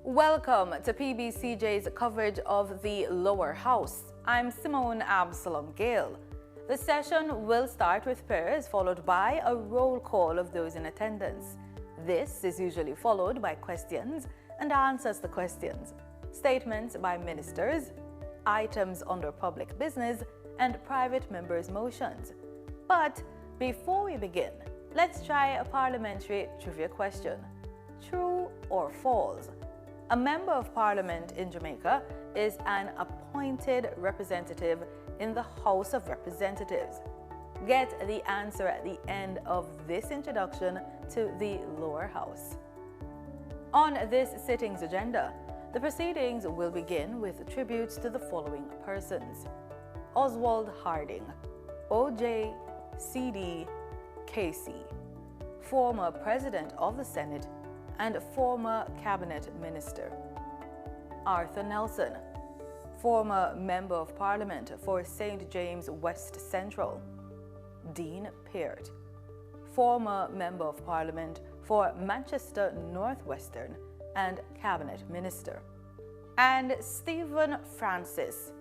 Welcome to PBCJ's coverage of the lower house. I'm Simone Absalom Gale. The session will start with prayers followed by a roll call of those in attendance. This is usually followed by questions and answers to questions, statements by ministers, items under public business, and private members' motions. But before we begin, let's try a parliamentary trivia question. True or false? A member of parliament in Jamaica is an appointed representative in the House of Representatives. Get the answer at the end of this introduction to the lower house. On this sitting's agenda, the proceedings will begin with tributes to the following persons: Oswald Harding, OJ, CD, Casey, former President of the Senate and former Cabinet Minister; Arthur Nelson, former Member of Parliament for St. James West Central; Dean Peart, former Member of Parliament for Manchester Northwestern and Cabinet Minister; and Stephen Francis,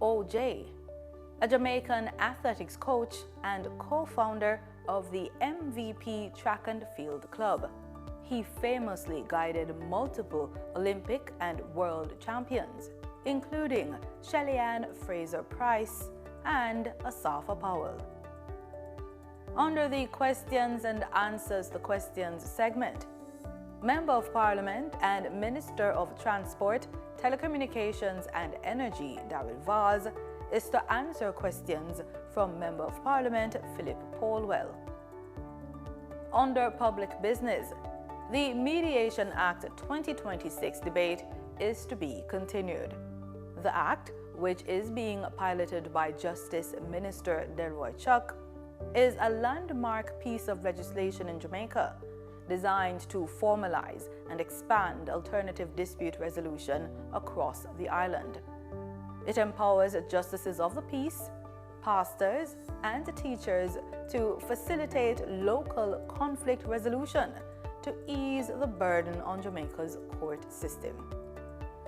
OJ, a Jamaican athletics coach and co-founder of the MVP Track and Field Club. He famously guided multiple Olympic and world champions, including Shelly-Ann Fraser-Pryce and Asafa Powell. Under the questions and answers to questions segment, Member of Parliament and Minister of Transport, Telecommunications and Energy, Daryl Vaz, is to answer questions from Member of Parliament Phillip Paulwell. Under public business, the Mediation Act 2026 debate is to be continued. The act, which is being piloted by Justice Minister Delroy Chuck, is a landmark piece of legislation in Jamaica designed to formalize and expand alternative dispute resolution across the island. It empowers justices of the peace, pastors, and teachers to facilitate local conflict resolution to ease the burden on Jamaica's court system.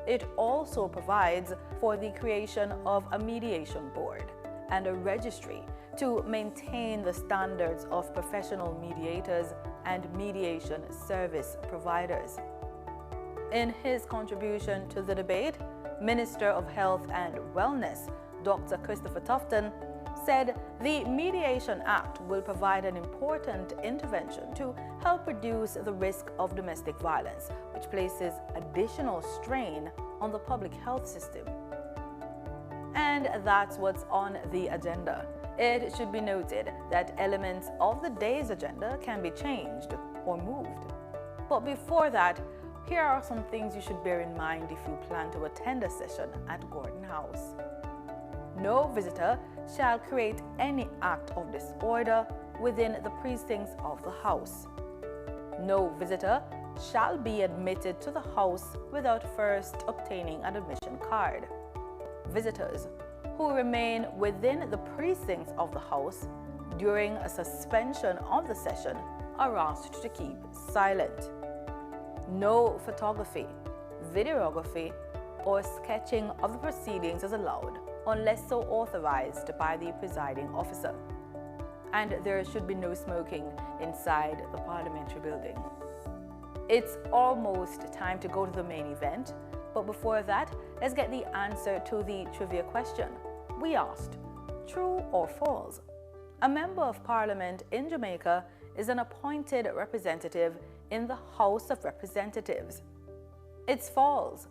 It also provides for the creation of a mediation board and a registry to maintain the standards of professional mediators and mediation service providers. In his contribution to the debate, Minister of Health and Wellness, Dr. Christopher Tufton, said the Mediation Act will provide an important intervention to help reduce the risk of domestic violence, which places additional strain on the public health system. And that's what's on the agenda. It should be noted that elements of the day's agenda can be changed or moved. But before that, here are some things you should bear in mind if you plan to attend a session at Gordon House. No visitor shall create any act of disorder within the precincts of the house. No visitor shall be admitted to the house without first obtaining an admission card. Visitors who remain within the precincts of the house during a suspension of the session are asked to keep silent. No photography, videography, or sketching of the proceedings is allowed unless so authorized by the presiding officer. And there should be no smoking inside the parliamentary building. It's almost time to go to the main event, but before that, let's get the answer to the trivia question. We asked, true or false? A member of parliament in Jamaica is an appointed representative in the House of Representatives. It's false.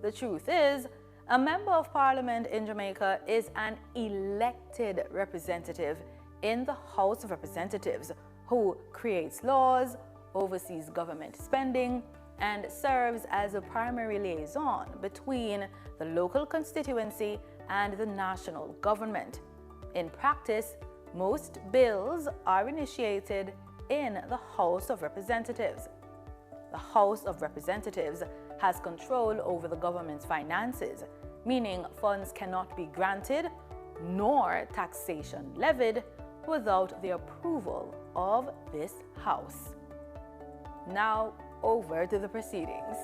The truth is, a member of parliament in Jamaica is an elected representative in the House of Representatives who creates laws, oversees government spending, and serves as a primary liaison between the local constituency and the national government. In practice, most bills are initiated in the House of Representatives. The House of Representatives has control over the government's finances, meaning funds cannot be granted nor taxation levied without the approval of this House. Now, over to the proceedings.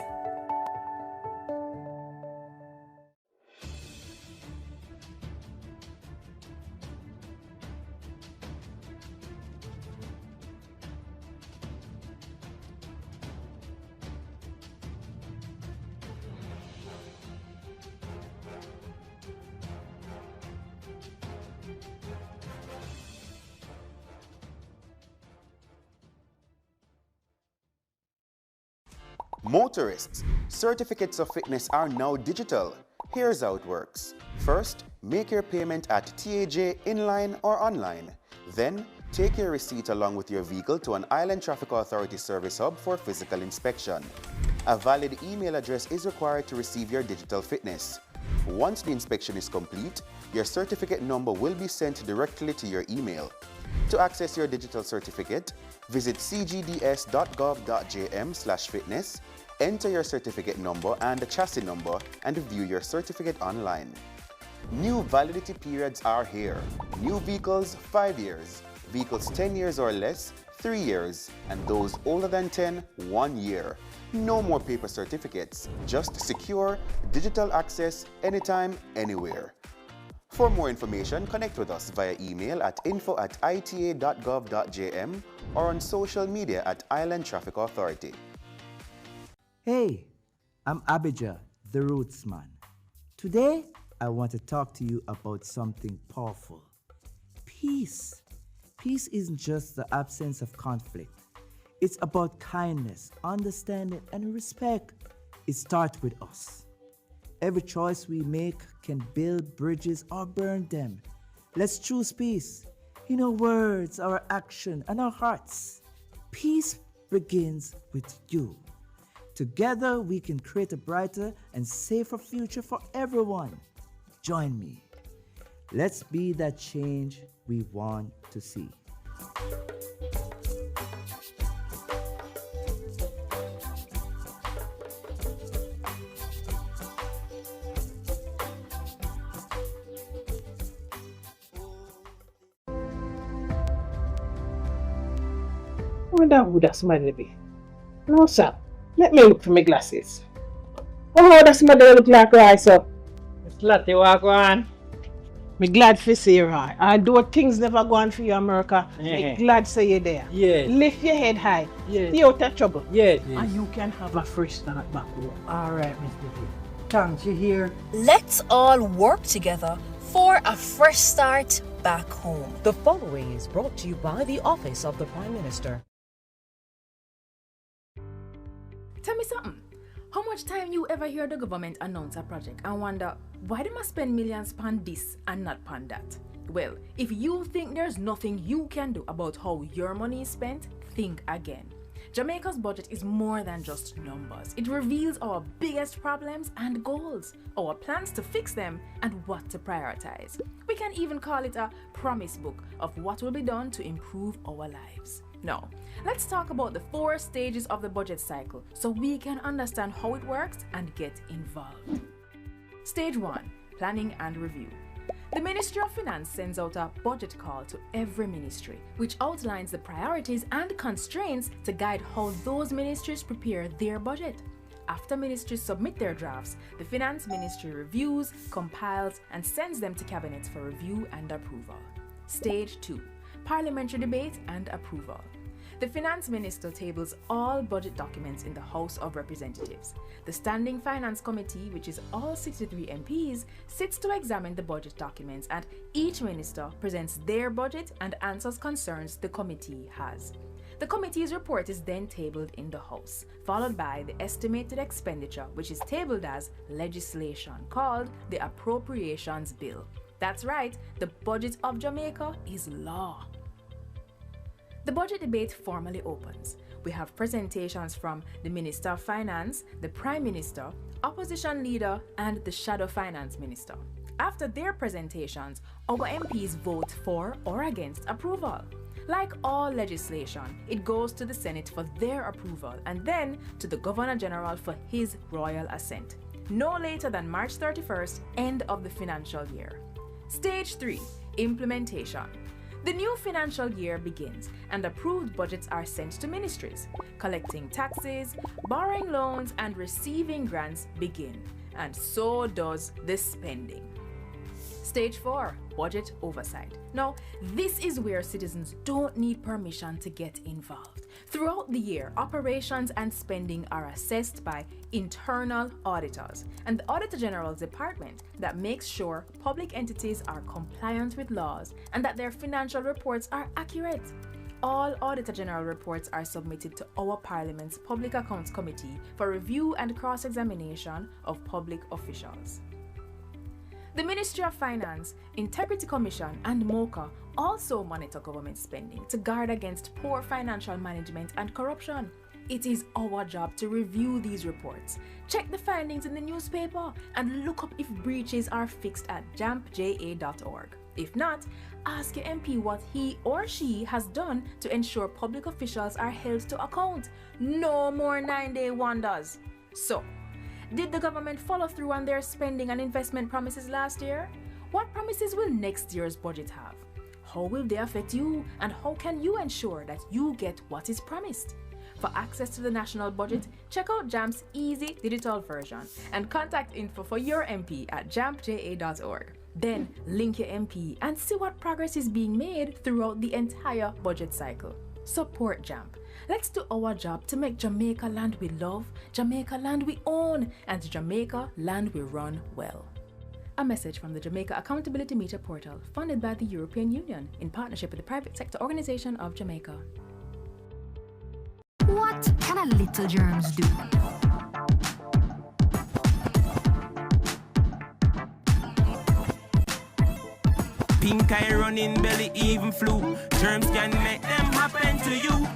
Motorists, certificates of fitness are now digital. Here's how it works. First, make your payment at TAJ inline or online. Then, take your receipt along with your vehicle to an Island Traffic Authority service hub for physical inspection. A valid email address is required to receive your digital fitness. Once the inspection is complete, your certificate number will be sent directly to your email. To access your digital certificate, visit cgds.gov.jm/fitness, enter your certificate number and the chassis number, and view your certificate online. New validity periods are here. New vehicles, 5 years. Vehicles 10 years or less, 3 years. And those older than 10, 1 year. No more paper certificates, just secure, digital access, anytime, anywhere. For more information, connect with us via email at info@ita.gov.jm or on social media at Island Traffic Authority. Hey, I'm Abijah, the Rootsman. Today, I want to talk to you about something powerful. Peace. Peace isn't just the absence of conflict. It's about kindness, understanding, and respect. It starts with us. Every choice we make can build bridges or burn them. Let's choose peace in our words, our action, and our hearts. Peace begins with you. Together, we can create a brighter and safer future for everyone. Join me. Let's be that change we want to see. I wonder who that somebody be. No, sir. Let me look for my glasses. Oh, that somebody look like right, sir. It's Lottie, walk on. Me glad for see you, right. Although things never go on for you, America, me glad say you there. Yes. Lift your head high. Yes. Stay out of trouble. Yes. And you can have a fresh start back home. All right, Mr. P. Thanks, you hear? Let's all work together for a fresh start back home. The following is brought to you by the Office of the Prime Minister. Tell me something. How much time you ever hear the government announce a project and wonder why they must spend millions on this and not on that? Well, if you think there's nothing you can do about how your money is spent, think again. Jamaica's budget is more than just numbers. It reveals our biggest problems and goals, our plans to fix them, and what to prioritize. We can even call it a promise book of what will be done to improve our lives. Now, let's talk about the 4 stages of the budget cycle so we can understand how it works and get involved. Stage 1, planning and review. The Ministry of Finance sends out a budget call to every ministry, which outlines the priorities and constraints to guide how those ministries prepare their budget. After ministries submit their drafts, the Finance Ministry reviews, compiles, and sends them to cabinets for review and approval. Stage 2, parliamentary debate and approval. The Finance Minister tables all budget documents in the House of Representatives. The Standing Finance Committee, which is all 63 MPs, sits to examine the budget documents, and each minister presents their budget and answers concerns the committee has. The committee's report is then tabled in the House, followed by the estimated expenditure, which is tabled as legislation called the Appropriations Bill. That's right, the budget of Jamaica is law. The budget debate formally opens. We have presentations from the Minister of Finance, the Prime Minister, Opposition Leader, and the Shadow Finance Minister. After their presentations, our MPs vote for or against approval. Like all legislation, it goes to the Senate for their approval and then to the Governor General for his royal assent. No later than March 31st, end of the financial year. Stage 3, implementation. The new financial year begins and approved budgets are sent to ministries. Collecting taxes, borrowing loans, and receiving grants begin. And so does the spending. Stage 4, budget oversight. Now, this is where citizens don't need permission to get involved. Throughout the year, operations and spending are assessed by internal auditors and the Auditor General's department that makes sure public entities are compliant with laws and that their financial reports are accurate. All Auditor General reports are submitted to our Parliament's Public Accounts Committee for review and cross-examination of public officials. The Ministry of Finance, Integrity Commission and MOCA also monitor government spending to guard against poor financial management and corruption. It is our job to review these reports, check the findings in the newspaper, and look up if breaches are fixed at jampja.org. If not, ask your MP what he or she has done to ensure public officials are held to account. No more 9-day wonders. So, did the government follow through on their spending and investment promises last year? What promises will next year's budget have? How will they affect you, and how can you ensure that you get what is promised? For access to the national budget, check out JAMP's easy digital version and contact info for your MP at jampja.org. Then link your MP and see what progress is being made throughout the entire budget cycle. Support JAMP. Let's do our job to make Jamaica land we love, Jamaica land we own, and Jamaica land we run well. A message from the Jamaica Accountability Meter Portal, funded by the European Union in partnership with the Private Sector Organization of Jamaica. What can a little germs do? Pink eye running belly even flu. Germs can make them happen to you.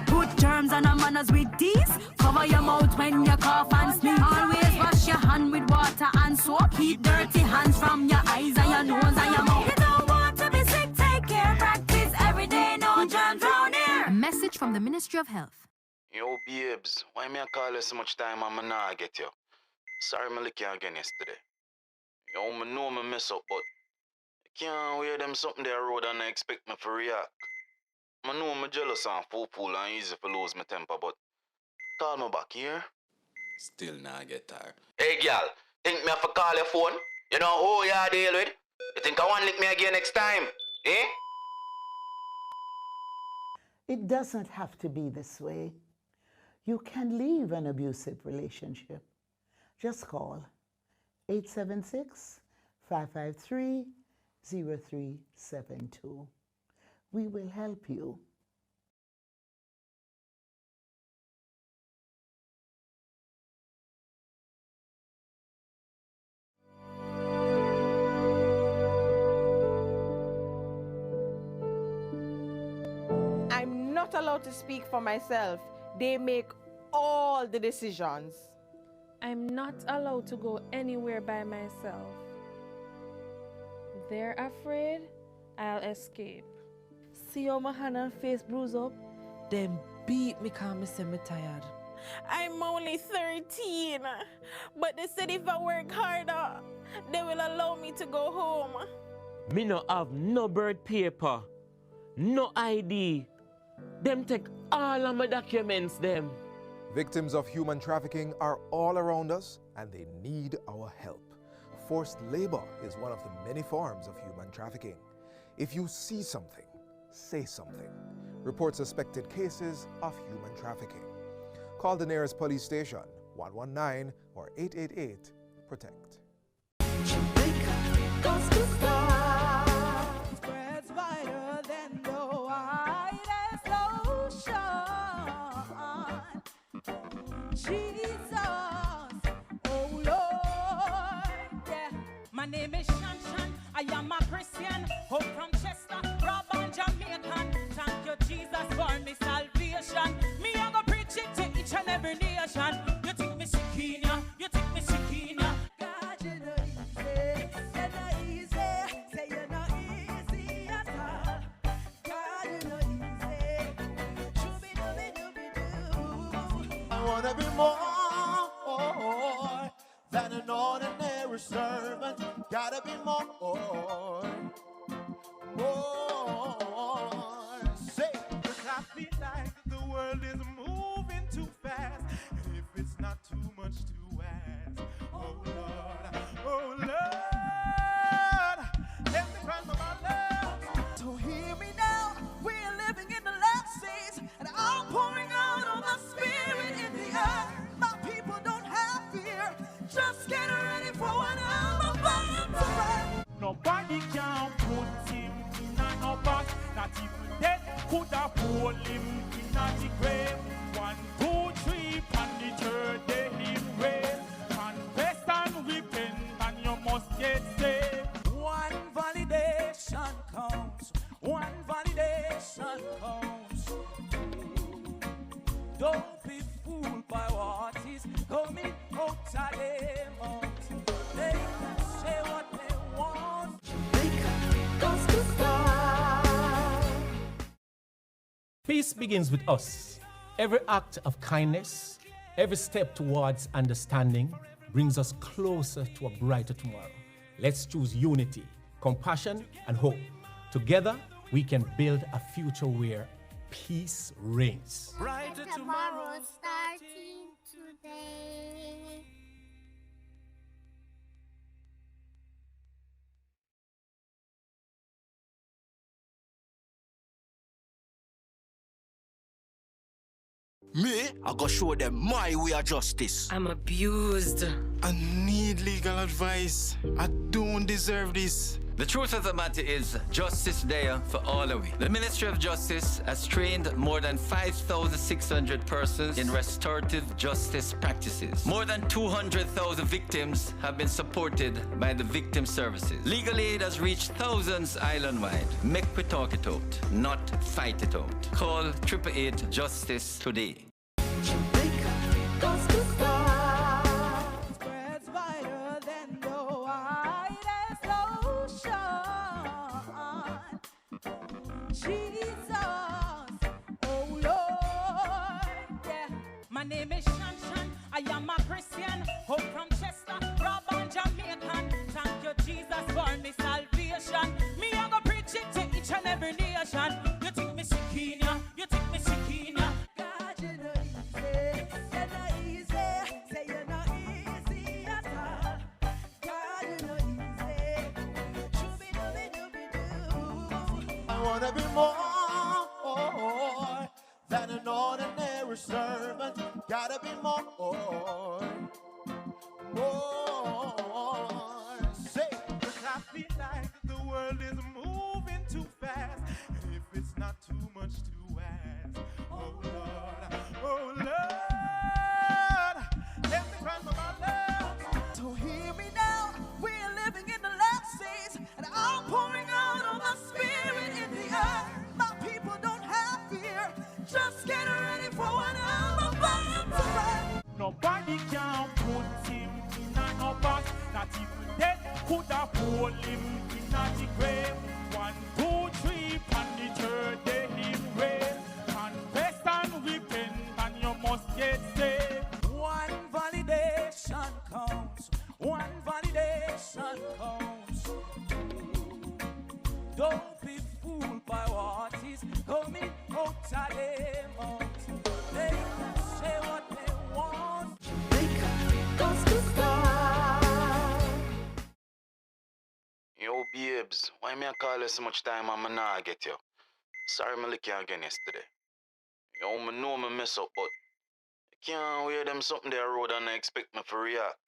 Put germs on our manners with these. Cover your mouth when you cough and sneeze. Always wash your hand with water and soap. Keep dirty hands from your eyes and your nose and your mouth. You don't want to be sick, take care. Practice every day, no germs round here. A message from the Ministry of Health. Yo, babes, why me I call you so much time and I nah get you? Sorry me lick you again yesterday. Yo, me know me mess up, but I can't wear them something there road and I expect me to react. I know me jealous and fool and easy to lose my temper, but call me back here. Still nah get tired. Hey, girl, think me have to call your phone? You know who you deal with? You think I want lick me again next time? Eh? It doesn't have to be this way. You can leave an abusive relationship. Just call 876-553-0372. We will help you. I'm not allowed to speak for myself. They make all the decisions. I'm not allowed to go anywhere by myself. They're afraid I'll escape. See how my hand and face bruise up? Them beat me cause me say me tired. I'm only 13, but they said if I work harder, they will allow me to go home. Me no have no birth paper, no ID. Them take all of my documents, them. Victims of human trafficking are all around us and they need our help. Forced labor is one of the many forms of human trafficking. If you see something, say something. Report suspected cases of human trafficking. Call the nearest police station, 119 or 888 PROTECT. Jamaica goes to star. Spreads wider than the widest ocean. Jesus, oh Lord, yeah. My name is Shanshan, I am a Christian, home from Chester, Rob and Jamaican. Thank you, Jesus, for me salvation. Me, I go preach it to each and every nation. You think me sick in ya? You think me sick in ya? God, you know easy, say you know easy at all. God, you know easy, shooby-dooby-dooby-doo. I wanna be more than an ordinary servant. Gotta be more. Say, 'cause I feel like the world is moving too fast. And if it's not too much to ask, oh Lord, let me cross my love. So hear me now, we're living in the last days, and I'm pouring out on my spirit in the earth. My people don't have fear, just get ready for what I'm about to write. Nobody can put him in a no box, not even dead could have pulled him in the grave. 1, 2, 3, and the third day he raised. Confess and repent, and you must get saved. One validation counts. One validation counts. Don't be fooled by what is coming out of their mouth. They can say what they want. Peace begins with us. Every act of kindness, every step towards understanding brings us closer to a brighter tomorrow. Let's choose unity, compassion, and hope. Together, we can build a future where peace reigns. Brighter Tomorrow starting today. Me, I go show them my way of justice. I'm abused. I need legal advice. I don't deserve this. The truth of the matter is, justice there for all of it. The Ministry of Justice has trained more than 5,600 persons in restorative justice practices. More than 200,000 victims have been supported by the victim services. Legal aid has reached thousands island-wide. Make we talk it out, not fight it out. Call 888 Justice today. Spreads wider than the widest ocean. Jesus, oh Lord, yeah. My name is Shan. I am a Christian. Home from Chester, Robin, Jamaican. Thank you, Jesus, for me salvation. Me, I go preach it to each and every nation. You think me sick in ya? You think me sick in ya? God, you know easy. Say you're not easy at all. God, you know easy. Shooby-dooby-dooby-doo. I wanna be more than an ordinary servant. Gotta be more. Say, 'cause I feel like the world is moving too fast. And if it's not too much to ask, oh Lord, let me cry my love. So hear me now, we're living in the last days, and I'm pouring out on my spirit in the earth. My people don't have fear, just get ready for what I'm about to write. Nobody can put him in a no box. Not even death could have pulled him in the grave. 1, 2, 3, and the third day he raised. Confess and repent, and you must get saved. One validation counts. One validation counts. Don't be fooled by what is coming out of their mouth. They can say what they want. Yo, babes, why me I call you so much time and I not get you? Sorry me lick you again yesterday. Yo, me know me mess up, but I can't wear them something there road and I expect me to react.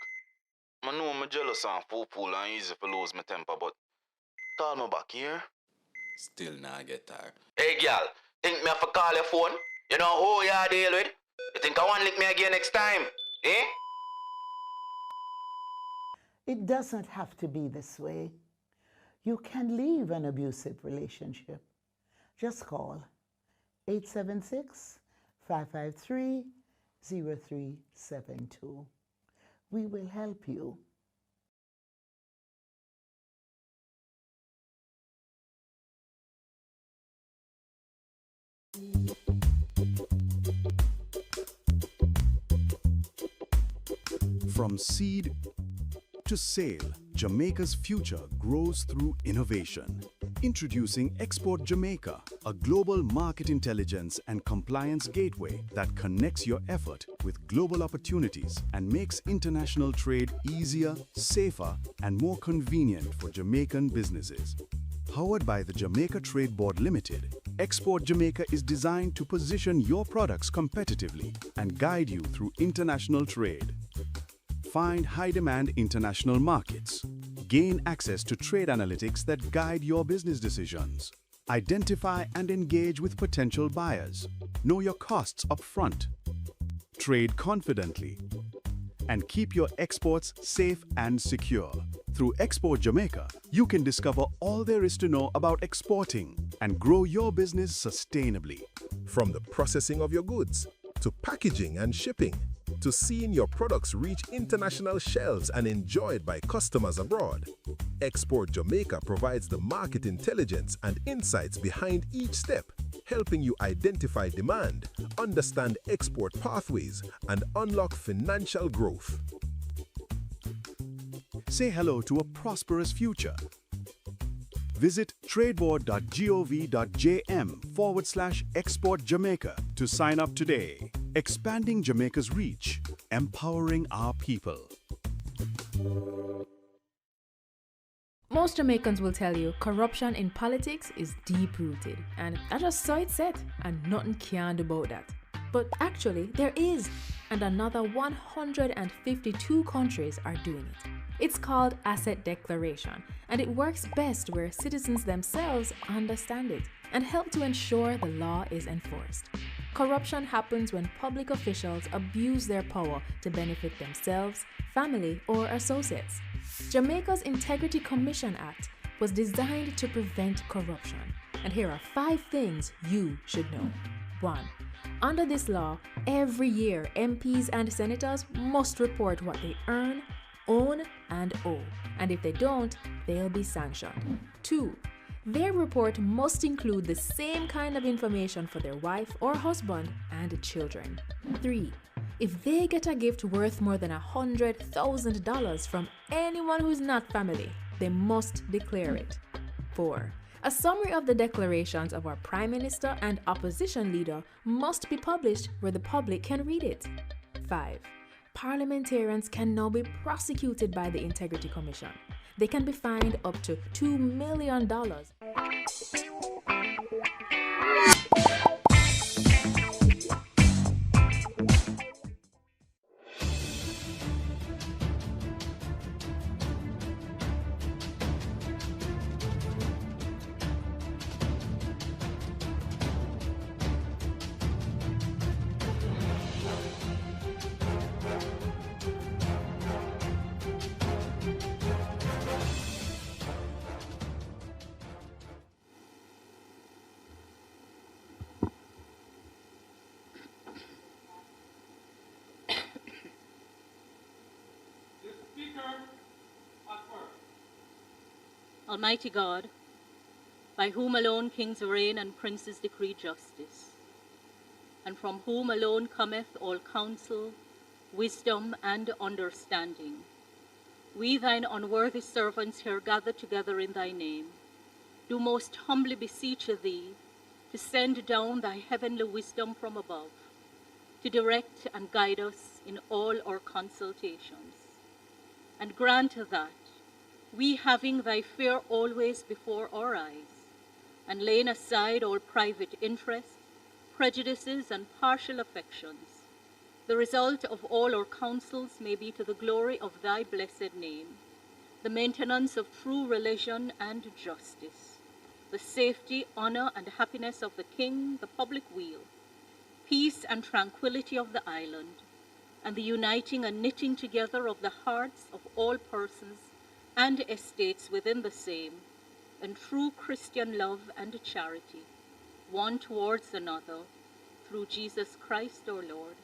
I know me jealous and fool and easy to lose my temper, but call me back here. Still not get tired. Hey, girl, think me have to call your phone? You know who you are deal with? You think I want to lick me again next time? Eh? It doesn't have to be this way. You can leave an abusive relationship. Just call 876-553-0372. We will help you. From seed to sale, Jamaica's future grows through innovation. Introducing Export Jamaica, a global market intelligence and compliance gateway that connects your effort with global opportunities and makes international trade easier, safer, and more convenient for Jamaican businesses. Powered by the Jamaica Trade Board Limited, Export Jamaica is designed to position your products competitively and guide you through international trade. Find high-demand international markets. Gain access to trade analytics that guide your business decisions. Identify and engage with potential buyers. Know your costs up front. Trade confidently. And keep your exports safe and secure. Through Export Jamaica, you can discover all there is to know about exporting and grow your business sustainably. From the processing of your goods, to packaging and shipping, to seeing your products reach international shelves and enjoyed by customers abroad, Export Jamaica provides the market intelligence and insights behind each step, helping you identify demand, understand export pathways, and unlock financial growth. Say hello to a prosperous future. Visit tradeboard.gov.jm/Export Jamaica to sign up today. Expanding Jamaica's reach, empowering our people. Most Jamaicans will tell you corruption in politics is deep-rooted, and I just saw it set, and nothing can do about that. But actually, there is, and another 152 countries are doing it. It's called asset declaration, and it works best where citizens themselves understand it and help to ensure the law is enforced. Corruption happens when public officials abuse their power to benefit themselves, family, or associates. Jamaica's Integrity Commission Act was designed to prevent corruption, and here are 5 things you should know. 1. Under this law, every year MPs and senators must report what they earn, own, and owe, and if they don't, they'll be sanctioned. 2. Their report must include the same kind of information for their wife or husband and children. 3. If they get a gift worth more than $100,000 from anyone who's not family, they must declare it. 4. A summary of the declarations of our Prime Minister and opposition leader must be published where the public can read it. 5. Parliamentarians can now be prosecuted by the Integrity Commission. They can be fined up to $2 million. Almighty God, by whom alone kings reign and princes decree justice, and from whom alone cometh all counsel, wisdom, and understanding, we thine unworthy servants here gathered together in thy name, do most humbly beseech thee to send down thy heavenly wisdom from above, to direct and guide us in all our consultations, and grant that, we having thy fear always before our eyes, and laying aside all private interests, prejudices, and partial affections, the result of all our counsels may be to the glory of thy blessed name, the maintenance of true religion and justice, the safety, honor, and happiness of the king, the public weal, peace and tranquility of the island, and the uniting and knitting together of the hearts of all persons and estates within the same, and true Christian love and charity, one towards another, through Jesus Christ our Lord.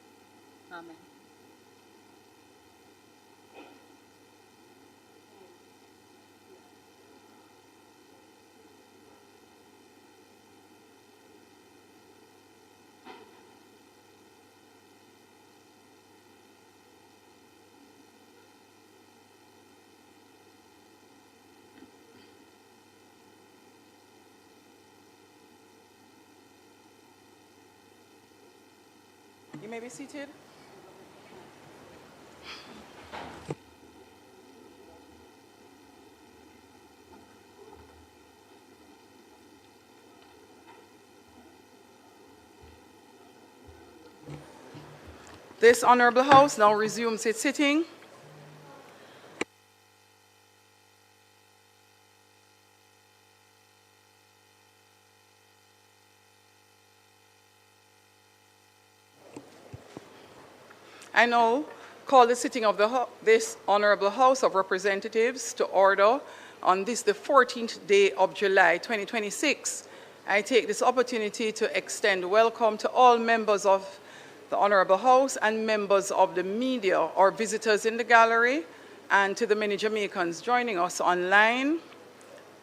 Amen. You may be seated. This honorable house now resumes its sitting. I now call the sitting of this Honorable House of Representatives to order on this, the 14th day of July 2026. I take this opportunity to extend welcome to all members of the Honorable House and members of the media or visitors in the gallery, and to the many Jamaicans joining us online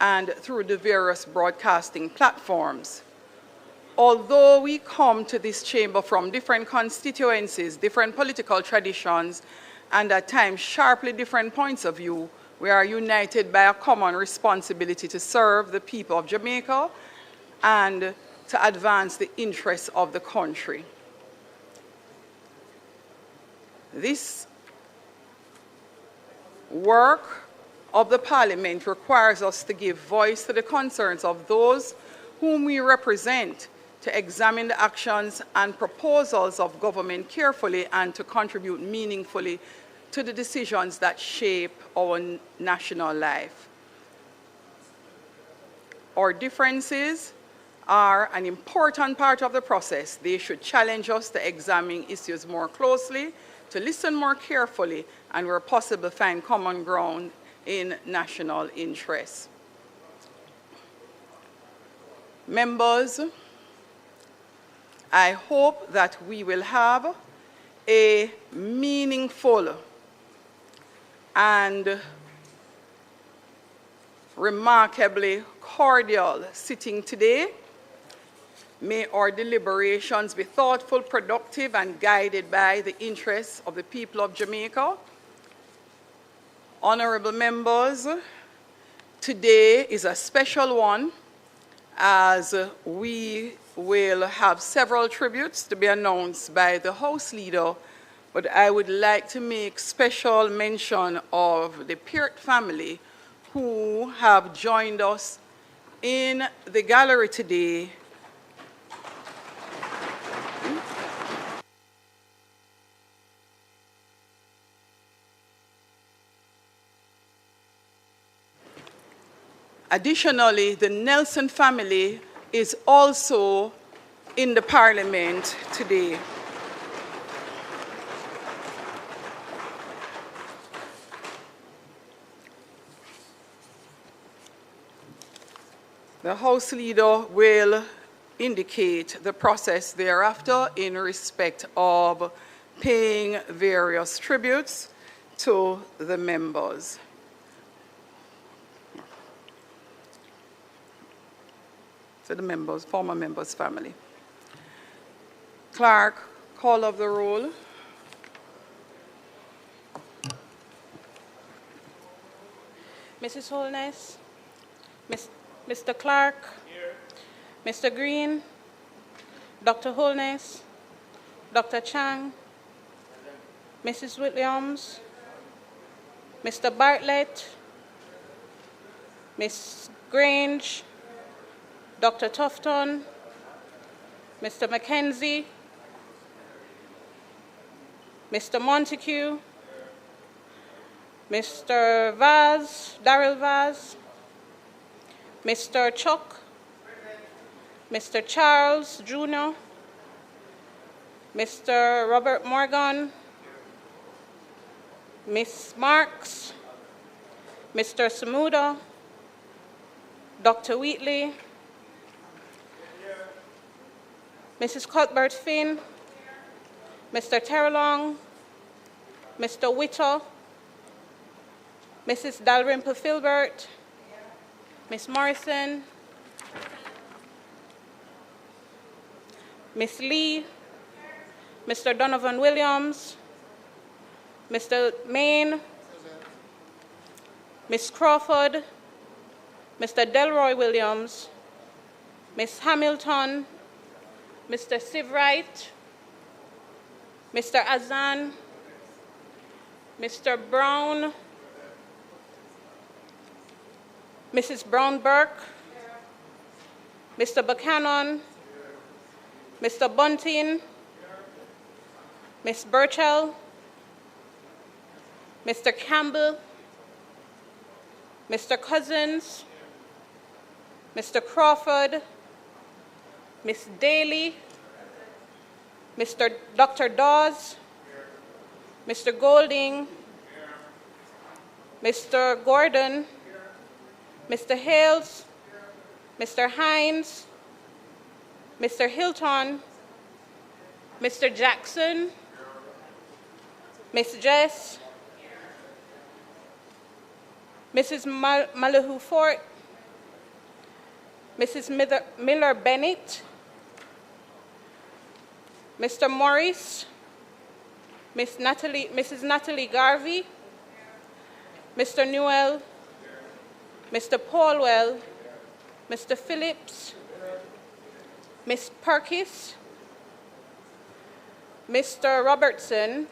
and through the various broadcasting platforms. Although we come to this chamber from different constituencies, different political traditions, and at times sharply different points of view, we are united by a common responsibility to serve the people of Jamaica and to advance the interests of the country. This work of the Parliament requires us to give voice to the concerns of those whom we represent, to examine the actions and proposals of government carefully and to contribute meaningfully to the decisions that shape our national life. Our differences are an important part of the process. They should challenge us to examine issues more closely, to listen more carefully, and where possible find common ground in national interests. Members, I hope that we will have a meaningful and remarkably cordial sitting today. May our deliberations be thoughtful, productive, and guided by the interests of the people of Jamaica. Honorable members, today is a special one, as we will have several tributes to be announced by the House Leader, but I would like to make special mention of the Peart family who have joined us in the gallery today. Additionally, the Nelson family is also in the Parliament today. The House Leader will indicate the process thereafter in respect of paying various tributes to the members. To the members, former members' family. Clerk, call of the roll. Mrs. Holness, Mr. Clark, here. Mr. Green, Dr. Holness, Dr. Chang, Mrs. Williams, Mr. Bartlett, Ms. Grange, Dr. Tufton, Mr. Mackenzie, Mr. Montague, Mr. Vaz, Daryl Vaz, Mr. Chuck, Mr. Charles Jr., Mr. Robert Morgan, Ms. Marks, Mr. Samuda, Dr. Wheatley, Mrs. Cuthbert Finn, Mr. Terrelong, Mr. Witter, Mrs. Dalrymple Filbert, Ms. Morrison, Ms. Lee, Mr. Donovan Williams, Mr. Main, Ms. Crawford, Mr. Delroy Williams, Ms. Hamilton, Mr. Sivright, Mr. Azan, Mr. Brown, Mrs. Brown-Burke, Mr. Buchanan, Mr. Bunting, Ms. Burchell, Mr. Campbell, Mr. Cousins, Mr. Crawford, Ms. Daly, Dr. Dawes, Mr. Golding, Mr. Gordon, Mr. Hales, Mr. Hines, Mr. Hilton, Mr. Jackson, Miss Jess, Mrs. Malahu Fort, Mrs. Miller Bennett, Mr. Morris, Mrs. Natalie Garvey, Mr. Newell, Mr. Paulwell, Mr. Phillips, Miss Perkis, Mr. Robertson,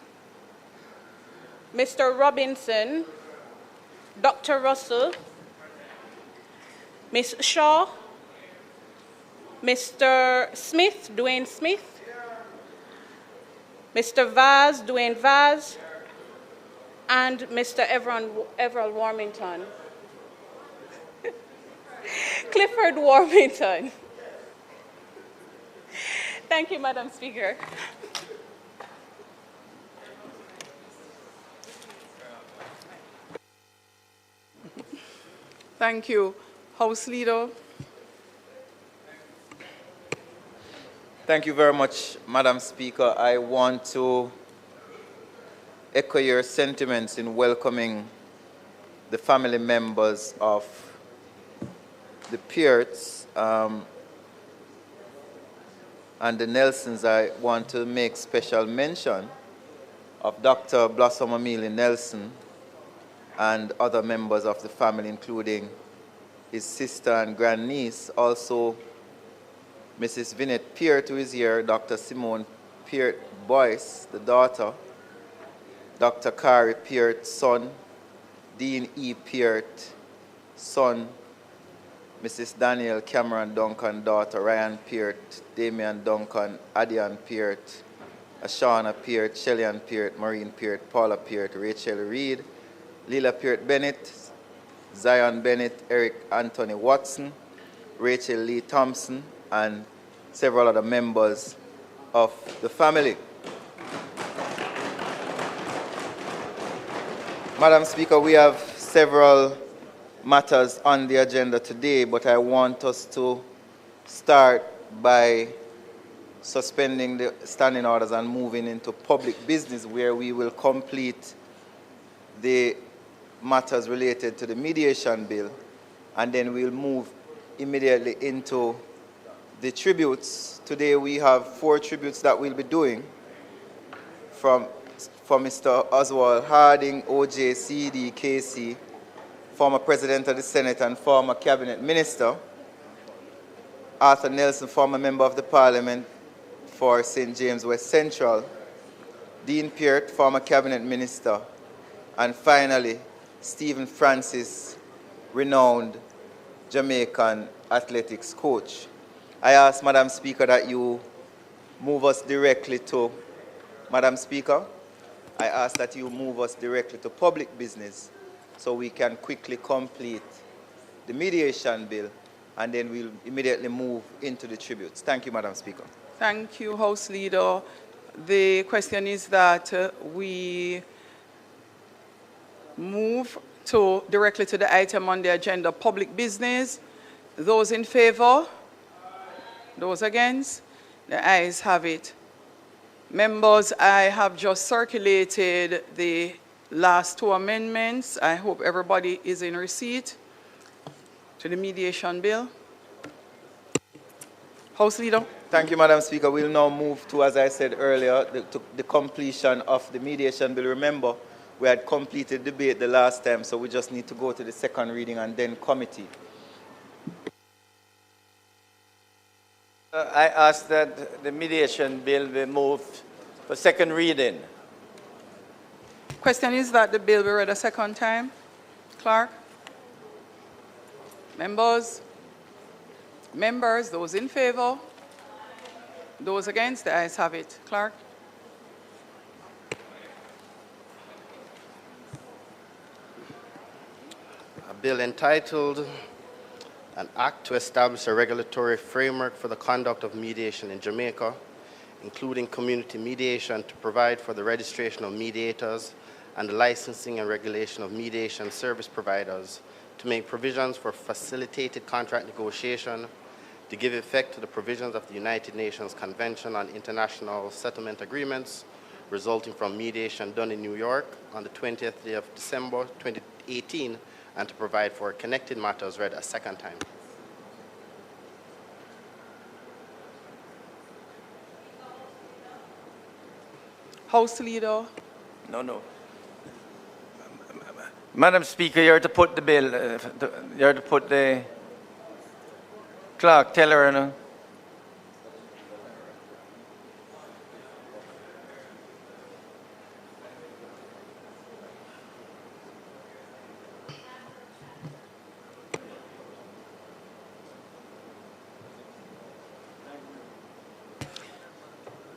Mr. Robinson, Dr. Russell, Miss Shaw, Mr. Smith, Dwayne Smith, Mr. Vaz, Dwayne Vaz, and Mr. Everall Warmington. Clifford Warmington. Thank you, Madam Speaker. Thank you. House Leader. Thank you very much, Madam Speaker. I want to echo your sentiments in welcoming the family members of the Pearts and the Nelsons. I want to make special mention of Dr. Blossom Amelia Nelson and other members of the family, including his sister and grandniece, also Mrs. Vinette Peart, who is here, Dr. Simone Peart Boyce, the daughter, Dr. Kari Peart, son, Dean E. Peart, son, Mrs. Danielle Cameron Duncan, daughter, Ryan Peart, Damian Duncan, Adian Peart, Ashana Peart, Shellyan Peart, Maureen Peart, Paula Peart, Rachel Reed, Lila Peart Bennett, Zion Bennett, Eric Anthony Watson, Rachel Lee Thompson, and several other members of the family. Madam Speaker, we have several matters on the agenda today, but I want us to start by suspending the standing orders and moving into public business, where we will complete the matters related to the mediation bill, and then we'll move immediately into the tributes. Today we have 4 tributes that we'll be doing for Mr. Oswald Harding, OJ, CD, Casey, former President of the Senate and former Cabinet Minister, Arthur Nelson, former Member of the Parliament for St. James West Central, Dean Peart, former Cabinet Minister, and finally, Stephen Francis, renowned Jamaican athletics coach. I ask, Madam Speaker, that you move us directly to, Madam Speaker, I ask that you move us directly to public business so we can quickly complete the mediation bill, and then we'll immediately move into the tributes. Thank you, Madam Speaker. Thank you, House Leader. The question is that we move directly to the item on the agenda, public business. Those in favor? Those against? The ayes have it. Members, I have just circulated the last 2 amendments. I hope everybody is in receipt to the mediation bill. House Leader. Thank you, Madam Speaker. We'll now move to, as I said earlier, to the completion of the mediation bill. Remember, we had completed debate the last time, so we just need to go to the second reading and then committee. I ask that the mediation bill be moved for second reading. Question is that the bill be read a second time. Clerk. Members. Members, those in favor? Those against? The ayes have it. Clerk. A bill entitled An Act to Establish a Regulatory Framework for the Conduct of Mediation in Jamaica, including community mediation, to provide for the registration of mediators and the licensing and regulation of mediation service providers, to make provisions for facilitated contract negotiation, to give effect to the provisions of the United Nations Convention on International Settlement Agreements resulting from mediation done in New York on the 20th day of December 2018, and to provide for connected matters read a second time. House Leader. No. Madam Speaker, you're to put the bill, you're to put the clerk, tell her, no?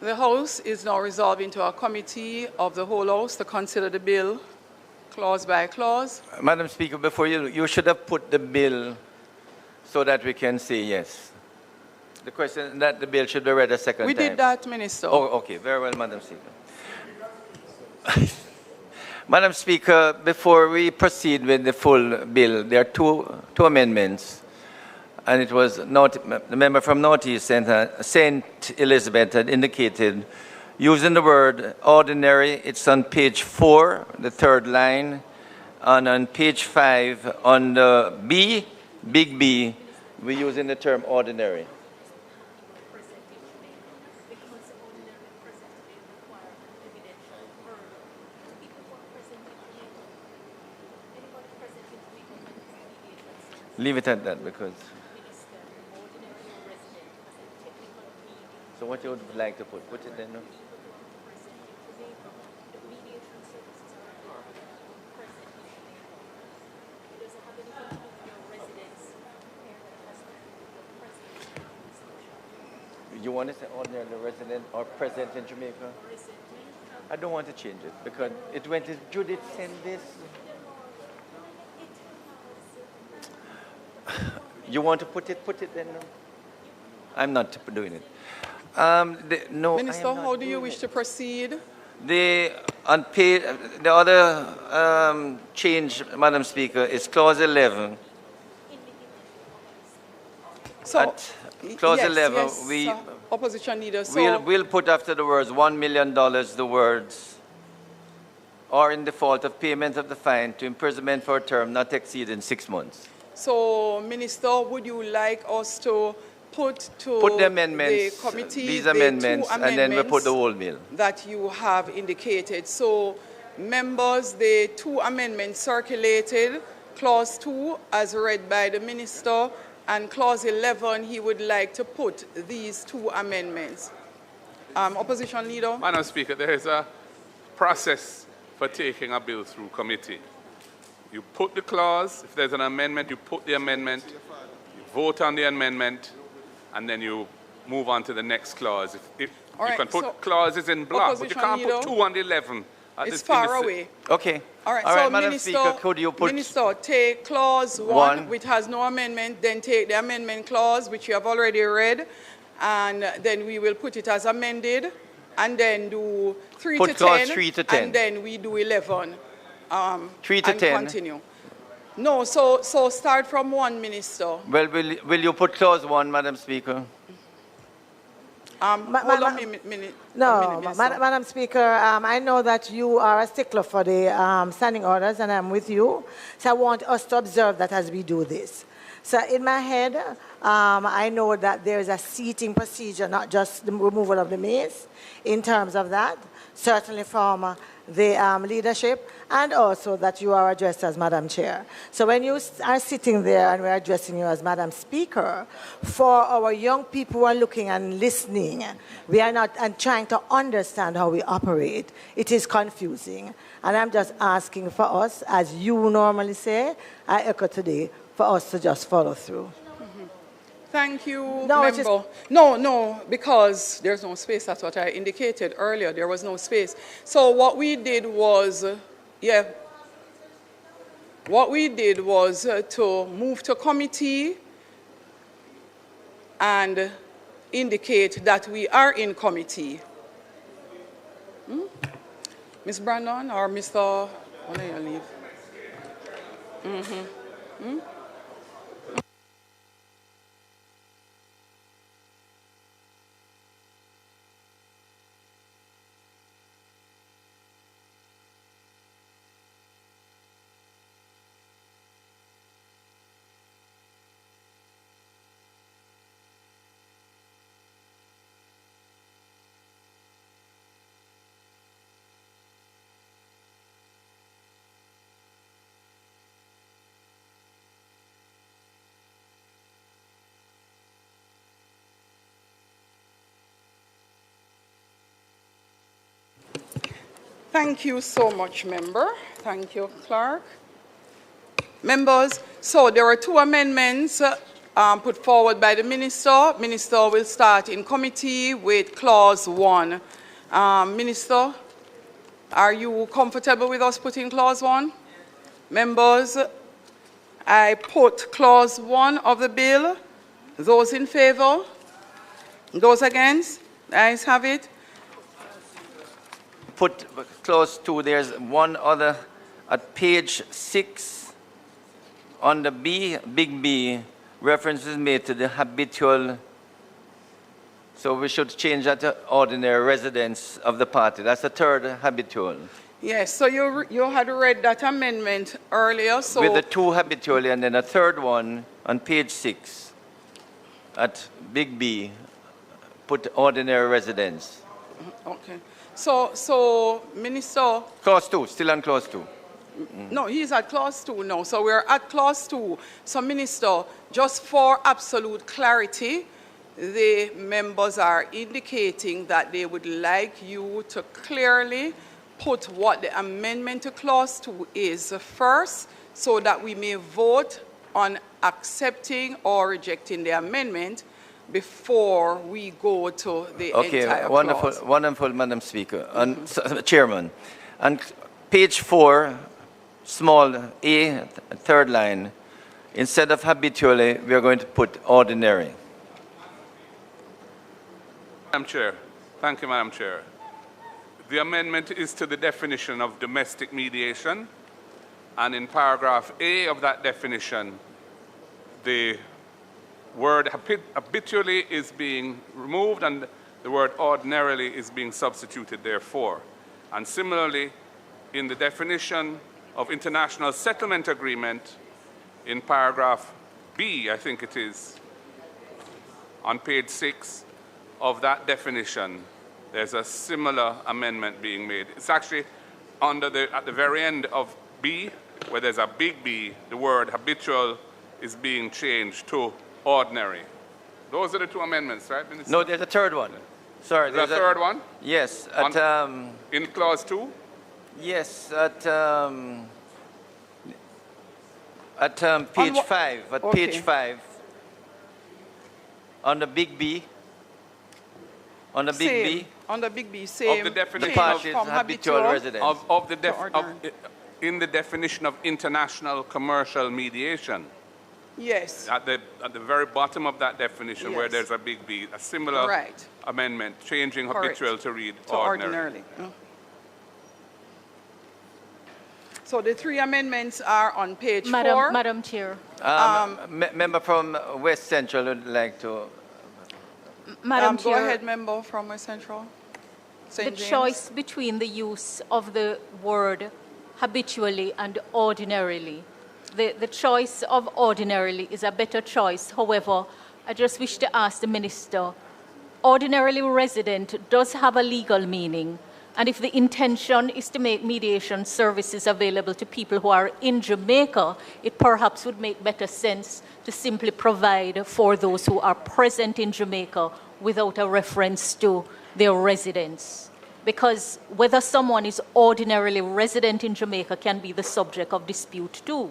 The House is now resolved into a committee of the whole House to consider the bill clause by clause. Madam Speaker, before you should have put the bill so that we can say yes. The question that the bill should be read a second time. We did that, Minister. Oh, okay. Very well, Madam Speaker. Madam Speaker, before we proceed with the full bill, there are two amendments. And it was the member from Northeast St. Elizabeth had indicated, using the word ordinary, it's on page 4, the third line, and on page 5, on the B, big B, we're using the term ordinary. Leave it at that because... So what you would like to put it there, no? You want to say ordinary resident or present in Jamaica? I don't want to change it because it went to Judith send this. You want to put it then? No? I'm not doing it. No, Minister, how do you wish to proceed? The other change, Madam Speaker, is clause 11. So, clause yes, 11, yes, opposition leader. So we'll put after the words $1 million the words, or in default of payment of the fine to imprisonment for a term not exceeding 6 months. So, Minister, would you like us to put the amendments, the committee these the amendments, two and then we put the whole bill that you have indicated? So, members, the two amendments circulated, clause 2 as read by the Minister, and clause 11, he would like to put these two amendments. Opposition Leader. Madam Speaker, there is a process for taking a bill through committee. You put the clause, if there's an amendment, you put the amendment, you vote on the amendment, and then you move on to the next clause. If All you right, can put so clauses in block, but you can't leader, put 2 on the 11. It's far away. Okay. All right, All so right, Madam Minister, Speaker, could you put... Minister, take clause 1, which has no amendment, then take the amendment clause, which you have already read, and then we will put it as amended, and then do 3 put to 10. Clause 3 to 10. And then we do 11. 3 to and 10. Continue. No, so start from 1, Minister. Well, will you put clause 1, Madam Speaker? Hold on a minute. Madam Speaker, I know that you are a stickler for the standing orders, and I'm with you. So I want us to observe that as we do this. So in my head, I know that there is a seating procedure, not just the removal of the mace, in terms of that, certainly from the leadership, and also that you are addressed as Madam Chair. So when you are sitting there and we're addressing you as Madam Speaker, for our young people who are looking and listening, we are not and trying to understand how we operate. It is confusing. And I'm just asking for us, as you normally say, I echo today, for us to just follow through. Thank you, member. No, because there's no space. That's what I indicated earlier. There was no space. So what we did was, to move to committee and indicate that we are in committee. Ms. Brandon or Mr. When are you leave? Thank you so much, member. Thank you, clerk. Members, so there are two amendments put forward by the minister. Minister will start in committee with clause 1. Minister, are you comfortable with us putting clause 1? Members, I put clause 1 of the bill. Those in favor? Those against? The ayes have it. Put clause 2, there's one other at page 6 on the B, big B, reference is made to the habitual, so we should change that to ordinary residence of the party. That's the third habitual. Yes, so you had read that amendment earlier, so... With the two habitually, and then a third one on page 6 at big B, put ordinary residence. Okay. So, Minister... Clause 2, still on clause 2. No, he's at clause 2 now. So we're at clause 2. So, Minister, just for absolute clarity, the members are indicating that they would like you to clearly put what the amendment to clause 2 is first, so that we may vote on accepting or rejecting the amendment before we go to the entire wonderful, clause. wonderful, Madam Speaker, and Chairman. And page 4, small a, third line, instead of habitually, we are going to put ordinary. Madam Chair. Thank you, Madam Chair. The amendment is to the definition of domestic mediation, and in paragraph A of that definition, the word habitually is being removed and the word ordinarily is being substituted therefore. And similarly, in the definition of international settlement agreement, in paragraph B, I think it is, on page 6 of that definition, there's a similar amendment being made. It's actually at the very end of B, where there's a big B, the word habitual is being changed to ordinary. Those are the two amendments, right, Minister? No, there's a third one. Sorry, there's a third one? Yes. In clause 2? Yes, at page 5. At page 5. On the big B. On the big B. On the big B, same. Of the definition of habitual residence. In the definition of international commercial mediation. Yes. At the very bottom of that definition, yes, where there's a big B, a similar amendment, changing habitual to read ordinarily. So the three amendments are on page 4. Madam Chair. Member from West Central would like to... Madam Chair. Go ahead, member from West Central. The choice between the use of the word habitually and ordinarily. The choice of ordinarily is a better choice. However, I just wish to ask the Minister, ordinarily resident does have a legal meaning, and if the intention is to make mediation services available to people who are in Jamaica, it perhaps would make better sense to simply provide for those who are present in Jamaica without a reference to their residence. Because whether someone is ordinarily resident in Jamaica can be the subject of dispute too.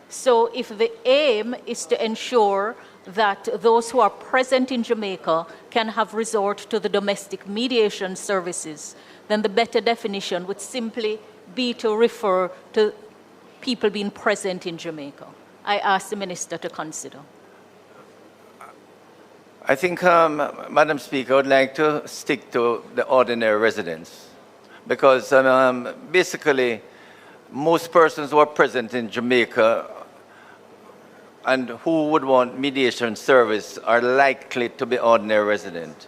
So if the aim is to ensure that those who are present in Jamaica can have resort to the domestic mediation services, then the better definition would simply be to refer to people being present in Jamaica. I ask the Minister to consider. I think, Madam Speaker, I would like to stick to the ordinary residents because basically most persons who are present in Jamaica and who would want mediation service are likely to be ordinary resident.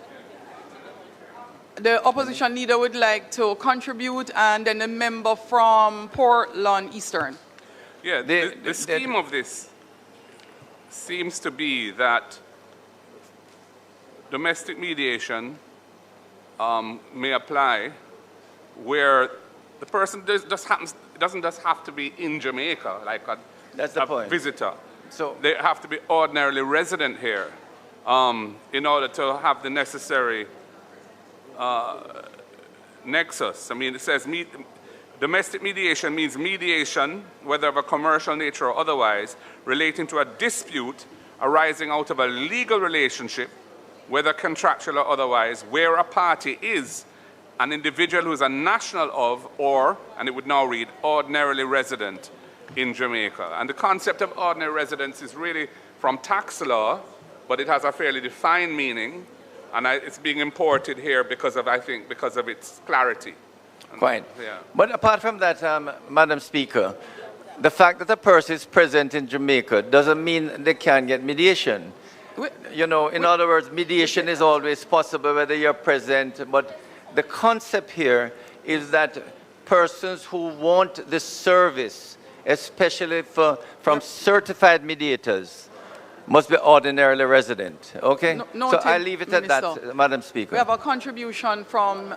The opposition leader would like to contribute, and then a member from Portland Eastern. Yeah, the scheme of this seems to be that domestic mediation may apply where the person doesn't just have to be in Jamaica, like a visitor. So they have to be ordinarily resident here in order to have the necessary nexus. I mean, it says domestic mediation means mediation, whether of a commercial nature or otherwise, relating to a dispute arising out of a legal relationship, whether contractual or otherwise, where a party is an individual who is a national of, or, and it would now read, ordinarily resident in Jamaica. And the concept of ordinary residence is really from tax law, but it has a fairly defined meaning, and it's being imported here because of, I think, because of its clarity. Quite. Yeah. But apart from that, Madam Speaker, the fact that a person is present in Jamaica doesn't mean they can't get mediation. You know, in other words, mediation is always possible whether you're present, but the concept here is that persons who want the service, especially from certified mediators, must be ordinarily resident, okay? Noted, so I leave it at Minister. that, Madam Speaker. We have a contribution from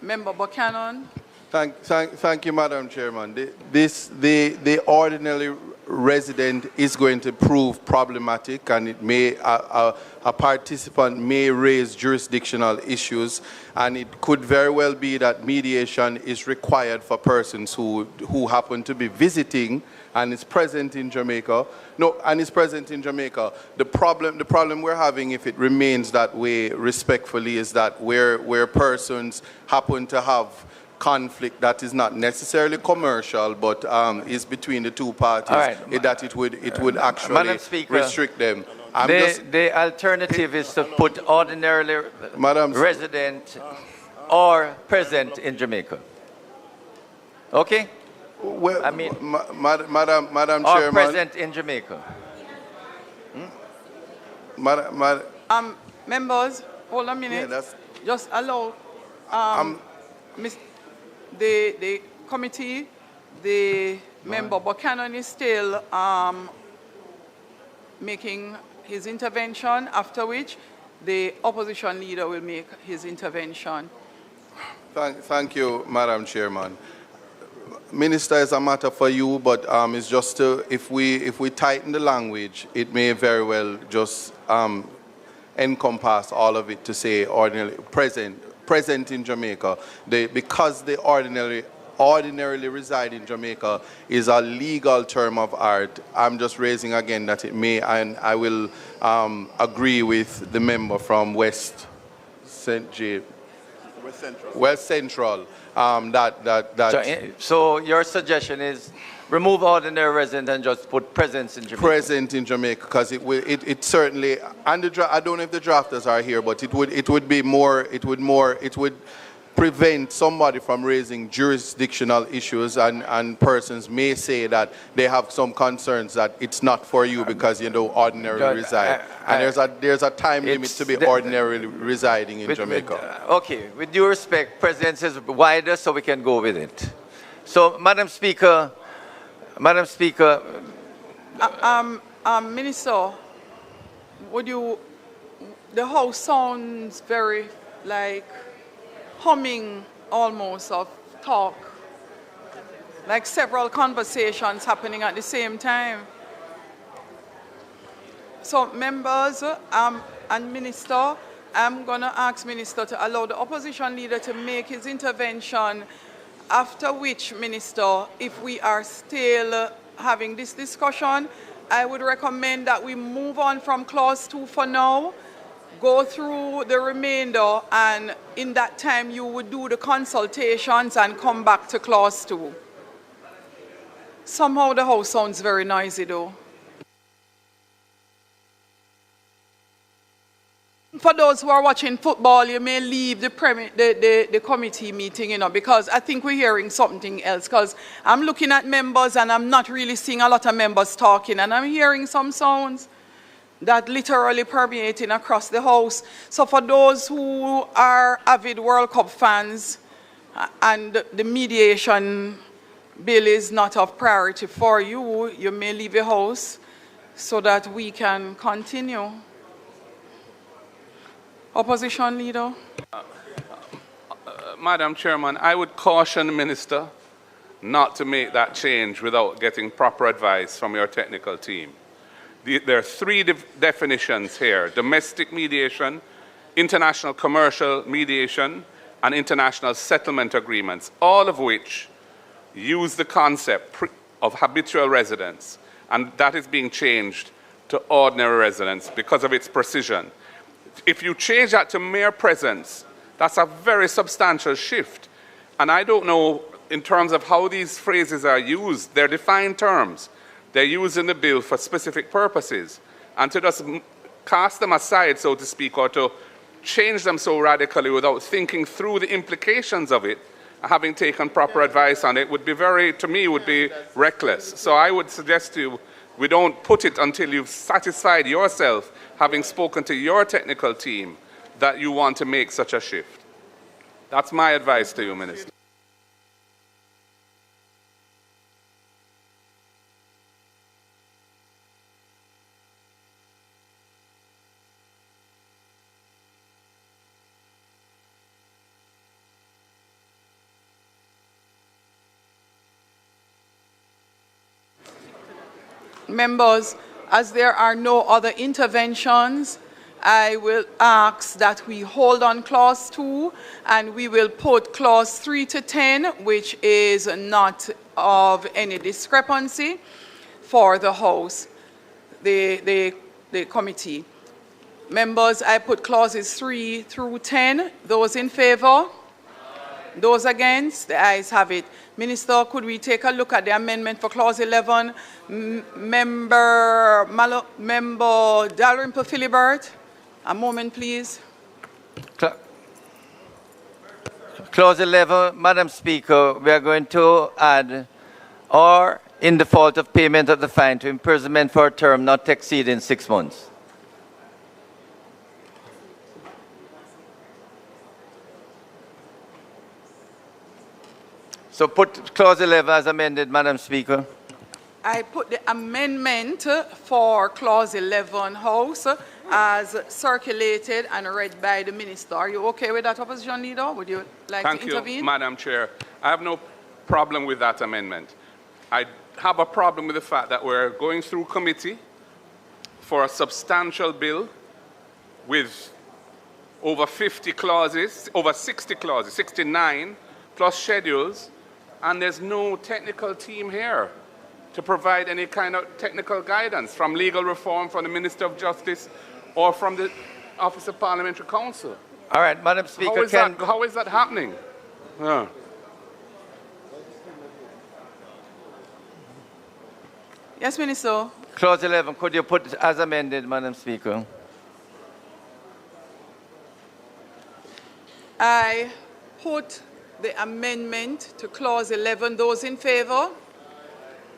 Member Buchanan. Thank you, Madam Chairman. The ordinary resident is going to prove problematic, and it may a participant may raise jurisdictional issues, and it could very well be that mediation is required for persons who happen to be visiting and is present in Jamaica. No, and is present in Jamaica. The problem we're having, if it remains that way, respectfully, is that where persons happen to have conflict that is not necessarily commercial, but is between the two parties, that it would actually restrict them. The alternative is to put ordinarily resident or present in Jamaica. Okay? Well, I mean, Madam or Chairman, present in Jamaica. Members, hold a minute. Yeah, just allow the committee, the member Buchanan is still making his intervention, after which the opposition leader will make his intervention. Thank you, Madam Chairman. Minister, is a matter for you, but it's just if we tighten the language, it may very well just encompass all of it to say ordinarily present in Jamaica. Because they ordinarily reside in Jamaica is a legal term of art. I'm just raising again that it may, and I will agree with the member from West Central. So your suggestion is remove ordinary resident and just put presence in Jamaica. Present in Jamaica, because it certainly, and I don't know if the drafters are here, but it would prevent somebody from raising jurisdictional issues, and persons may say that they have some concerns that it's not for you because you don't ordinarily reside. And there's a time limit to be ordinarily residing in Jamaica. Okay, with due respect, presence is wider, so we can go with it. So, Madam Speaker, Minister, the House sounds very like humming almost of talk, like several conversations happening at the same time. So members and Minister, I'm going to ask Minister to allow the opposition leader to make his intervention, after which, Minister, if we are still having this discussion, I would recommend that we move on from clause 2 for now, go through the remainder, and in that time you would do the consultations and come back to clause 2. Somehow the House sounds very noisy though. For those who are watching football, you may leave the committee meeting, you know, because I think we're hearing something else. Because I'm looking at members and I'm not really seeing a lot of members talking, and I'm hearing some sounds that literally permeating across the house. So for those who are avid World Cup fans and the mediation bill is not of priority for you, you may leave the house so that we can continue. Opposition Leader. Madam Chairman, I would caution the Minister not to make that change without getting proper advice from your technical team. There are three definitions here: domestic mediation, international commercial mediation, and international settlement agreements, all of which use the concept of habitual residence, and that is being changed to ordinary residence because of its precision. If you change that to mere presence, that's a very substantial shift. And I don't know, in terms of how these phrases are used, they're defined terms. They're used in the bill for specific purposes. And to just cast them aside, so to speak, or to change them so radically without thinking through the implications of it, having taken proper advice on it, would be to me, would be reckless. So I would suggest to you, we don't put it until you've satisfied yourself, having spoken to your technical team, that you want to make such a shift. That's my advice to you, Minister. Members, as there are no other interventions, I will ask that we hold on clause 2 and we will put clause 3 to 10, which is not of any discrepancy, for the House, the committee. Members, I put clauses 3 through 10. Those in favor? Those against? The ayes have it. Minister, could we take a look at the amendment for clause 11? Member Dalrymple Philibert, a moment, please. Clause 11, Madam Speaker, we are going to add, or in default of payment of the fine, to imprisonment for a term not exceeding 6 months. So put clause 11 as amended, Madam Speaker. I put the amendment for clause 11, House, as circulated and read by the Minister. Are you okay with that, Opposition Leader? Would you like to intervene? Thank you, Madam Chair. I have no problem with that amendment. I have a problem with the fact that we're going through committee for a substantial bill with over 50 clauses, over 60 clauses, 69, plus schedules, and there's no technical team here to provide any kind of technical guidance from legal reform, from the Minister of Justice, or from the Office of Parliamentary Counsel. All right, Madam Speaker, how is that happening? Yes, Minister. Clause 11, could you put it as amended, Madam Speaker? I put the amendment to clause 11. Those in favor?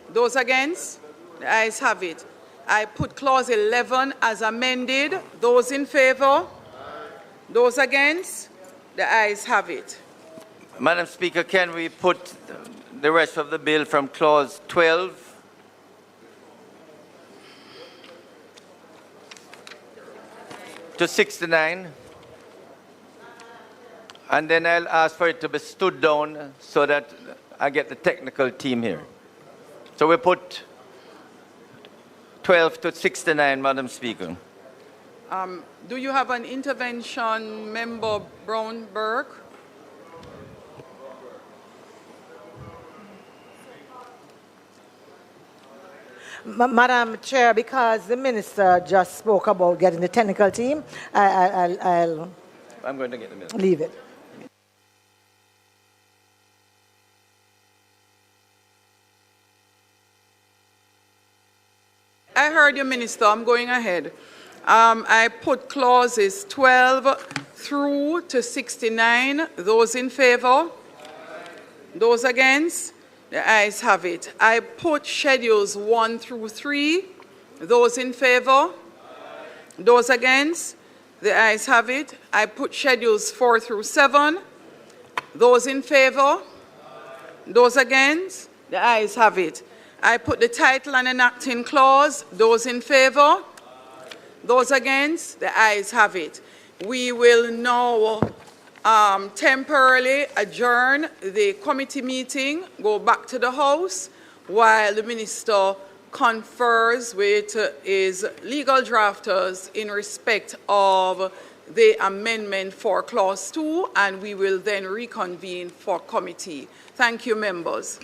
Those against? The ayes have it. I put clause 11 as amended. Those in favor? Those against? The ayes have it. Madam Speaker, can we put the rest of the bill from clause 12 to 69? And then I'll ask for it to be stood down so that I get the technical team here. So we put 12 to 69, Madam Speaker. Do you have an intervention, Member Brown-Burke? Madam Chair, because the Minister just spoke about getting the technical team, I'm going to get the minister. Leave it. I heard you, Minister. I'm going ahead. I put clauses 12 through to 69. Those in favor? Those against? The ayes have it. I put schedules 1 through 3. Those in favor? Those against? The ayes have it. I put schedules 4 through 7. Those in favor? Those against? The ayes have it. I put the title and enacting clause. Those in favor? Those against? The ayes have it. We will now temporarily adjourn the committee meeting, go back to the House, while the Minister confers with his legal drafters in respect of the amendment for Clause 2, and we will then reconvene for committee. Thank you, members.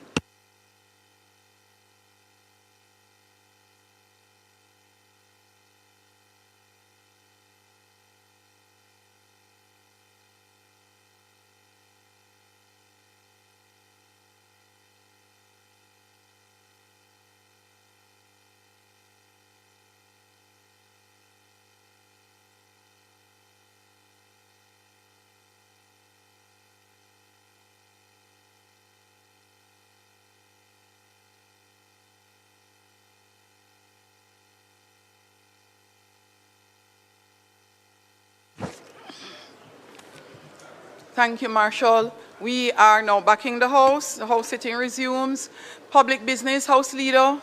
Thank you, Marshall. We are now back in the House. The House sitting resumes. Public business, House Leader.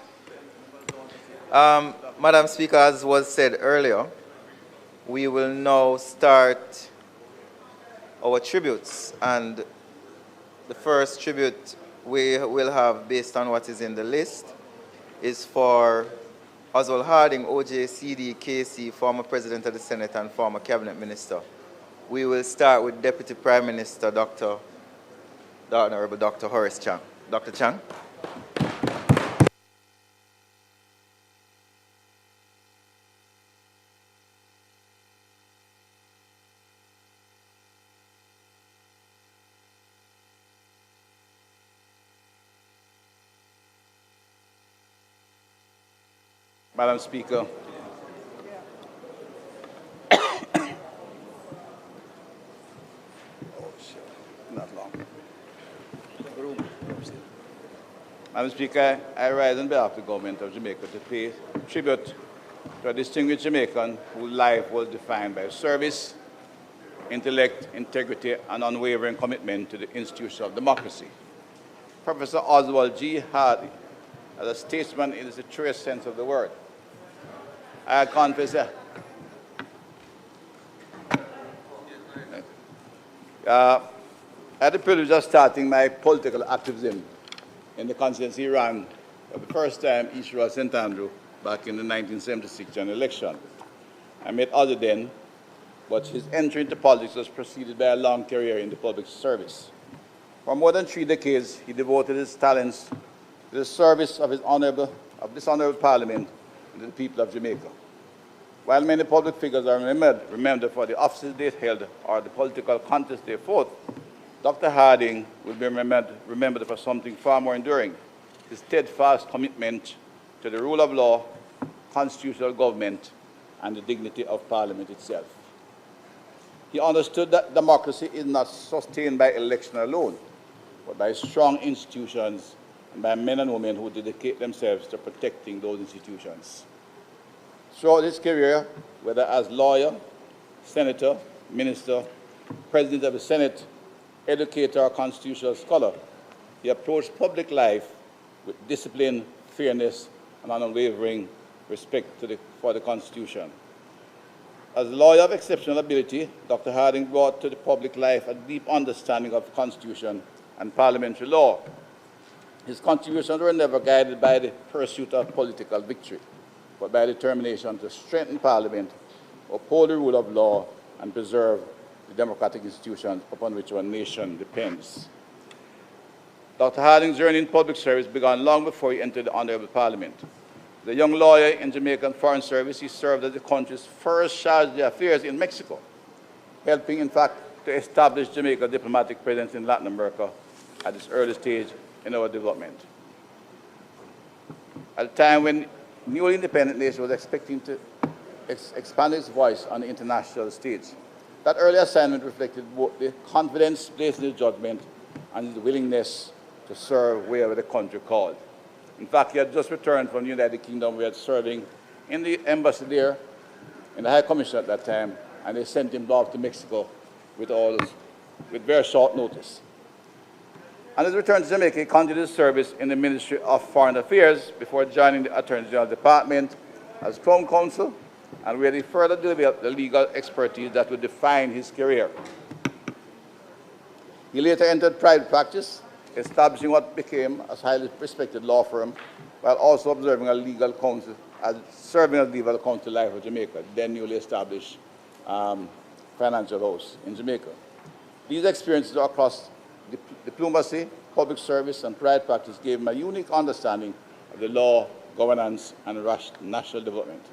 Madam Speaker, as was said earlier, we will now start our tributes. And the first tribute we will have, based on what is in the list, is for Oswald Harding, OJ, CD, KC, former President of the Senate and former Cabinet Minister. We will start with Deputy Prime Minister, the Honorable Dr. Horace Chang. Dr. Chang. Madam Speaker, Madam Speaker, I rise on behalf of the Government of Jamaica to pay tribute to a distinguished Jamaican whose life was defined by service, intellect, integrity, and unwavering commitment to the institution of democracy. Professor Oswald G. Harding, as a statesman in the truest sense of the word, I confess that I had the privilege of starting my political activism in the constituency he ran for the first time, East Road, St. Andrew, back in the 1976 general election. I met Ozzy then, but his entry into politics was preceded by a long career in the public service. For more than 3 decades, he devoted his talents to the service of this honorable Parliament and the people of Jamaica. While many public figures are remembered for the offices they held or the political contests they fought, Dr. Harding will be remembered for something far more enduring, his steadfast commitment to the rule of law, constitutional government, and the dignity of Parliament itself. He understood that democracy is not sustained by election alone, but by strong institutions and by men and women who dedicate themselves to protecting those institutions. Throughout his career, whether as lawyer, senator, minister, president of the Senate, educator, or constitutional scholar, he approached public life with discipline, fairness, and unwavering respect for the Constitution. As a lawyer of exceptional ability, Dr. Harding brought to the public life a deep understanding of the Constitution and parliamentary law. His contributions were never guided by the pursuit of political victory, but by determination to strengthen Parliament, uphold the rule of law, and preserve the democratic institutions upon which our nation depends. Dr. Harding's journey in public service began long before he entered the Honorable Parliament. As a young lawyer in Jamaican Foreign Service, he served as the country's first charge d'affaires in Mexico, helping, in fact, to establish Jamaica's diplomatic presence in Latin America at this early stage in our development. At a time when newly independent nation was expecting to expanded his voice on the international stage. That early assignment reflected both the confidence placed in his judgment and his willingness to serve wherever the country called. In fact, he had just returned from the United Kingdom, where he was serving in the embassy there, in the High Commission at that time, and they sent him off to Mexico with very short notice. On his return to Jamaica, he continued his service in the Ministry of Foreign Affairs before joining the Attorney General's Department as Crown Counsel, and where he further developed the legal expertise that would define his career. He later entered private practice, establishing what became a highly respected law firm, while also observing a legal counsel, serving as legal counsel life of Jamaica, then newly established financial house in Jamaica. These experiences across diplomacy, public service, and private practice gave him a unique understanding of the law, governance, and national development.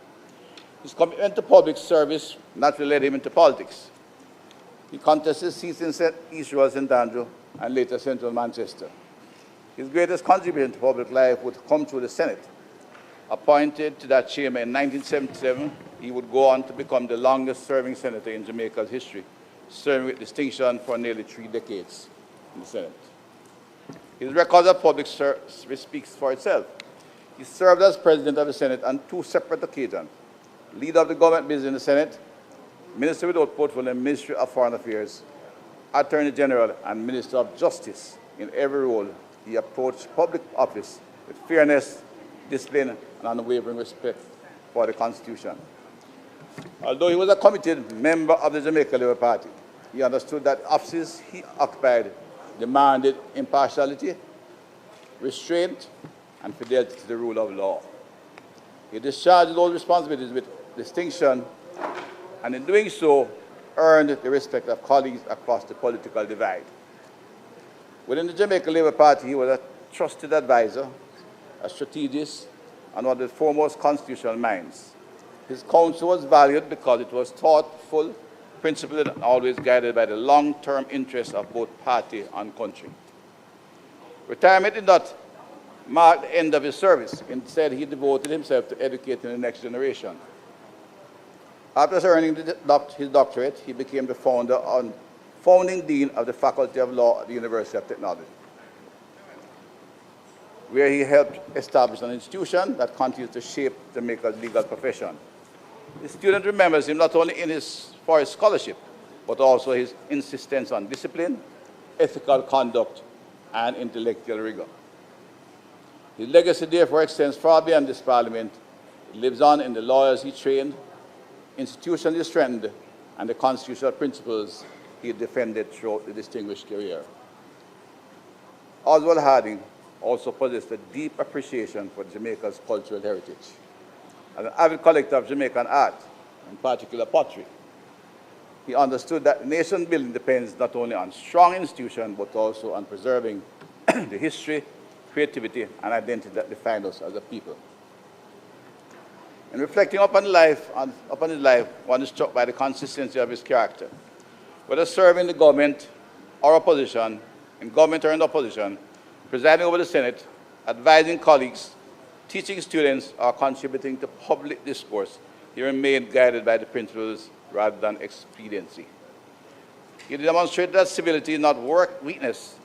His commitment to public service naturally led him into politics. He contested seats in East Rural St. Andrew and later Central Manchester. His greatest contribution to public life would come through the Senate. Appointed to that chamber in 1977, he would go on to become the longest-serving senator in Jamaica's history, serving with distinction for nearly 3 decades in the Senate. His record of public service speaks for itself. He served as president of the Senate on 2 separate occasions, leader of the government business in the Senate, minister without portfolio in the Ministry of Foreign Affairs, Attorney General, and Minister of Justice. In every role, he approached public office with fairness, discipline, and unwavering respect for the Constitution. Although he was a committed member of the Jamaica Labour Party, he understood that offices he occupied demanded impartiality, restraint, and fidelity to the rule of law. He discharged those responsibilities with distinction, and in doing so, earned the respect of colleagues across the political divide. Within the Jamaica Labour Party, he was a trusted advisor, a strategist, and one of the foremost constitutional minds. His counsel was valued because it was thoughtful, principled, and always guided by the long-term interests of both party and country. Retirement did not mark the end of his service. Instead, he devoted himself to educating the next generation. After earning his doctorate, he became the founding dean of the Faculty of Law at the University of Technology, where he helped establish an institution that continues to shape Jamaica's legal profession. The student remembers him not only for his scholarship, but also his insistence on discipline, ethical conduct, and intellectual rigor. His legacy, therefore, extends far beyond this Parliament. It lives on in the lawyers he trained, institutions he strengthened, and the constitutional principles he defended throughout the distinguished career. Oswald Harding also possessed a deep appreciation for Jamaica's cultural heritage. As an avid collector of Jamaican art, in particular pottery, he understood that nation building depends not only on strong institutions, but also on preserving the history, creativity, and identity that define us as a people. In reflecting upon his life, one is struck by the consistency of his character. Whether serving the government or opposition, in government or in opposition, presiding over the Senate, advising colleagues, teaching students, or contributing to public discourse, he remained guided by the principles rather than expediency. He demonstrated that civility is not weakness,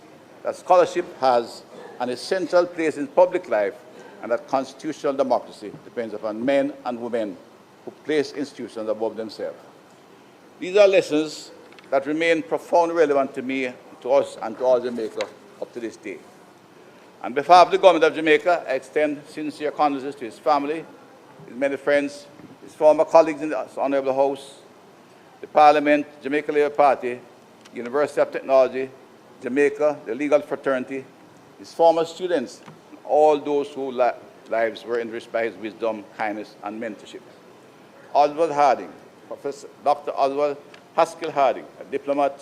that scholarship has an essential place in public life, and that constitutional democracy depends upon men and women who place institutions above themselves. These are lessons that remain profoundly relevant to me, to us, and to all Jamaica up to this day. On behalf of the government of Jamaica, I extend sincere condolences to his family, his many friends, his former colleagues in this honorable House, the Parliament, Jamaica Labour Party, University of Technology, Jamaica, the legal fraternity, his former students, and all those whose lives were enriched by his wisdom, kindness, and mentorship. Oswald Harding, Professor Dr. Oswald Haskell Harding, a diplomat,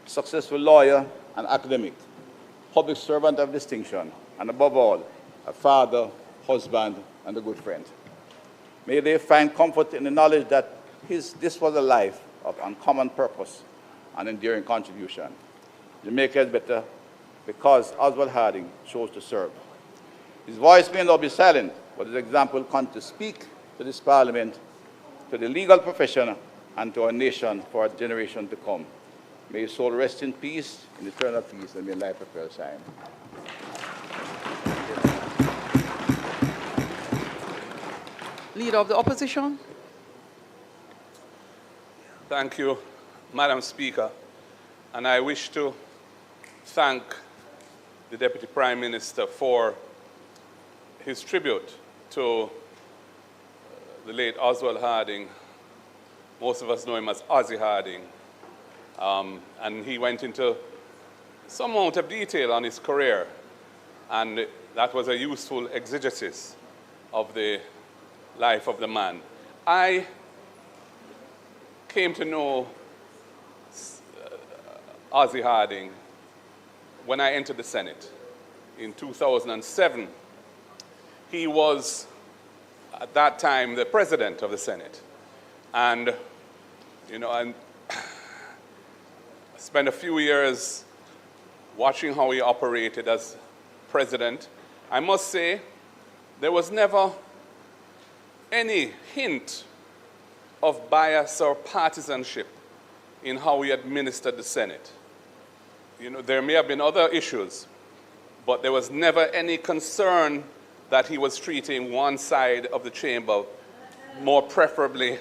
successful lawyer, and academic, public servant of distinction, and above all, a father, husband, and a good friend. May they find comfort in the knowledge that this was a life of uncommon purpose and enduring contribution. Jamaica is better because Oswald Harding chose to serve. His voice may not be silent, but his example continues to speak to this Parliament to the legal profession, and to our nation for a generation to come. May his soul rest in peace, in eternal peace, and may life prepare shine. Leader of the Opposition. Thank you, Madam Speaker. And I wish to thank the Deputy Prime Minister for his tribute to the late Oswald Harding. Most of us know him as Ozzy Harding. And he went into some amount of detail on his career. And that was a useful exegesis of the life of the man. I came to know Ozzy Harding when I entered the Senate in 2007. He was, at that time, the president of the Senate. And, you know, I spent a few years watching how he operated as president. I must say, there was never any hint of bias or partisanship in how he administered the Senate. You know, there may have been other issues, but there was never any concern that he was treating one side of the chamber more preferably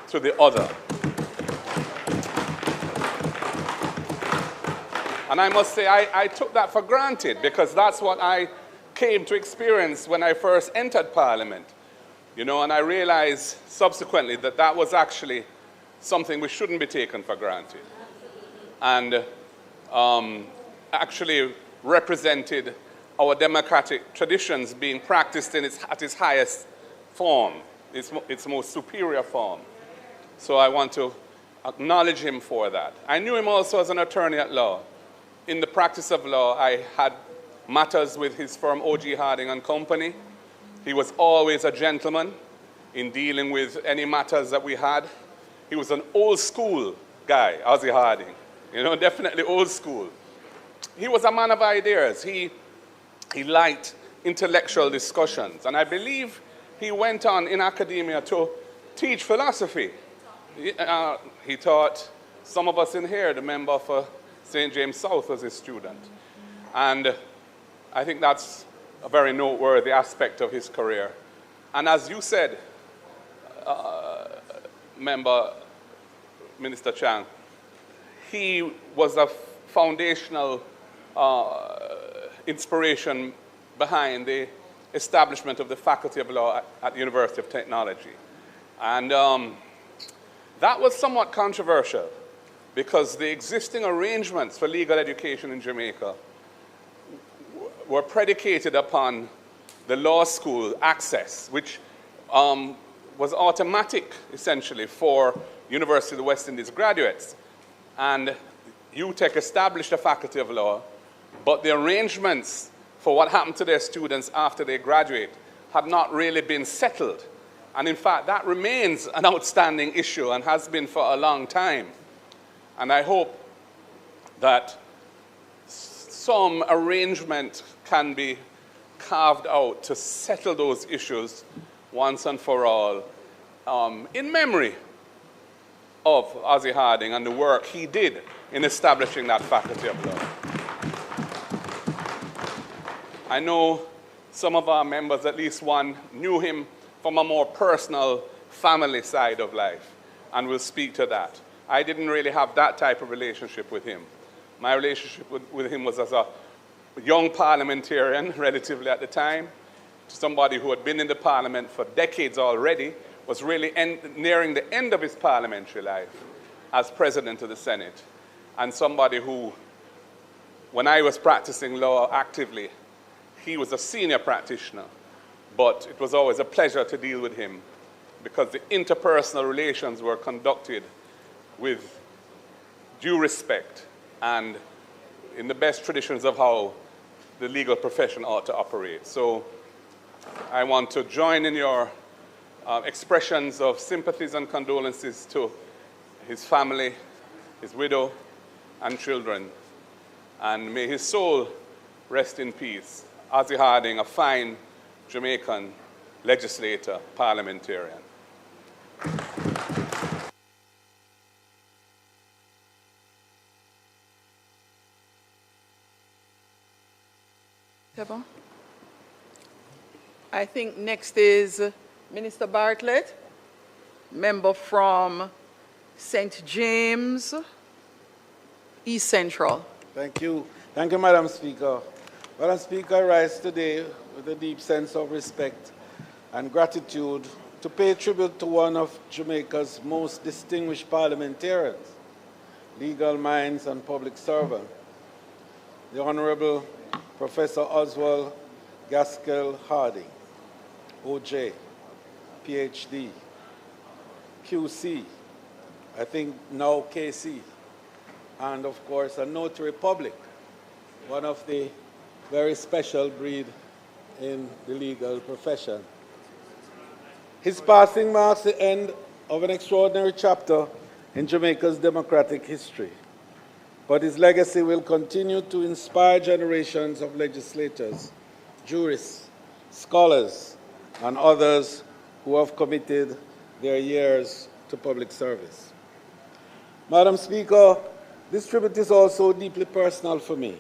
to the other. And I must say, I took that for granted because that's what I came to experience when I first entered Parliament. You know, and I realized subsequently that that was actually something we shouldn't be taken for granted. And actually represented our democratic traditions being practiced in at its highest form, its most superior form. So I want to acknowledge him for that. I knew him also as an attorney at law. In the practice of law, I had matters with his firm, O.G. Harding and Company. He was always a gentleman in dealing with any matters that we had. He was an old school guy, Ozzy Harding. You know, definitely old school. He was a man of ideas. He liked intellectual discussions. And I believe he went on in academia to teach philosophy. He taught some of us in here, the member for St. James South was his student. And I think that's a very noteworthy aspect of his career. And as you said, Member Minister Chang, he was a foundational inspiration behind the establishment of the Faculty of Law at the University of Technology. And that was somewhat controversial because the existing arrangements for legal education in Jamaica were predicated upon the law school access, which was automatic, essentially, for University of the West Indies graduates. And UTech established a Faculty of Law, but the arrangements for what happened to their students after they graduate had not really been settled. And in fact, that remains an outstanding issue and has been for a long time. And I hope that some arrangement can be carved out to settle those issues once and for all in memory of Ozzy Harding and the work he did in establishing that Faculty of Law. I know some of our members, at least one, knew him from a more personal family side of life, and we'll speak to that. I didn't really have that type of relationship with him. My relationship with him was as a young parliamentarian, relatively at the time, somebody who had been in the parliament for decades already, was really nearing the end of his parliamentary life as president of the Senate, and somebody who, when I was practicing law actively, he was a senior practitioner, but it was always a pleasure to deal with him because the interpersonal relations were conducted with due respect and in the best traditions of how the legal profession ought to operate. So I want to join in your expressions of sympathies and condolences to his family, his widow, and children. And may his soul rest in peace. Ozzy Harding, a fine Jamaican legislator, parliamentarian. I think next is Minister Bartlett, member from St. James, East Central. Thank you. Thank you, Madam Speaker. Madam Speaker, I rise today with a deep sense of respect and gratitude to pay tribute to one of Jamaica's most distinguished parliamentarians, legal minds and public servants, the Honorable Professor Oswald Gaskell Harding, OJ, PhD, QC, I think now KC, and of course a notary public, one of the very special breed in the legal profession. His passing marks the end of an extraordinary chapter in Jamaica's democratic history, but his legacy will continue to inspire generations of legislators, jurists, scholars, and others who have committed their years to public service. Madam Speaker, this tribute is also deeply personal for me.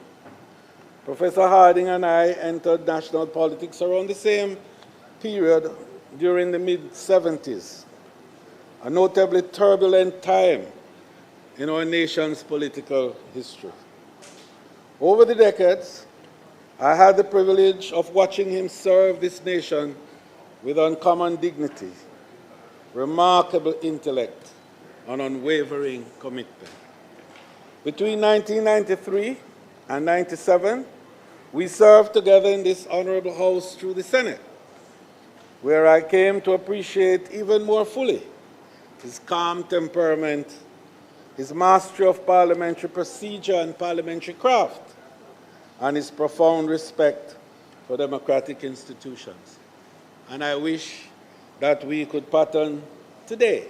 Professor Harding and I entered national politics around the same period during the mid-70s, a notably turbulent time in our nation's political history. Over the decades, I had the privilege of watching him serve this nation with uncommon dignity, remarkable intellect, and unwavering commitment. Between 1993 and 97, we served together in this honorable House through the Senate, where I came to appreciate even more fully his calm temperament, his mastery of parliamentary procedure and parliamentary craft, and his profound respect for democratic institutions. And I wish that we could pattern today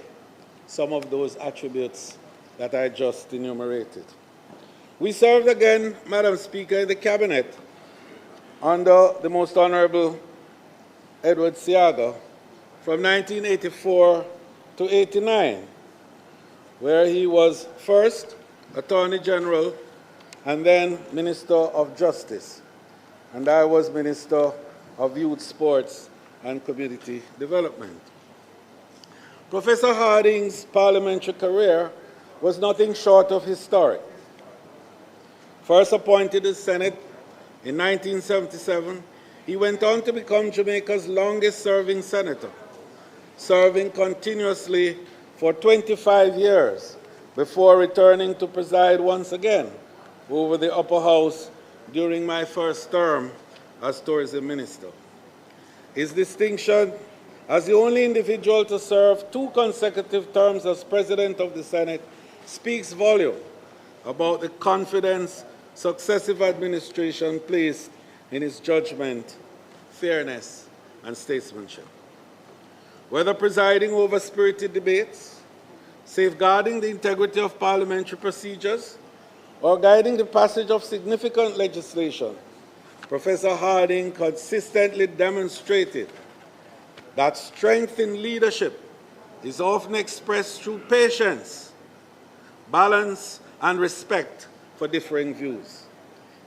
some of those attributes that I just enumerated. We served again, Madam Speaker, in the Cabinet under the Most Honorable Edward Seaga from 1984 to 89, where he was first Attorney General and then Minister of Justice, and I was Minister of Youth, Sports and Community Development. Professor Harding's parliamentary career was nothing short of historic. First appointed to the Senate in 1977, he went on to become Jamaica's longest-serving senator, serving continuously for 25 years before returning to preside once again over the upper house during my first term as tourism minister. His distinction as the only individual to serve 2 consecutive terms as president of the Senate speaks volumes about the confidence successive administration placed in his judgment, fairness, and statesmanship. Whether presiding over spirited debates, safeguarding the integrity of parliamentary procedures, or guiding the passage of significant legislation, Professor Harding consistently demonstrated that strength in leadership is often expressed through patience, balance, and respect for differing views.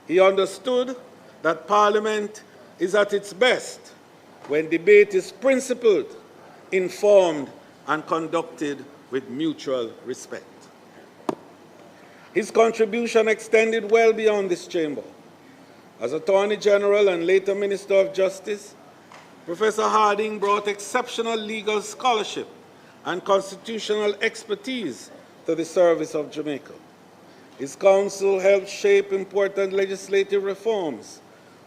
He understood that Parliament is at its best when debate is principled, informed, and conducted with mutual respect. His contribution extended well beyond this chamber. As Attorney General and later Minister of Justice, Professor Harding brought exceptional legal scholarship and constitutional expertise to the service of Jamaica. His counsel helped shape important legislative reforms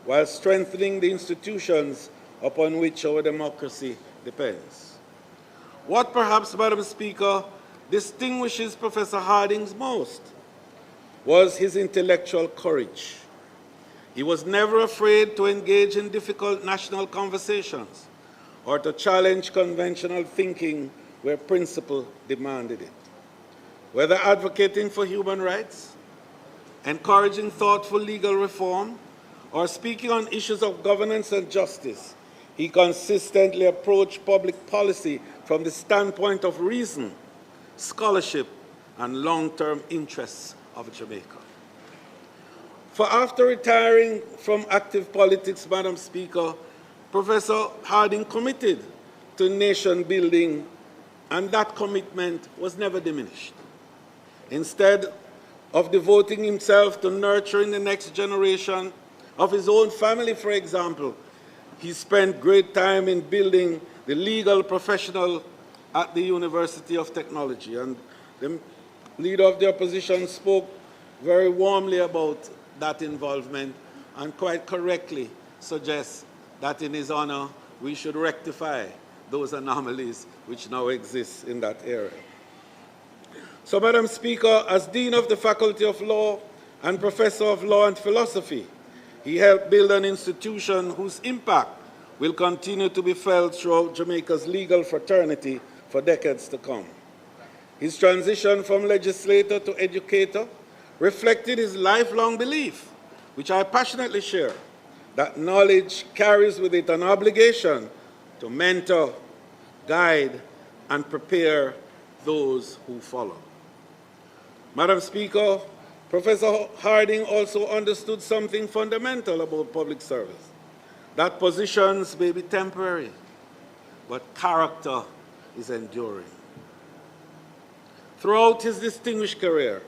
while strengthening the institutions upon which our democracy depends. What perhaps, Madam Speaker, distinguishes Professor Harding most was his intellectual courage. He was never afraid to engage in difficult national conversations or to challenge conventional thinking where principle demanded it. Whether advocating for human rights, encouraging thoughtful legal reform, or speaking on issues of governance and justice, He consistently approached public policy from the standpoint of reason, scholarship, and long-term interests of Jamaica. For after retiring from active politics, Madam Speaker, Professor Harding committed to nation building, and that commitment was never diminished. Instead of devoting himself to nurturing the next generation of his own family, for example, he spent great time in building the legal professional at the University of Technology. And the leader of the opposition spoke very warmly about that involvement and quite correctly suggests that in his honor we should rectify those anomalies which now exist in that area. So, Madam Speaker, as Dean of the Faculty of Law and Professor of Law and Philosophy, he helped build an institution whose impact will continue to be felt throughout Jamaica's legal fraternity for decades to come. His transition from legislator to educator reflected his lifelong belief, which I passionately share, that knowledge carries with it an obligation to mentor, guide, and prepare those who follow. Madam Speaker, Professor Harding also understood something fundamental about public service, that positions may be temporary, but character is enduring. Throughout his distinguished career,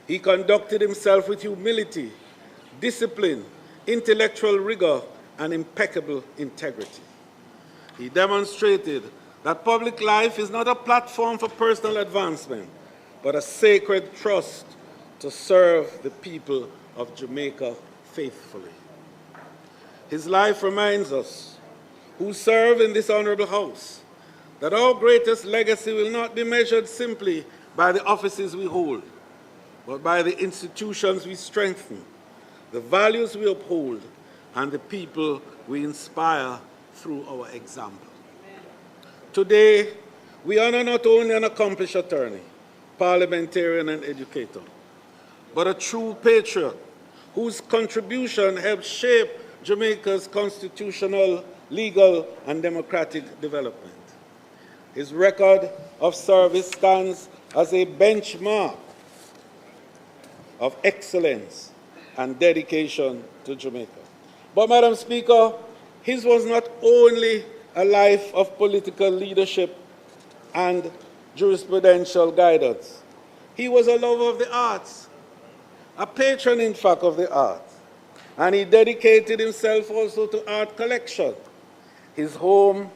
he conducted himself with humility, discipline, intellectual rigor, and impeccable integrity. He demonstrated that public life is not a platform for personal advancement, but a sacred trust to serve the people of Jamaica faithfully. His life reminds us, who serve in this honorable house, that our greatest legacy will not be measured simply by the offices we hold, but by the institutions we strengthen, the values we uphold, and the people we inspire through our example. Today, we honor not only an accomplished attorney, parliamentarian, and educator, but a true patriot whose contribution helped shape Jamaica's constitutional, legal, and democratic development. His record of service stands as a benchmark of excellence and dedication to Jamaica. But, Madam Speaker, his was not only a life of political leadership and jurisprudential guidance. He was a lover of the arts, a patron, in fact, of the arts. And he dedicated himself also to art collection. His home,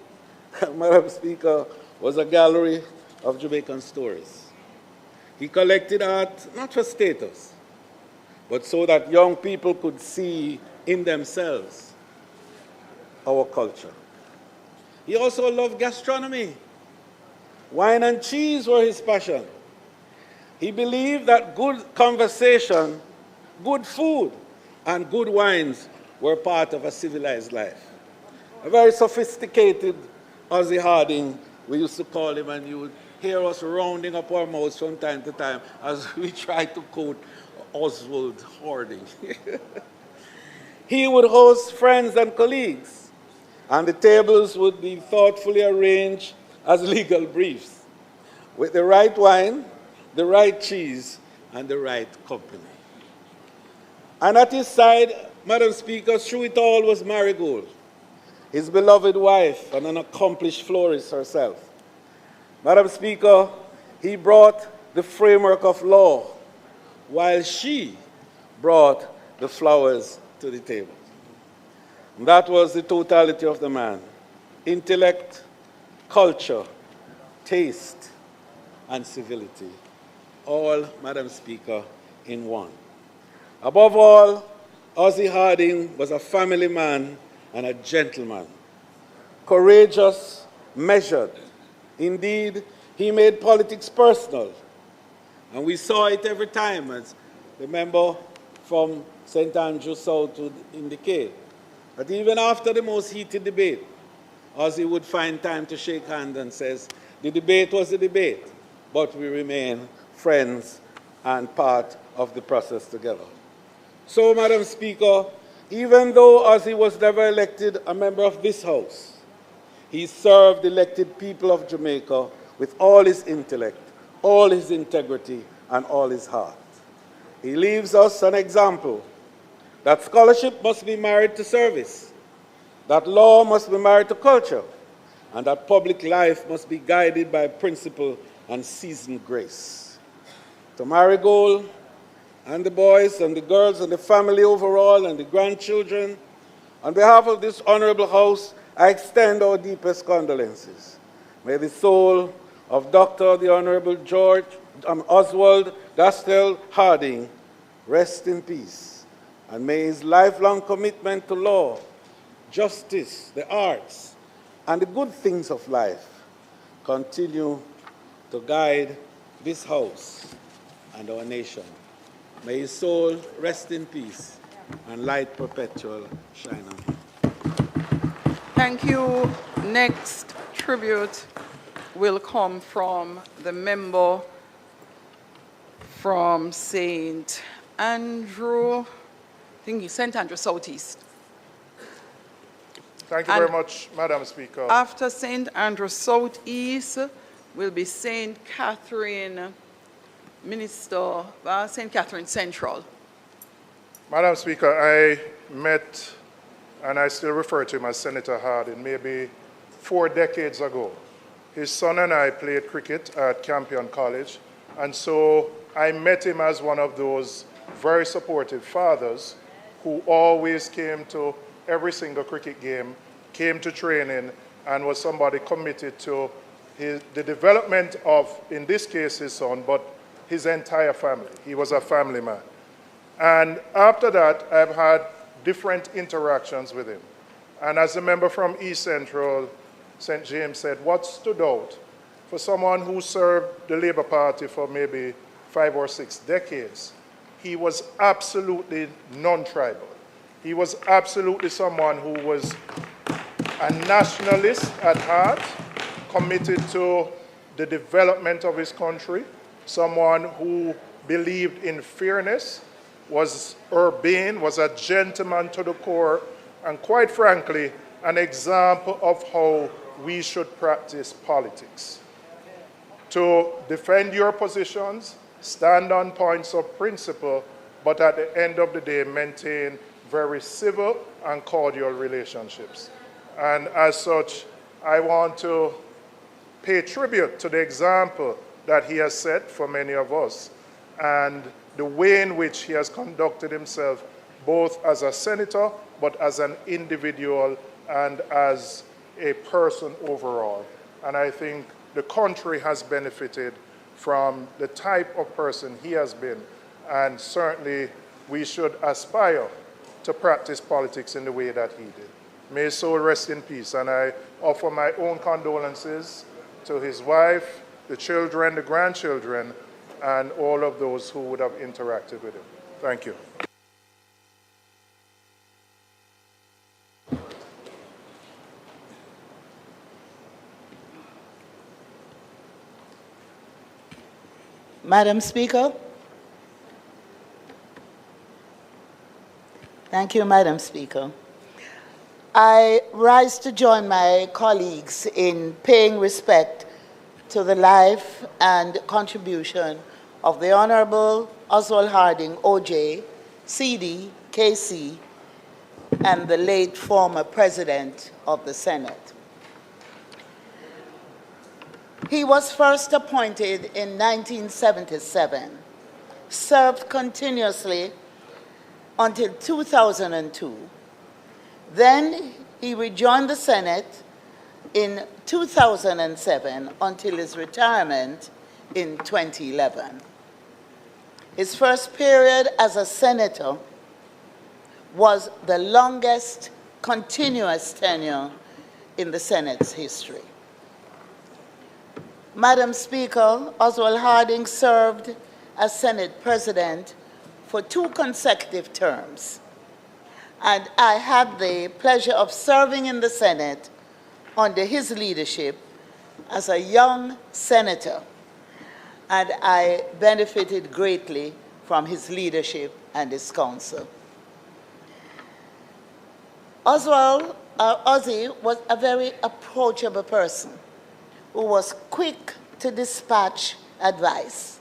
Madam Speaker, was a gallery of Jamaican stories. He collected art not for status, but so that young people could see in themselves our culture. He also loved gastronomy. Wine and cheese were his passion. He believed that good conversation, good food, and good wines were part of a civilized life. A very sophisticated Ozzy Harding, we used to call him, and you would hear us rounding up our mouths from time to time as we try to quote Oswald Harding. He would host friends and colleagues, and the tables would be thoughtfully arranged as legal briefs, with the right wine, the right cheese, and the right company. And at his side, Madam Speaker, through it all was Marigold, his beloved wife and an accomplished florist herself. Madam Speaker, he brought the framework of law, while she brought the flowers to the table. And that was the totality of the man: intellect, culture, taste, and civility. All, Madam Speaker, in one. Above all, Ozzy Harding was a family man and a gentleman. Courageous, measured. Indeed, he made politics personal. And we saw it every time, as the member from St. Andrew South would indicate. But even after the most heated debate, Ozzy would find time to shake hands and says, the debate was the debate, but we remain friends and part of the process together. So, Madam Speaker, Even though, as he was never elected a member of this House, he served the elected people of Jamaica with all his intellect, all his integrity, and all his heart. He leaves us an example that scholarship must be married to service, that law must be married to culture, and that public life must be guided by principle and seasoned grace. To Marigold and the boys and the girls and the family overall and the grandchildren, on behalf of this honorable House, I extend our deepest condolences. May the soul of Dr. the Honorable Oswald Harding rest in peace, and may his lifelong commitment to law, justice, the arts, and the good things of life continue to guide this House and our nation. May his soul rest in peace and light perpetual shine on him. Thank you. Next tribute will come from the member from St. Andrew, I think it's St. Andrew Southeast. Thank you very much, Madam Speaker. After St. Andrew Southeast will be St. Catherine Minister, St. Catherine Central. Madam Speaker, I met, and I still refer to him as Senator Harding, maybe 4 decades ago. His son and I played cricket at Campion College, and so I met him as one of those very supportive fathers who always came to every single cricket game, came to training, and was somebody committed to the development of, in this case, his son, but his entire family. He was a family man. And after that, I've had different interactions with him. And as a member from East Central, St. James said, what stood out for someone who served the Labour Party for maybe 5 or 6 decades, he was absolutely non-tribal. He was absolutely someone who was a nationalist at heart, committed to the development of his country, someone who believed in fairness, was urbane, was a gentleman to the core, and quite frankly, an example of how we should practice politics. To defend your positions, stand on points of principle, but at the end of the day, maintain very civil and cordial relationships. And as such, I want to pay tribute to the example that he has set for many of us and the way in which he has conducted himself both as a senator, but as an individual and as a person overall. And I think the country has benefited from the type of person he has been, and certainly we should aspire to practice politics in the way that he did. May his soul rest in peace, and I offer my own condolences to his wife, the children, the grandchildren, and all of those who would have interacted with him. Thank you. Madam Speaker. Thank you, Madam Speaker. I rise to join my colleagues in paying respect to the life and contribution of the Honorable Oswald Harding, OJ, CD, KC, and the late former President of the Senate. He was first appointed in 1977, served continuously until 2002. Then he rejoined the Senate in 2007 until his retirement in 2011. His first period as a senator was the longest continuous tenure in the Senate's history. Madam Speaker, Oswald Harding served as Senate President for 2 consecutive terms, and I had the pleasure of serving in the Senate under his leadership as a young senator, and I benefited greatly from his leadership and his counsel. Oswald, Ozzy, was a very approachable person who was quick to dispatch advice.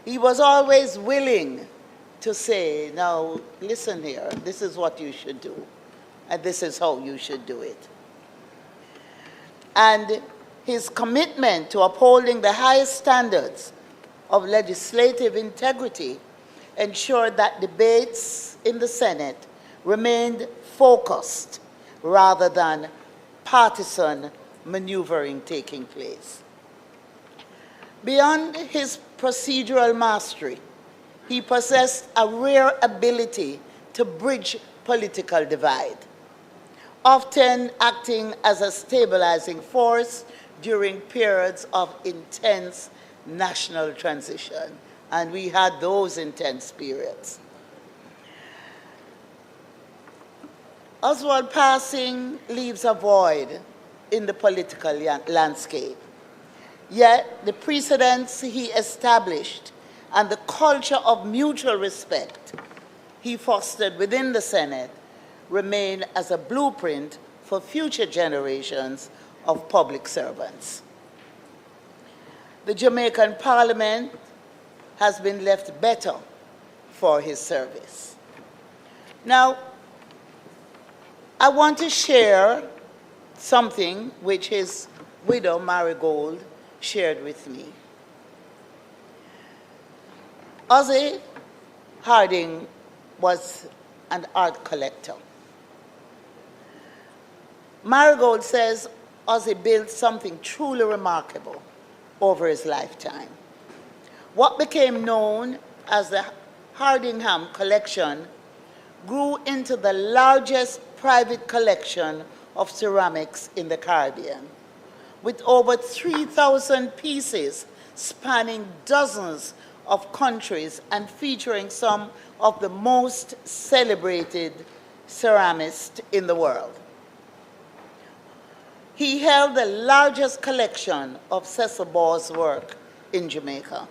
He was always willing to say, now, listen here, this is what you should do, and this is how you should do it. And his commitment to upholding the highest standards of legislative integrity ensured that debates in the Senate remained focused rather than partisan maneuvering taking place. Beyond his procedural mastery, he possessed a rare ability to bridge political divide, often acting as a stabilizing force during periods of intense national transition. And we had those intense periods. Oswald's passing leaves a void in the political landscape. Yet the precedents he established and the culture of mutual respect he fostered within the Senate remain as a blueprint for future generations of public servants. The Jamaican Parliament has been left better for his service. Now, I want to share something which his widow, Marigold, shared with me. Ozzy Harding was an art collector. Marigold says Ozzy built something truly remarkable over his lifetime. What became known as the Hardingham Collection grew into the largest private collection of ceramics in the Caribbean, with over 3,000 pieces spanning dozens of countries and featuring some of the most celebrated ceramists in the world. He held the largest collection of Cecil Ball's work in Jamaica,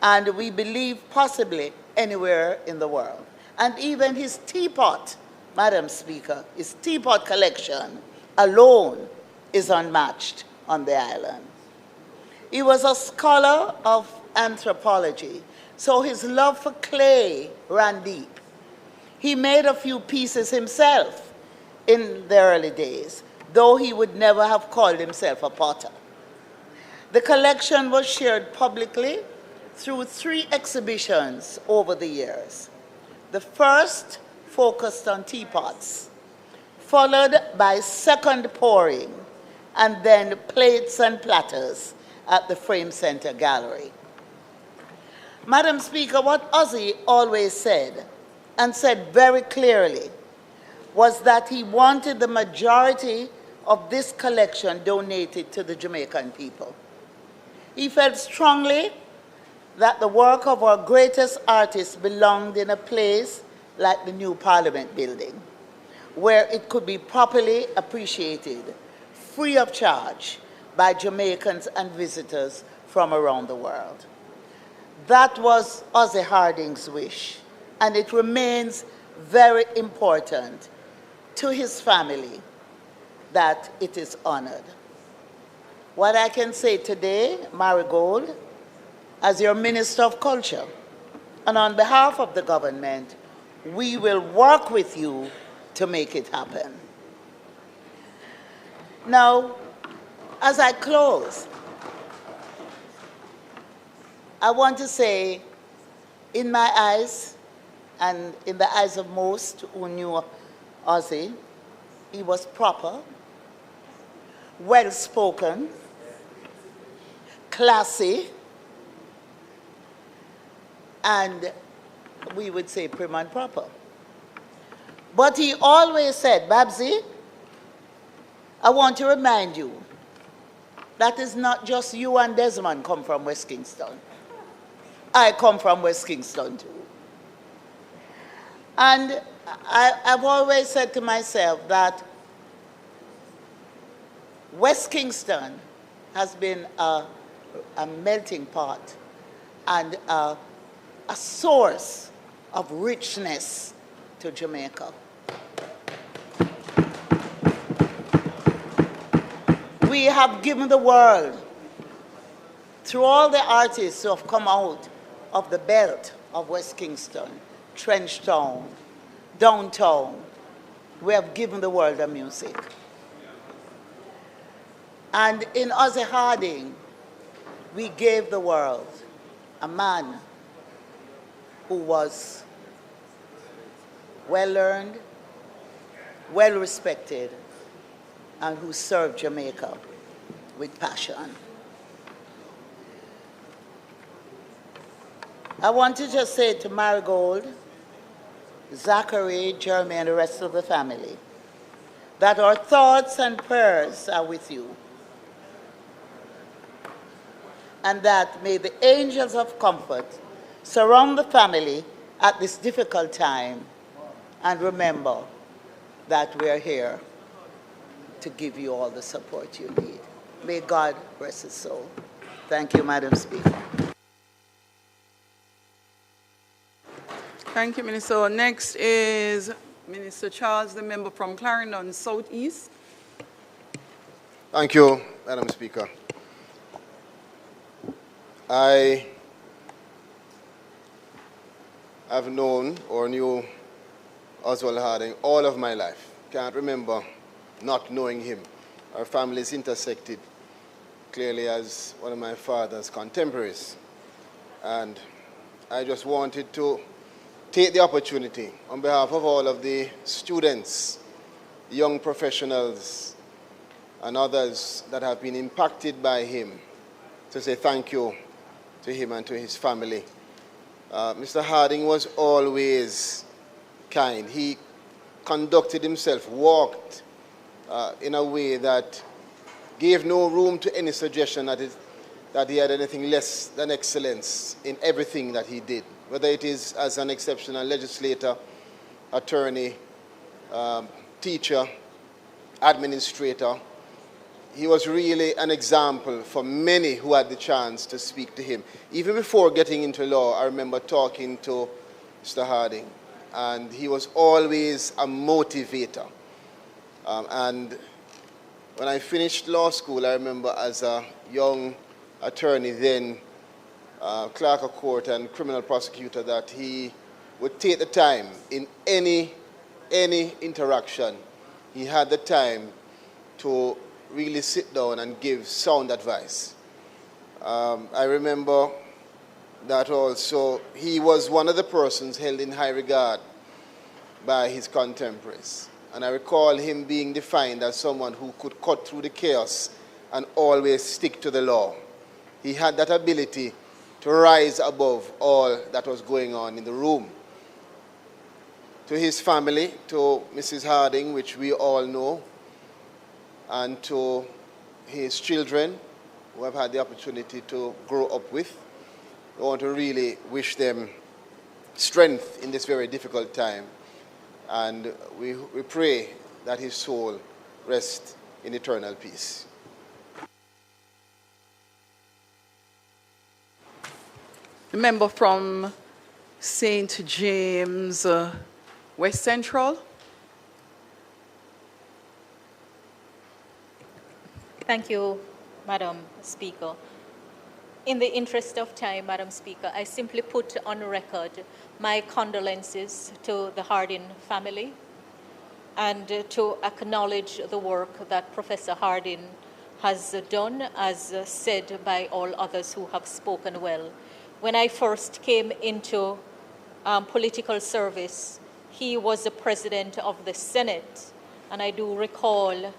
and we believe possibly anywhere in the world. And even his teapot, Madam Speaker, his teapot collection alone is unmatched on the island. He was a scholar of anthropology, so his love for clay ran deep. He made a few pieces himself in the early days, though he would never have called himself a potter. The collection was shared publicly through 3 exhibitions over the years. The first focused on teapots, followed by second pouring, and then plates and platters at the Frame Center Gallery. Madam Speaker, what Ozzy always said, and said very clearly, was that he wanted the majority of this collection donated to the Jamaican people. He felt strongly that the work of our greatest artists belonged in a place like the new Parliament building, where it could be properly appreciated, free of charge, by Jamaicans and visitors from around the world. That was Ozzy Harding's wish, and it remains very important to his family that it is honored. What I can say today, Marigold, as your Minister of Culture, and on behalf of the government, we will work with you to make it happen. Now, as I close, I want to say, in my eyes, and in the eyes of most who knew Ozzy, he was proper, well-spoken, classy, and we would say prim and proper. But he always said, Babsy, I want to remind you that is not just you and Desmond come from West Kingston. I come from West Kingston too. And I've always said to myself that West Kingston has been a melting pot and a source of richness to Jamaica. we have given the world, through all the artists who have come out of the belt of West Kingston, Trenchtown, downtown, we have given the world the music. And in Ozzy Harding, we gave the world a man who was well-learned, well-respected, and who served Jamaica with passion. I want to just say to Marigold, Zachary, Jeremy, and the rest of the family that our thoughts and prayers are with you, and that may the angels of comfort surround the family at this difficult time, and remember that we are here to give you all the support you need. May God rest his soul. Thank you, Madam Speaker. Thank you, Minister. Next is Minister Charles, the member from Clarendon South East. Thank you, Madam Speaker. I have known or knew Oswald Harding all of my life. Can't remember not knowing him. Our families intersected clearly as one of my father's contemporaries. And I just wanted to take the opportunity on behalf of all of the students, young professionals, and others that have been impacted by him to say thank you to him and to his family. Mr. Harding was always kind. He conducted himself, walked in a way that gave no room to any suggestion that he had anything less than excellence in everything that he did, whether it is as an exceptional legislator, attorney, teacher, administrator. He was really an example for many who had the chance to speak to him. Even before getting into law, I remember talking to Mr. Harding, and he was always a motivator. And when I finished law school, I remember as a young attorney then, clerk of court and criminal prosecutor, that he would take the time in any interaction. He had the time to really sit down and give sound advice. I remember that also he was one of the persons held in high regard by his contemporaries. And I recall him being defined as someone who could cut through the chaos and always stick to the law. He had that ability to rise above all that was going on in the room. To his family, to Mrs. Harding, which we all know, and to his children, who have had the opportunity to grow up with, I want to really wish them strength in this very difficult time. And we pray that his soul rest in eternal peace. The member from St. James, West Central. Thank you, Madam Speaker. In the interest of time, Madam Speaker, I simply put on record my condolences to the Harding family and to acknowledge the work that Professor Harding has done, as said by all others who have spoken well. When I first came into political service, he was the president of the Senate, and I do recall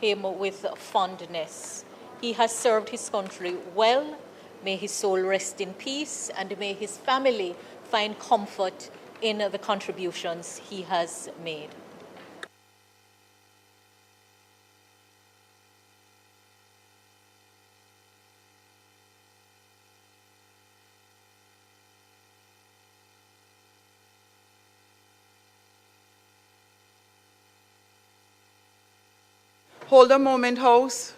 him with fondness. He has served his country well. May his soul rest in peace, and may his family find comfort in the contributions he has made. Hold a moment, House.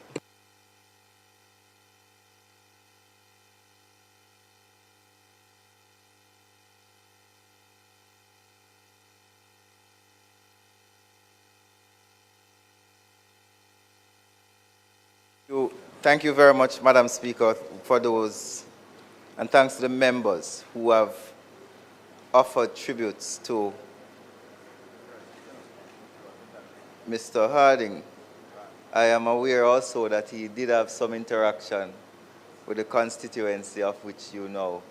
Thank you very much, Madam Speaker, for those, and thanks to the members who have offered tributes to Mr. Harding. I am aware also that he did have some interaction with the constituency of which you now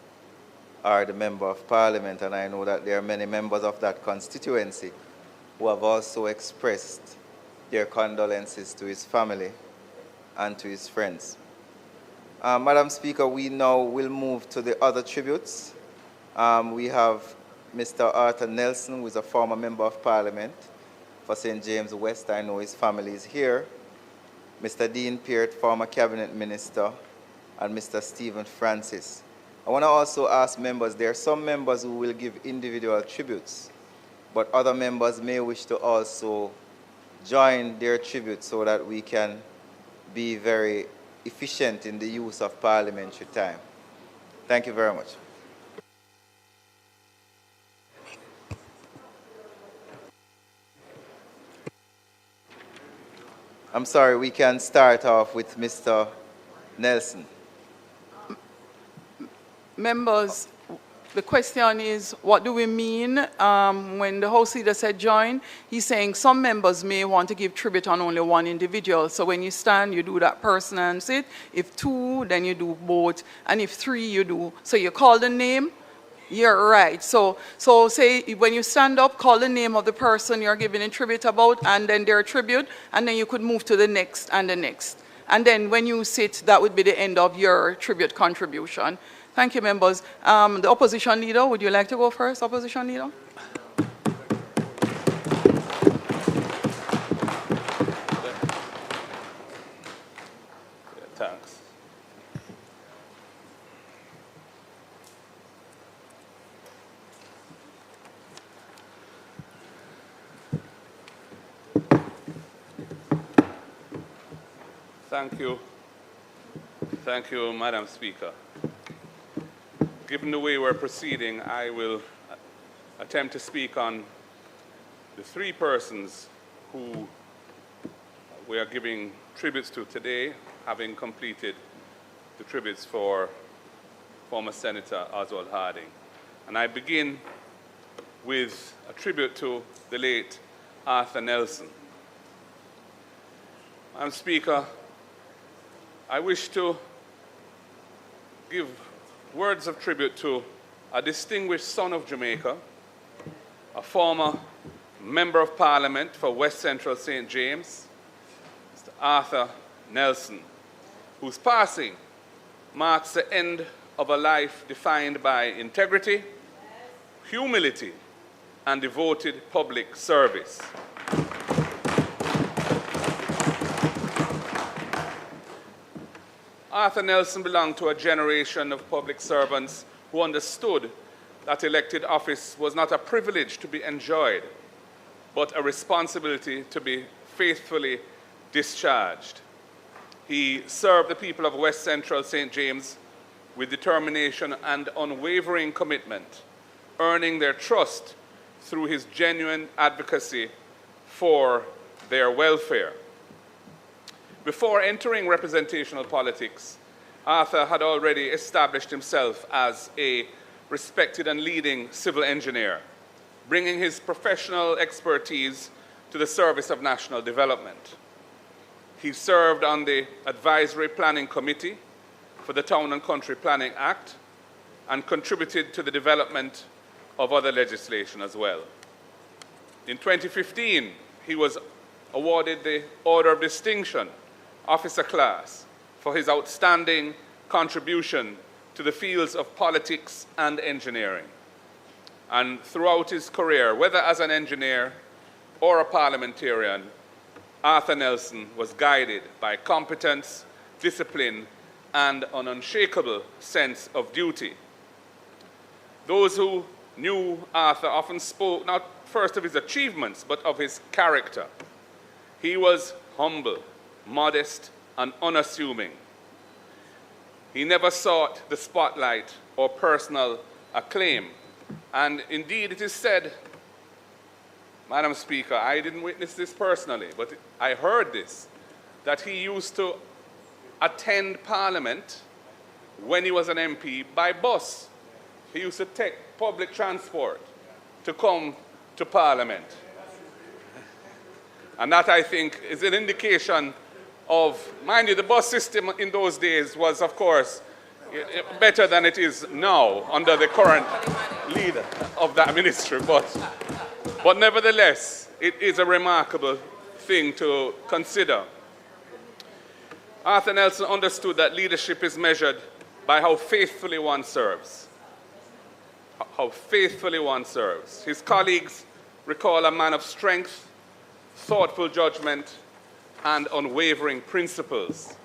are the Member of Parliament, and I know that there are many members of that constituency who have also expressed their condolences to his family and to his friends. Madam Speaker, we now will move to the other tributes. We have Mr. Arthur Nelson, who is a former Member of Parliament for St. James West. I know his family is here. Mr. Dean Peart, former Cabinet Minister, and Mr. Stephen Francis. I want to also ask members, there are some members who will give individual tributes, but other members may wish to also join their tribute so that we can be very efficient in the use of parliamentary time. Thank you very much. I'm sorry, we can start off with Mr. Nelson. Members, the question is, what do we mean when the House Leader said join? He's saying some members may want to give tribute on only one individual. So when you stand, you do that person and sit. If two, then you do both. And if three, you do. So you call the name. You're right. So say when you stand up, call the name of the person you're giving a tribute about, and then their tribute, and then you could move to the next and the next. And then when you sit, that would be the end of your tribute contribution. Thank you, members. The opposition leader, would you like to go first, opposition leader? Thanks. Thank you. Thank you, Madam Speaker. Given the way we're proceeding, I will attempt to speak on the three persons who we are giving tributes to today, having completed the tributes for former Senator Oswald Harding. And I begin with a tribute to the late Arthur Nelson. Madam Speaker, I wish to give words of tribute to a distinguished son of Jamaica, a former Member of Parliament for West Central St. James, Mr. Arthur Nelson, whose passing marks the end of a life defined by integrity, humility, and devoted public service. Arthur Nelson belonged to a generation of public servants who understood that elected office was not a privilege to be enjoyed, but a responsibility to be faithfully discharged. He served the people of West Central St. James with determination and unwavering commitment, earning their trust through his genuine advocacy for their welfare. Before entering representational politics, Arthur had already established himself as a respected and leading civil engineer, bringing his professional expertise to the service of national development. He served on the Advisory Planning Committee for the Town and Country Planning Act and contributed to the development of other legislation as well. In 2015, he was awarded the Order of Distinction, Officer Class, for his outstanding contribution to the fields of politics and engineering. And throughout his career, whether as an engineer or a parliamentarian, Arthur Nelson was guided by competence, discipline, and an unshakable sense of duty. Those who knew Arthur often spoke not first of his achievements, but of his character. He was humble, modest, and unassuming. He never sought the spotlight or personal acclaim. And indeed, it is said, Madam Speaker, I didn't witness this personally, but I heard this, that he used to attend Parliament when he was an MP by bus. He used to take public transport to come to Parliament. And that, I think, is an indication of, mind you, the bus system in those days was, of course, better than it is now under the current leader of that ministry. But nevertheless, it is a remarkable thing to consider. Arthur Nelson understood that leadership is measured by how faithfully one serves. How faithfully one serves. His colleagues recall a man of strength, thoughtful judgment, and unwavering principles.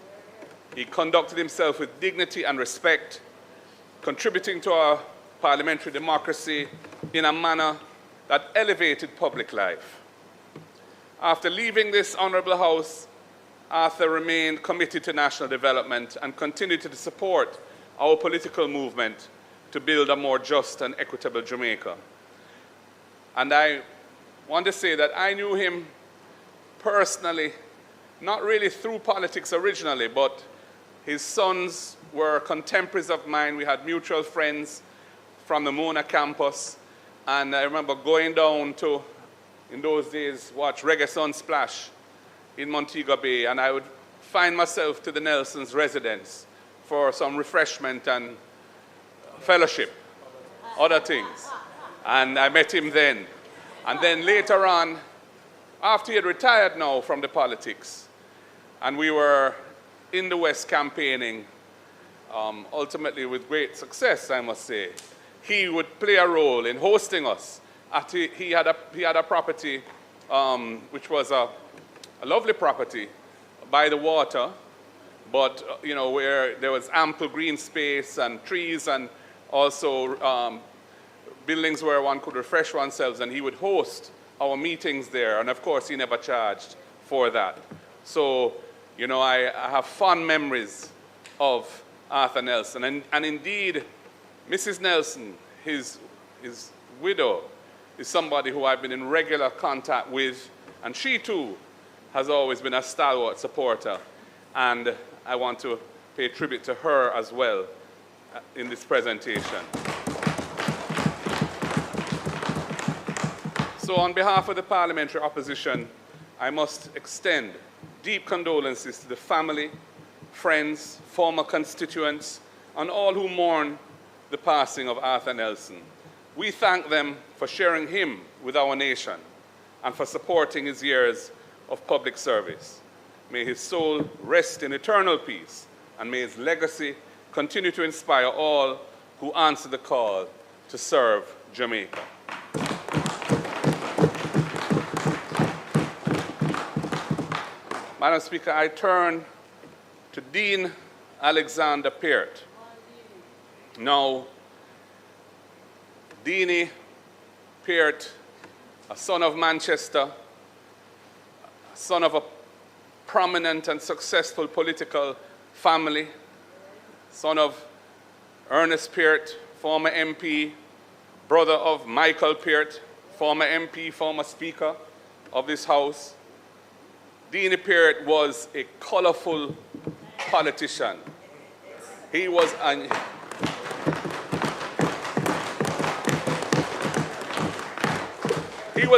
He conducted himself with dignity and respect, contributing to our parliamentary democracy in a manner that elevated public life. After leaving this honorable House, Arthur remained committed to national development and continued to support our political movement to build a more just and equitable Jamaica. And I want to say that I knew him personally, not really through politics originally, but his sons were contemporaries of mine. We had mutual friends from the Mona campus. And I remember going down to, in those days, watch Reggae Sunsplash in Montego Bay. And I would find myself to the Nelson's residence for some refreshment and fellowship, other things. And I met him then. And then later on, after he had retired now from the politics, and we were in the West campaigning, ultimately with great success, I must say, he would play a role in hosting us. He had a property, which was a lovely property by the water, but you know, where there was ample green space and trees and also buildings where one could refresh oneself, and he would host our meetings there, and of course he never charged for that. So, you know, I have fond memories of Arthur Nelson, and indeed, Mrs. Nelson, his widow, is somebody who I've been in regular contact with, and she too has always been a stalwart supporter, and I want to pay tribute to her as well in this presentation. So on behalf of the parliamentary opposition, I must extend deep condolences to the family, friends, former constituents, and all who mourn the passing of Arthur Nelson. We thank them for sharing him with our nation and for supporting his years of public service. May his soul rest in eternal peace, and may his legacy continue to inspire all who answer the call to serve Jamaica. Madam Speaker, I turn to Dean Alexander Peart. Now, Deanie Peart, a son of Manchester, a son of a prominent and successful political family, son of Ernest Peart, former MP, brother of Michael Peart, former MP, former Speaker of this House. Deanie Peart was a colorful politician. He was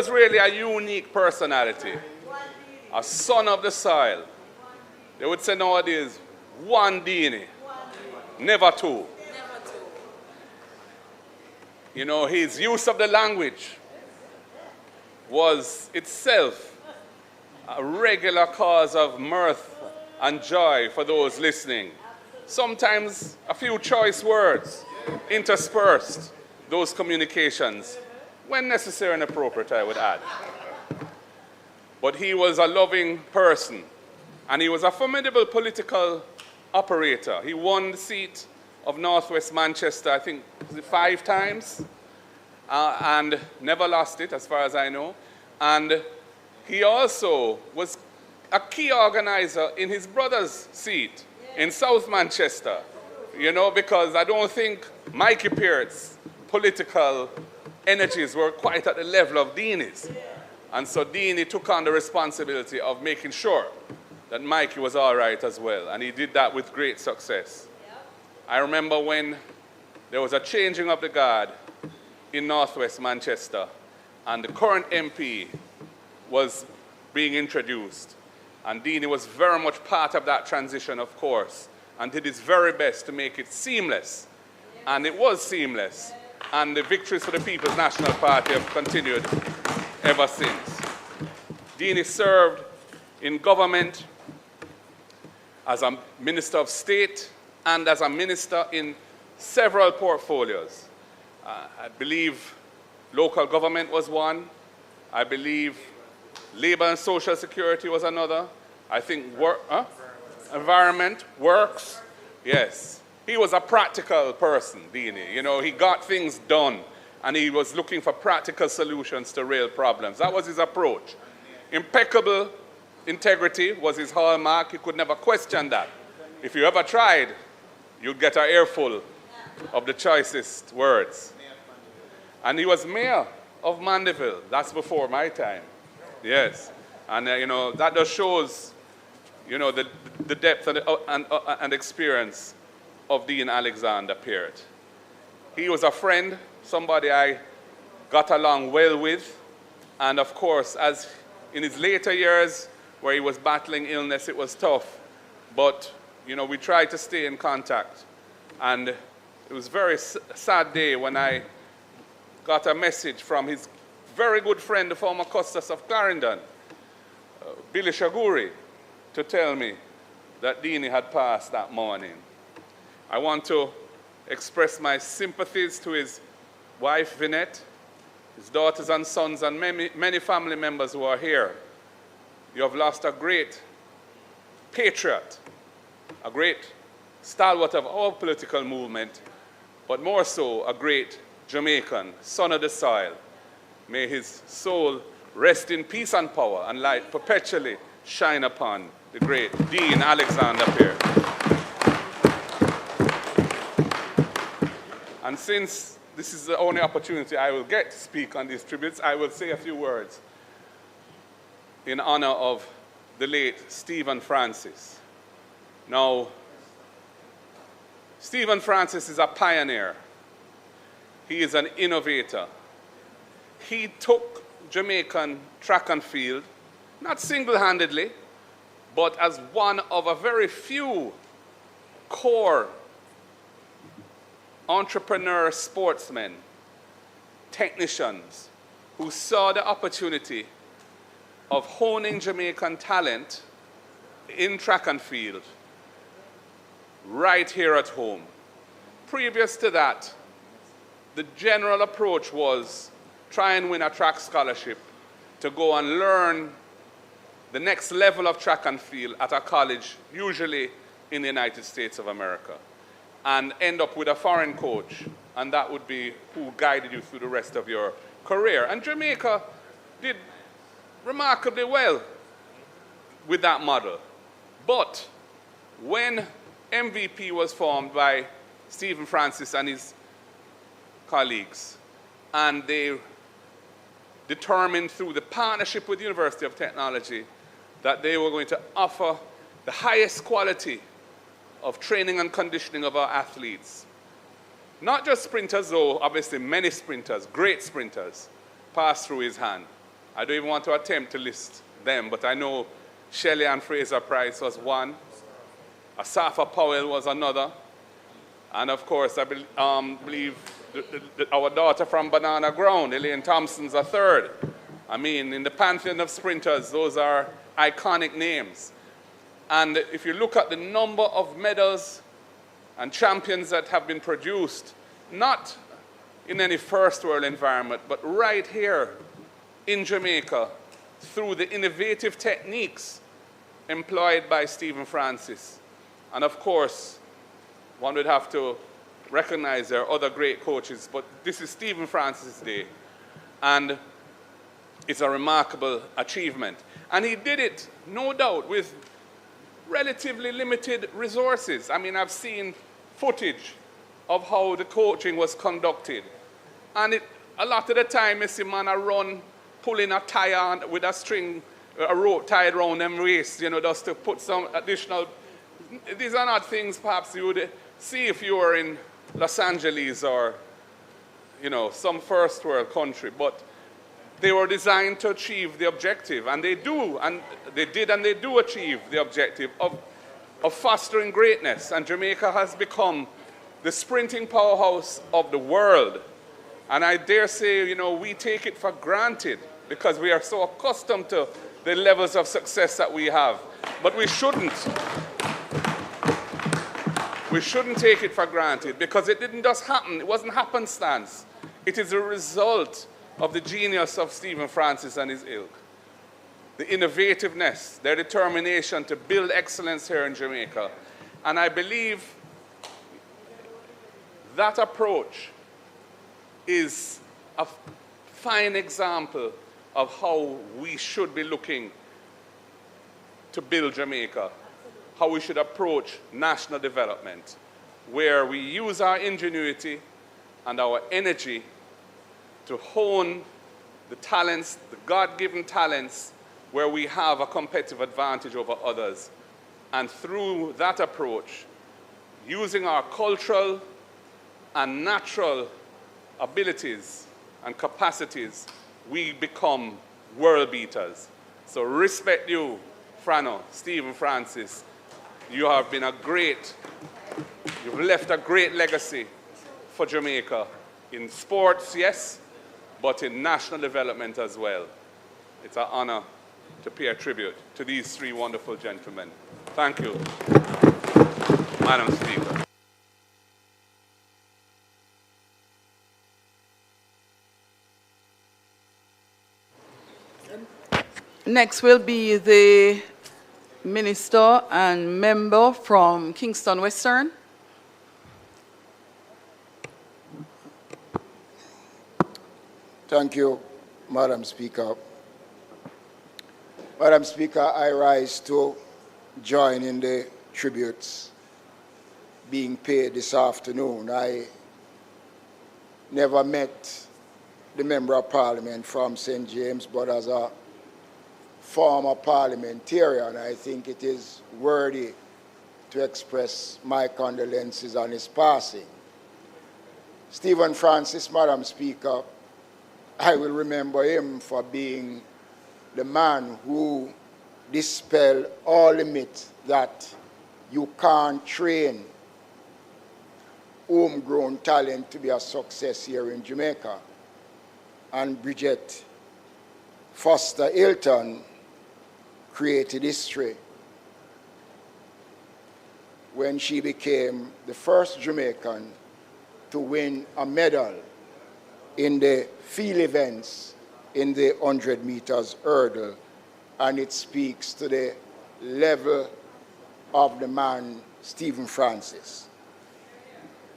really a unique personality, a son of the soil. They would say nowadays, one Deanie, never two. You know, his use of the language was itself a regular cause of mirth and joy for those listening. Sometimes a few choice words interspersed those communications, when necessary and appropriate, I would add. But he was a loving person, and he was a formidable political operator. He won the seat of Northwest Manchester, I think, 5 times, and never lost it, as far as I know. And he also was a key organizer in his brother's seat in South Manchester, you know, because I don't think Mikey Peart's political energies were quite at the level of Deanie's. And so Deanie took on the responsibility of making sure that Mikey was all right as well, and he did that with great success. I remember when there was a changing of the guard in northwest Manchester, and the current MP was being introduced. And Dini was very much part of that transition, of course, and did his very best to make it seamless. And it was seamless. And the victories for the People's National Party have continued ever since. Dini served in government as a Minister of State and as a minister in several portfolios. I believe local government was one. I believe labor and social security was another. I think environment, works, yes. He was a practical person, Dini. You know, he got things done, and he was looking for practical solutions to real problems. That was his approach. Impeccable integrity was his hallmark. You could never question that. If you ever tried, you'd get an earful of the choicest words. And he was mayor of Mandeville. That's before my time. Yes. And, you know, that just shows, you know, the depth and experience of Dean Alexander Peart. He was a friend, somebody I got along well with. And, of course, as in his later years, where he was battling illness, it was tough. But, you know, we tried to stay in contact. And it was a very sad day when I got a message from his very good friend, the former Custos of Clarendon, Billy Shaguri, to tell me that Dini had passed that morning. I want to express my sympathies to his wife, Vinette, his daughters and sons, and many family members who are here. You have lost a great patriot, a great stalwart of our political movement, but more so a great Jamaican, son of the soil. May his soul rest in peace and power, and light perpetually shine upon the great Dean Alexander Peart. And since this is the only opportunity I will get to speak on these tributes, I will say a few words in honor of the late Stephen Francis. Now, Stephen Francis is a pioneer. He is an innovator. He took Jamaican track and field, not single-handedly, but as one of a very few core entrepreneur sportsmen, technicians, who saw the opportunity of honing Jamaican talent in track and field right here at home. Previous to that, the general approach was try and win a track scholarship to go and learn the next level of track and field at a college, usually in the United States of America, and end up with a foreign coach, and that would be who guided you through the rest of your career. And Jamaica did remarkably well with that model. But when MVP was formed by Stephen Francis and his colleagues, and they determined through the partnership with the University of Technology that they were going to offer the highest quality of training and conditioning of our athletes. Not just sprinters, though, obviously many sprinters, great sprinters, passed through his hand. I don't even want to attempt to list them, but I know Shelley and Fraser Price was one, Asafa Powell was another, and of course, I believe our daughter from Banana Ground, Elaine Thompson's a third. I mean, in the pantheon of sprinters, those are iconic names. And if you look at the number of medals and champions that have been produced, not in any first world environment, but right here in Jamaica, through the innovative techniques employed by Stephen Francis. And of course, one would have to recognize there are other great coaches, but this is Stephen Francis' day. And it's a remarkable achievement. And he did it, no doubt, with relatively limited resources. I mean, I've seen footage of how the coaching was conducted. And a lot of the time, you see man a run, pulling a tire with a string a rope tied around them waist, you know, just to put some additional. These are not things perhaps you would see if you were in Los Angeles or, you know, some first world country, but they were designed to achieve the objective, and they do, and they did, and they do achieve the objective of fostering greatness. And Jamaica has become the sprinting powerhouse of the world. And I dare say, you know, we take it for granted because we are so accustomed to the levels of success that we have. But we shouldn't. We shouldn't take it for granted because it didn't just happen. It wasn't happenstance. It is a result of the genius of Stephen Francis and his ilk. The innovativeness, their determination to build excellence here in Jamaica. And I believe that approach is a fine example of how we should be looking to build Jamaica, how we should approach national development, where we use our ingenuity and our energy to hone the talents, the God-given talents, where we have a competitive advantage over others. And through that approach, using our cultural and natural abilities and capacities, we become world beaters. So respect you, Frano, Stephen Francis. You have been you've left a great legacy for Jamaica in sports, yes, but in national development as well. It's an honor to pay a tribute to these three wonderful gentlemen. Thank you, Madam Speaker. Next will be the Minister and member from Kingston Western. Thank you, Madam Speaker. Madam Speaker, I rise to join in the tributes being paid this afternoon. I never met the Member of Parliament from St. James, but as a former parliamentarian, I think it is worthy to express my condolences on his passing. Stephen Francis, Madam Speaker, I will remember him for being the man who dispelled all the myths that you can't train homegrown talent to be a success here in Jamaica. And Bridget Foster Hilton created history when she became the first Jamaican to win a medal in the field events in the 100 meters hurdle, and it speaks to the level of the man, Stephen Francis.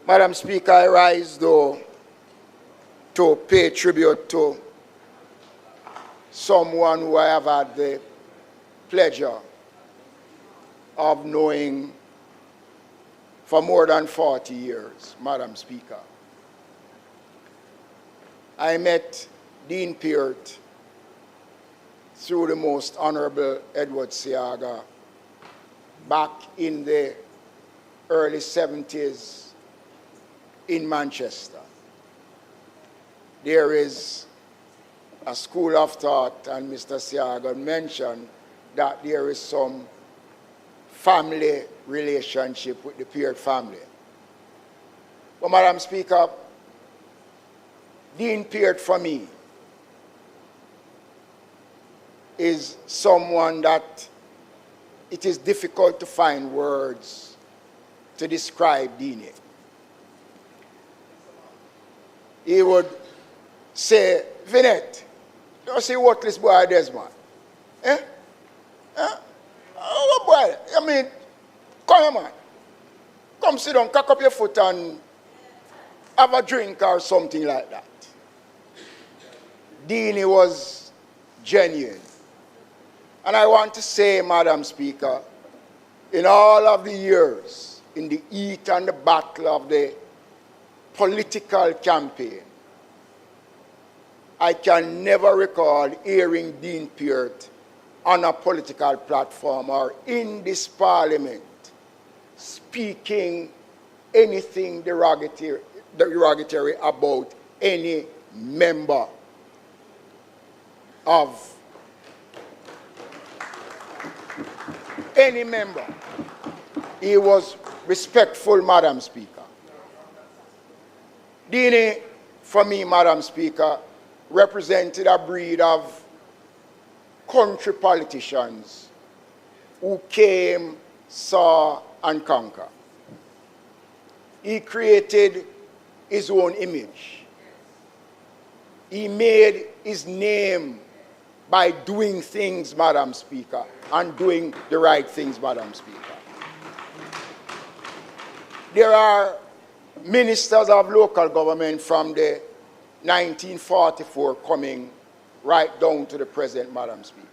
Madam Speaker, I rise, though, to pay tribute to someone who I have had the pleasure of knowing for more than 40 years, Madam Speaker. I met Dean Peart through the Most Honorable Edward Seaga back in the early 70s in Manchester. There is a school of thought, and Mr. Seaga mentioned that there is some family relationship with the Peart family. But Madam Speaker, Dean Peart for me is someone that it is difficult to find words to describe Deanie. He would say, Vinette, you see what this boy does, man? Eh? Oh, boy, I mean, come here, man. Come sit down, cock up your foot and have a drink or something like that. Deanie was genuine. And I want to say, Madam Speaker, in all of the years, in the heat and the battle of the political campaign, I can never recall hearing Dean Peart on a political platform or in this parliament speaking anything derogatory about any member of any member. He was respectful, Madam Speaker. Dini, for me, Madam Speaker, represented a breed of country politicians who came, saw, and conquered. He created his own image. He made his name by doing things, Madam Speaker, and doing the right things, Madam Speaker. There are ministers of local government from the 1944 coming right down to the present, Madam Speaker.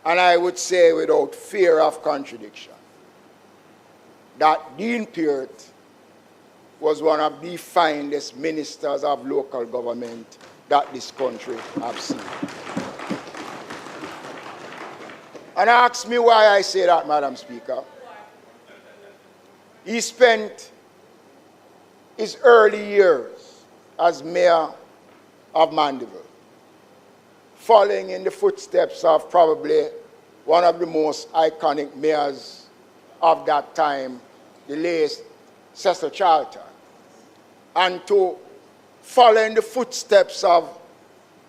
And I would say without fear of contradiction that Dean Peart was one of the finest ministers of local government that this country has seen. And ask me why I say that, Madam Speaker. He spent his early years as mayor of Mandeville, following in the footsteps of probably one of the most iconic mayors of that time, the late Cecil Charlton. And to follow in the footsteps of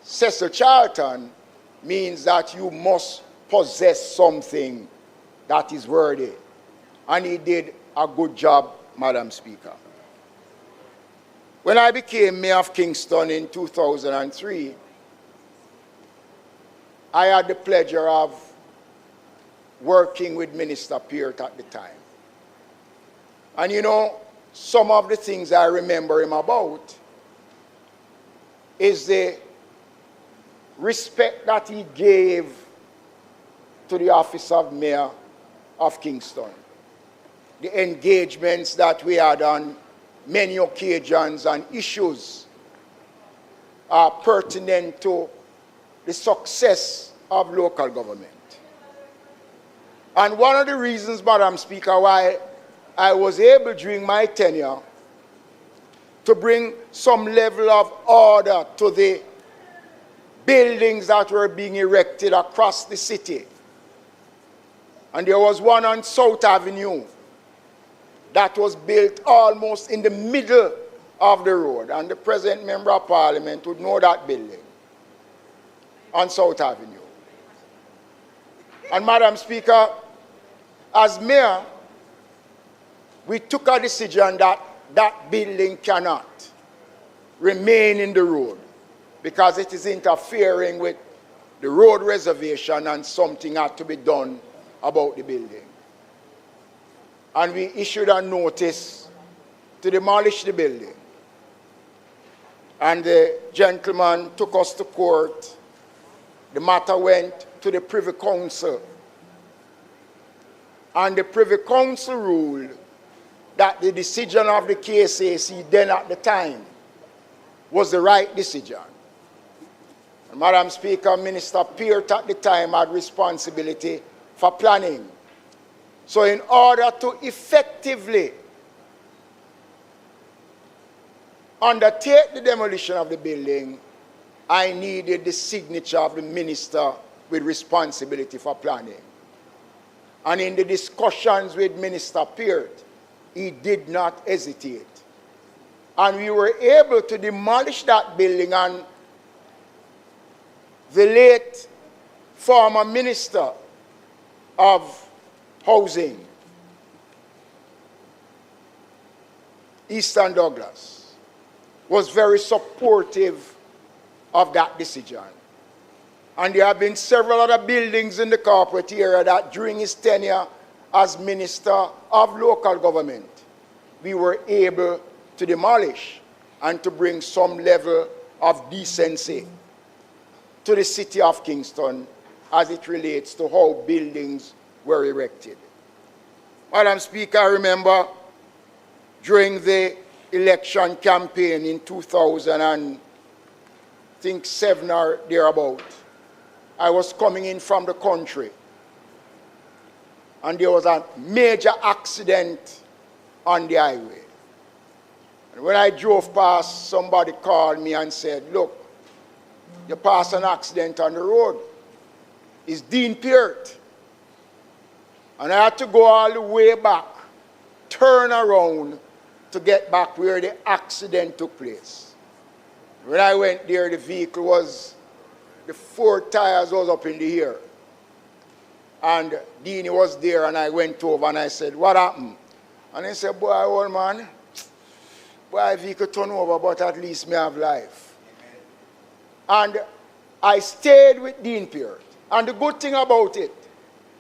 Cecil Charlton means that you must possess something that is worthy. And he did a good job, Madam Speaker. When I became mayor of Kingston in 2003, I had the pleasure of working with Minister Peart at the time. And you know, some of the things I remember him about is the respect that he gave to the office of mayor of Kingston. The engagements that we had on many occasions and issues are pertinent to the success of local government. And one of the reasons, Madam Speaker, why I was able during my tenure to bring some level of order to the buildings that were being erected across the city. And there was one on South Avenue that was built almost in the middle of the road. And the present member of parliament would know that building on South Avenue. And Madam Speaker, as mayor, we took a decision that that building cannot remain in the road because it is interfering with the road reservation and something had to be done about the building. And we issued a notice to demolish the building. And the gentleman took us to court. The matter went to the Privy Council. And the Privy Council ruled that the decision of the KSAC then at the time was the right decision. And Madam Speaker, Minister Peart at the time had responsibility for planning. So in order to effectively undertake the demolition of the building, I needed the signature of the minister with responsibility for planning. And in the discussions with Minister Peart, he did not hesitate. And we were able to demolish that building, and the late former Minister of Housing, Eastern Douglas, was very supportive of that decision. And there have been several other buildings in the corporate area that during his tenure as Minister of Local Government, we were able to demolish and to bring some level of decency to the city of Kingston as it relates to how buildings were erected. Madam Speaker, I remember during the election campaign in 2007 or thereabout, I was coming in from the country, and there was a major accident on the highway. And when I drove past, somebody called me and said, look, you passed an accident on the road. It's Dean Peart. And I had to go all the way back, turn around to get back where the accident took place. When I went there, the vehicle was, the 4 tires was up in the air. And Dean was there, and I went over and I said, what happened? And he said, boy, old man, boy, vehicle turn over, but at least me have life. And I stayed with Dean Peart. And the good thing about it,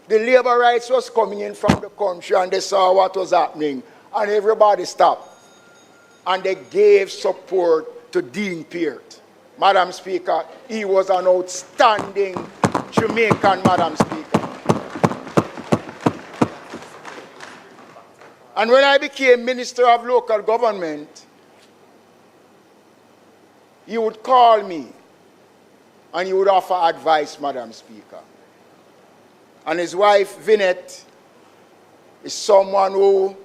the labor rights was coming in from the country, and they saw what was happening, and everybody stopped. And they gave support to Dean Peart. Madam Speaker, he was an outstanding Jamaican, Madam Speaker. And when I became Minister of Local Government, he would call me and he would offer advice, Madam Speaker. And his wife, Vinette, is someone who,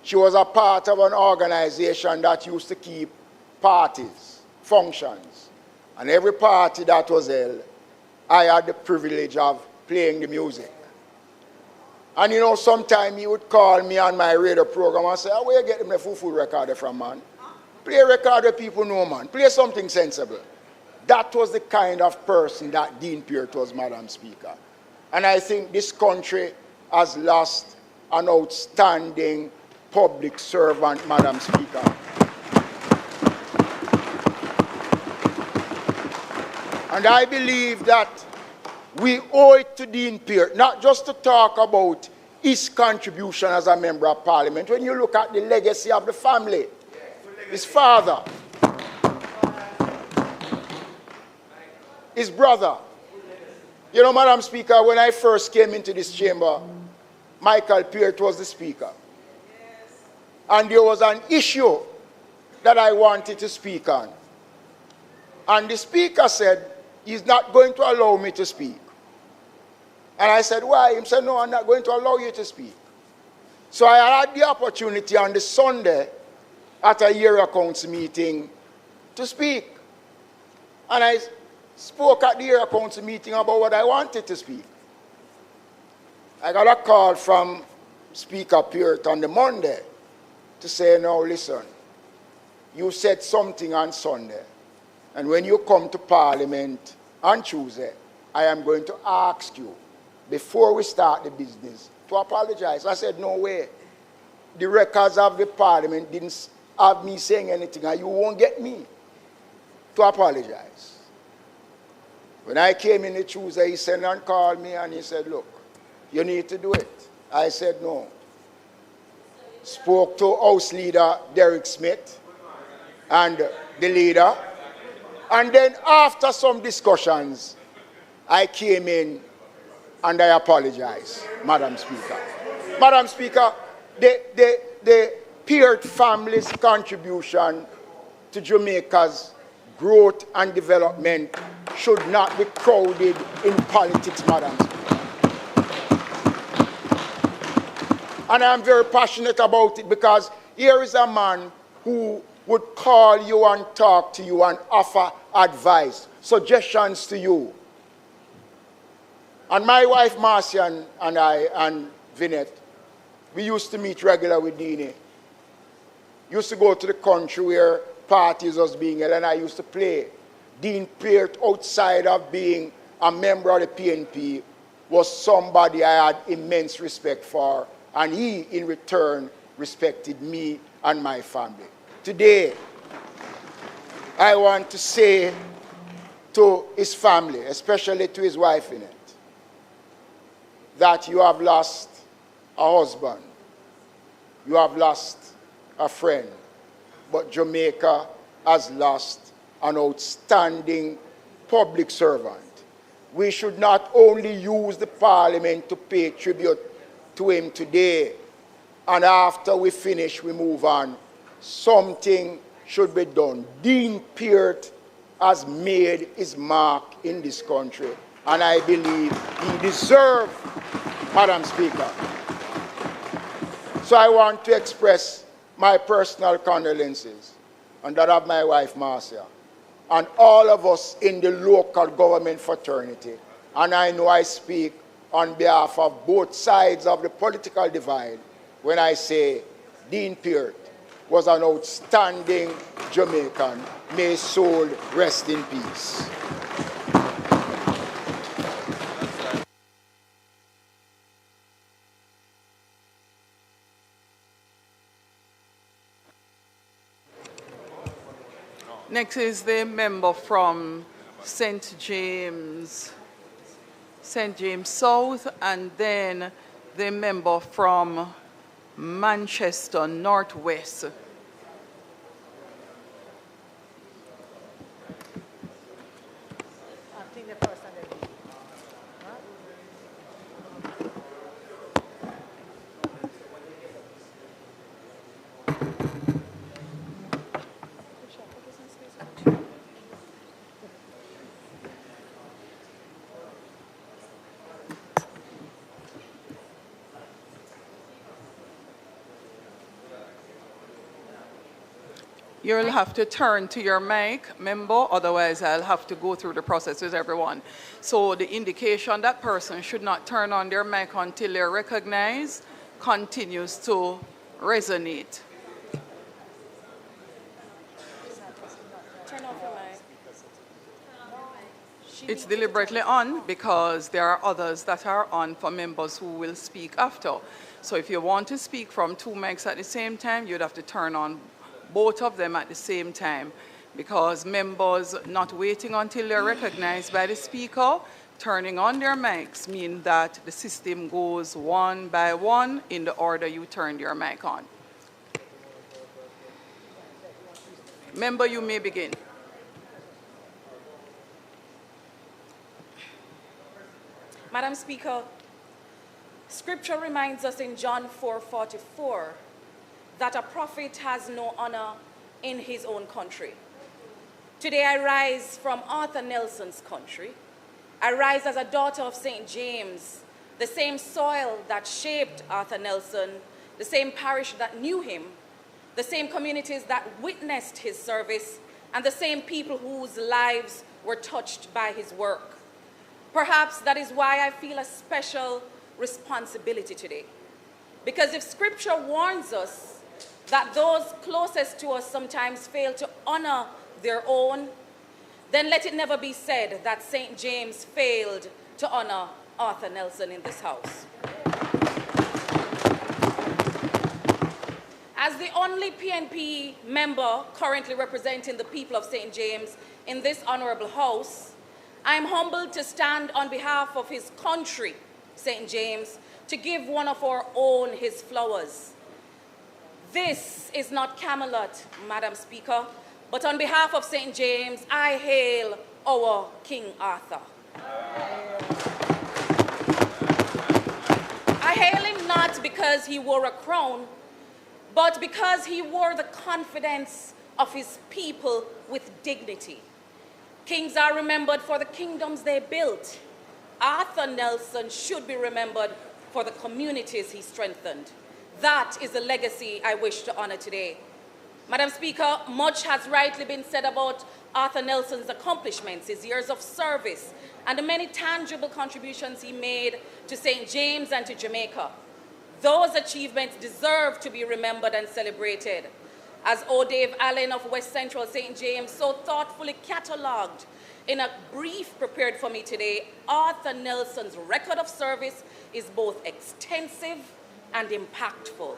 she was a part of an organization that used to keep parties, functions. And every party that was held, I had the privilege of playing the music. And you know, sometimes he would call me on my radio program and say, oh, where you get them the full recorder from, man? Play a record that people know, man. Play something sensible. That was the kind of person that Dean Peart was, Madam Speaker. And I think this country has lost an outstanding public servant, Madam Speaker. And I believe that we owe it to Dean Peart, not just to talk about his contribution as a member of parliament. When you look at the legacy of the family, his father, his brother. You know, Madam Speaker, when I first came into this chamber, Michael Peart was the speaker. And there was an issue that I wanted to speak on. And the speaker said, he's not going to allow me to speak. And I said, why? He said, no, I'm not going to allow you to speak. So I had the opportunity on the Sunday at a year accounts meeting to speak. And I spoke at the year accounts meeting about what I wanted to speak. I got a call from Speaker Peart on the Monday to say, no, listen, you said something on Sunday. And when you come to Parliament on Tuesday, I am going to ask you, before we start the business, to apologize. I said, no way. The records of the Parliament didn't have me saying anything, and you won't get me to apologize. When I came in the Tuesday, he sent and called me, and he said, look, you need to do it. I said, no. Spoke to House Leader Derek Smith and the leader. And then after some discussions, I came in and I apologize, Madam Speaker. Madam Speaker, the Peart family's contribution to Jamaica's growth and development should not be crowded in politics, Madam Speaker. And I'm very passionate about it because here is a man who would call you and talk to you and offer advice, suggestions to you. And my wife Marcia and I and Vinette, we used to meet regularly with Deanie. Used to go to the country where parties was being held, and I used to play. Dean Peart, outside of being a member of the PNP, was somebody I had immense respect for, and he, in return, respected me and my family. Today, I want to say to his family, especially to his wife in it, that you have lost a husband, you have lost a friend, but Jamaica has lost an outstanding public servant. We should not only use the Parliament to pay tribute to him today, and after we finish, we move on. Something should be done. Dean Peart has made his mark in this country. and I believe he deserves, Madam Speaker. So I want to express my personal condolences on that of my wife, Marcia, and all of us in the local government fraternity. And I know I speak on behalf of both sides of the political divide when I say Dean Peart was an outstanding Jamaican. May his soul rest in peace. Next is the member from St. James South, and then the member from Manchester Northwest. You'll have to turn to your mic, member, otherwise I'll have to go through the process with everyone. So the indication that person should not turn on their mic until they're recognized continues to resonate. Turn off your mic. It's deliberately on because there are others that are on for members who will speak after. So if you want to speak from two mics at the same time, you'd have to turn on both of them at the same time, because members not waiting until they're recognized by the speaker, turning on their mics, mean that the system goes one by one in the order you turned your mic on. Member, you may begin. Madam Speaker, Scripture reminds us in John 4:44 that a prophet has no honor in his own country. Today I rise from Arthur Nelson's country. I rise as a daughter of St. James, the same soil that shaped Arthur Nelson, the same parish that knew him, the same communities that witnessed his service, and the same people whose lives were touched by his work. Perhaps that is why I feel a special responsibility today. Because if Scripture warns us that those closest to us sometimes fail to honor their own, then let it never be said that St. James failed to honor Arthur Nelson in this house. As the only PNP member currently representing the people of St. James in this honorable house, I am humbled to stand on behalf of his country, St. James, to give one of our own his flowers. This is not Camelot, Madam Speaker, but on behalf of St. James, I hail our King Arthur. I hail him not because he wore a crown, but because he wore the confidence of his people with dignity. Kings are remembered for the kingdoms they built. Arthur Nelson should be remembered for the communities he strengthened. That is the legacy I wish to honor today. Madam Speaker, much has rightly been said about Arthur Nelson's accomplishments, his years of service, and the many tangible contributions he made to St. James and to Jamaica. Those achievements deserve to be remembered and celebrated. As O. Dave Allen of West Central St. James so thoughtfully catalogued in a brief prepared for me today, Arthur Nelson's record of service is both extensive and impactful.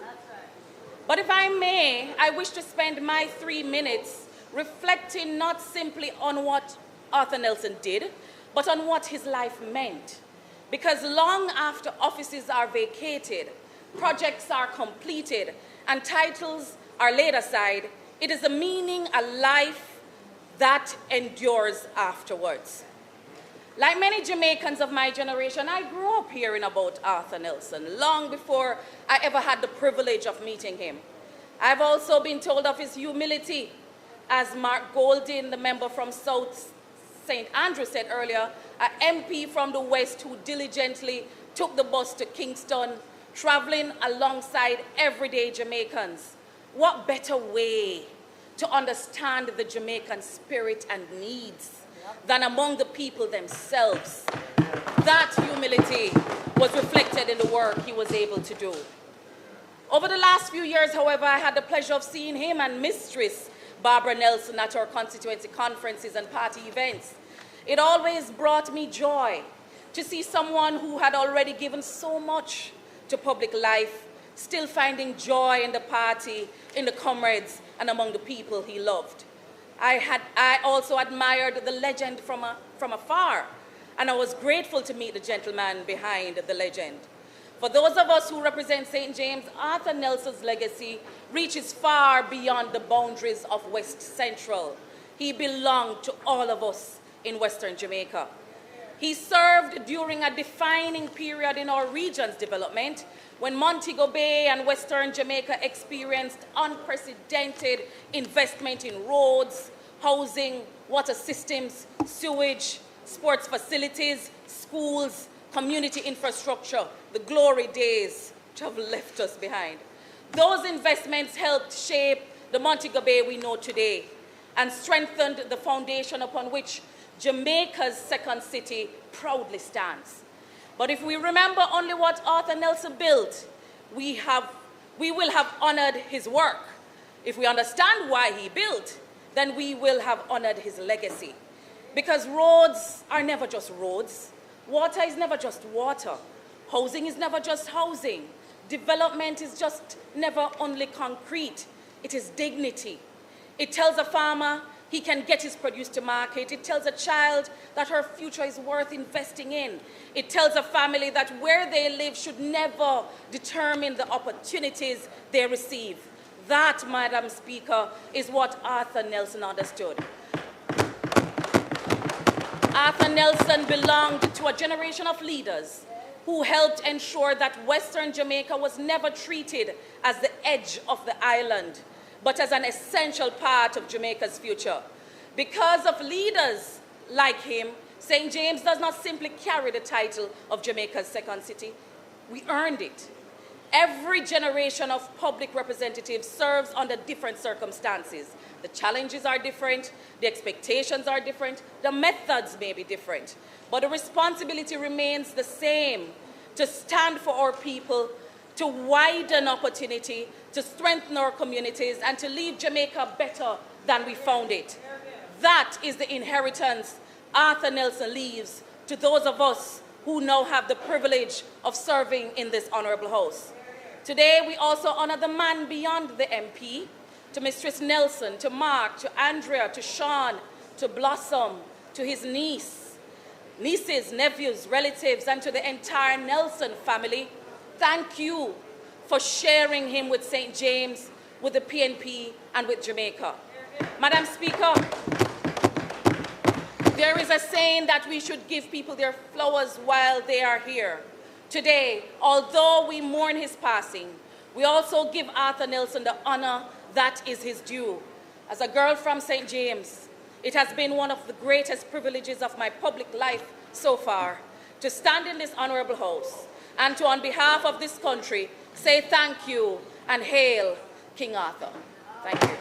But if I may, I wish to spend my 3 minutes reflecting not simply on what Arthur Nelson did, but on what his life meant. Because long after offices are vacated, projects are completed, and titles are laid aside, it is the meaning a life that endures afterwards. Like many Jamaicans of my generation, I grew up hearing about Arthur Nelson long before I ever had the privilege of meeting him. I've also been told of his humility, as Mark Goldin, the member from South St. Andrew said earlier, an MP from the West who diligently took the bus to Kingston, traveling alongside everyday Jamaicans. What better way to understand the Jamaican spirit and needs than among the people themselves? That humility was reflected in the work he was able to do. Over the last few years, however, I had the pleasure of seeing him and Mistress Barbara Nelson at our constituency conferences and party events. It always brought me joy to see someone who had already given so much to public life, still finding joy in the party, in the comrades, and among the people he loved. I also admired the legend from afar, and I was grateful to meet the gentleman behind the legend. For those of us who represent St. James, Arthur Nelson's legacy reaches far beyond the boundaries of West Central. He belonged to all of us in Western Jamaica. He served during a defining period in our region's development when Montego Bay and Western Jamaica experienced unprecedented investment in roads, housing, water systems, sewage, sports facilities, schools, community infrastructure, the glory days which have left us behind. Those investments helped shape the Montego Bay we know today and strengthened the foundation upon which Jamaica's second city proudly stands. But if we remember only what Arthur Nelson built, we will have honored his work. If we understand why he built, then we will have honored his legacy. Because roads are never just roads. Water is never just water. Housing is never just housing. Development is just never only concrete. It is dignity. It tells a farmer he can get his produce to market. It tells a child that her future is worth investing in. It tells a family that where they live should never determine the opportunities they receive. That, Madam Speaker, is what Arthur Nelson understood. Arthur Nelson belonged to a generation of leaders who helped ensure that Western Jamaica was never treated as the edge of the island, but as an essential part of Jamaica's future. Because of leaders like him, St. James does not simply carry the title of Jamaica's second city. We earned it. Every generation of public representatives serves under different circumstances. The challenges are different, the expectations are different, the methods may be different, but the responsibility remains the same: to stand for our people, to widen opportunity, to strengthen our communities, and to leave Jamaica better than we found it. That is the inheritance Arthur Nelson leaves to those of us who now have the privilege of serving in this honorable house. Today, we also honor the man beyond the MP, to Mistress Nelson, to Mark, to Andrea, to Sean, to Blossom, to his nieces, nephews, relatives, and to the entire Nelson family. Thank you for sharing him with St. James, with the PNP, and with Jamaica. Madam Speaker, there is a saying that we should give people their flowers while they are here. Today, although we mourn his passing, we also give Arthur Nelson the honor that is his due. As a girl from St. James, it has been one of the greatest privileges of my public life so far to stand in this honorable house and to, on behalf of this country, say thank you and hail King Arthur. Thank you.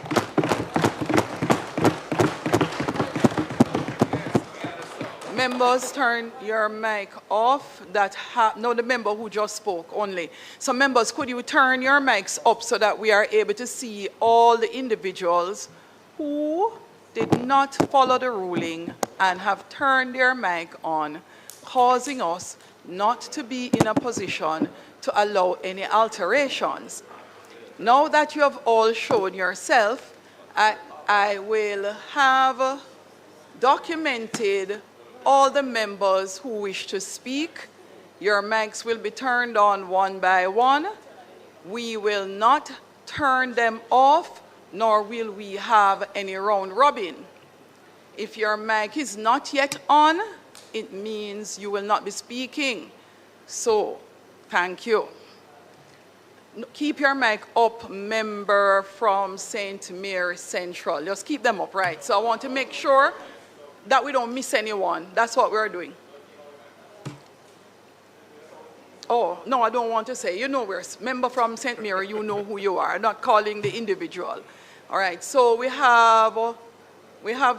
Members, turn your mic off. No, the member who just spoke only. So members, could you turn your mics up so that we are able to see all the individuals who did not follow the ruling and have turned their mic on, causing us not to be in a position to allow any alterations. Now that you have all shown yourself, I will have documented all the members who wish to speak. Your mics will be turned on one by one. We will not turn them off, nor will we have any round robin. If your mic is not yet on, it means you will not be speaking. So, thank you. Keep your mic up, member from St. Mary Central. Just keep them up, right? So I want to make sure that we don't miss anyone. That's what we're doing. Oh, no, I don't want to say. You know, we're a member from St. Mary, you know who you are, not calling the individual. All right, so we have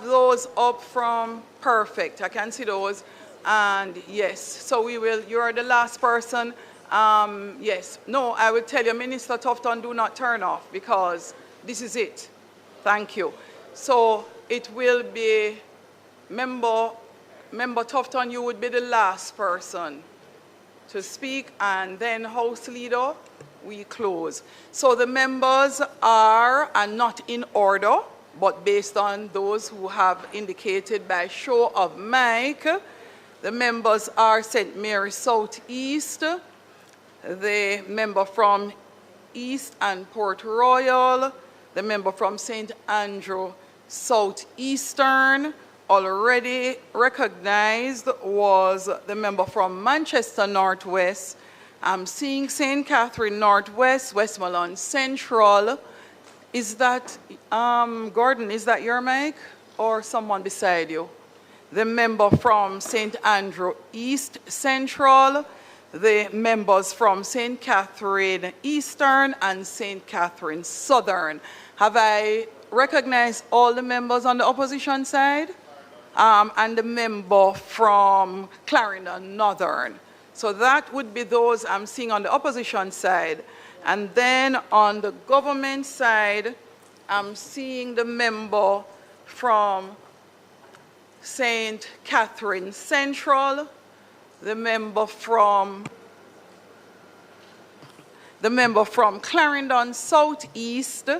those up from perfect. I can see those. And yes, so we will, you're the last person. Yes, no, I will tell you, Minister Tufton, do not turn off because this is it. Thank you. So it will be Member Tufton, you would be the last person to speak, and then House Leader, we close. So the members are, and not in order, but based on those who have indicated by show of mic, the members are St. Mary Southeast, the member from East and Port Royal, the member from St. Andrew Southeastern. Already recognized was the member from Manchester Northwest. I'm seeing St. Catherine Northwest, Westmoreland Central. Is that, Gordon, is that your mic or someone beside you? The member from St. Andrew East Central, the members from St. Catherine Eastern and St. Catherine Southern. Have I recognized all the members on the opposition side? And the member from Clarendon Northern. So that would be those I'm seeing on the opposition side. And then on the government side, I'm seeing the member from St. Catherine Central, the member from Clarendon Southeast.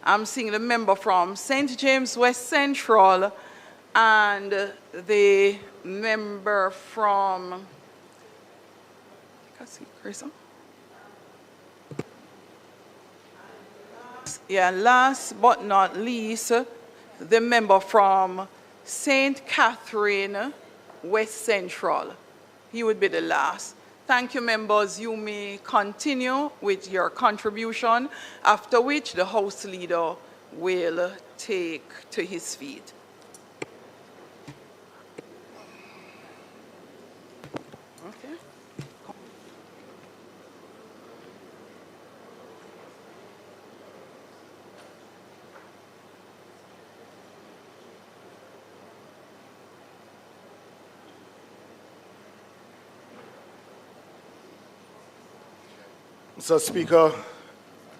I'm seeing the member from St. James West Central, and the member from, last but not least, the member from St. Catherine West Central. He would be the last. Thank you, members. You may continue with your contribution, after which the House Leader will take to his feet. Mr. Speaker,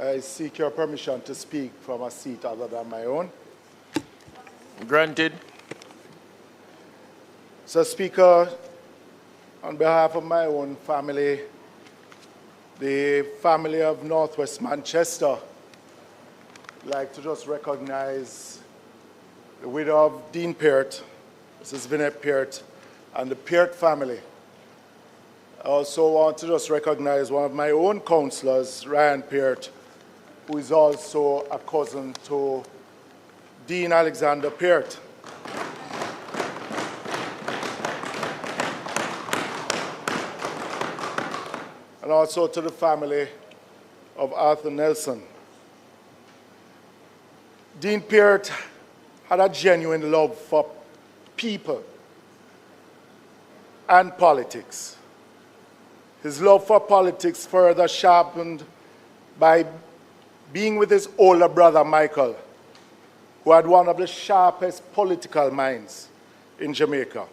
I seek your permission to speak from a seat other than my own. Granted. Mr. Speaker, on behalf of my own family, the family of Northwest Manchester, I'd like to just recognize the widow of Dean Peart, Mrs. Vinette Peart, and the Peart family. I also want to just recognize one of my own councillors, Ryan Peart, who is also a cousin to Dean Alexander Peart. And also to the family of Arthur Nelson. Dean Peart had a genuine love for people and politics. His love for politics further sharpened by being with his older brother, Michael, who had one of the sharpest political minds in Jamaica.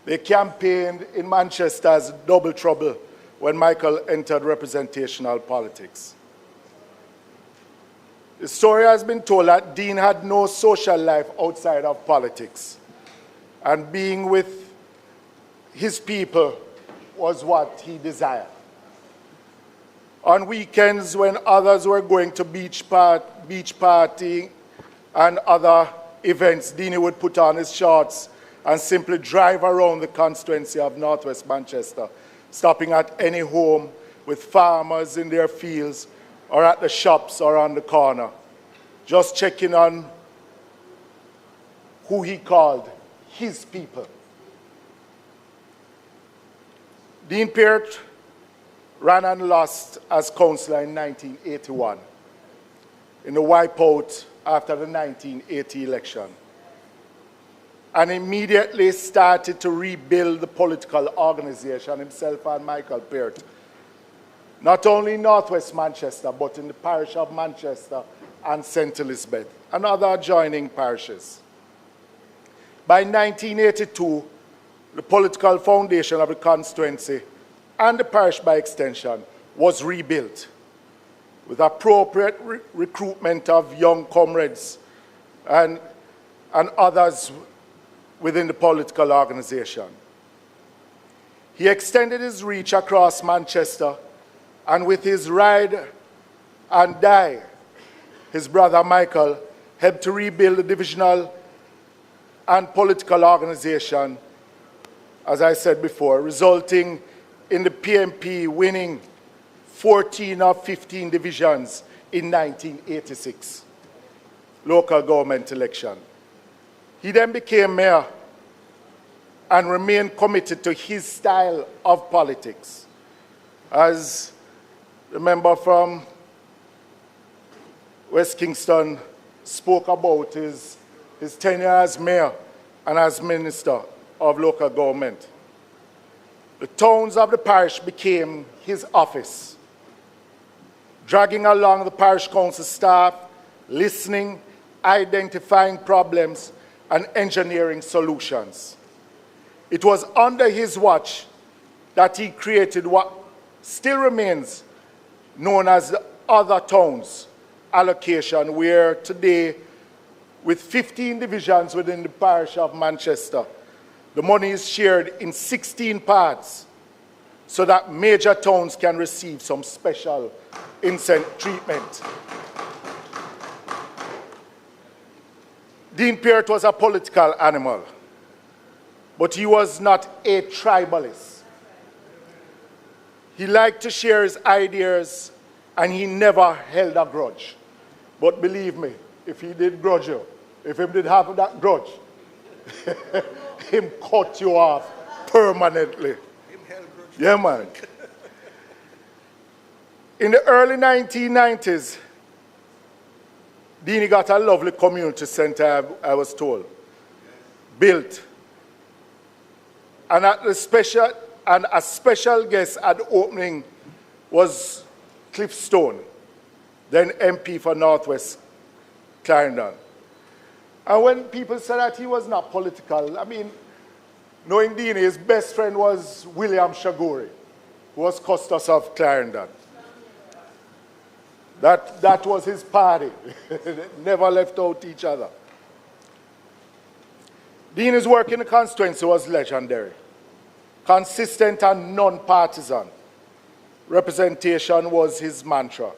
They campaigned in Manchester as double trouble when Michael entered representational politics. The story has been told that Dean had no social life outside of politics, and being with his people was what he desired. On weekends, when others were going to beach party and other events, Deanie would put on his shorts and simply drive around the constituency of Northwest Manchester, stopping at any home with farmers in their fields or at the shops or on the corner, just checking on who he called his people. Dean Peart ran and lost as councillor in 1981 in the wipeout after the 1980 election. and immediately started to rebuild the political organization, himself and Michael Peart, not only in northwest Manchester, but in the parish of Manchester and St. Elizabeth, and other adjoining parishes. By 1982, the political foundation of the constituency and the parish by extension was rebuilt with appropriate recruitment of young comrades and others within the political organization. He extended his reach across Manchester, and with his ride and die, his brother Michael helped to rebuild the divisional and political organization, as I said before, resulting in the PMP winning 14 of 15 divisions in 1986 local government election. He then became mayor and remained committed to his style of politics. As the member from West Kingston spoke about his tenure as mayor and as minister of local government. The towns of the parish became his office, dragging along the parish council staff, listening, identifying problems, and engineering solutions. It was under his watch that he created what still remains known as the Other Towns allocation, where today, with 15 divisions within the parish of Manchester, the money is shared in 16 parts so that major towns can receive some special incentive treatment. Dean Peart was a political animal, but he was not a tribalist. He liked to share his ideas, and he never held a grudge. But believe me, if he did grudge you, if he did have that grudge, him cut you off permanently. Yeah, man. In the early 1990s, Deanie got a lovely community center, I was told, built. And a special guest at the opening was Cliff Stone, then MP for Northwest Clarendon. And when people said that he was not political, I mean, knowing Deanie, his best friend was William Shaguri, who was Custos of Clarendon. That was his party. Never left out each other. Deanie's work in the constituency was legendary. Consistent and non-partisan. Representation was his mantra.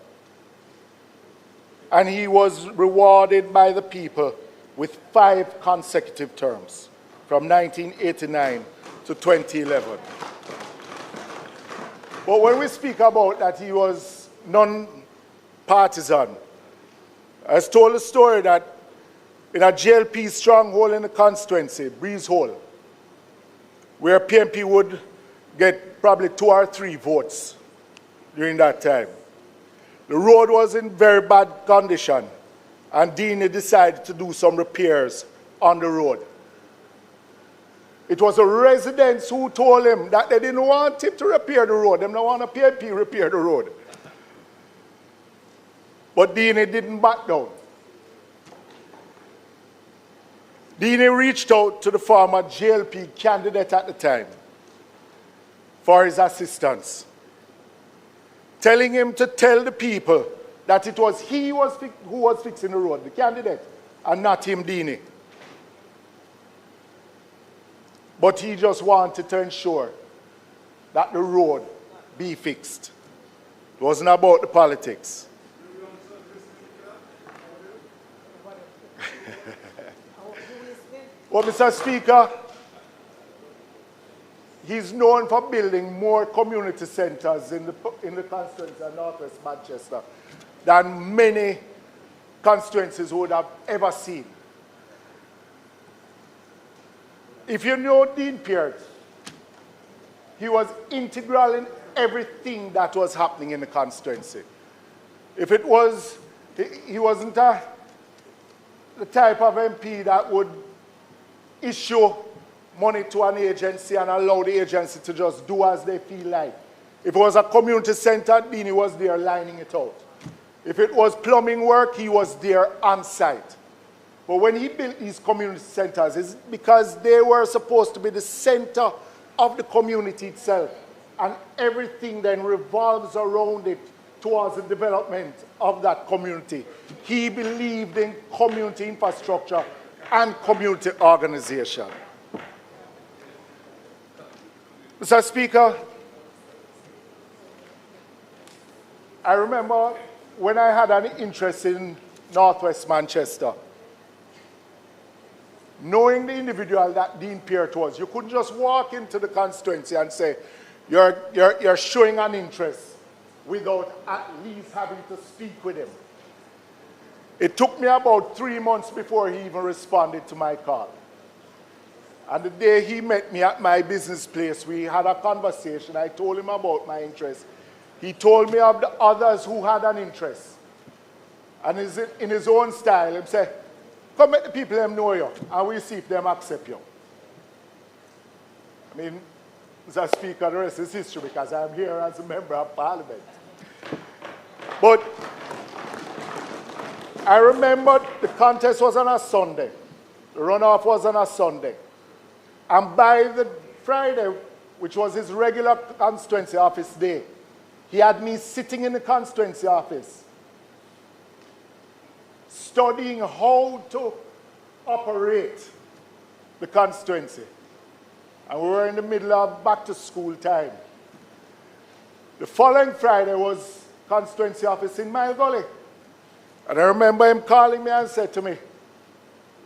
And he was rewarded by the people with 5 consecutive terms, from 1989 to 2011. But when we speak about that he was non-partisan, I was told a story that in a JLP stronghold in the constituency, Breeze Hole, where PMP would get probably 2 or 3 votes during that time. The road was in very bad condition, and Deanie decided to do some repairs on the road. It was the residents who told him that they didn't want him to repair the road. They didn't want a PMP repair the road. But Deanie didn't back down. Deanie reached out to the former JLP candidate at the time for his assistance, telling him to tell the people that it was he who was fixing the road, the candidate, and not him, Deanie. But he just wanted to ensure that the road be fixed. It wasn't about the politics. Well, Mr. Speaker, he's known for building more community centers in the constituency of Northwest Manchester than many constituencies would have ever seen. If you know Dean Peart, he was integral in everything that was happening in the constituency. If it was, he wasn't the type of MP that would issue money to an agency and allow the agency to just do as they feel like. If it was a community center, Dini was there lining it out. If it was plumbing work, he was there on site. But when he built these community centers, it's because they were supposed to be the center of the community itself. And everything then revolves around it towards the development of that community. He believed in community infrastructure and community organization. Mr. Speaker, I remember when I had an interest in Northwest Manchester, knowing the individual that Dean Peart was, you couldn't just walk into the constituency and say, you're showing an interest without at least having to speak with him. It took me about 3 months before he even responded to my call. And the day he met me at my business place, we had a conversation. I told him about my interest. He told me of the others who had an interest. And in his own style, he said, come let the people them know you, and we'll see if them accept you. I mean, Mr. Speaker, the rest is history because I'm here as a member of Parliament. But I remember the contest was on a Sunday. The runoff was on a Sunday. And by the Friday, which was his regular constituency office day, he had me sitting in the constituency office, studying how to operate the constituency. And we were in the middle of back to school time. The following Friday was constituency office in Mile Gully. And I remember him calling me and said to me,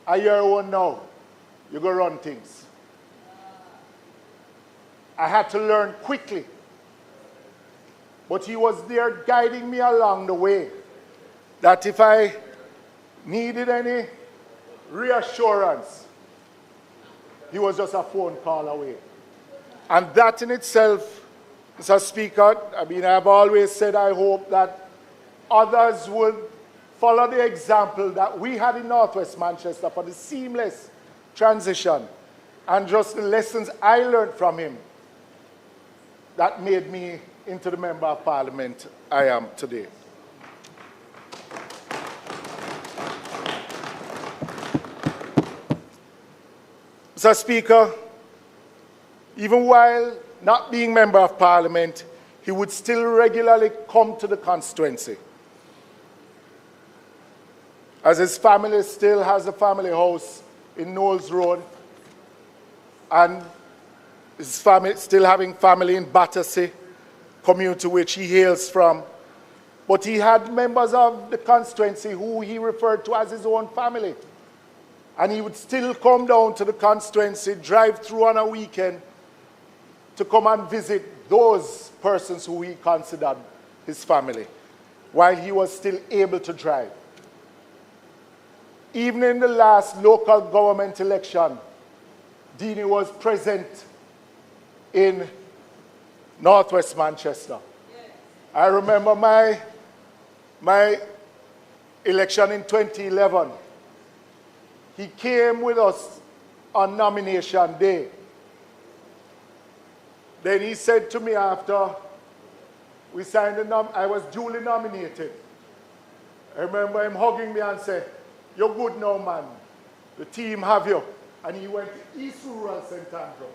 "Are you one now? You go run things." I had to learn quickly. But he was there guiding me along the way. That if I needed any reassurance, he was just a phone call away. And that in itself, Mr. Speaker, I mean, I've always said I hope that others would follow the example that we had in Northwest Manchester for the seamless transition and just the lessons I learned from him that made me into the Member of Parliament I am today. Mr. Speaker, even while not being Member of Parliament, he would still regularly come to the constituency. As his family still has a family house in Knowles Road, and his family still having family in Battersea, community which he hails from. But he had members of the constituency who he referred to as his own family. And he would still come down to the constituency, drive through on a weekend to come and visit those persons who he considered his family, while he was still able to drive. Even in the last local government election, Dini was present in Northwest Manchester. I remember my election in 2011. He came with us on nomination day. Then he said to me after we signed I was duly nominated. I remember him hugging me and said, "You're good now, man. The team have you." And he went to East Rural St. Andrew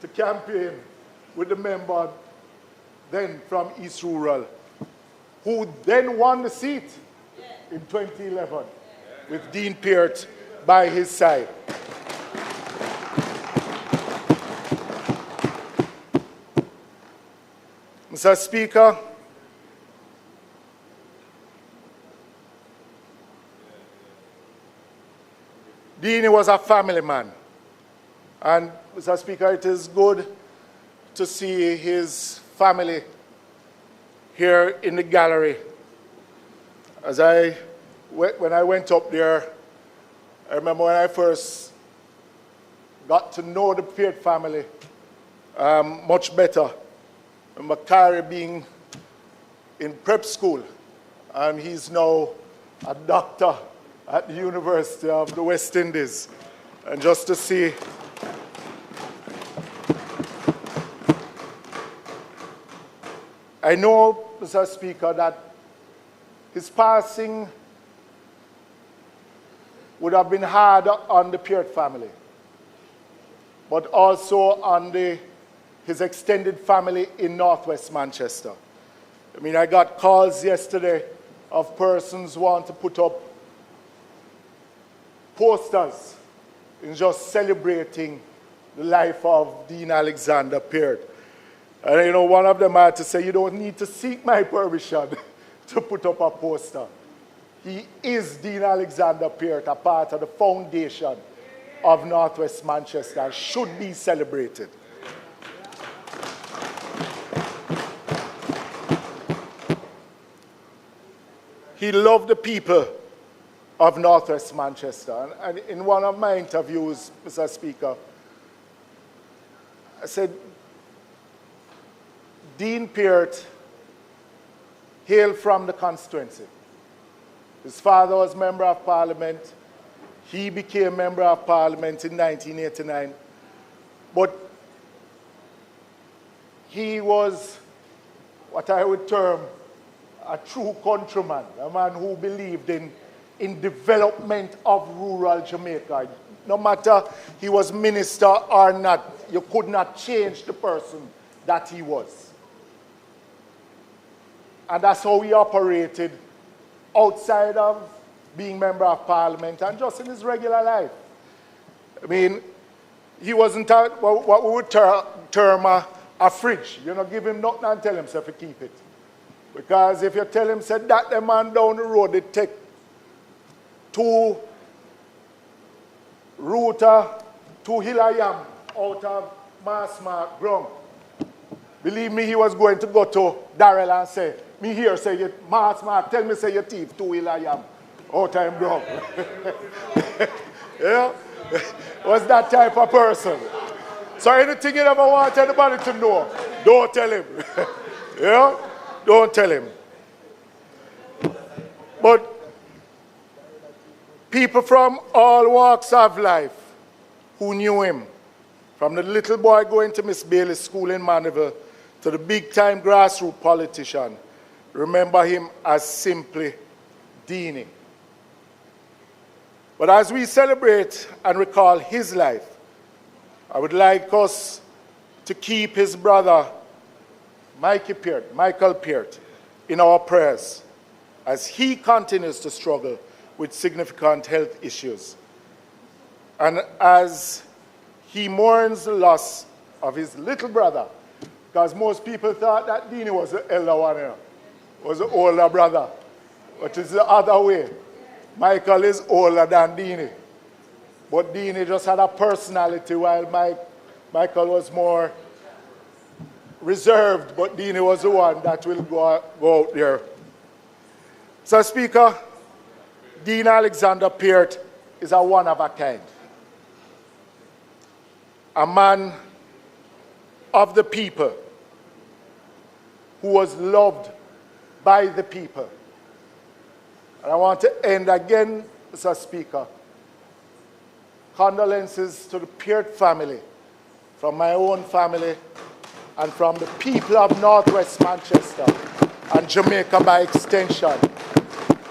to campaign with the member then from East Rural, who then won the seat in 2011 with Dean Peart by his side. Mr. Speaker, Dean was a family man. And, Mr. Speaker, it is good to see his family here in the gallery. When I went up there, I remember when I first got to know the Peart family much better. I remember Kyrie being in prep school, and he's now a doctor at the University of the West Indies. And just to see I know, Mr. Speaker, that his passing would have been hard on the Peart family, but also on his extended family in Northwest Manchester. I mean, I got calls yesterday of persons who want to put up posters in just celebrating the life of Dean Alexander Peart. And you know, one of them had to say, you don't need to seek my permission to put up a poster. He is Dean Alexander Peart, a part of the foundation of Northwest Manchester, and should be celebrated. He loved the people of Northwest Manchester. And in one of my interviews, Mr. Speaker, I said, Dean Peart hailed from the constituency. His father was Member of Parliament. He became Member of Parliament in 1989. But he was what I would term a true countryman, a man who believed in development of rural Jamaica. No matter he was minister or not, you could not change the person that he was. And that's how he operated outside of being Member of Parliament and just in his regular life. I mean, he wasn't what we would term a fridge. You know, give him nothing and tell him to keep it. Because if you tell him, say, that the man down the road, they take 2 rooter, 2 hill of yam out of Mass Mark ground. Believe me, he was going to go to Daryl and say, me here say, you, Mass Mark, tell me say you thief 2 hill of yam out of him ground. Yeah? Was that type of person. So anything you ever want anybody to know, don't tell him. Yeah? Don't tell him. But people from all walks of life who knew him, from the little boy going to Miss Bailey's school in Mandeville to the big-time grassroots politician, remember him as simply Deanie. But as we celebrate and recall his life, I would like us to keep his brother, Michael Peart, in our prayers as he continues to struggle with significant health issues. And as he mourns the loss of his little brother, because most people thought that Deanie was the elder one here, was the older brother. But it's the other way. Michael is older than Deanie. But Deanie just had a personality while Michael was more reserved, but Deanie was the one that will go out there. So, Speaker, Dean Alexander Peart is a one of a kind. A man of the people who was loved by the people. And I want to end again, Mr. Speaker, condolences to the Peart family, from my own family, and from the people of Northwest Manchester and Jamaica by extension,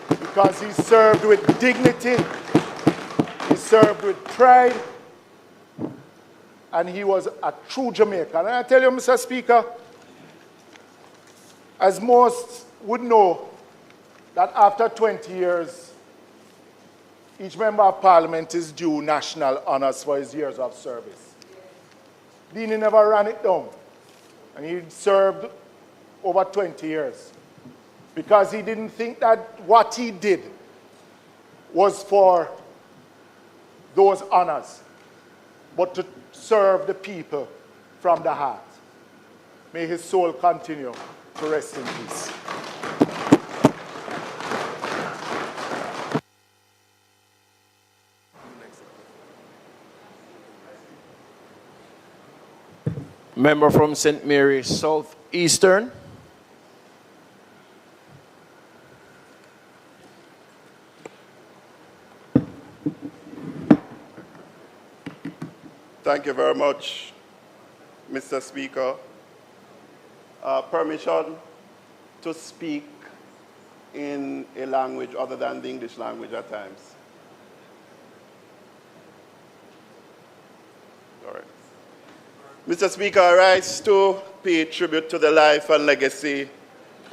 because he served with dignity, he served with pride, and he was a true Jamaican. And I tell you, Mr. Speaker, as most would know, that after 20 years, each Member of Parliament is due national honours for his years of service. Deanie never ran it down. And he served over 20 years because he didn't think that what he did was for those honors, but to serve the people from the heart. May his soul continue to rest in peace. Member from St. Mary South Eastern. Thank you very much, Mr. Speaker. Permission to speak in a language other than the English language at times. All right. Mr. Speaker, I rise to pay tribute to the life and legacy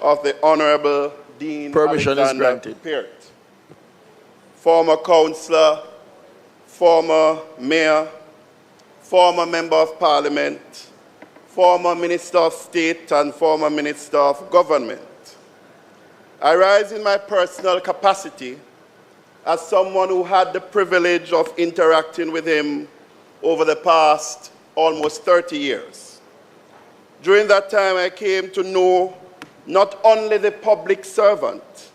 of the Honorable Dean Permission is granted. Peart, former councillor, former mayor, former member of parliament, former minister of state, and former minister of government. I rise in my personal capacity as someone who had the privilege of interacting with him over the past almost 30 years. During that time, I came to know not only the public servant,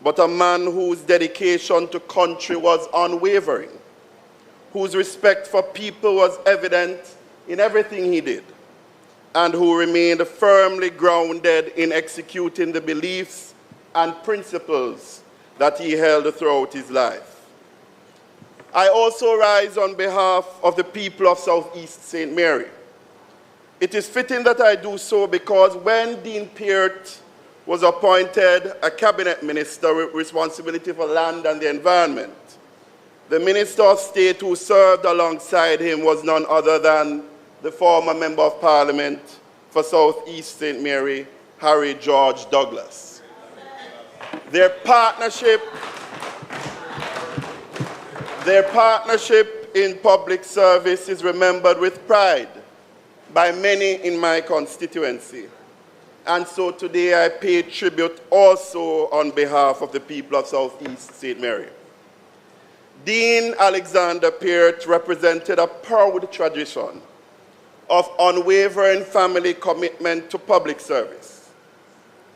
but a man whose dedication to country was unwavering, whose respect for people was evident in everything he did, and who remained firmly grounded in executing the beliefs and principles that he held throughout his life. I also rise on behalf of the people of Southeast St. Mary. It is fitting that I do so because when Dean Peart was appointed a cabinet minister with responsibility for land and the environment, the Minister of State who served alongside him was none other than the former Member of Parliament for Southeast St. Mary, Harry George Douglas. Their partnership in public service is remembered with pride by many in my constituency. And so today I pay tribute also on behalf of the people of Southeast St. Mary. Dean Alexander Peart represented a proud tradition of unwavering family commitment to public service,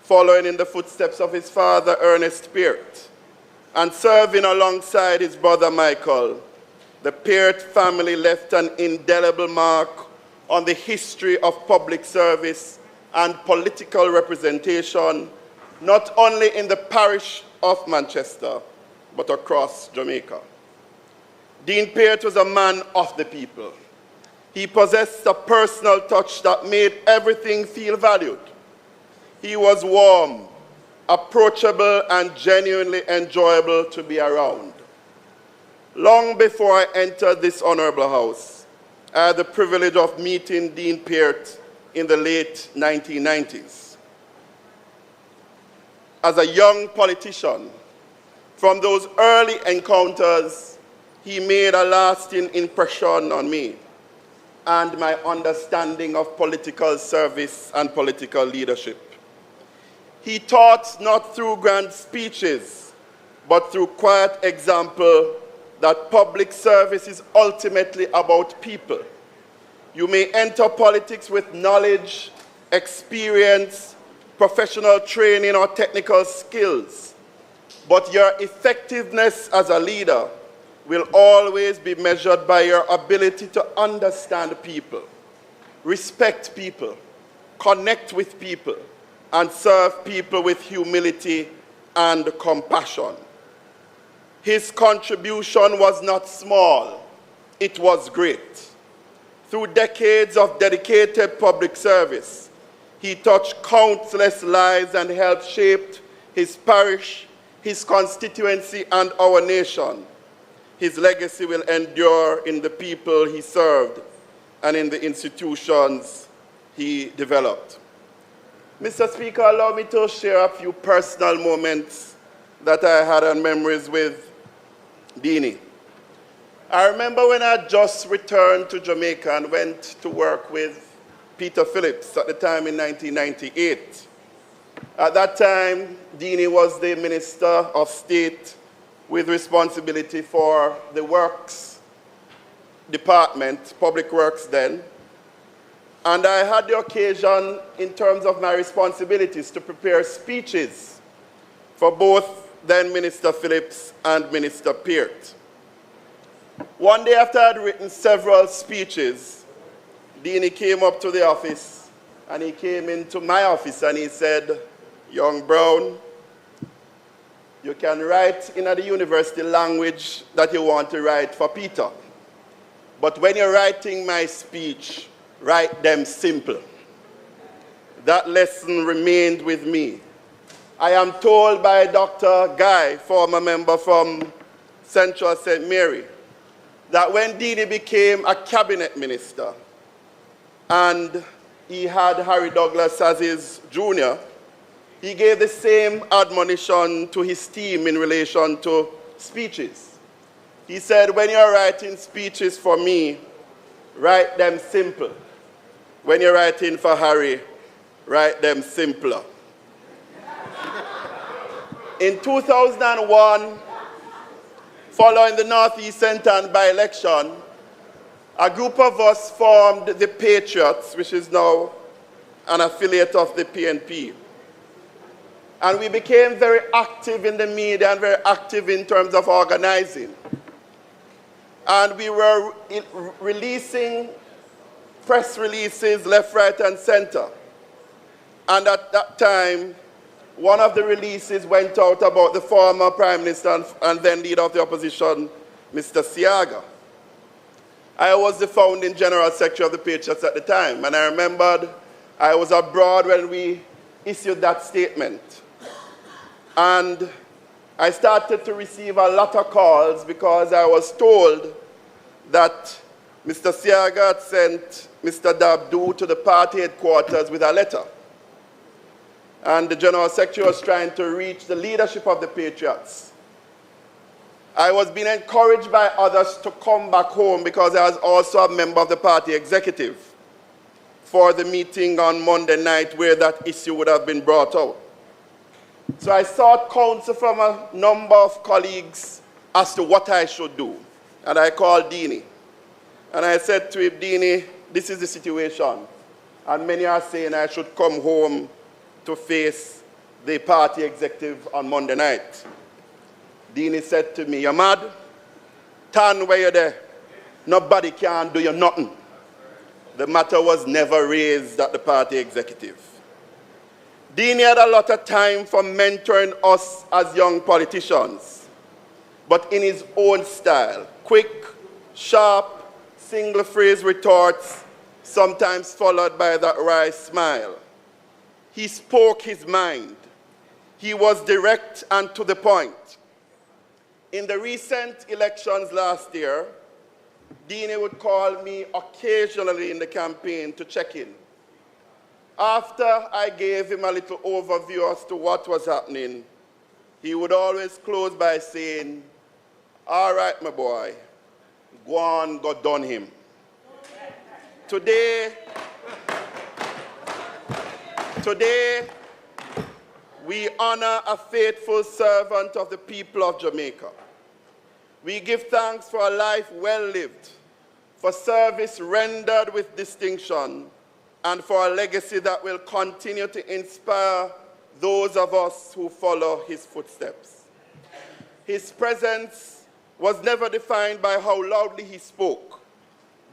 following in the footsteps of his father, Ernest Peart, and serving alongside his brother Michael. The Peart family left an indelible mark on the history of public service and political representation, not only in the parish of Manchester, but across Jamaica. Dean Peart was a man of the people. He possessed a personal touch that made everything feel valued. He was warm, approachable, and genuinely enjoyable to be around. Long before I entered this honorable house, I had the privilege of meeting Dean Peart in the late 1990s. As a young politician, from those early encounters, he made a lasting impression on me and my understanding of political service and political leadership. He taught not through grand speeches, but through quiet example that public service is ultimately about people. You may enter politics with knowledge, experience, professional training, or technical skills, but your effectiveness as a leader will always be measured by your ability to understand people, respect people, connect with people, and serve people with humility and compassion. His contribution was not small, it was great. Through decades of dedicated public service, he touched countless lives and helped shape his parish, his constituency, and our nation. His legacy will endure in the people he served and in the institutions he developed. Mr. Speaker, allow me to share a few personal moments that I had and memories with Deanie. I remember when I just returned to Jamaica and went to work with Peter Phillips at the time in 1998. At that time, Deanie was the Minister of State with responsibility for the Works Department, Public Works then. And I had the occasion, in terms of my responsibilities, to prepare speeches for both then Minister Phillips and Minister Peart. One day after I had written several speeches, Deanie came up to the office, and he came into my office and he said, "Young Brown, you can write in the university language that you want to write for Peter. but when you're writing my speech, write them simple. That lesson remained with me. I am told by Dr. Guy, former member from Central St. Mary, that when Dini became a cabinet minister and he had Harry Douglas as his junior, he gave the same admonition to his team in relation to speeches. He said, when you're writing speeches for me, write them simple. When you're writing for Harry, write them simpler. In 2001, following the Northeast Centre by-election, a group of us formed the Patriots, which is now an affiliate of the PNP. And we became very active in the media and very active in terms of organizing. And we were releasing press releases left, right, and center. And at that time, one of the releases went out about the former Prime Minister and then leader of the opposition, Mr. Siaga. I was the founding General Secretary of the Patriots at the time, and I remembered I was abroad when we issued that statement. And I started to receive a lot of calls because I was told that Mr. Siaga had sent Mr. Dabdu to the party headquarters with a letter. And the General Secretary was trying to reach the leadership of the Patriots. I was being encouraged by others to come back home because I was also a member of the party executive for the meeting on Monday night where that issue would have been brought out. So I sought counsel from a number of colleagues as to what I should do. And I called Dini. And I said to him, Dini, this is the situation. And many are saying I should come home to face the party executive on Monday night. Dini said to me, you're mad? Tan where you're there. Nobody can do you nothing. The matter was never raised at the party executive. Dini had a lot of time for mentoring us as young politicians, but in his own style, quick, sharp, single phrase retorts, sometimes followed by that wry smile. He spoke his mind. He was direct and to the point. In the recent elections last year, Dini would call me occasionally in the campaign to check in. After I gave him a little overview as to what was happening, he would always close by saying, all right, my boy, go on, go done him. Today, we honor a faithful servant of the people of Jamaica. We give thanks for a life well lived, for service rendered with distinction, and for a legacy that will continue to inspire those of us who follow his footsteps. His presence was never defined by how loudly he spoke,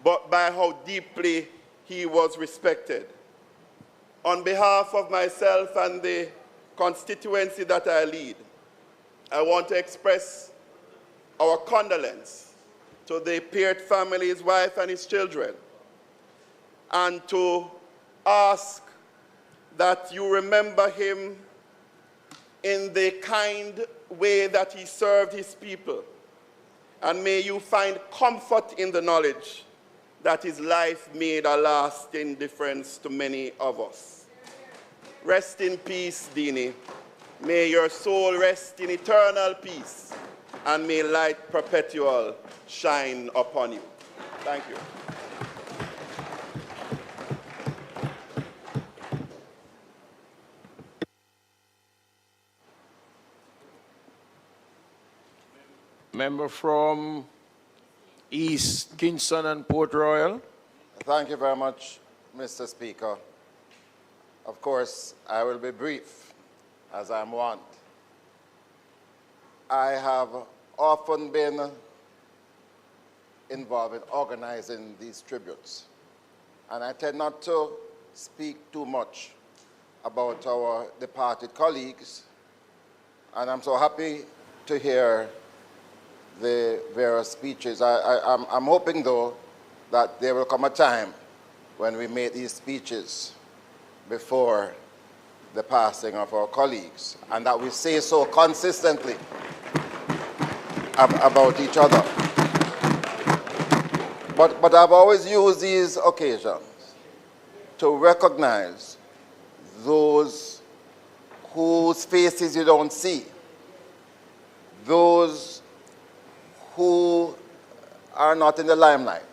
but by how deeply he was respected. On behalf of myself and the constituency that I lead, I want to express our condolence to the Peart family, his wife and his children, and to ask that you remember him in the kind way that he served his people. And may you find comfort in the knowledge that his life made a lasting difference to many of us. Rest in peace, Dini. May your soul rest in eternal peace, and may light perpetual shine upon you. Thank you. Member from East Kingston and Port Royal. Thank you very much, Mr. Speaker. Of course, I will be brief, as I'm wont. I have often been involved in organizing these tributes, and I tend not to speak too much about our departed colleagues, and I'm so happy to hear the various speeches. I'm hoping, though, that there will come a time when we make these speeches before the passing of our colleagues, and that we say so consistently about each other. But I've always used these occasions to recognize those whose faces you don't see, those who are not in the limelight,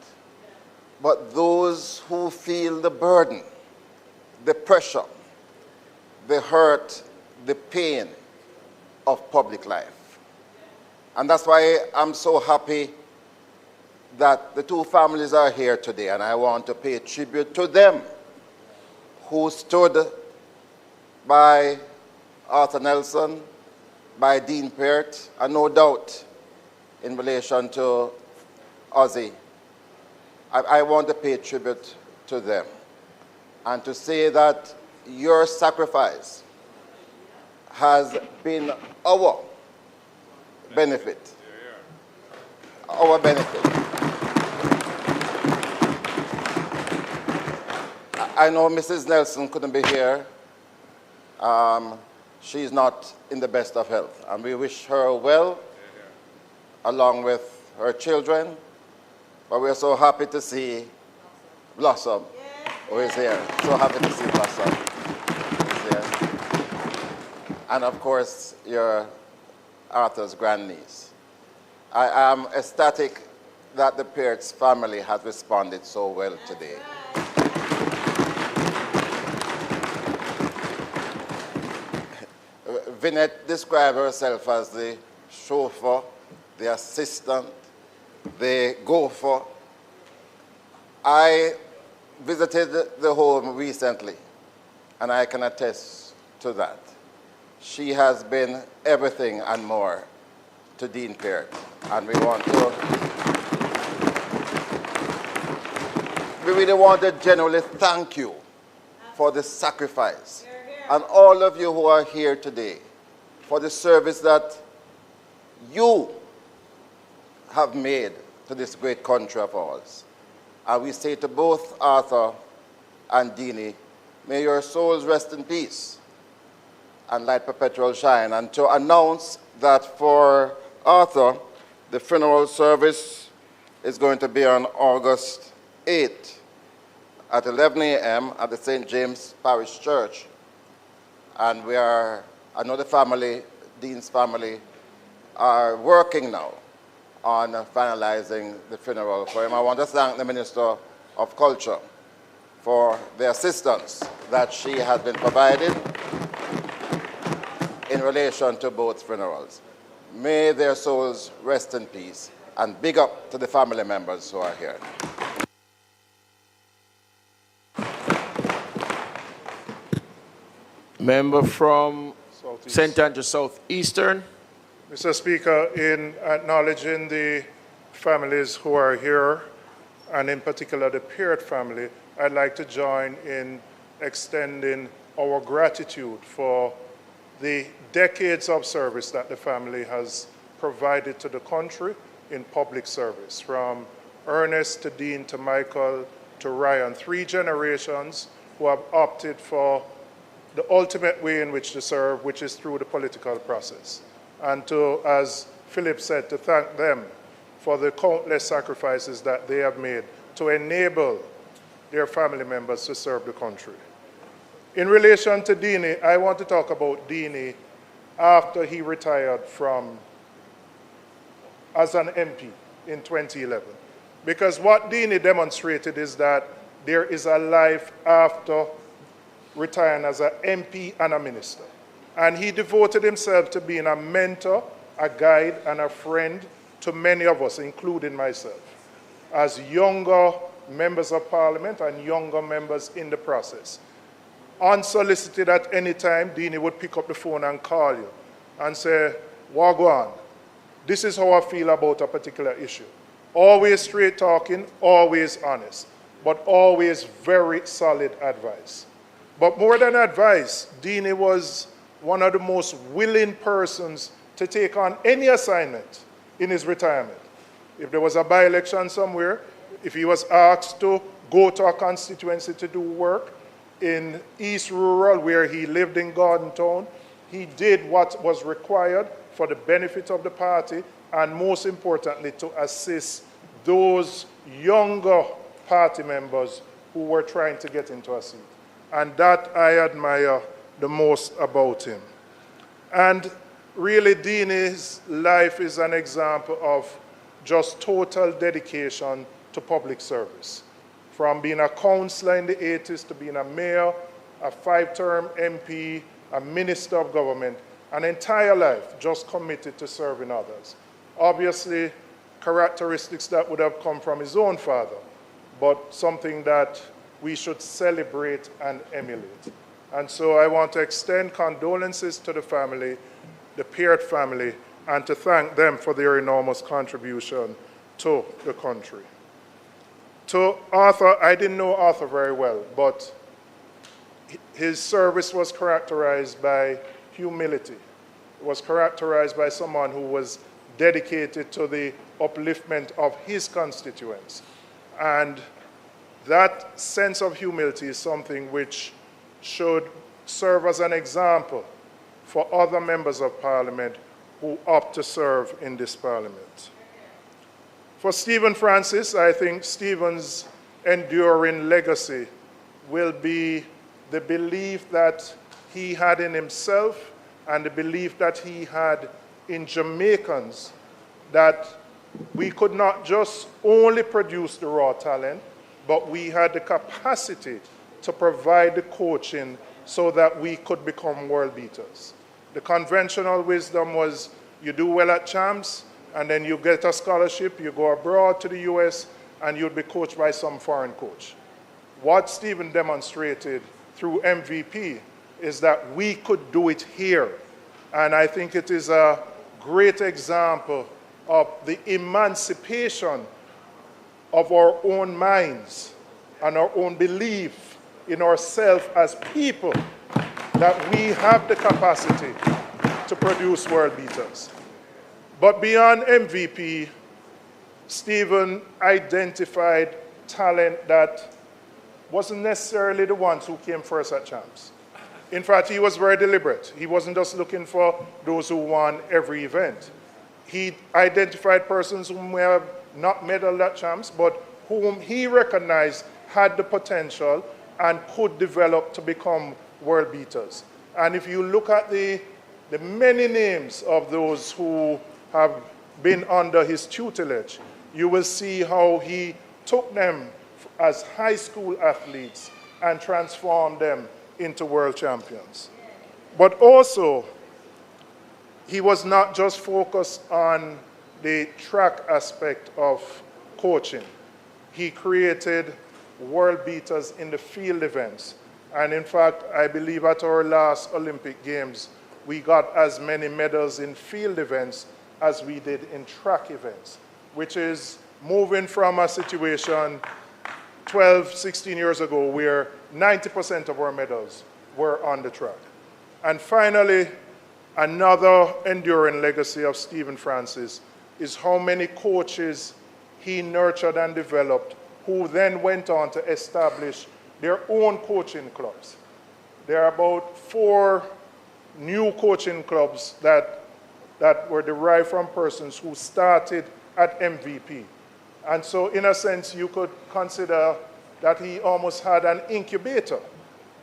but those who feel the burden, the pressure, the hurt, the pain of public life. And that's why I'm so happy that the two families are here today, and I want to pay tribute to them who stood by Arthur Nelson, by Dean Peart, and no doubt in relation to Ozzy. I want to pay tribute to them and to say that your sacrifice has been our benefit. Our benefit. I know Mrs. Nelson couldn't be here. She's not in the best of health, and we wish her well, along with her children. But we're so happy to see Blossom, who is here. So happy to see Blossom. Who's here. And of course, your Arthur's grandniece. I am ecstatic that the Peart's family has responded so well today. Vinette described herself as the chauffeur, the assistant, the gopher. I visited the home recently, and I can attest to that. She has been everything and more to Dean Peart, and we really want to genuinely thank you for the sacrifice, and all of you who are here today, for the service that you have made to this great country of ours. And we say to both Arthur and Deanie, may your souls rest in peace and light perpetual shine. And to announce that for Arthur, the funeral service is going to be on August 8th at 11 a.m. at the St. James Parish Church. And I know the family, Dean's family, are working now on finalizing the funeral for him. I want to thank the Minister of Culture for the assistance that she has been provided in relation to both funerals. May their souls rest in peace, and big up to the family members who are here. Member from St. Andrew Southeastern. Mr. Speaker, in acknowledging the families who are here, and in particular the Peart family, I'd like to join in extending our gratitude for the decades of service that the family has provided to the country in public service, from Ernest to Dean to Michael to Ryan, 3 generations who have opted for the ultimate way in which to serve, which is through the political process. And to, as Phillip said, to thank them for the countless sacrifices that they have made to enable their family members to serve the country. In relation to Deanie, I want to talk about Deanie after he retired as an MP in 2011. Because what Deanie demonstrated is that there is a life after retiring as an MP and a minister. And he devoted himself to being a mentor, a guide, and a friend to many of us, including myself, as younger members of Parliament and younger members in the process. Unsolicited at any time, Deanie would pick up the phone and call you and say, "Wagwan, this is how I feel about a particular issue." Always straight talking, always honest, but always very solid advice. But more than advice, Deanie was one of the most willing persons to take on any assignment in his retirement. If there was a by-election somewhere, if he was asked to go to a constituency to do work in East Rural, where he lived in Garden Town, he did what was required for the benefit of the party, and most importantly, to assist those younger party members who were trying to get into a seat. And that I admire the most about him. And really, Dini's life is an example of just total dedication to public service. From being a councillor in the 80s to being a mayor, a 5-term MP, a minister of government, an entire life just committed to serving others. Obviously, characteristics that would have come from his own father, but something that we should celebrate and emulate. And so I want to extend condolences to the family, the Peart family, and to thank them for their enormous contribution to the country. To Arthur, I didn't know Arthur very well, but his service was characterized by humility. It was characterized by someone who was dedicated to the upliftment of his constituents. And that sense of humility is something which should serve as an example for other members of Parliament who opt to serve in this Parliament. For Stephen Francis, I think Stephen's enduring legacy will be the belief that he had in himself and the belief that he had in Jamaicans, that we could not just only produce the raw talent, but we had the capacity to provide the coaching so that we could become world beaters. The conventional wisdom was you do well at champs, and then you get a scholarship, you go abroad to the US, and you'll be coached by some foreign coach. What Stephen demonstrated through MVP is that we could do it here. And I think it is a great example of the emancipation of our own minds and our own belief in ourselves as people, that we have the capacity to produce world beaters. But beyond MVP, Stephen identified talent that wasn't necessarily the ones who came first at champs. In fact, he was very deliberate. He wasn't just looking for those who won every event. He identified persons who may have not medaled at champs, but whom he recognized had the potential and could develop to become world beaters. And if you look at the many names of those who have been under his tutelage, you will see how he took them as high school athletes and transformed them into world champions. But also, he was not just focused on the track aspect of coaching. He created world beaters in the field events. And in fact, I believe at our last Olympic Games, we got as many medals in field events as we did in track events, which is moving from a situation 12, 16 years ago where 90% of our medals were on the track. And finally, another enduring legacy of Stephen Francis is how many coaches he nurtured and developed who then went on to establish their own coaching clubs. There are about 4 new coaching clubs that were derived from persons who started at MVP. And so in a sense, you could consider that he almost had an incubator,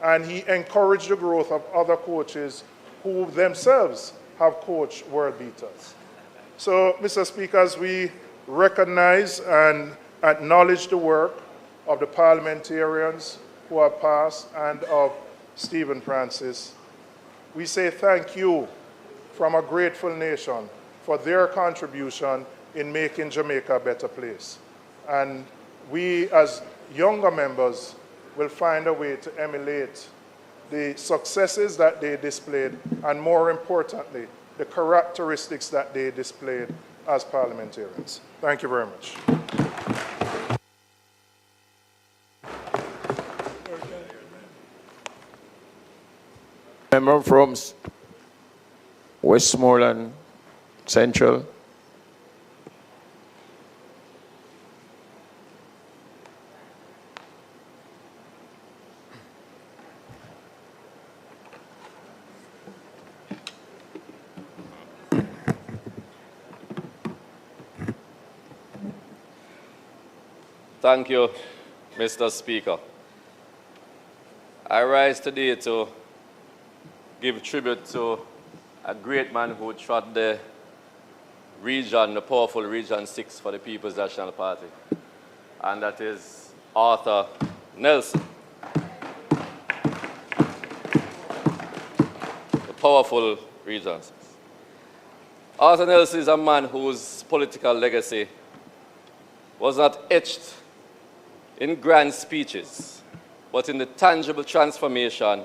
and he encouraged the growth of other coaches who themselves have coached world beaters. So, Mr. Speaker, as we recognize and acknowledge the work of the parliamentarians who have passed and of Stephen Francis, we say thank you from a grateful nation for their contribution in making Jamaica a better place. And we, as younger members, will find a way to emulate the successes that they displayed, and more importantly, the characteristics that they displayed as parliamentarians. Thank you very much. Member from Westmoreland Central. Thank you, Mr. Speaker. I rise today to give tribute to a great man who trod the region, the powerful Region 6 for the People's National Party, and that is Arthur Nelson. The powerful Region 6. Arthur Nelson is a man whose political legacy was not etched in grand speeches, but in the tangible transformation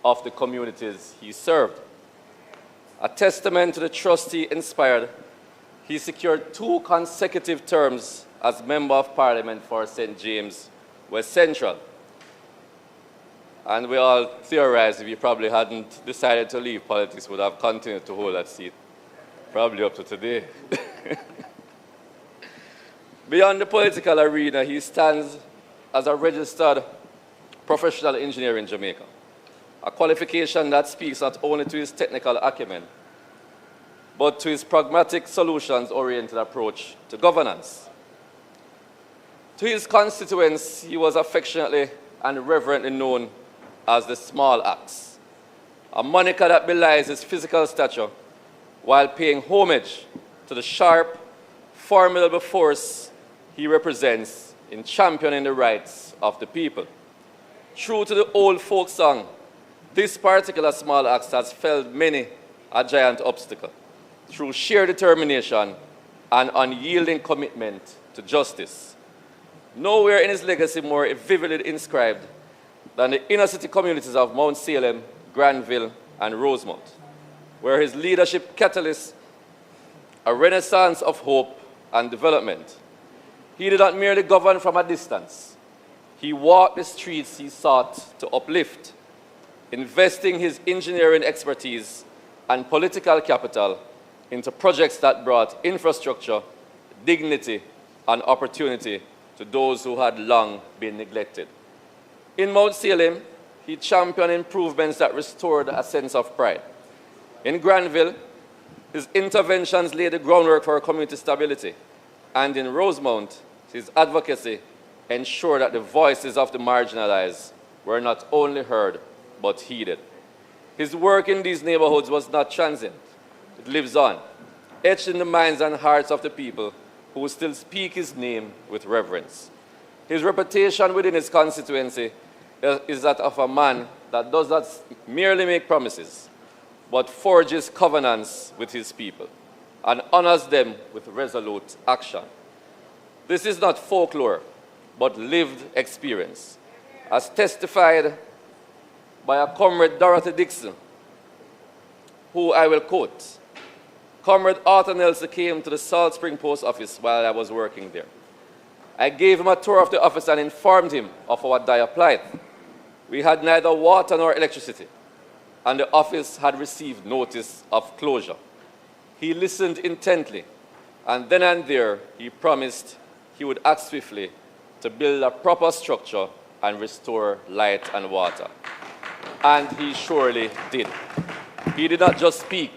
of the communities he served. A testament to the trust he inspired, he secured 2 consecutive terms as Member of Parliament for St. James West Central. And we all theorize if he probably hadn't decided to leave politics, would have continued to hold that seat, probably up to today. Beyond the political arena, he stands as a registered professional engineer in Jamaica, a qualification that speaks not only to his technical acumen, but to his pragmatic, solutions-oriented approach to governance. To his constituents, he was affectionately and reverently known as the Small Axe, a moniker that belies his physical stature while paying homage to the sharp, formidable force he represents in championing the rights of the people. True to the old folk song, this particular Small Axe has felled many a giant obstacle through sheer determination and unyielding commitment to justice. Nowhere in his legacy more vividly inscribed than the inner city communities of Mount Salem, Granville, and Rosemount, where his leadership catalyzed a renaissance of hope and development. He did not merely govern from a distance. He walked the streets he sought to uplift, investing his engineering expertise and political capital into projects that brought infrastructure, dignity, and opportunity to those who had long been neglected. In Mount Salem, he championed improvements that restored a sense of pride. In Granville, his interventions laid the groundwork for community stability. And in Rosemount, his advocacy ensured that the voices of the marginalized were not only heard, but heeded. His work in these neighborhoods was not transient. It lives on, etched in the minds and hearts of the people who still speak his name with reverence. His reputation within his constituency is that of a man that does not merely make promises, but forges covenants with his people and honors them with resolute action. This is not folklore, but lived experience, as testified by a comrade, Dorothy Dixon, who I will quote. Comrade Arthur Nelson came to the Salt Spring Post Office while I was working there. I gave him a tour of the office and informed him of our dire plight. We had neither water nor electricity, and the office had received notice of closure. He listened intently, and then and there he promised he would act swiftly to build a proper structure and restore light and water. And he surely did. He did not just speak,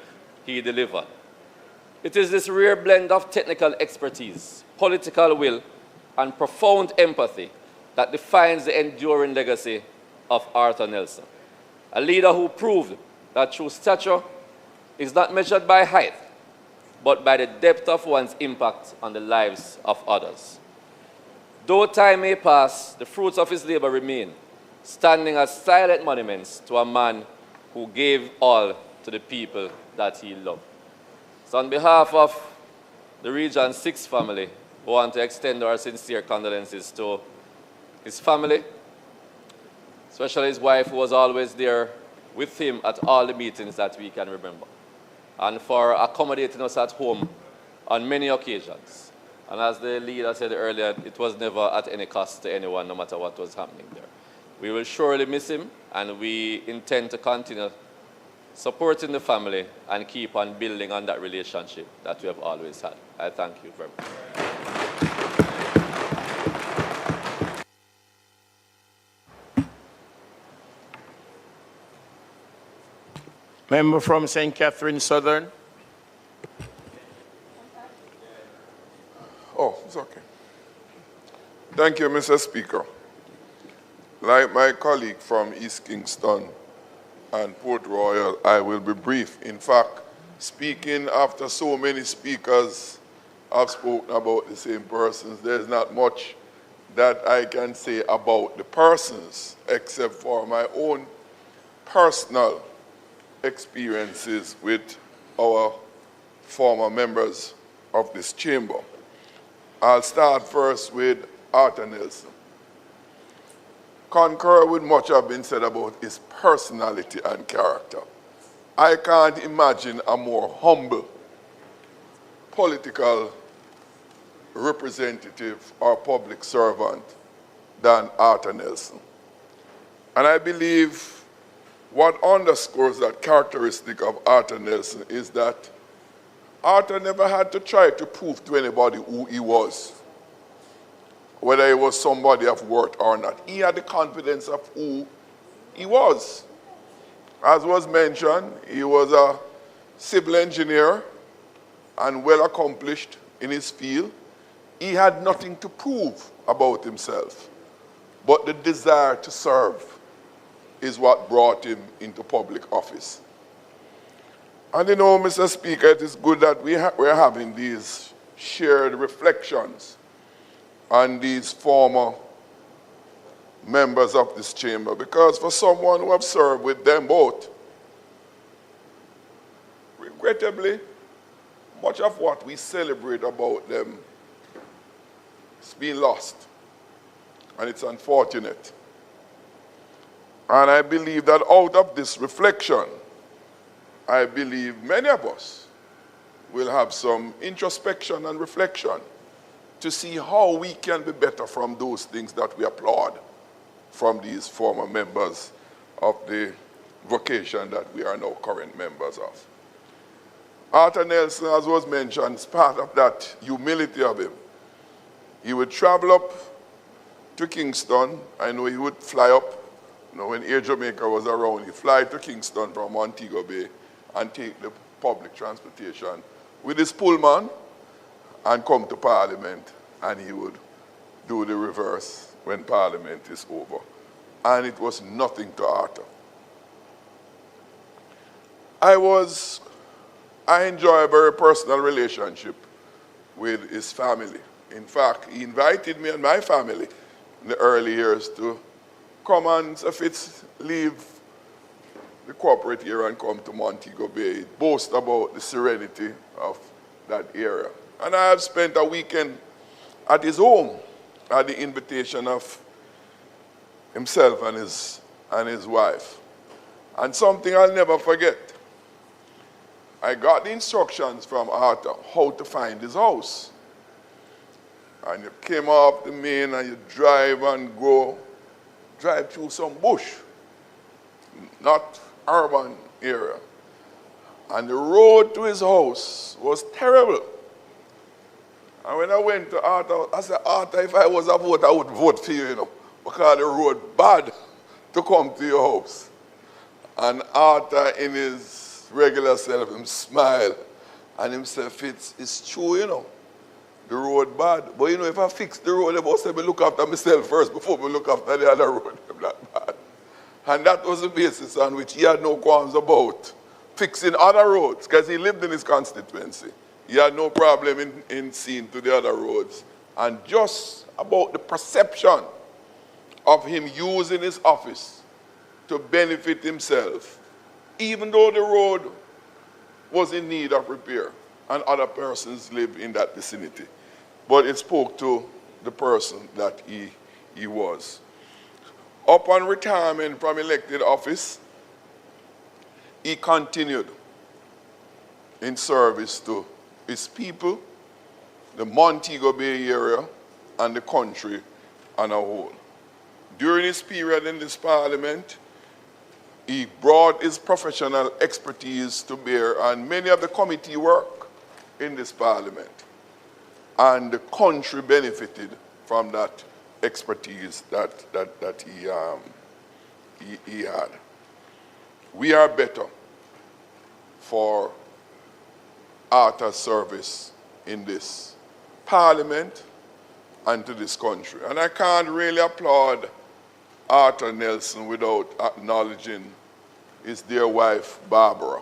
he delivered. It is this rare blend of technical expertise, political will, and profound empathy that defines the enduring legacy of Arthur Nelson, a leader who proved that true stature is not measured by height, but by the depth of one's impact on the lives of others. Though time may pass, the fruits of his labor remain, standing as silent monuments to a man who gave all to the people that he loved. So on behalf of the Region 6 family, we want to extend our sincere condolences to his family, especially his wife, who was always there with him at all the meetings that we can remember, and for accommodating us at home on many occasions. And as the leader said earlier, it was never at any cost to anyone, no matter what was happening there. We will surely miss him, and we intend to continue supporting the family and keep on building on that relationship that we have always had. I thank you very much. Member from St. Catherine Southern. Oh, it's okay. Thank Thank you, Mr. Speaker. Like my colleague from East Kingston and Port Royal, I will be brief. In fact, speaking after so many speakers have spoken about the same persons, there's not much that I can say about the persons, except for my own personal experiences with our former members of this chamber. I'll start first with Arthur Nelson. Concur with much have been said about his personality and character. I can't imagine a more humble political representative or public servant than Arthur Nelson. And I believe what underscores that characteristic of Arthur Nelson is that Arthur never had to try to prove to anybody who he was, whether he was somebody of worth or not. He had the confidence of who he was. As was mentioned, he was a civil engineer and well accomplished in his field. He had nothing to prove about himself, but the desire to serve is what brought him into public office. And you know, Mr. Speaker, it is good that we're having these shared reflections on these former members of this chamber, because for someone who have served with them both, regrettably, much of what we celebrate about them has been lost, and it's unfortunate. And I believe that out of this reflection, I believe many of us will have some introspection and reflection to see how we can be better from those things that we applaud from these former members of the vocation that we are now current members of. Arthur Nelson, as was mentioned, is part of that humility of him. He would travel up to Kingston. I know he would fly up. You know, when Air Jamaica was around, he'd fly to Kingston from Montego Bay and take the public transportation with his pullman and come to Parliament, and he would do the reverse when Parliament is over. And it was nothing to Arthur. I enjoy a very personal relationship with his family. In fact, he invited me and my family in the early years to come and, if it's leave the corporate area and come to Montego Bay, boast about the serenity of that area. And I have spent a weekend at his home at the invitation of himself and his wife. And something I'll never forget. I got the instructions from Arthur how to find his house. And you came off the main and you drive through some bush, not urban area. And the road to his house was terrible. And when I went to Arthur, I said, Arthur, if I was a voter, I would vote for you, you know, because the road bad to come to your house. And Arthur, in his regular self, him smile, and him say, it's true, you know, the road bad. But you know, if I fix the road, I must have to look after myself first before I look after the other road. That bad. And that was the basis on which he had no qualms about fixing other roads, because he lived in his constituency. He had no problem in seeing to the other roads. And just about the perception of him using his office to benefit himself, even though the road was in need of repair and other persons lived in that vicinity. But it spoke to the person that he was. Upon retirement from elected office, he continued in service to his people, the Montego Bay area, and the country on a whole. During his period in this parliament, he brought his professional expertise to bear on many of the committee work in this parliament. And the country benefited from that expertise that he had. We are better for Arthur's service in this parliament and to this country. And I can't really applaud Arthur Nelson without acknowledging his dear wife, Barbara.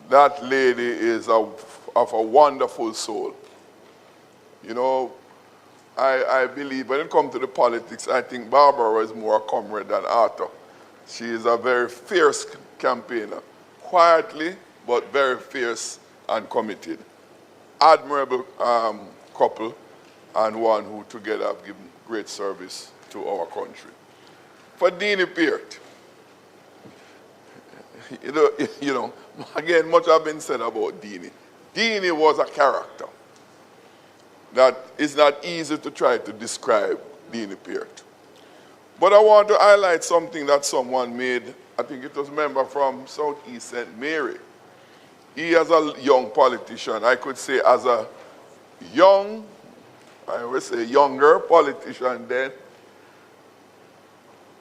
That lady is of a wonderful soul. You know, I believe when it comes to the politics, I think Barbara is more a comrade than Arthur. She is a very fierce campaigner, quietly, but very fierce and committed. Admirable couple, and one who together have given great service to our country. For Deanie Peart, you know, again, much has been said about Deanie. Deanie was a character that is not easy to try to describe Deanie Peart. But I want to highlight something that someone made. I think it was a member from Southeast St. Mary. He, as a young politician, I could say as a young, I would say younger politician then,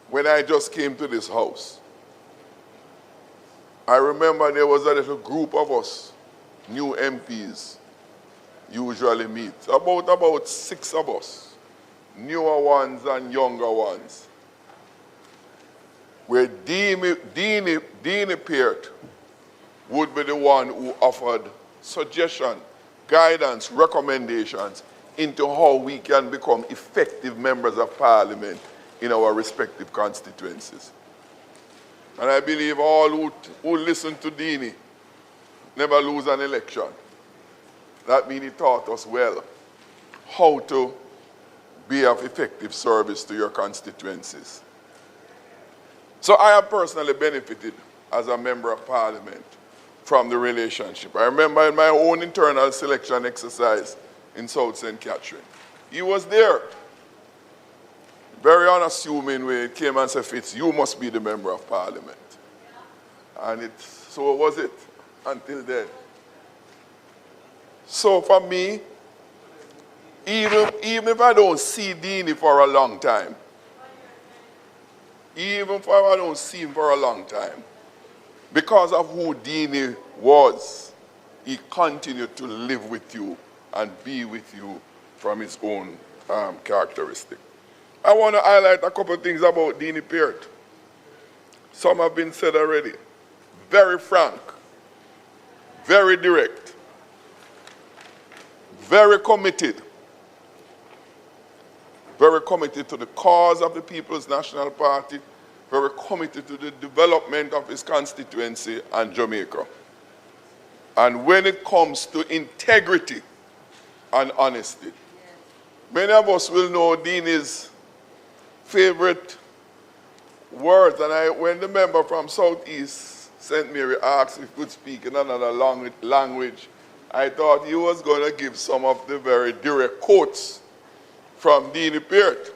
when I just came to this house, I remember there was a little group of us, new MPs, usually meet. About 6 of us, newer ones and younger ones, where Deanie Peart would be the one who offered suggestion, guidance, recommendations into how we can become effective members of parliament in our respective constituencies. And I believe all who listen to Deanie never lose an election. That means he taught us well how to be of effective service to your constituencies. So I have personally benefited as a member of parliament from the relationship. I remember in my own internal selection exercise in South St. Catherine, he was there. Very unassuming when it came and said, Fitz, you must be the member of parliament. And so was it until then. So for me, even if I don't see Deanie for a long time, even if I don't see him for a long time, because of who Deanie was, he continued to live with you and be with you from his own characteristic. I want to highlight a couple of things about Deanie Peart. Some have been said already. Very frank, very direct, very committed to the cause of the People's National Party, very committed to the development of his constituency and Jamaica. And when it comes to integrity and honesty, many of us will know Deanie's favorite words. And when the member from Southeast St. Mary asked if he could speak in another language, I thought he was going to give some of the very direct quotes from Deanie Peart.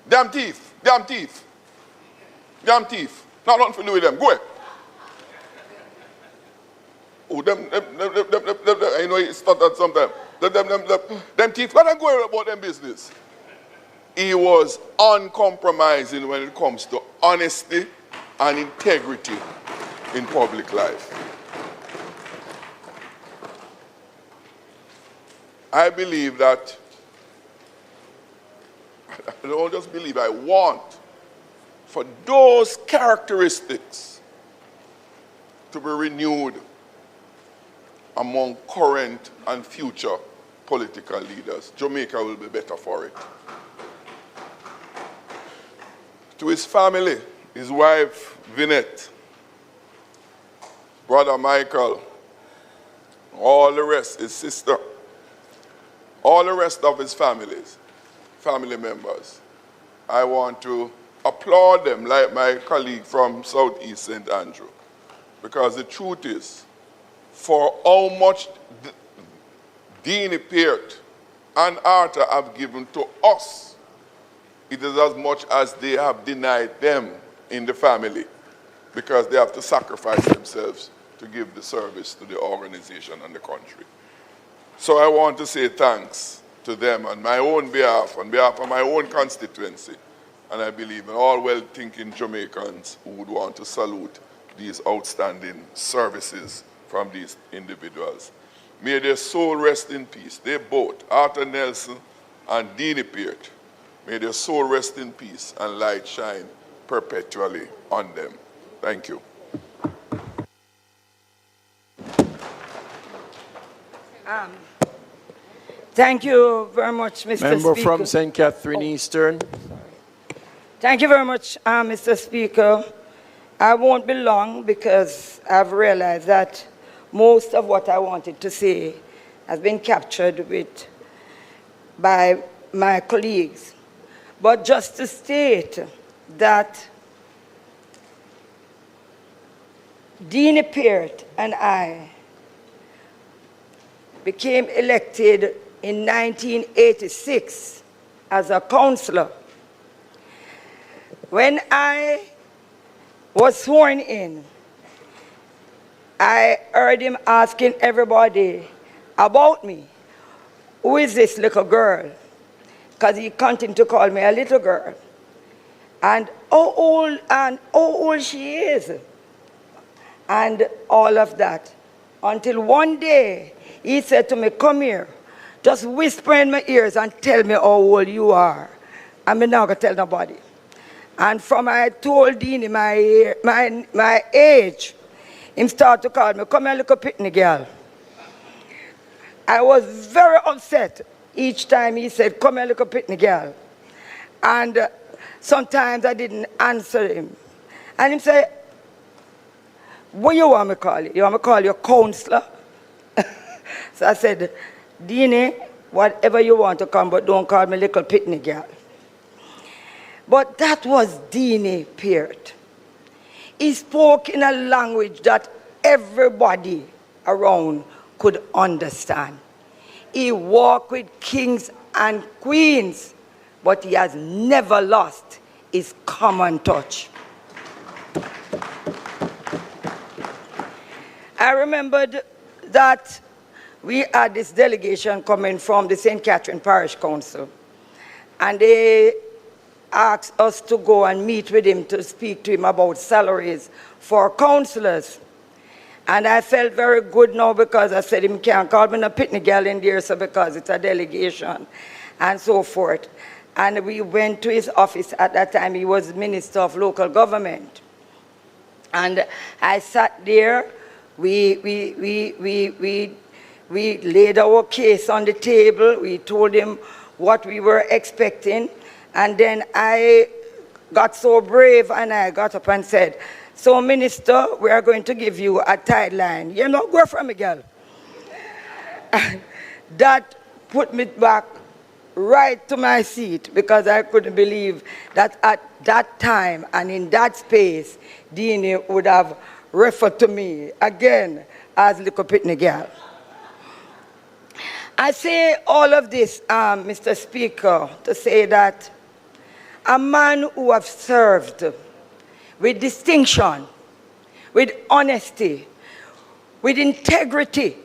Damn teeth, damn teeth, damn teeth. Not nothing to do with them. Go ahead. Oh, I know he stuttered sometimes. Them teeth, let them go about them business. He was uncompromising when it comes to honesty and integrity in public life. I believe that, I don't just believe, I want for those characteristics to be renewed among current and future political leaders. Jamaica will be better for it. To his family, his wife, Vinette, brother Michael, all the rest, his sister, all the rest of his family members, I want to applaud them like my colleague from Southeast St. Andrew. Because the truth is, for how much Deanie Peart and Arthur have given to us, it is as much as they have denied them in the family, because they have to sacrifice themselves to give the service to the organization and the country. So I want to say thanks to them on my own behalf, on behalf of my own constituency, and I believe in all well-thinking Jamaicans who would want to salute these outstanding services from these individuals. May their soul rest in peace. They both, Arthur Nelson and Deanie Peart, may their soul rest in peace and light shine perpetually on them. Thank you. Thank you very much, Mr. Member Speaker. from St. Catherine Eastern. Thank you very much, Mr. Speaker. I won't be long because I've realized that most of what I wanted to say has been captured by my colleagues. But just to state that Deanie Peart and I became elected in 1986 as a councillor. When I was sworn in, I heard him asking everybody about me. Who is this little girl? Because he continued to call me a little girl. And how old she is. And all of that. Until one day, he said to me, come here. Just whisper in my ears and tell me how old you are. I'm not going to tell nobody. And from I told Deanie my age, him start to call me, come here, little pitney girl. I was very upset each time he said, come here, little pitney girl. And sometimes I didn't answer him. And he said, what you want me to call you? You want me to call you counselor? So I said, Deanie, whatever you want to come, but don't call me little pitney girl. But that was Deanie Peart. He spoke in a language that everybody around could understand. He walked with kings and queens, but he has never lost his common touch. I remembered that we had this delegation coming from the St. Catherine Parish Council, and they asked us to go and meet with him to speak to him about salaries for councillors. And I felt very good now because I said him can't call me a pitney girl in there, so because it's a delegation and so forth. And we went to his office at that time. He was Minister of Local Government. And I sat there. We laid our case on the table. We told him what we were expecting. And then I got so brave and I got up and said, so Minister, we are going to give you a guideline. You know, go from me, girl. That put me back right to my seat because I couldn't believe that at that time and in that space, Deanie would have referred to me again as little pitney girl. I say all of this, Mr. Speaker, to say that a man who has served with distinction, with honesty, with integrity,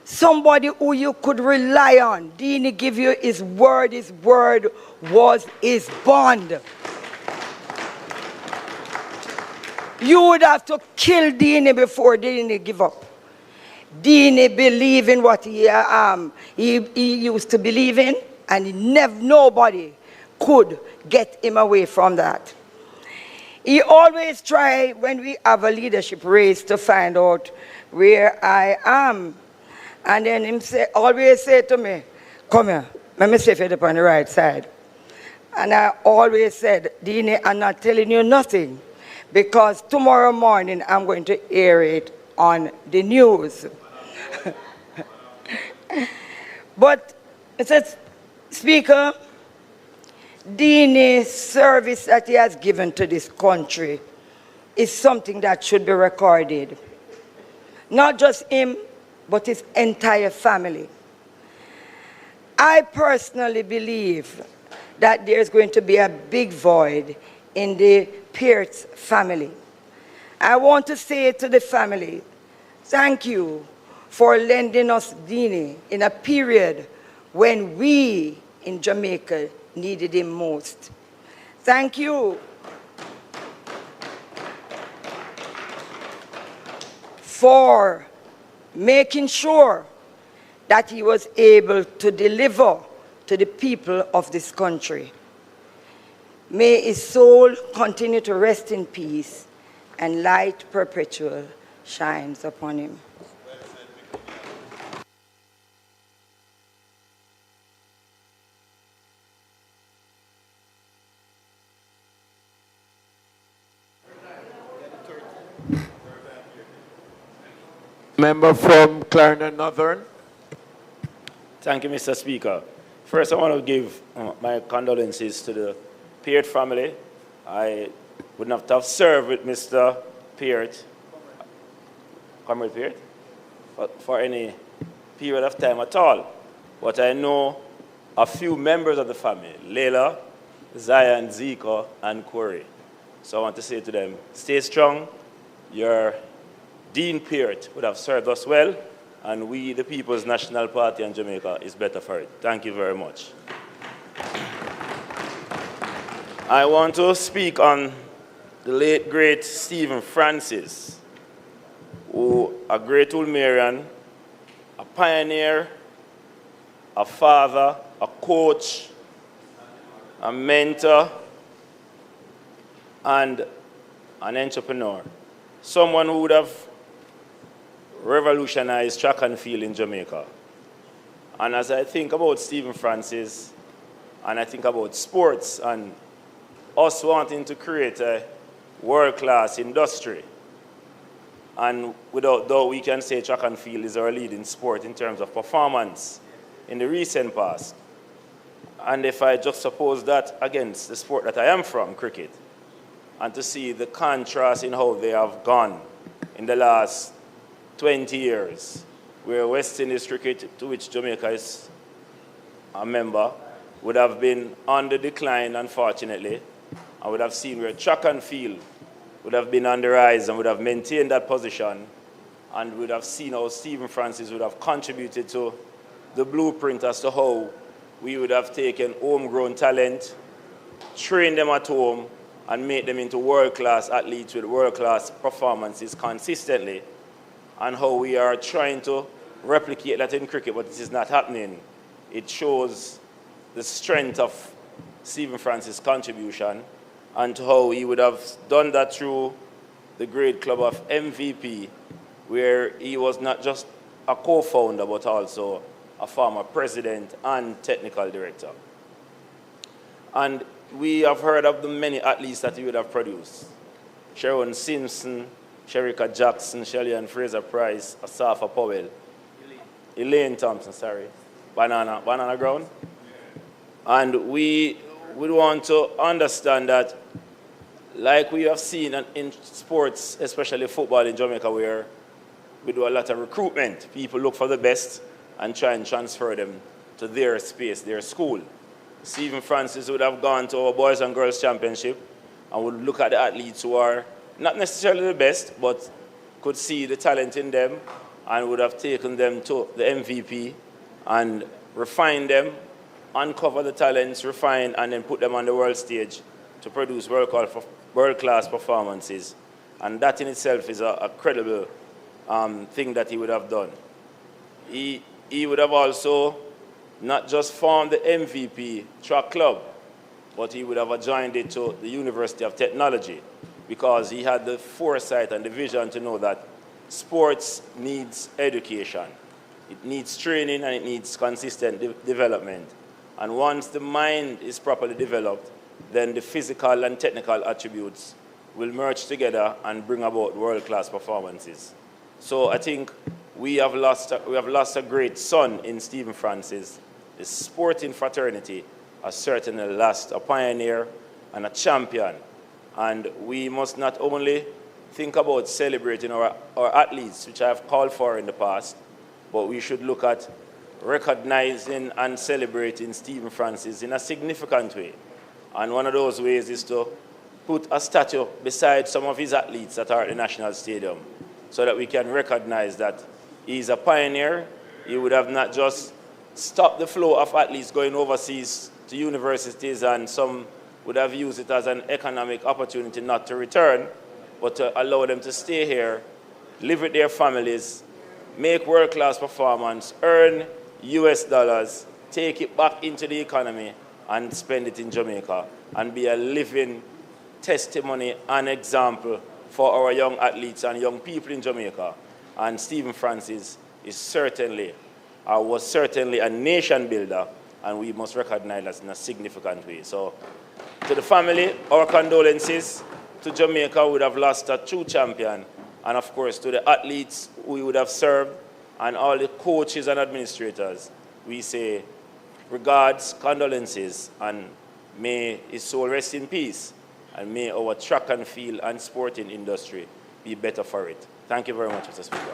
somebody who you could rely on. Deanie give you his word was his bond. You would have to kill Deanie before Deanie give up. Deanie believed in what he used to believe in, and nobody could get him away from that. He always try when we have a leadership race to find out where I am. And then him always say to me, come here, let me see if you're on the right side. And I always said, Deanie, I'm not telling you nothing because tomorrow morning I'm going to air it on the news. But, Mr. Speaker, Deanie's service that he has given to this country is something that should be recorded. Not just him, but his entire family. I personally believe that there's going to be a big void in the Peart's family. I want to say to the family, thank you for lending us Deanie in a period when we in Jamaica needed him most. Thank you for making sure that he was able to deliver to the people of this country. May his soul continue to rest in peace, and light perpetual shines upon him. Member from Clarendon Northern. Thank you, Mr. Speaker. First, I want to give my condolences to the Peart family. I wouldn't have served with Mr. Peart, Comrade Peart, for any period of time at all. But I know a few members of the family, Leila, Zion, Zika, and Corey. So I want to say to them, stay strong. Your Dean Peart would have served us well, and we, the People's National Party in Jamaica, is better for it. Thank you very much. I want to speak on the late, great Stephen Francis, who a great Ulmerian, a pioneer, a father, a coach, a mentor, and an entrepreneur. Someone who would have revolutionized track and field in Jamaica. And as I think about Stephen Francis, and I think about sports and us wanting to create a world-class industry, and without doubt we can say track and field is our leading sport in terms of performance in the recent past. And if I just suppose that against the sport that I am from, cricket, and to see the contrast in how they have gone in the last 20 years, where West Indies cricket, to which Jamaica is a member, would have been on the decline, unfortunately. I would have seen where track and field would have been on the rise and would have maintained that position, and would have seen how Stephen Francis would have contributed to the blueprint as to how we would have taken homegrown talent, trained them at home, and made them into world-class athletes with world-class performances consistently, and how we are trying to replicate that in cricket, but it is not happening. It shows the strength of Stephen Francis' contribution and how he would have done that through the great club of MVP, where he was not just a co-founder, but also a former president and technical director. And we have heard of the many athletes that he would have produced. Sharon Simpson, Sherika Jackson, Shelley-Ann Fraser-Price, Asafa Powell, Elaine Thompson, sorry, Banana Ground. And we would want to understand that, like we have seen in sports, especially football in Jamaica, where we do a lot of recruitment. People look for the best and try and transfer them to their space, their school. Stephen Francis would have gone to our Boys and Girls Championship and would look at the athletes who are not necessarily the best, but could see the talent in them and would have taken them to the MVP and refined them, uncover the talents, refine, and then put them on the world stage to produce world-class performances. And that in itself is a credible thing that he would have done. He would have also not just formed the MVP track club, but he would have joined it to the University of Technology, because he had the foresight and the vision to know that sports needs education. It needs training and it needs consistent development. And once the mind is properly developed, then the physical and technical attributes will merge together and bring about world-class performances. So I think we have lost a great son in Stephen Francis. The sporting fraternity has certainly lost a pioneer and a champion. And we must not only think about celebrating our athletes, which I have called for in the past, but we should look at recognizing and celebrating Stephen Francis in a significant way. And one of those ways is to put a statue beside some of his athletes that are at the National Stadium, so that we can recognize that he's a pioneer. He would have not just stopped the flow of athletes going overseas to universities, and some would have used it as an economic opportunity not to return, but to allow them to stay here, live with their families, make world-class performance, earn US dollars, take it back into the economy and spend it in Jamaica and be a living testimony and example for our young athletes and young people in Jamaica. And Stephen Francis is certainly, was certainly a nation builder, and we must recognize that in a significant way. So to the family, our condolences. To Jamaica, we would have lost a true champion. And of course, to the athletes we would have served and all the coaches and administrators, we say regards, condolences, and may his soul rest in peace. And may our track and field and sporting industry be better for it. Thank you very much, Mr. Speaker.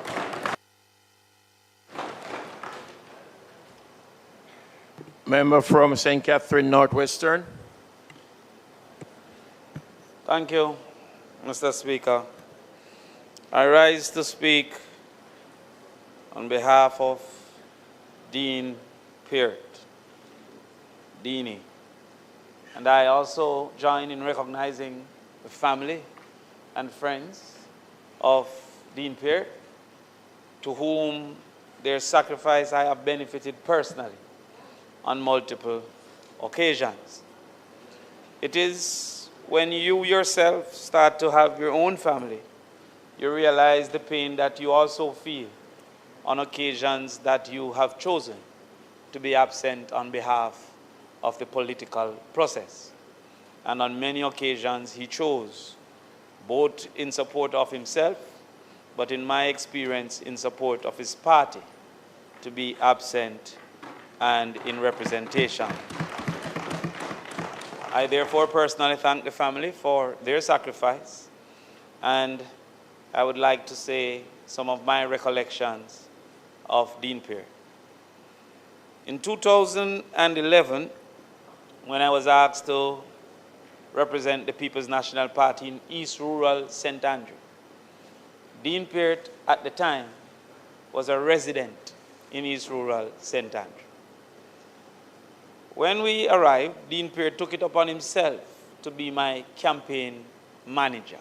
Member from St. Catherine Northwestern. Thank you, Mr. Speaker. I rise to speak on behalf of Dean Peart, Deanie. And I also join in recognizing the family and friends of Dean Peart, to whom their sacrifice I have benefited personally on multiple occasions. It is when you yourself start to have your own family, you realize the pain that you also feel on occasions that you have chosen to be absent on behalf of the political process. And on many occasions, he chose, both in support of himself, but in my experience, in support of his party, to be absent and in representation. I therefore personally thank the family for their sacrifice, and I would like to say some of my recollections of Dean Peart. In 2011, when I was asked to represent the People's National Party in East Rural St. Andrew, Dean Peart at the time was a resident in East Rural St. Andrew. When we arrived, Dean Peart took it upon himself to be my campaign manager.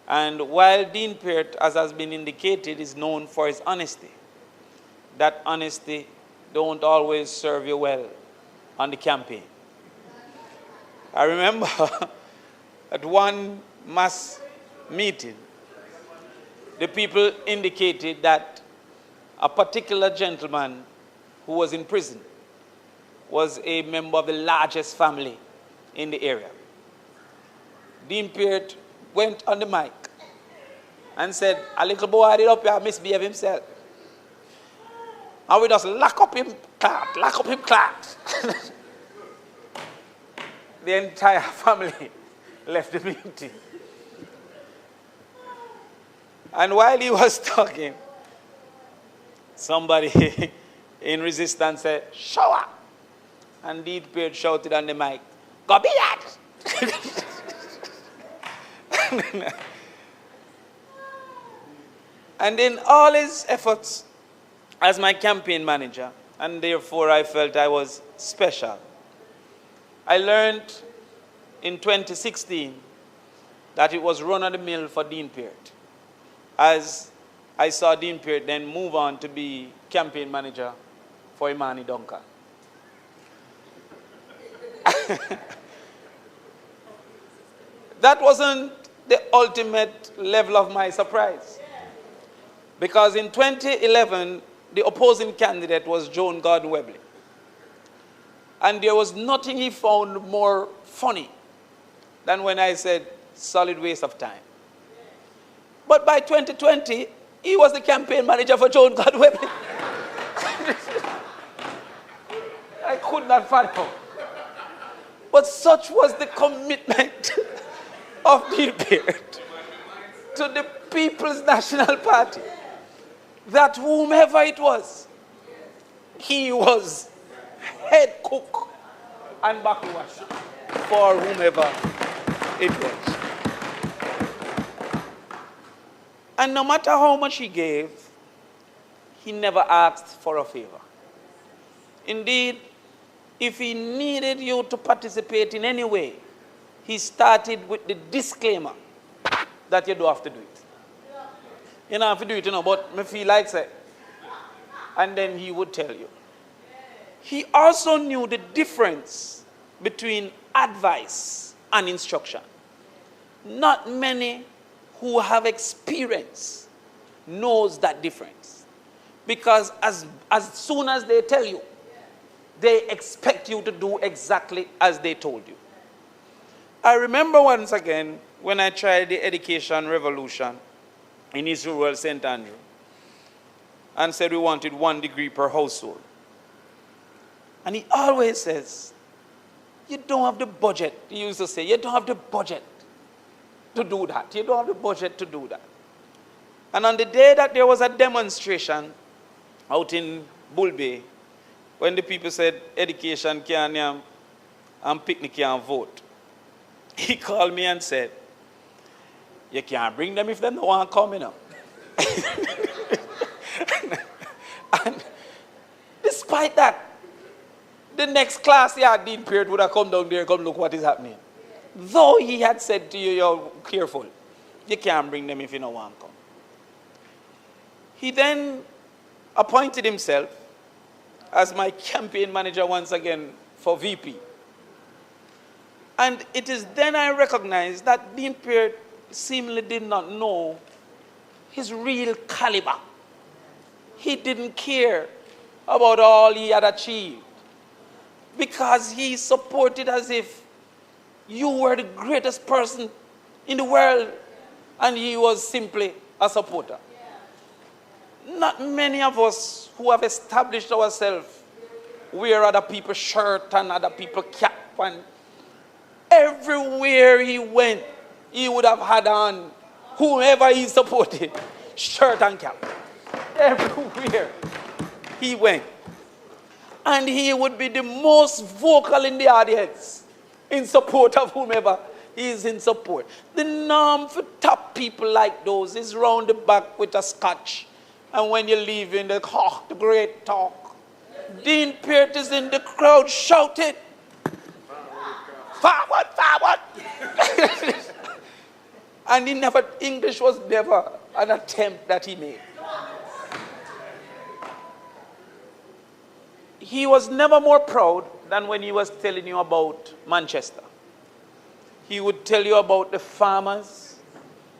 And while Dean Peart, as has been indicated, is known for his honesty, that honesty don't always serve you well on the campaign. I remember at one mass meeting, the people indicated that a particular gentleman who was in prison was a member of the largest family in the area. Dean Peart went on the mic and said, a little boy did up here misbehave himself. And we just lock up him, class. The entire family left the meeting. And while he was talking, somebody in resistance said, show up. And Dean Peart shouted on the mic, go be that! And in all his efforts as my campaign manager, and therefore I felt I was special, I learned in 2016 that it was run of the mill for Dean Peart, as I saw Dean Peart then move on to be campaign manager for Imani Duncan. That wasn't the ultimate level of my surprise, because in 2011, the opposing candidate was Joan Gordon Webley. And there was nothing he found more funny than when I said, solid waste of time. But by 2020, he was the campaign manager for Joan Gordon Webley. I could not fathom. But such was the commitment of Dean Peart to the People's National Party, that whomever it was, he was head cook and back washer for whomever it was. And no matter how much he gave, he never asked for a favor. Indeed, if he needed you to participate in any way, he started with the disclaimer that you don't have to do it. You don't have to do it, but I feel like say, and then he would tell you. He also knew the difference between advice and instruction. Not many who have experience knows that difference. Because as soon as they tell you, they expect you to do exactly as they told you. I remember once again when I tried the education revolution in East Rural St. Andrew and said we wanted 1 degree per household. And he always says, you don't have the budget. He used to say, you don't have the budget to do that. You don't have the budget to do that. And on the day that there was a demonstration out in Bull Bay, when the people said education can and picnic can vote, he called me and said, you can't bring them if they don't want to come, you know. And despite that, the next class, Dean Peart would have come down there, come look what is happening. Though he had said to you, you're careful, you can't bring them if you don't want to come. He then appointed himself as my campaign manager once again for VP. And it is then I recognized that Dean Peart seemingly did not know his real caliber. He didn't care about all he had achieved because he supported as if you were the greatest person in the world and he was simply a supporter. Not many of us who have established ourselves wear other people's shirt and other people's cap, and everywhere he went, he would have had on whoever he supported, shirt and cap. Everywhere he went. And he would be the most vocal in the audience in support of whomever he is in support. The norm for top people like those is round the back with a scotch. And when you leave in the great talk, Dean Peart is in the crowd shouting, forward, forward. And English was never an attempt that he made. He was never more proud than when he was telling you about Manchester. He would tell you about the farmers.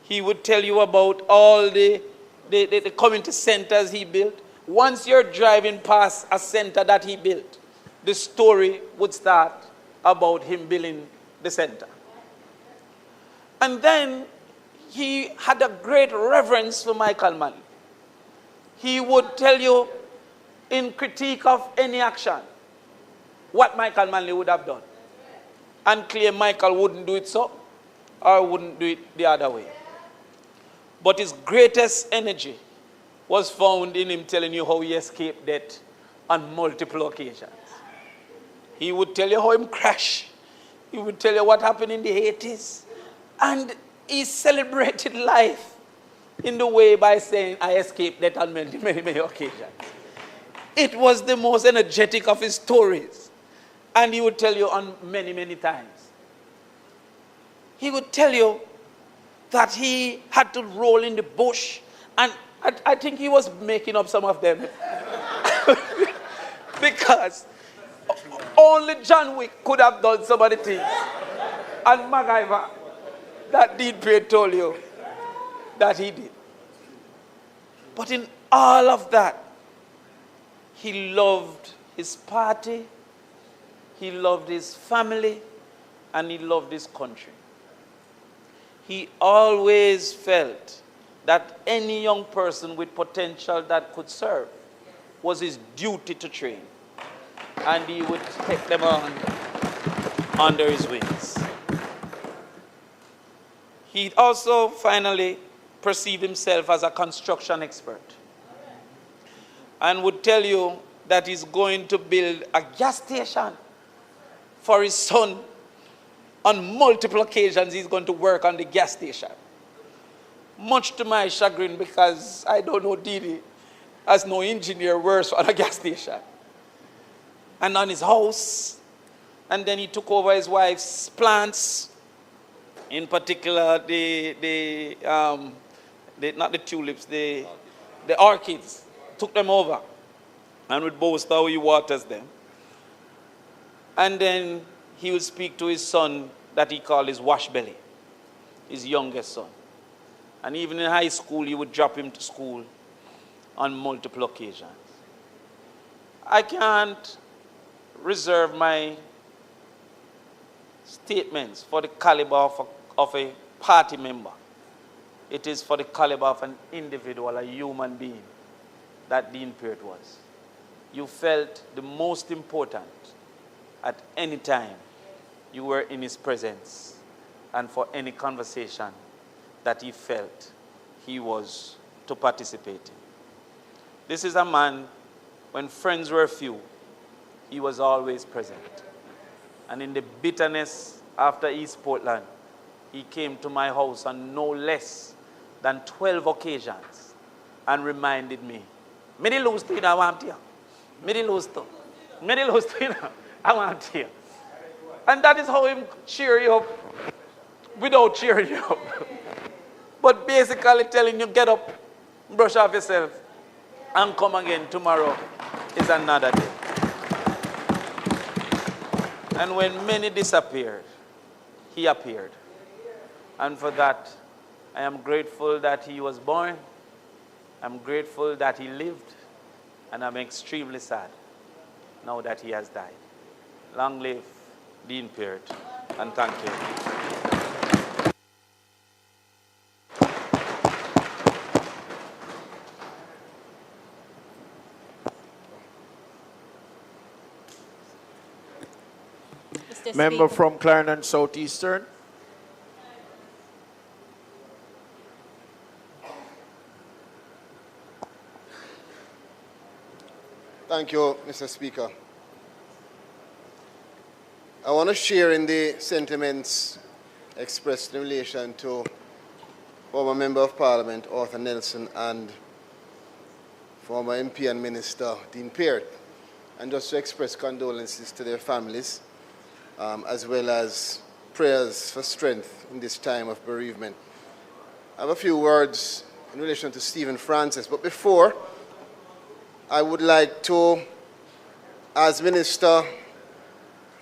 He would tell you about all the community centers he built. Once you're driving past a center that he built, the story would start about him building the center. And then he had a great reverence for Michael Manley. He would tell you in critique of any action what Michael Manley would have done and claim Michael wouldn't do it so or wouldn't do it the other way. But his greatest energy was found in him telling you how he escaped death on multiple occasions. He would tell you how he crashed. He would tell you what happened in the 80s. And he celebrated life in the way by saying, I escaped death on many, many, many occasions. It was the most energetic of his stories. And he would tell you on many, many times. He would tell you that he had to roll in the bush. And I think he was making up some of them. Because only John Wick could have done some of the things. And MacGyver, that Dean Peart told you that he did. But in all of that, he loved his party, he loved his family, and he loved his country. He always felt that any young person with potential that could serve was his duty to train. And he would take them on under his wings. He also finally perceived himself as a construction expert and would tell you that he's going to build a gas station for his son. On multiple occasions, he's going to work on the gas station. Much to my chagrin, because I don't know Didi as no engineer works on a gas station. And on his house, and then he took over his wife's plants, in particular not the tulips, the orchids, took them over. and would boast how he waters them. And then he would speak to his son that he called his wash belly, his youngest son. And even in high school, he would drop him to school on multiple occasions. I can't reserve my statements for the caliber of a party member. It is for the caliber of an individual, a human being, that Dean Peart was. You felt the most important at any time you were in his presence and for any conversation that he felt he was to participate in. This is a man, when friends were few, he was always present. And in the bitterness after East Portland, he came to my house on no less than 12 occasions and reminded me, "Me di lose to you, I want you. Me di lose to you, I want you." And that is how he cheer you up without cheering you up. But basically telling you, get up, brush off yourself, and come again tomorrow is another day. And when many disappeared, he appeared. And for that, I am grateful that he was born. I'm grateful that he lived. And I'm extremely sad now that he has died. Long live Dean Peart, and thank you. Member from Clarendon Southeastern. Thank you, Mr. Speaker. I want to share in the sentiments expressed in relation to former Member of Parliament Arthur Nelson and former MP and Minister Dean Peart, and just to express condolences to their families, as well as prayers for strength in this time of bereavement. I have a few words in relation to Stephen Francis, but before, I would like to, as Minister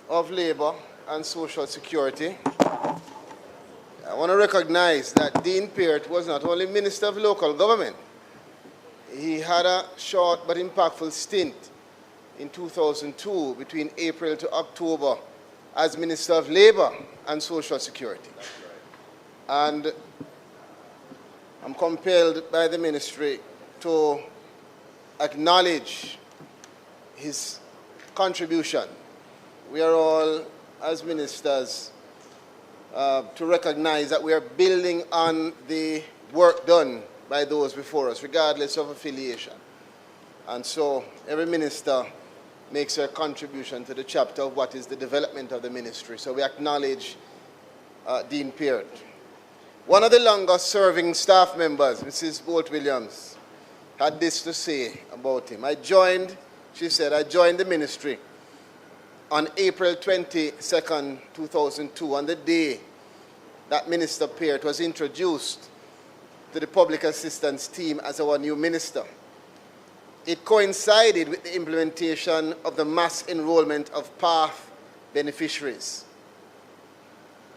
of Labour and Social Security, I want to recognize that Dean Peart was not only Minister of Local Government, he had a short but impactful stint in 2002 between April to October as Minister of Labour and Social Security. And I'm compelled by the ministry to acknowledge his contribution. We are all, as ministers, to recognize that we are building on the work done by those before us, regardless of affiliation. And so every minister makes a contribution to the chapter of what is the development of the ministry. So we acknowledge Dean Peart. One of the longest serving staff members, Mrs. Bolt-Williams, had this to say about him. She said, I joined the ministry on April 22nd, 2002, on the day that Minister Peart was introduced to the public assistance team as our new minister. It coincided with the implementation of the mass enrollment of PATH beneficiaries.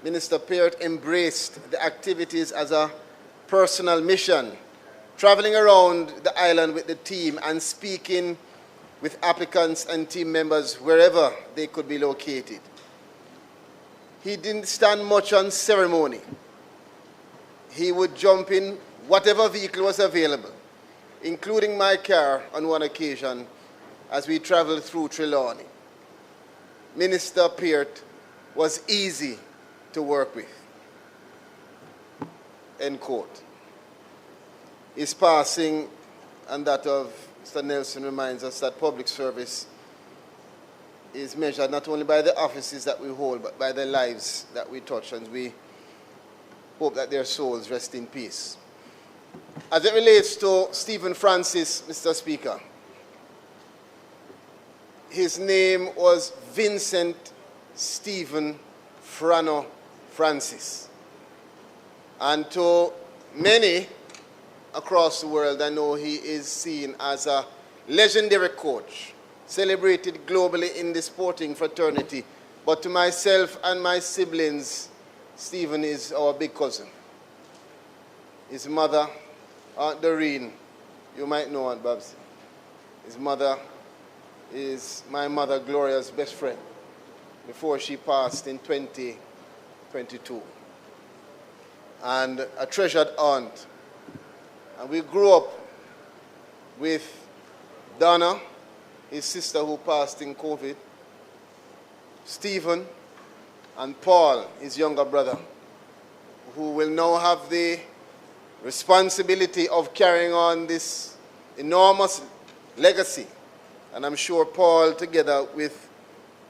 Minister Peart embraced the activities as a personal mission, traveling around the island with the team and speaking with applicants and team members wherever they could be located. He didn't stand much on ceremony. He would jump in whatever vehicle was available, including my car on one occasion as we traveled through Trelawney. Minister Peart was easy to work with. End quote. His passing and that of Mr. Nelson reminds us that public service is measured not only by the offices that we hold, but by the lives that we touch, and we hope that their souls rest in peace. As it relates to Stephen Francis, Mr. Speaker, his name was Vincent Stephen Frano Francis. And to many across the world, I know he is seen as a legendary coach, celebrated globally in the sporting fraternity. But to myself and my siblings, Stephen is our big cousin. His mother, Aunt Doreen, you might know Aunt Babs. His mother is my mother Gloria's best friend before she passed in 2022. And a treasured aunt. And we grew up with Donna, his sister who passed in COVID, Stephen, and Paul, his younger brother, who will now have the responsibility of carrying on this enormous legacy. And I'm sure Paul, together with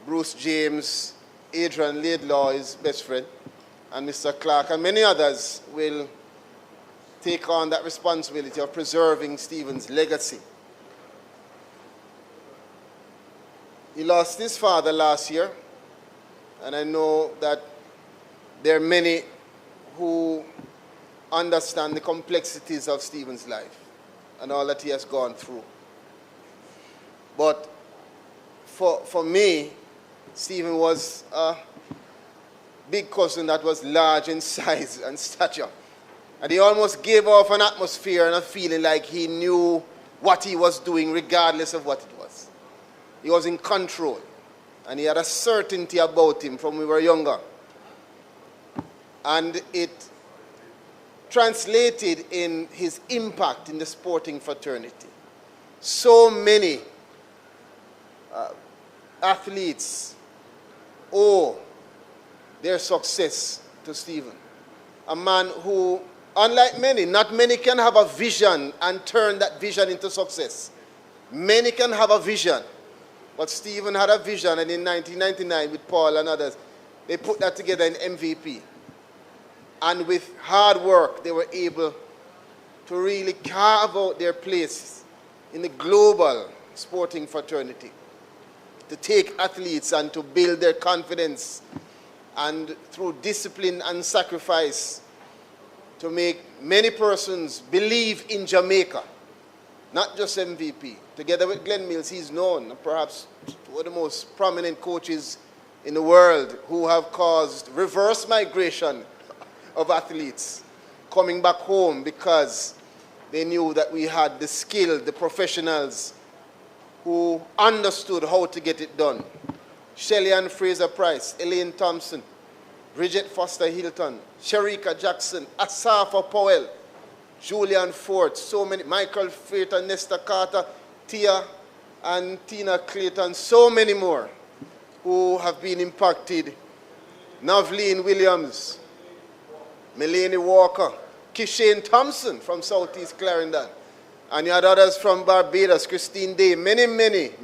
Bruce James, Adrian Laidlaw, his best friend, and Mr. Clark, and many others will take on that responsibility of preserving Stephen's legacy. He lost his father last year, and I know that there are many who understand the complexities of Stephen's life and all that he has gone through. But for me, Stephen was a big cousin that was large in size and stature. And he almost gave off an atmosphere and a feeling like he knew what he was doing regardless of what it was. He was in control. And he had a certainty about him from when we were younger. And it translated in his impact in the sporting fraternity. So many athletes owe their success to Stephen. A man who, unlike many, not many can have a vision and turn that vision into success. Many can have a vision, but Stephen had a vision, and in 1999 with Paul and others, they put that together in MVP. And with hard work, they were able to really carve out their place in the global sporting fraternity, to take athletes and to build their confidence, and through discipline and sacrifice, to make many persons believe in Jamaica, not just MVP. Together with Glenn Mills, he's known, perhaps one of the most prominent coaches in the world who have caused reverse migration of athletes coming back home because they knew that we had the skill, the professionals who understood how to get it done. Shelley Ann Fraser-Price, Elaine Thompson, Bridget Foster Hilton, Sherika Jackson, Asafa Powell, Julian Ford, so many, Michael Frater, Nesta Carter, Tia and Tina Clayton, so many more who have been impacted. Navleen Williams, Melanie Walker, Kishane Thompson from Southeast Clarendon, and you had others from Barbados, Christine Day, many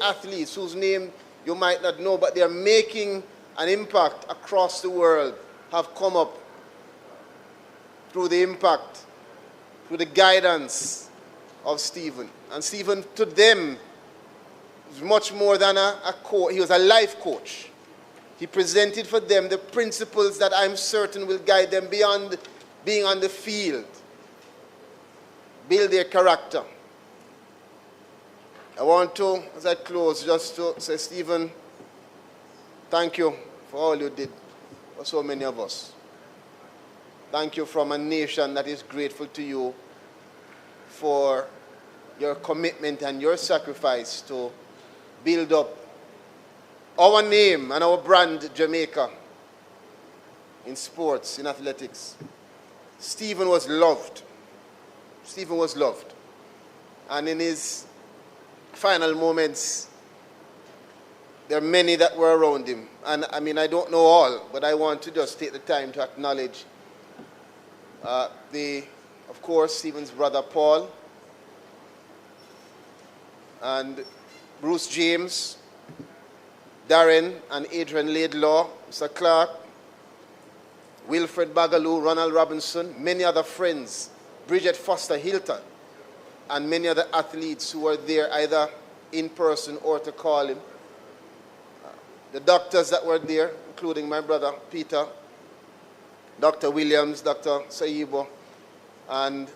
athletes whose name you might not know, but they are making an impact across the world, have come up through the impact, through the guidance of Stephen. And Stephen, to them, was much more than a coach. He was a life coach. He presented for them the principles that I'm certain will guide them beyond being on the field, build their character. I want to, as I close, just to say, Stephen, thank you for all you did for so many of us. Thank you from a nation that is grateful to you for your commitment and your sacrifice to build up our name and our brand, Jamaica, in sports, in athletics. Stephen was loved. Stephen was loved. And in his final moments, there are many that were around him. And I mean, I don't know all, but I want to just take the time to acknowledge of course, Stephen's brother Paul, and Bruce James, Darren and Adrian Laidlaw, Mr. Clark, Wilfred Bagaloo, Ronald Robinson, many other friends, Bridget Foster Hilton, and many other athletes who were there either in person or to call him. The doctors that were there, including my brother Peter, Dr. Williams, Dr. Saibo, and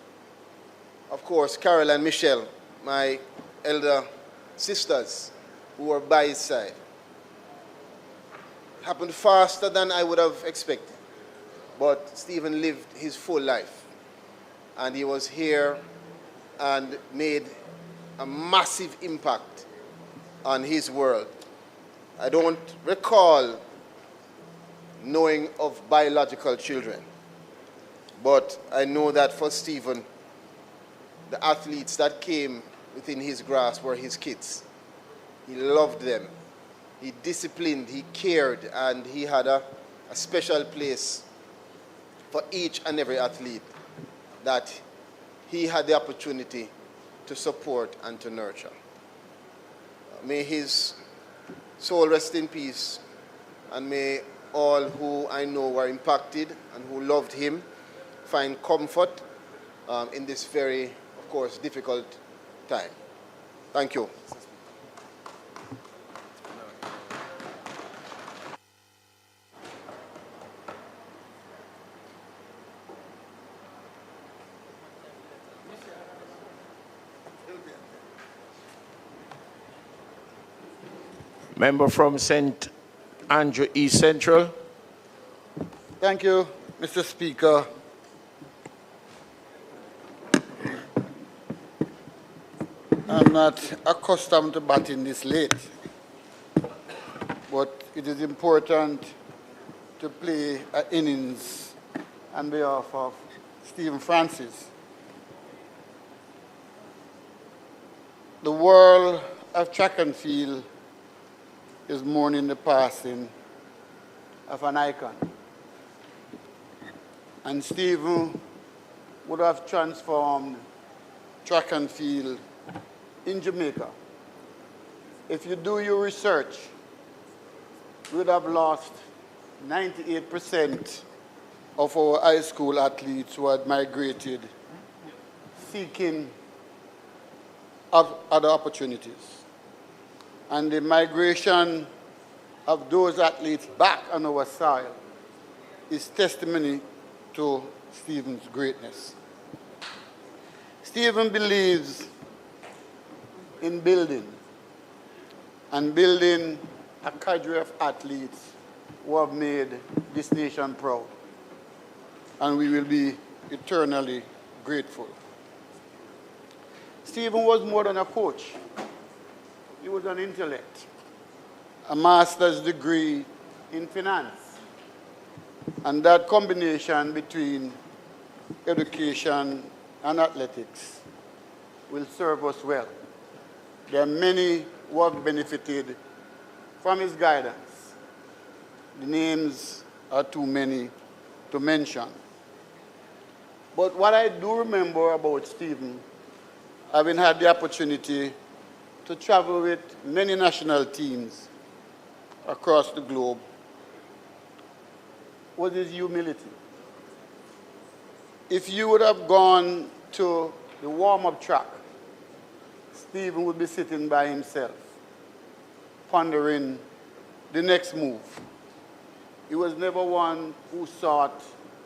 of course Carol and Michelle, my elder sisters who were by his side. It happened faster than I would have expected. But Stephen lived his full life. And he was here and made a massive impact on his world. I don't recall knowing of biological children, but I know that for Stephen, the athletes that came within his grasp were his kids. He loved them. He disciplined, he cared, and he had a special place for each and every athlete that he had the opportunity to support and to nurture. May his soul rest in peace, and may all who I know were impacted and who loved him find comfort in this very, of course, difficult time. Thank you. Member from St. Andrew East Central. Thank you, Mr. Speaker. I'm not accustomed to batting this late, but it is important to play an innings on behalf of Stephen Francis. The world of track and field is mourning the passing of an icon. And Stephen would have transformed track and field in Jamaica. If you do your research, we would have lost 98% of our high school athletes who had migrated seeking other opportunities. And the migration of those athletes back on our soil is testimony to Stephen's greatness. Stephen believes in building, and building a cadre of athletes who have made this nation proud. And we will be eternally grateful. Stephen was more than a coach. He was an intellect, a master's degree in finance. And that combination between education and athletics will serve us well. There are many who have benefited from his guidance. The names are too many to mention. But what I do remember about Stephen, having had the opportunity to travel with many national teams across the globe, was his humility. If you would have gone to the warm-up track, Stephen would be sitting by himself, pondering the next move. He was never one who sought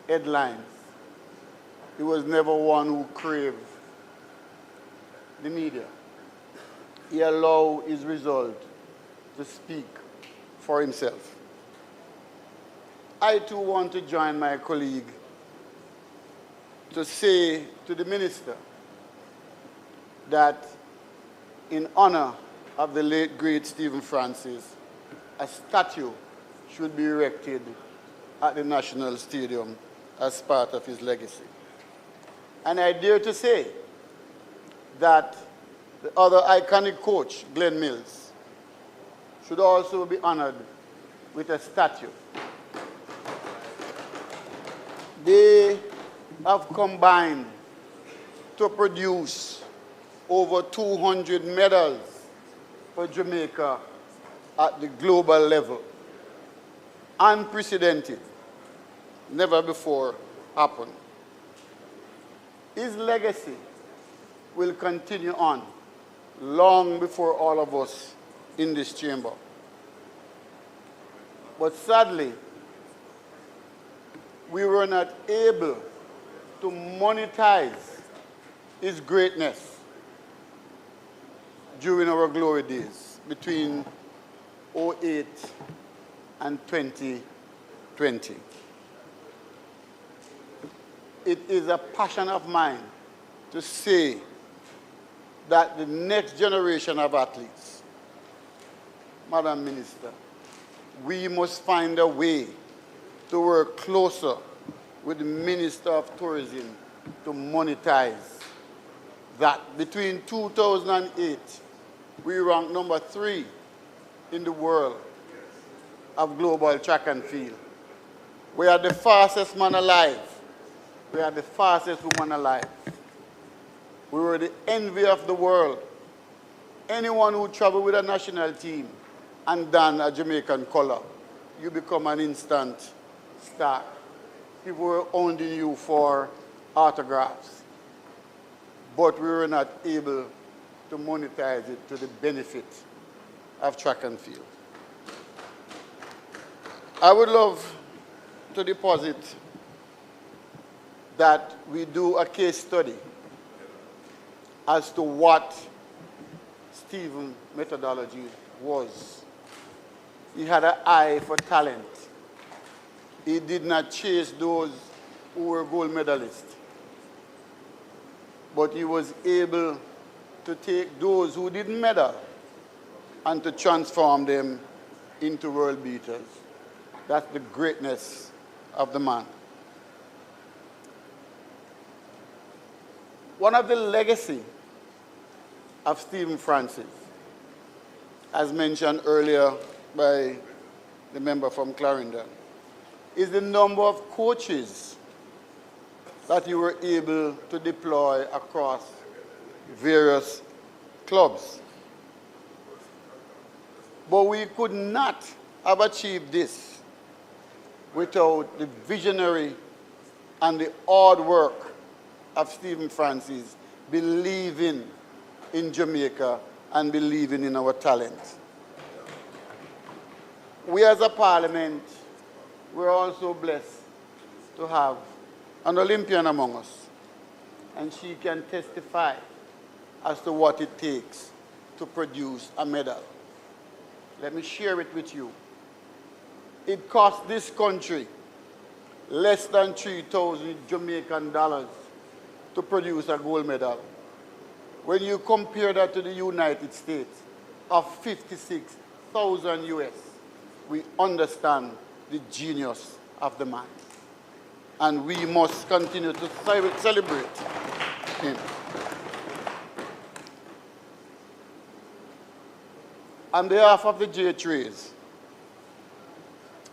headlines. He was never one who craved the media. He allowed his result to speak for himself. I too want to join my colleague to say to the minister that in honor of the late great Stephen Francis, a statue should be erected at the National Stadium as part of his legacy. And I dare to say that the other iconic coach, Glenn Mills, should also be honored with a statue. They have combined to produce over 200 medals for Jamaica at the global level. Unprecedented, never before happened. His legacy will continue on long before all of us in this chamber. But sadly, we were not able to monetize his greatness during our glory days between 2008 and 2020. It is a passion of mine to say that the next generation of athletes, Madam Minister, we must find a way to work closer with the Minister of Tourism to monetize that. Between 2008, we ranked number 3 in the world of global track and field. We are the fastest man alive. We are the fastest woman alive. We were the envy of the world. Anyone who traveled with a national team and don a Jamaican color, you become an instant star. People were hounding you for autographs, but we were not able to monetize it to the benefit of track and field. I would love to deposit that we do a case study as to what Stephen's methodology was. He had an eye for talent. He did not chase those who were gold medalists, but he was able to take those who didn't medal and to transform them into world beaters. That's the greatness of the man. One of the legacy of Stephen Francis, as mentioned earlier by the member from Clarendon, is the number of coaches that you were able to deploy across various clubs. But we could not have achieved this without the visionary and the hard work of Stephen Francis believing in Jamaica and believing in our talent. We as a parliament, we're also blessed to have an Olympian among us, and she can testify as to what it takes to produce a medal. Let me share it with you. It cost this country less than 3,000 Jamaican dollars to produce a gold medal. When you compare that to the United States of 56,000 US, we understand the genius of the man. And we must continue to celebrate him. On behalf of the J3s,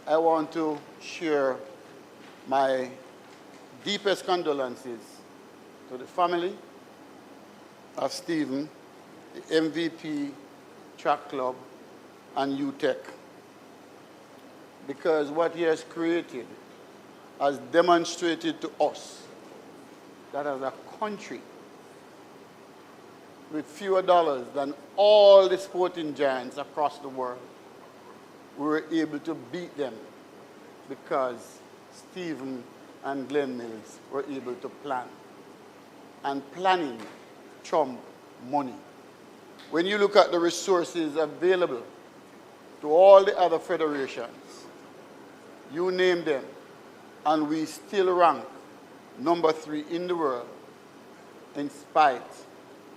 I want to share my deepest condolences to the family of Stephen, the MVP Track Club, and UTEC, because what he has created has demonstrated to us that as a country with fewer dollars than all the sporting giants across the world, we were able to beat them because Stephen and Glenn Mills were able to plan. And planning trumped money. When you look at the resources available to all the other federations, you name them, and we still rank number 3 in the world in spite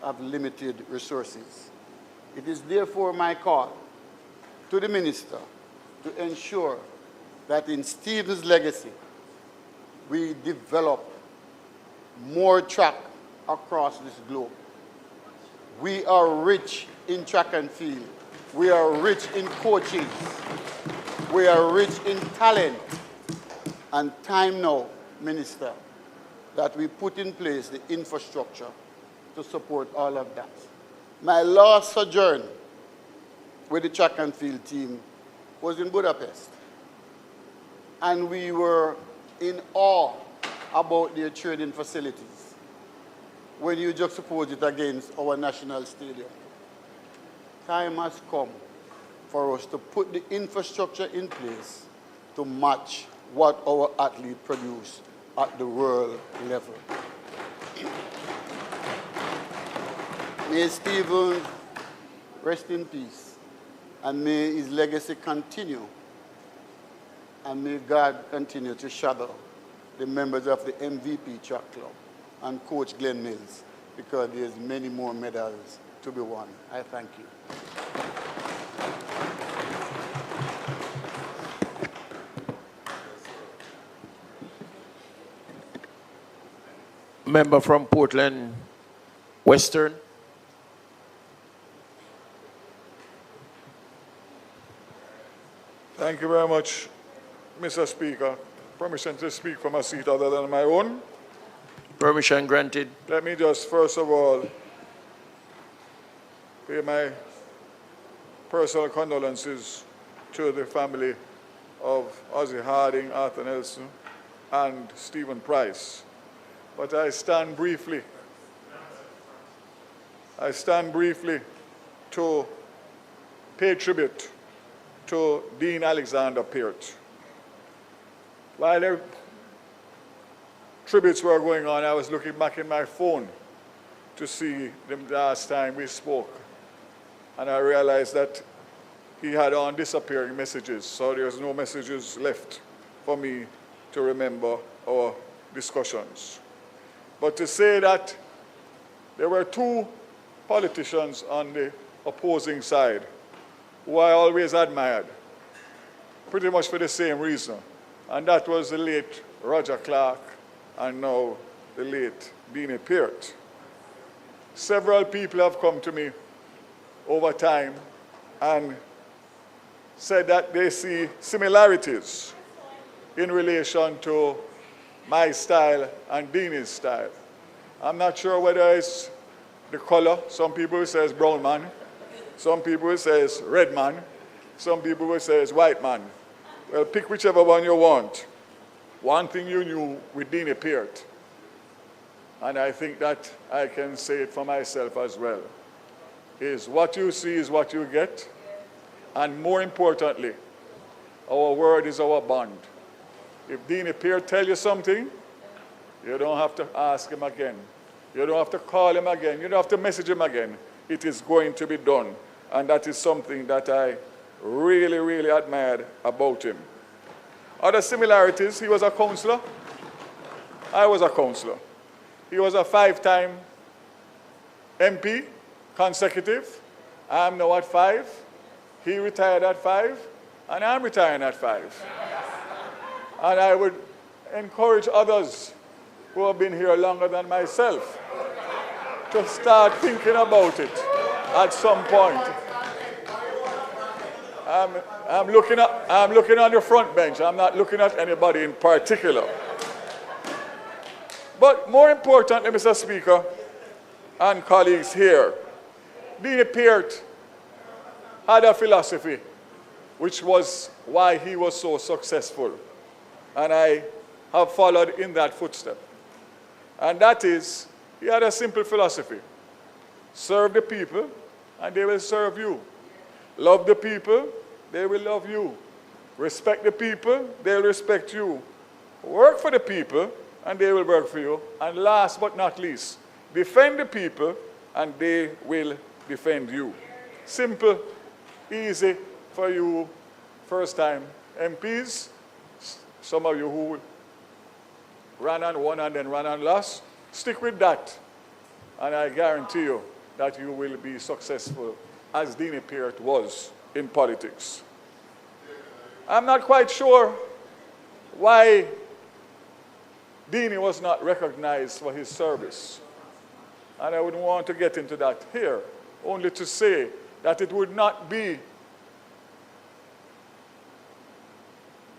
of limited resources. It is therefore my call to the minister to ensure that in Stephen's legacy, we develop more track across this globe. We are rich in track and field. We are rich in coaches. We are rich in talent. And time now, Minister, that we put in place the infrastructure to support all of that. My last sojourn with the track and field team was in Budapest. And we were in awe about their training facilities when you juxtapose it against our national stadium. Time has come for us to put the infrastructure in place to match what our athletes produce at the world level. May Stephen rest in peace, and may his legacy continue, and may God continue to shadow the members of the MVP track club and Coach Glenn Mills, because there's many more medals to be won. I thank you. Member from Portland Western. Thank you very much, Mr. Speaker. Permission to speak from a seat other than my own. Permission granted. Let me just first of all pay my personal condolences to the family of Ozzie Harding, Arthur Nelson, and Stephen Price. But I stand briefly to pay tribute to Dean Alexander Peart. While the tributes were going on, I was looking back in my phone to see the last time we spoke. And I realized that he had on disappearing messages, so there's no messages left for me to remember our discussions. But to say that there were two politicians on the opposing side who I always admired, pretty much for the same reason, and that was the late Roger Clark and now the late Dean Peart. Several people have come to me over time and said that they see similarities in relation to my style and Dean's style. I'm not sure whether it's the color. Some people say it's brown man. Some people say it's red man. Some people say it's white man. Well, pick whichever one you want. One thing you knew with Dean Peart, and I think that I can say it for myself as well, is what you see is what you get, and more importantly, our word is our bond. If Dean Peart tell you something, you don't have to ask him again. You don't have to call him again. You don't have to message him again. It is going to be done. And that is something that I really, really admired about him. Other similarities, he was a councillor. I was a councillor. He was a 5-time MP, consecutive. I'm now at 5. He retired at 5, and I'm retiring at 5. And I would encourage others who have been here longer than myself to start thinking about it at some point. I'm looking on the front bench. I'm not looking at anybody in particular. But more importantly, Mr. Speaker and colleagues here, Dean Peart had a philosophy which was why he was so successful. And I have followed in that footstep. And that is, he had a simple philosophy. Serve the people, and they will serve you. Love the people, they will love you. Respect the people, they will respect you. Work for the people, and they will work for you. And last but not least, defend the people, and they will defend you. Simple, easy for you first-time MPs. Some of you who ran and won and then ran and lost, stick with that. And I guarantee you that you will be successful as Dean Peart was in politics. I'm not quite sure why Dean was not recognized for his service. And I wouldn't want to get into that here, only to say that it would not be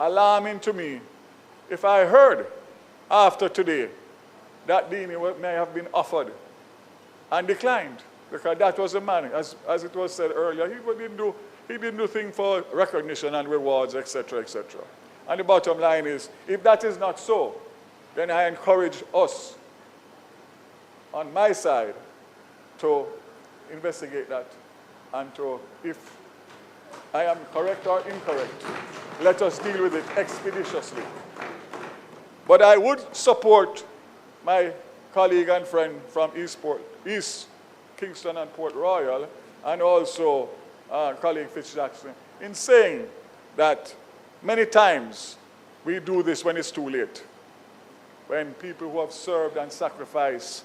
alarming to me if I heard after today that Dean may have been offered and declined, because that was a man, as it was said earlier, he didn't do things for recognition and rewards, etc., etc. And the bottom line is, if that is not so, then I encourage us on my side to investigate that and to, if I am correct or incorrect, let us deal with it expeditiously. But I would support my colleague and friend from East Kingston and Port Royal and also colleague Fitzjackson, in saying that many times we do this when it's too late. When people who have served and sacrificed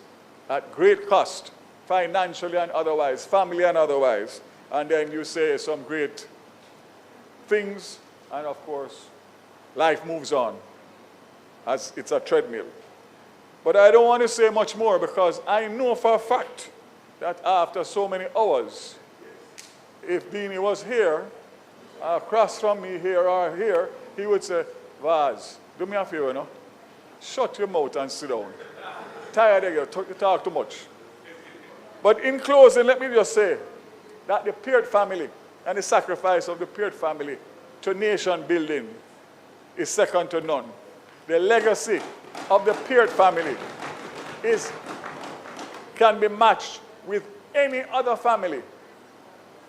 at great cost, financially and otherwise, family and otherwise, and then you say some great things, and of course, life moves on as it's a treadmill. But I don't want to say much more because I know for a fact that after so many hours, if Beanie was here, across from me here or here, he would say, Vaz, do me a favor, no? Shut your mouth and sit down. Tired of you talk too much. But in closing, let me just say that the Peart family and the sacrifice of the Peart family to nation building is second to none. The legacy of the Peart family can be matched with any other family,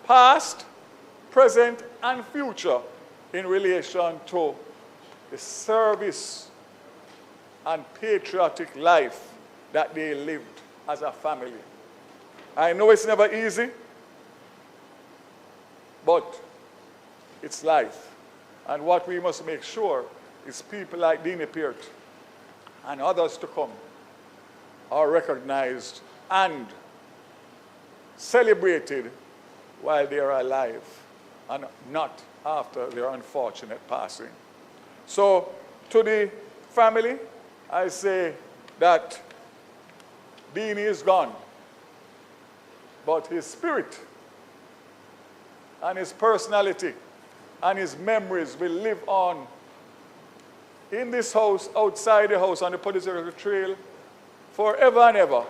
past, present, and future, in relation to the service and patriotic life that they lived as a family. I know it's never easy, but it's life. And what we must make sure is people like Deanie Peart and others to come are recognized and celebrated while they are alive and not after their unfortunate passing. So to the family, I say that Deanie is gone, but his spirit and his personality and his memories will live on in this house, outside the house, on the political trail, forever and ever.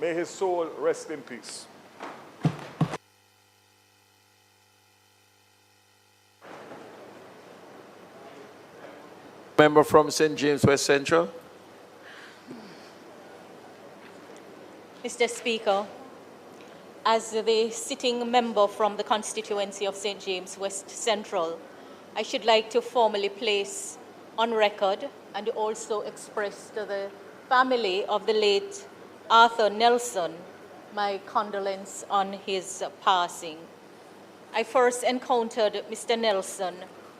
May his soul rest in peace. Member from St. James West Central. Mr. Speaker, as the sitting member from the constituency of St. James West Central, I should like to formally place on record and also express to the family of the late Arthur Nelson my condolence on his passing. I first encountered Mr. Nelson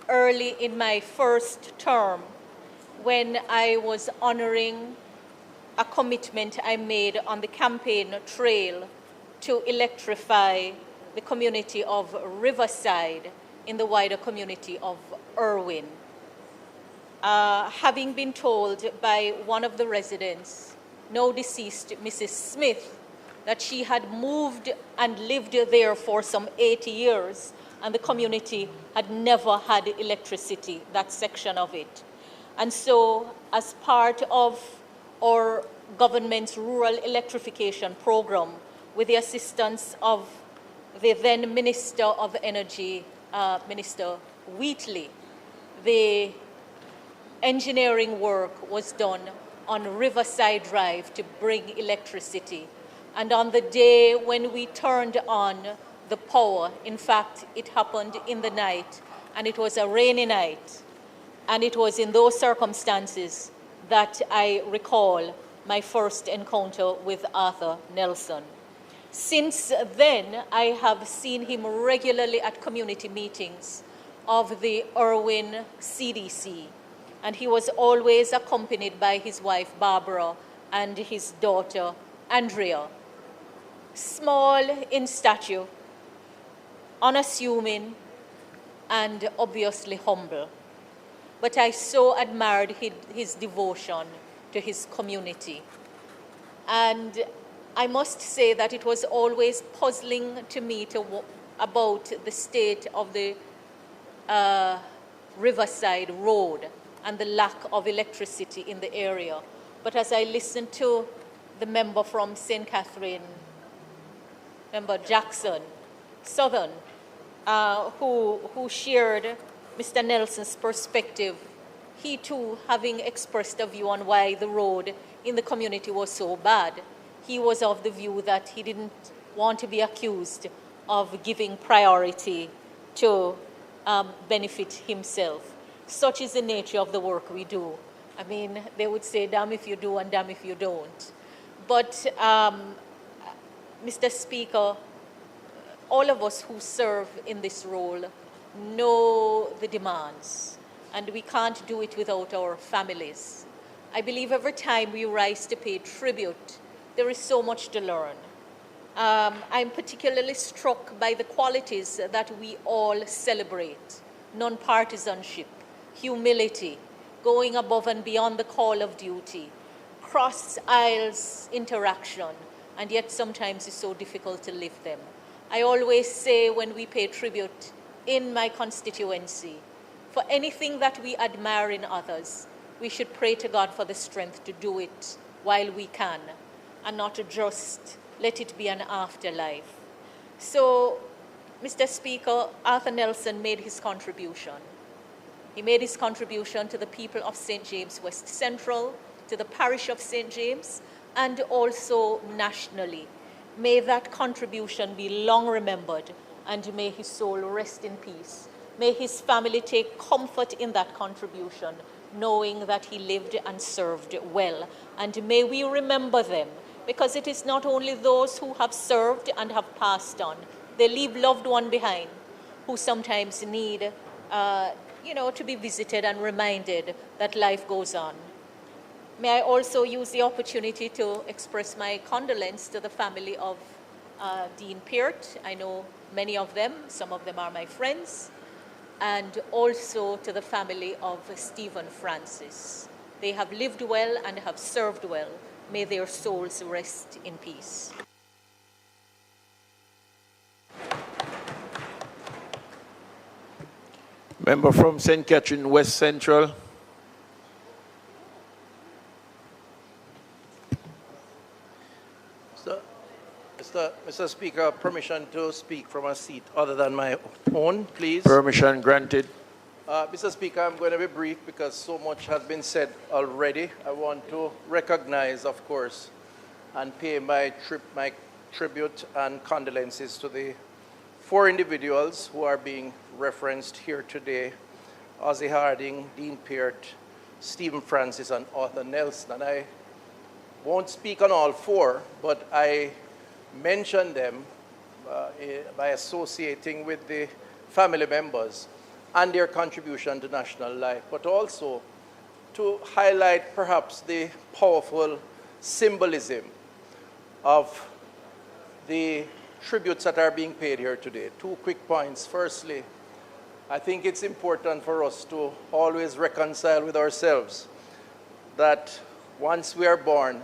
early in my first term when I was honoring a commitment I made on the campaign trail to electrify the community of Riverside in the wider community of Irwin. Having been told by one of the residents, now deceased Mrs. Smith, that she had moved and lived there for some 80 years, and the community had never had electricity, that section of it. And so, as part of our government's rural electrification program, with the assistance of the then Minister of Energy, Minister Wheatley, the engineering work was done on Riverside Drive to bring electricity. And on the day when we turned on the power, in fact, it happened in the night, and it was a rainy night. And it was in those circumstances that I recall my first encounter with Arthur Nelson. Since then, I have seen him regularly at community meetings of the Irwin CDC, and he was always accompanied by his wife, Barbara, and his daughter, Andrea. Small in stature, unassuming, and obviously humble. But I so admired his devotion to his community. And I must say that it was always puzzling to me about the state of the Riverside Road and the lack of electricity in the area. But as I listened to the member from St. Catherine, Member Jackson, Southern, who shared Mr. Nelson's perspective, he too having expressed a view on why the road in the community was so bad, he was of the view that he didn't want to be accused of giving priority to benefit himself. Such is the nature of the work we do. I mean, they would say, damn if you do and damn if you don't. But, Mr. Speaker, all of us who serve in this role know the demands, and we can't do it without our families. I believe every time we rise to pay tribute, there is so much to learn. I'm particularly struck by the qualities that we all celebrate: non-partisanship, humility, going above and beyond the call of duty, cross aisles interaction, and yet sometimes it's so difficult to live them. I always say when we pay tribute in my constituency, for anything that we admire in others, we should pray to God for the strength to do it while we can, and not to just let it be an afterlife. So, Mr. Speaker, Arthur Nelson made his contribution. He made his contribution to the people of St. James West Central, to the parish of St. James, and also nationally. May that contribution be long remembered, and may his soul rest in peace. May his family take comfort in that contribution, knowing that he lived and served well. And may we remember them, because it is not only those who have served and have passed on. They leave loved ones behind who sometimes need to be visited and reminded that life goes on. May I also use the opportunity to express my condolence to the family of Dean Peart. I know many of them, some of them are my friends, and also to the family of Stephen Francis. They have lived well and have served well. May their souls rest in peace. Member from St. Catherine West Central. Mr. Speaker, permission to speak from a seat other than my own, please. Permission granted. Mr. Speaker, I'm going to be brief because so much has been said already. I want to recognize, of course, and pay my tribute and condolences to the 4 individuals who are being referenced here today: Ozzie Harding, Dean Peart, Stephen Francis, and Arthur Nelson. And I won't speak on all 4, but I mention them by associating with the family members and their contribution to national life, but also to highlight perhaps the powerful symbolism of the tributes that are being paid here today. 2 quick points. Firstly, I think it's important for us to always reconcile with ourselves that once we are born,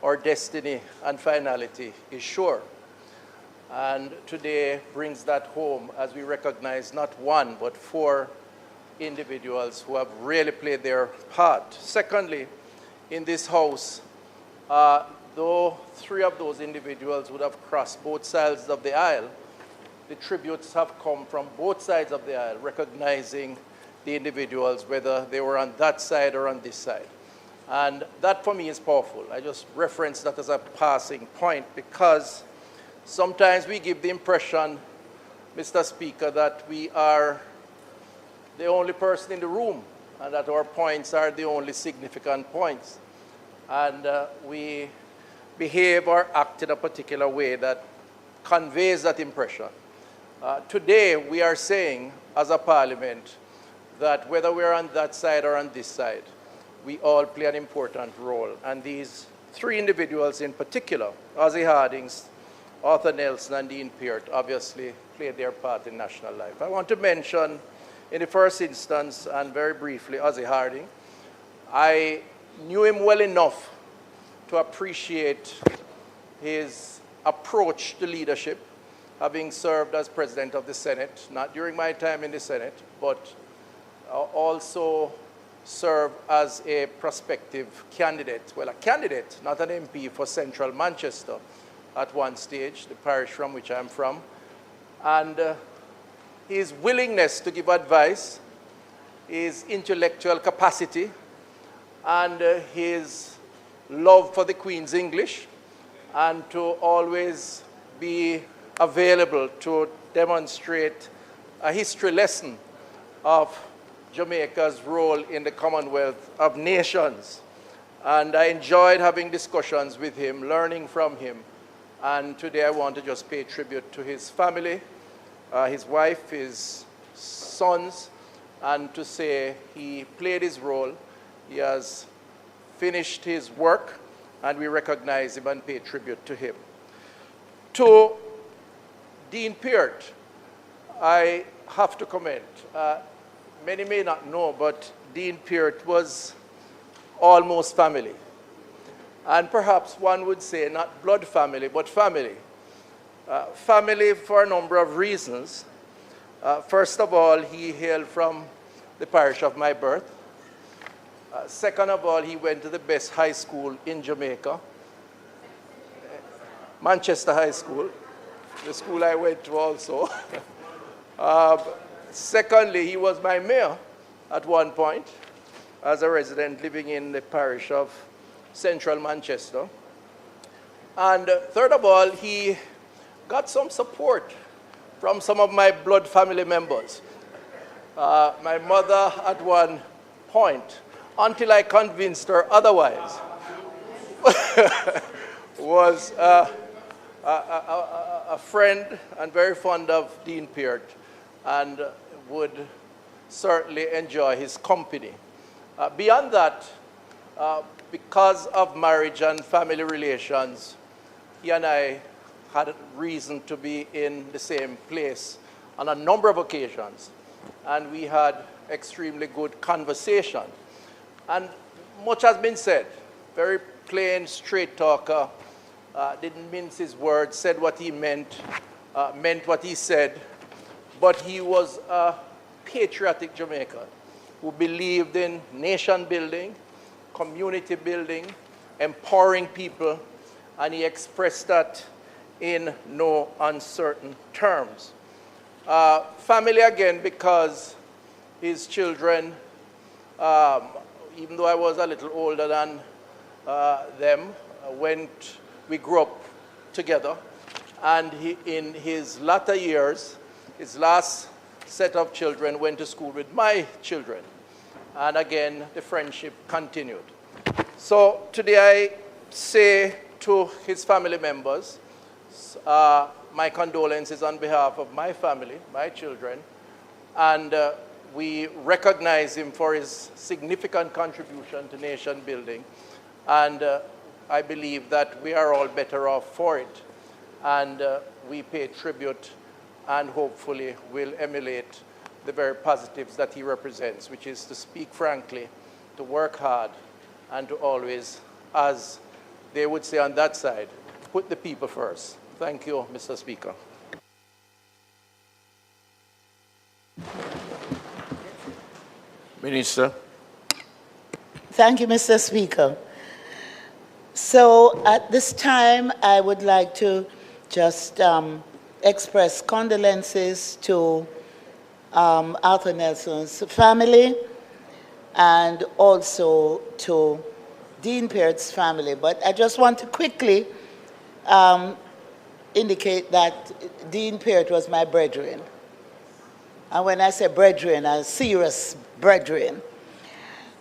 our destiny and finality is sure. And today brings that home as we recognize not 1, but 4 individuals who have really played their part. Secondly, in this House, though 3 of those individuals would have crossed both sides of the aisle, the tributes have come from both sides of the aisle, recognizing the individuals, whether they were on that side or on this side. And that for me is powerful. I just reference that as a passing point because sometimes we give the impression, Mr. Speaker, that we are the only person in the room and that our points are the only significant points. And we behave or act in a particular way that conveys that impression. Today, we are saying as a parliament that whether we're on that side or on this side, we all play an important role. And these 3 individuals in particular, Ozzie Harding, Arthur Nelson, and Dean Peart, obviously played their part in national life. I want to mention, in the first instance, and very briefly, Ozzie Harding. I knew him well enough to appreciate his approach to leadership, having served as president of the Senate, not during my time in the Senate, but also serve as a prospective candidate, well, a candidate, not an MP, for Central Manchester at one stage, the parish from which I'm from. And his willingness to give advice, his intellectual capacity, and his love for the Queen's English, and to always be available to demonstrate a history lesson of Jamaica's role in the Commonwealth of Nations. And I enjoyed having discussions with him, learning from him, And today I want to just pay tribute to his family, his wife, his sons, and to say he played his role. He has finished his work, and we recognize him and pay tribute to him. To Dean Peart, I have to comment. Many may not know, but Dean Peart was almost family. And perhaps one would say not blood family, but family. Family for a number of reasons. First of all, he hailed from the parish of my birth. Second of all, he went to the best high school in Jamaica, Manchester High School, the school I went to also. Secondly, he was my mayor at one point as a resident living in the parish of Central Manchester. And third of all, he got some support from some of my blood family members. My mother at one point, until I convinced her otherwise, was a friend and very fond of Dean Peart and would certainly enjoy his company. Beyond that, because of marriage and family relations, he and I had reason to be in the same place on a number of occasions, and we had extremely good conversation. And much has been said. Very plain, straight talker, didn't mince his words, said what he meant what he said, but he was a patriotic Jamaican who believed in nation building, community building, empowering people, and he expressed that in no uncertain terms. Family again, because his children, even though I was a little older than them, we grew up together, and in his latter years, his last set of children went to school with my children, and again, the friendship continued. So today I say to his family members, my condolences on behalf of my family, my children, and we recognize him for his significant contribution to nation building, and I believe that we are all better off for it, and we pay tribute and hopefully will emulate the very positives that he represents, which is to speak frankly, to work hard, and to always, as they would say on that side, put the people first. Thank you, Mr. Speaker. Minister. Thank you, Mr. Speaker. So at this time, I would like to just express condolences to Arthur Nelson's family and also to Dean Peart's family. But I just want to quickly indicate that Dean Peart was my brethren. And when I say brethren, a serious brethren.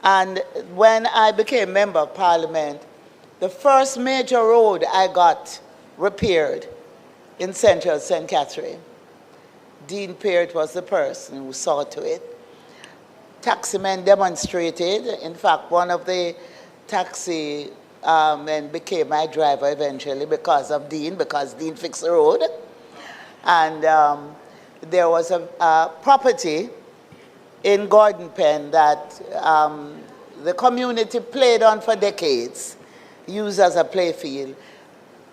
And when I became member of Parliament, the first major road I got repaired in Central St. Catherine, Dean Peart was the person who saw to it. Taximen demonstrated. In fact, one of the taxi men became my driver eventually because of Dean, because Dean fixed the road. And there was a property in Gordon Pen that the community played on for decades, used as a playfield,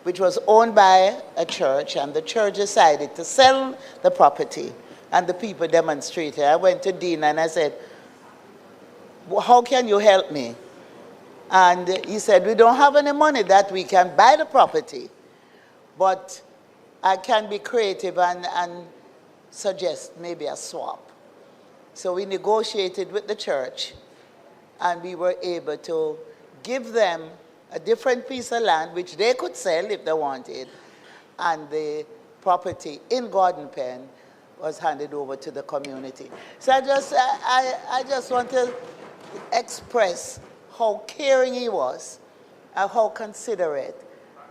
which was owned by a church, and the church decided to sell the property, and the people demonstrated. I went to Dean and I said, how can you help me? And he said, we don't have any money that we can buy the property, but I can be creative and suggest maybe a swap. So we negotiated with the church, and we were able to give them a different piece of land, which they could sell if they wanted, and the property in Gordon Pen was handed over to the community. So I just want to express how caring he was, and how considerate,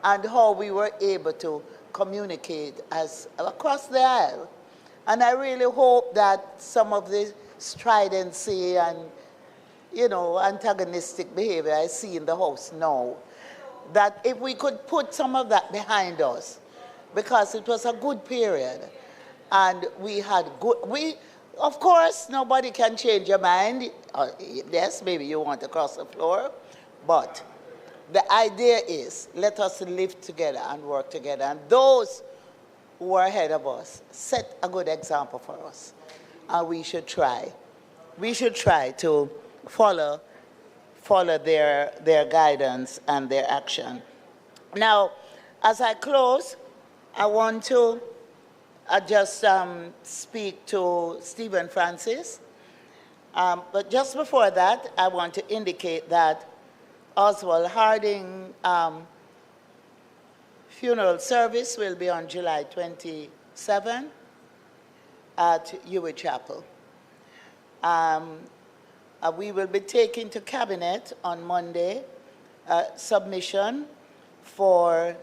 and how we were able to communicate as across the aisle. And I really hope that some of the stridency and, antagonistic behavior I see in the House now, that if we could put some of that behind us, because it was a good period, and we had of course, nobody can change your mind. Yes, maybe you want to cross the floor, but the idea is let us live together and work together. And those who are ahead of us set a good example for us, and we should try. We should try to follow their guidance and their action. Now, as I close, I want to just speak to Stephen Francis. But just before that, I want to indicate that Oswald Harding funeral service will be on July 27 at Hewitt Chapel. We will be taking to Cabinet on Monday submission for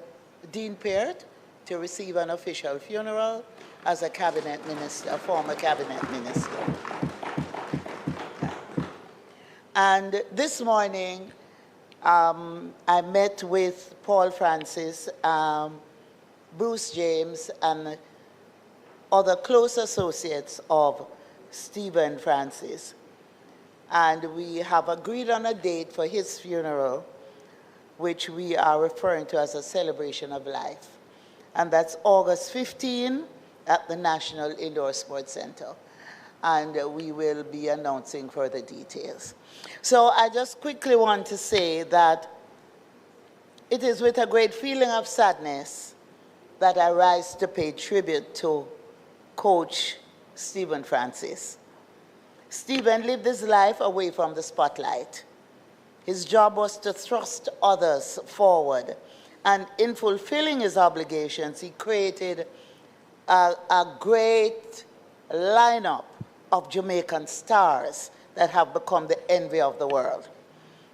Dean Peart to receive an official funeral as a cabinet minister, a former cabinet minister. And this morning, I met with Paul Francis, Bruce James, and other close associates of Stephen Francis. And we have agreed on a date for his funeral, which we are referring to as a celebration of life. And that's August 15 at the National Indoor Sports Center. And we will be announcing further details. So I just quickly want to say that it is with a great feeling of sadness that I rise to pay tribute to Coach Stephen Francis. Stephen lived his life away from the spotlight. His job was to thrust others forward. And in fulfilling his obligations, he created a great lineup of Jamaican stars that have become the envy of the world.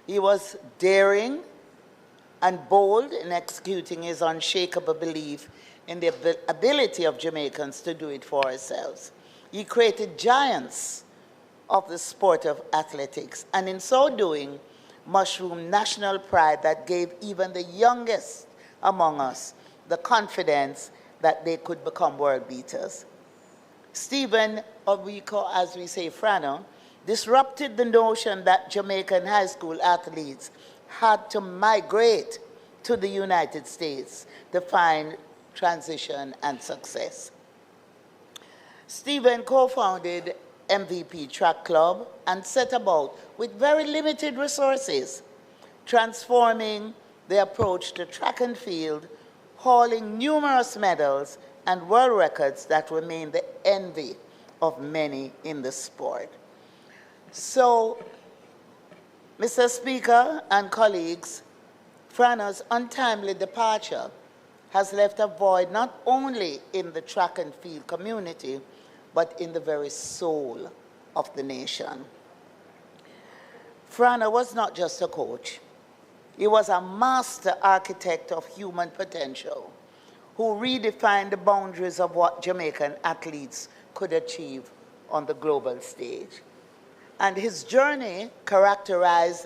He was daring and bold in executing his unshakable belief in the ability of Jamaicans to do it for ourselves. He created giants of the sport of athletics, and in so doing, mushroomed national pride that gave even the youngest among us the confidence that they could become world beaters. Stephen, or we call, as we say, Frano, disrupted the notion that Jamaican high school athletes had to migrate to the United States to find transition and success. Stephen co-founded MVP Track Club and set about, with very limited resources, transforming the approach to track and field, hauling numerous medals and world records that remain the envy of many in the sport. So, Mr. Speaker and colleagues, Frano's untimely departure has left a void not only in the track and field community, but in the very soul of the nation. Frano was not just a coach. He was a master architect of human potential who redefined the boundaries of what Jamaican athletes could achieve on the global stage. And his journey, characterized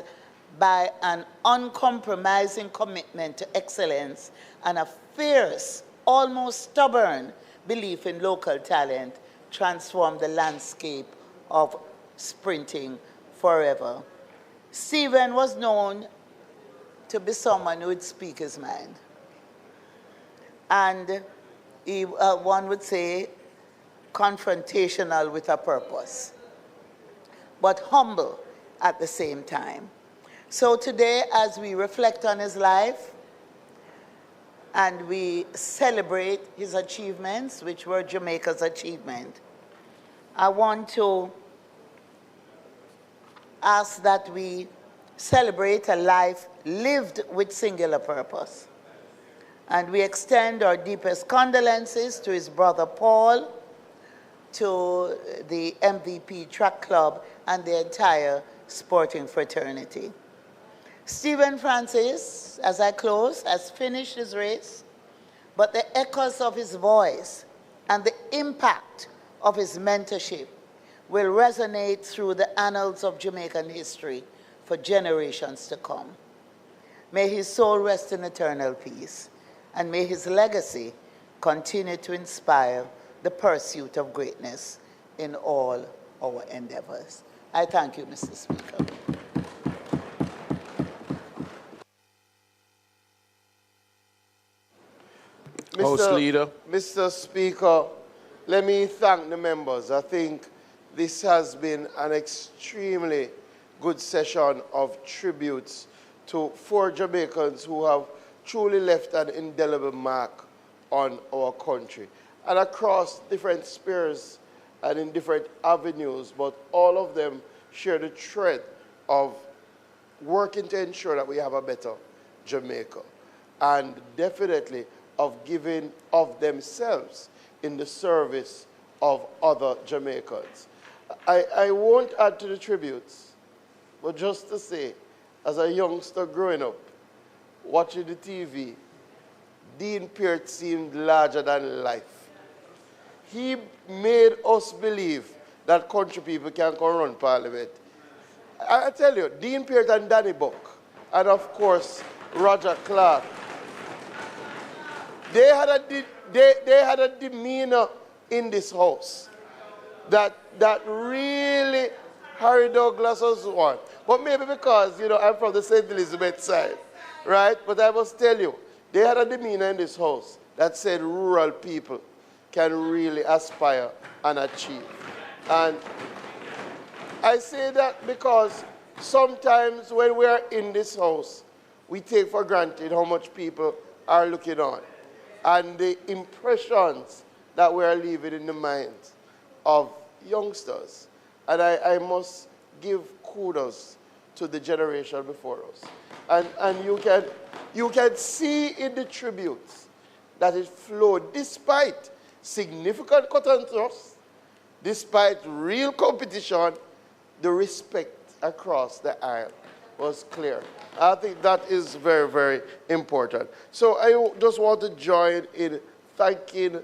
by an uncompromising commitment to excellence and a fierce, almost stubborn belief in local talent, transformed the landscape of sprinting forever. Stephen was known to be someone who would speak his mind. And he, one would say, confrontational with a purpose, but humble at the same time. So today, as we reflect on his life and we celebrate his achievements, which were Jamaica's achievement, I want to ask that we celebrate a life lived with singular purpose. And we extend our deepest condolences to his brother Paul, to the MVP Track Club, and the entire sporting fraternity. Stephen Francis, as I close, has finished his race, but the echoes of his voice and the impact of his mentorship will resonate through the annals of Jamaican history for generations to come. May his soul rest in eternal peace, and may his legacy continue to inspire the pursuit of greatness in all our endeavors. I thank you, Mr. Speaker. House Leader. Mr. Speaker, let me thank the members. I think this has been an extremely good session of tributes to 4 Jamaicans who have truly left an indelible mark on our country and across different spheres and in different avenues, but all of them share the thread of working to ensure that we have a better Jamaica, and definitely of giving of themselves in the service of other Jamaicans. I won't add to the tributes, but just to say, as a youngster growing up, watching the TV, Dean Peart seemed larger than life. He made us believe that country people can come run Parliament. I tell you, Dean Peart and Danny Buck, and of course, Roger Clark, they had a demeanor in this house that really Harry Douglas was one. But maybe because, you know, I'm from the St. Elizabeth side, right? But I must tell you, they had a demeanor in this house that said rural people can really aspire and achieve. And I say that because sometimes when we are in this house, we take for granted how much people are looking on and the impressions that we are leaving in the minds of youngsters. And I must give kudos to the generation before us. And you can see in the tributes that it flowed despite significant cut and thrust, despite real competition, the respect across the aisle was clear. I think that is very, very important. So I just want to join in thanking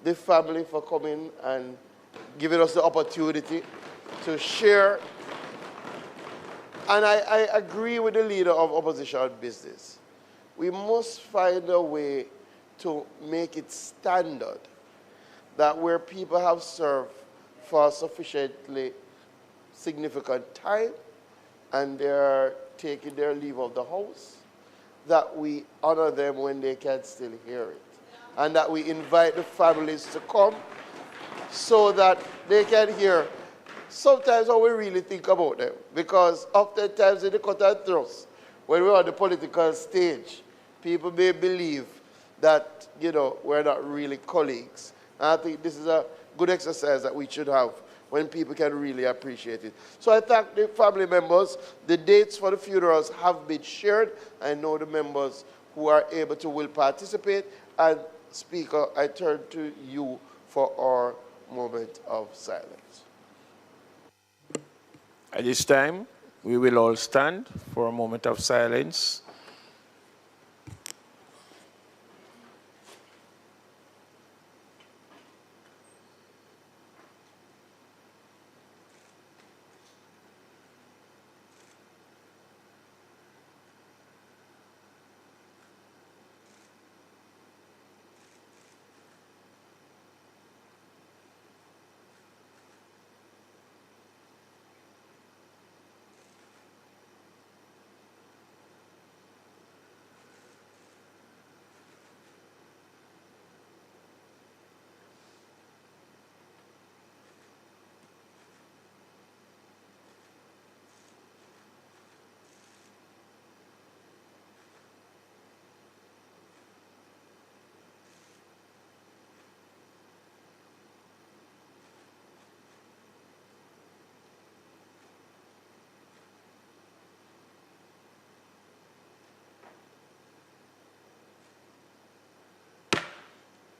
the family for coming and giving us the opportunity to share. And I agree with the leader of opposition business. We must find a way to make it standard that where people have served for sufficiently significant time and they're taking their leave of the house, that we honor them when they can still hear it. And that we invite the families to come so that they can hear sometimes how we really think about them. Because oftentimes in the cut and thrust, when we're on the political stage, people may believe that, you know, we're not really colleagues. And I think this is a good exercise that we should have when people can really appreciate it. So I thank the family members. The dates for the funerals have been shared. I know the members who are able to will participate. And Speaker, I turn to you for our moment of silence. At this time, we will all stand for a moment of silence.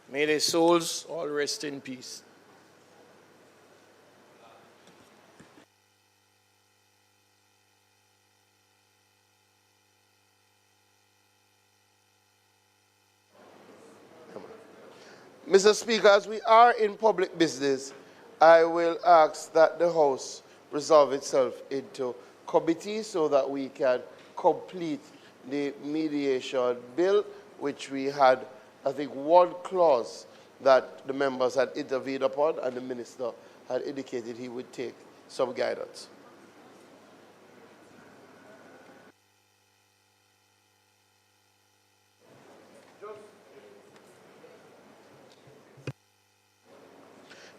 May their souls all rest in peace. Mr. Speaker, as we are in public business, I will ask that the House resolve itself into committee so that we can complete the mediation bill, which we had, I think, one clause that the members had intervened upon, and the Minister had indicated he would take some guidance.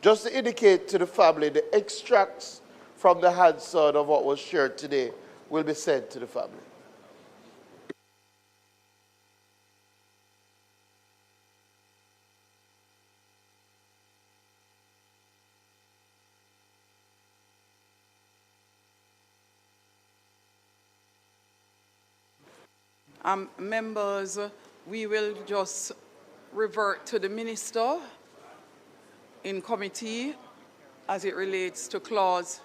Just to indicate to the family, the extracts from the Hansard of what was shared today will be sent to the family. Members, we will just revert to the Minister in committee as it relates to clause .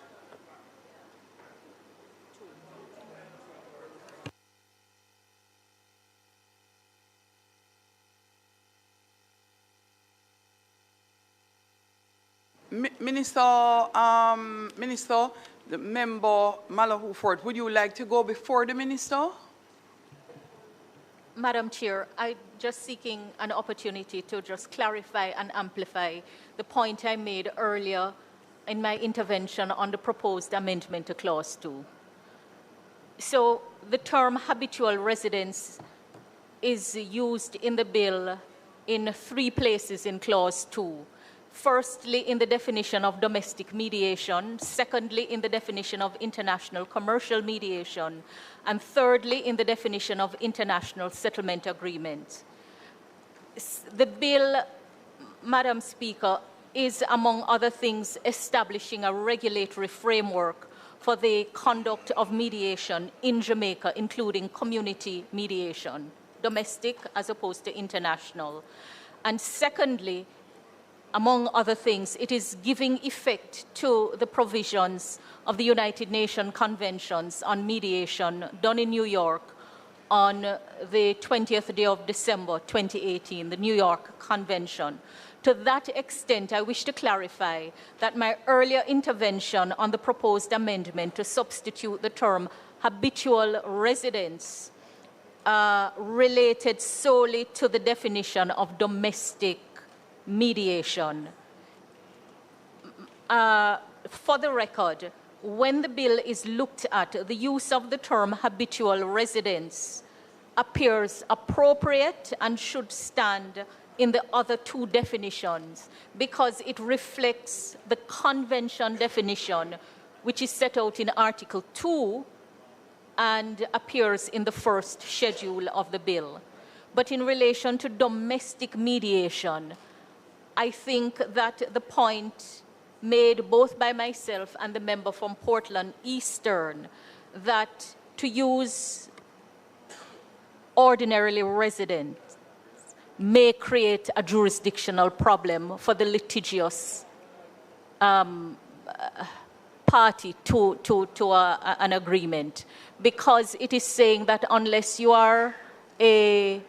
Minister, the member Malahoo Ford, would you like to go before the Minister? Madam Chair, I'm just seeking an opportunity to just clarify and amplify the point I made earlier in my intervention on the proposed amendment to Clause 2. So the term habitual residence is used in the bill in 3 places in Clause 2. Firstly, in the definition of domestic mediation. Secondly, in the definition of international commercial mediation. And thirdly, in the definition of international settlement agreement. The bill, Madam Speaker, is, among other things, establishing a regulatory framework for the conduct of mediation in Jamaica, including community mediation, domestic as opposed to international. And secondly, among other things, it is giving effect to the provisions of the United Nations Conventions on Mediation done in New York on the 20th day of December 2018, the New York Convention. To that extent, I wish to clarify that my earlier intervention on the proposed amendment to substitute the term habitual residence related solely to the definition of domestic mediation. For the record, when the bill is looked at, the use of the term habitual residence appears appropriate and should stand in the other 2 definitions because it reflects the convention definition, which is set out in Article 2 and appears in the first schedule of the bill. But in relation to domestic mediation, I think that the point made both by myself and the member from Portland Eastern that to use ordinarily resident may create a jurisdictional problem for the litigious party to an agreement, because it is saying that unless you are a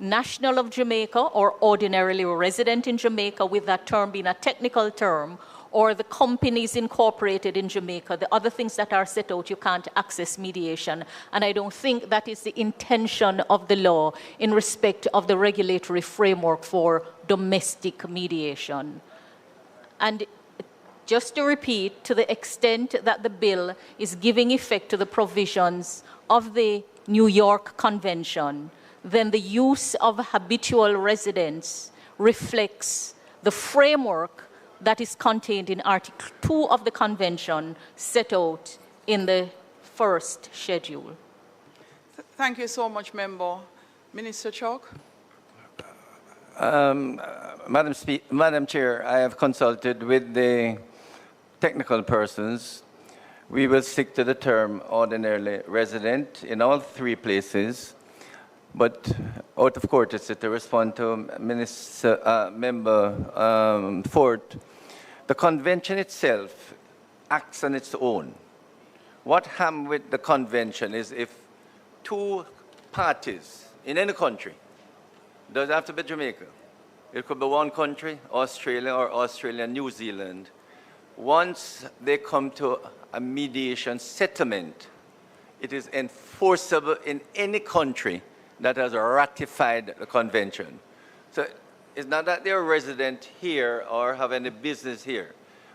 national of Jamaica or ordinarily resident in Jamaica, with that term being a technical term, or the companies incorporated in Jamaica, the other things that are set out, you can't access mediation. And I don't think that is the intention of the law in respect of the regulatory framework for domestic mediation. And just to repeat, to the extent that the bill is giving effect to the provisions of the New York Convention, then the use of habitual residence reflects the framework that is contained in Article 2 of the Convention set out in the first schedule. Thank you so much, Member. Minister Chalk. Madam Chair, I have consulted with the technical persons. We will stick to the term ordinarily resident in all 3 places. But out of courtesy to respond to Member Ford, the convention itself acts on its own. What happens with the convention is if 2 parties in any country, doesn't have to be Jamaica, it could be one country, Australia or Australia, New Zealand. Once they come to a mediation settlement, it is enforceable in any country that has ratified the convention. So it's not that they're resident here or have any business here.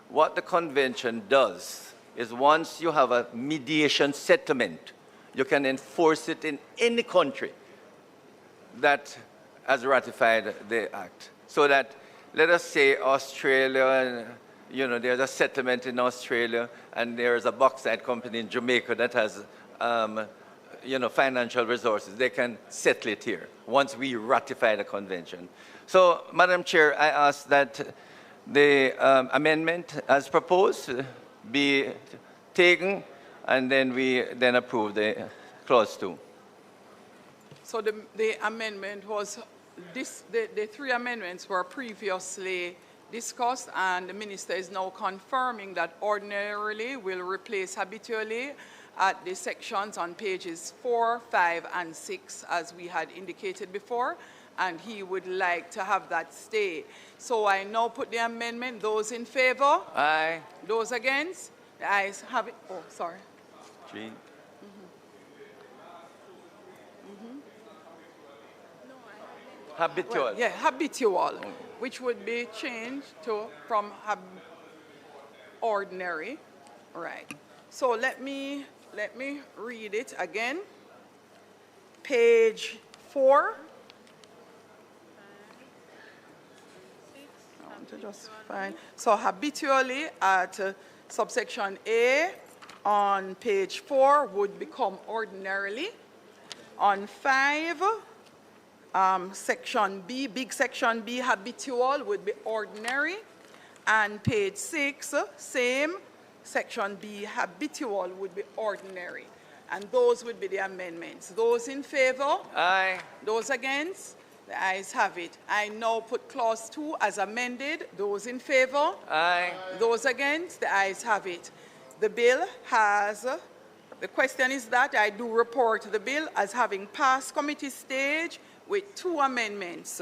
What the convention does is once you have a mediation settlement, you can enforce it in any country that has ratified the act. So that, let us say Australia, you know, there's a settlement in Australia and there's a bauxite company in Jamaica that has, you know, financial resources. They can settle it here once we ratify the convention. So, Madam Chair, I ask that the amendment as proposed be taken and then we then approve the clause 2. So the amendment was, the three amendments were previously discussed, and the minister is now confirming that ordinarily will replace habitually at the sections on pages 4, 5, and 6, as we had indicated before, and he would like to have that stay. So I now put the amendment. Those in favor? Aye. Those against? The ayes have it. Oh, sorry. 3. Habitual. Well, yeah, habitual, which would be changed to from ordinary. All right. So let me read it again. Page 4. I want to just find. So habitually at subsection A on page 4 would become ordinarily. On 5, section B, big section B, habitual would be ordinary. And page 6, same, section B, habitual would be ordinary. And those would be the amendments. Those in favor? Aye. Those against? The ayes have it. I now put clause 2 as amended. Those in favor? Aye. Those against? The ayes have it. The bill has, the question is that I do report the bill as having passed committee stage with 2 amendments.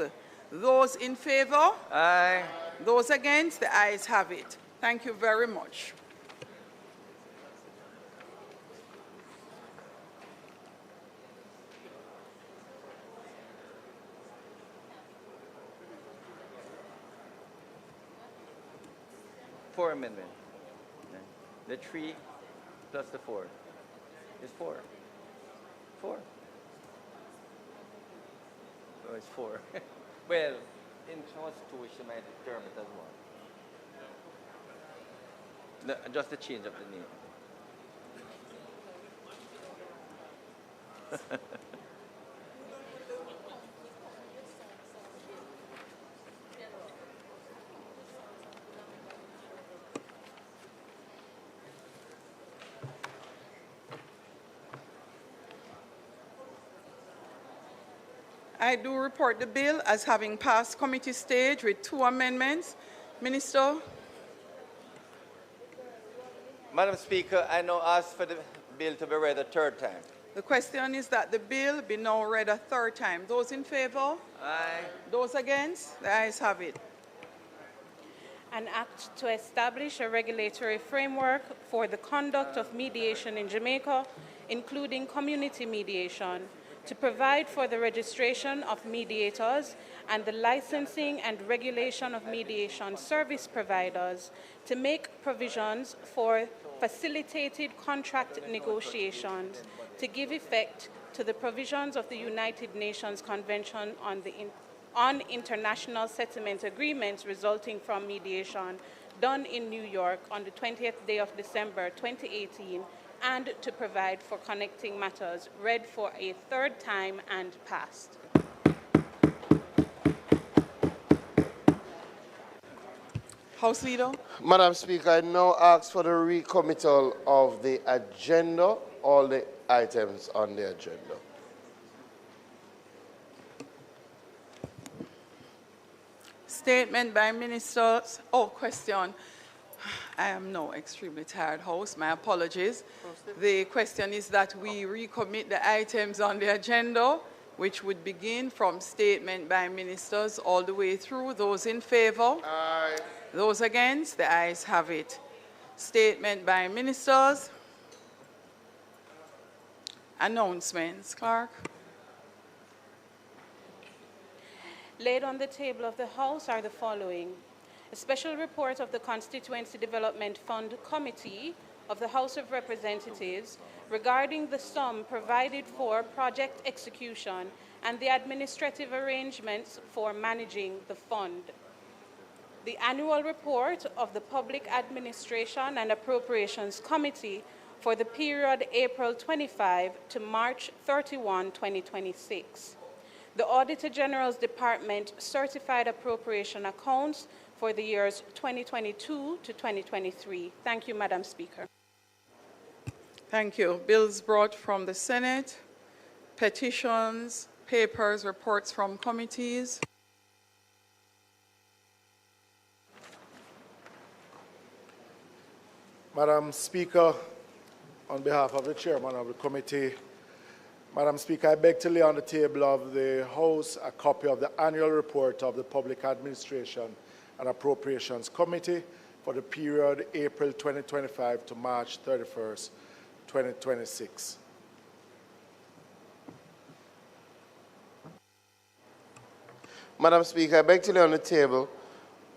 Those in favor? Aye. Those against? The ayes have it. Thank you very much. Four amendment. The 3 plus the 4 is 4. 4. Oh, it's 4. Well, in clause 2, she might term it as 1. No, just the change of the name. I do report the bill as having passed committee stage with 2 amendments. Minister? Madam Speaker, I now ask for the bill to be read a 3rd time. The question is that the bill be now read a 3rd time. Those in favor? Aye. Those against? The ayes have it. An act to establish a regulatory framework for the conduct of mediation in Jamaica, including community mediation, to provide for the registration of mediators and the licensing and regulation of mediation service providers, to make provisions for facilitated contract negotiations, to give effect to the provisions of the United Nations Convention on International Settlement Agreements resulting from mediation, done in New York on the 20th day of December 2018, and to provide for connecting matters, read for a 3rd time and passed. House Leader. Madam Speaker, I now ask for the recommittal of the agenda, all the items on the agenda. Statement by ministers. Oh, question. I am now extremely tired, House. My apologies. The question is that we recommit the items on the agenda which would begin from statement by ministers all the way through. Those in favor? Aye. Those against? The ayes have it. Statement by ministers. Announcements, Clerk. Laid on the table of the House are the following. A special report of the Constituency Development Fund Committee of the House of Representatives regarding the sum provided for project execution and the administrative arrangements for managing the fund. The annual report of the Public Administration and Appropriations Committee for the period April 25 to March 31, 2026. The Auditor General's Department certified appropriation accounts for the years 2022 to 2023. Thank you, Madam Speaker. Thank you. Bills brought from the Senate, petitions, papers, reports from committees. Madam Speaker, on behalf of the chairman of the committee, Madam Speaker, I beg to lay on the table of the House a copy of the annual report of the Public Administration and Appropriations Committee for the period April 2025 to March 31st, 2026. Madam Speaker, I beg to lay on the table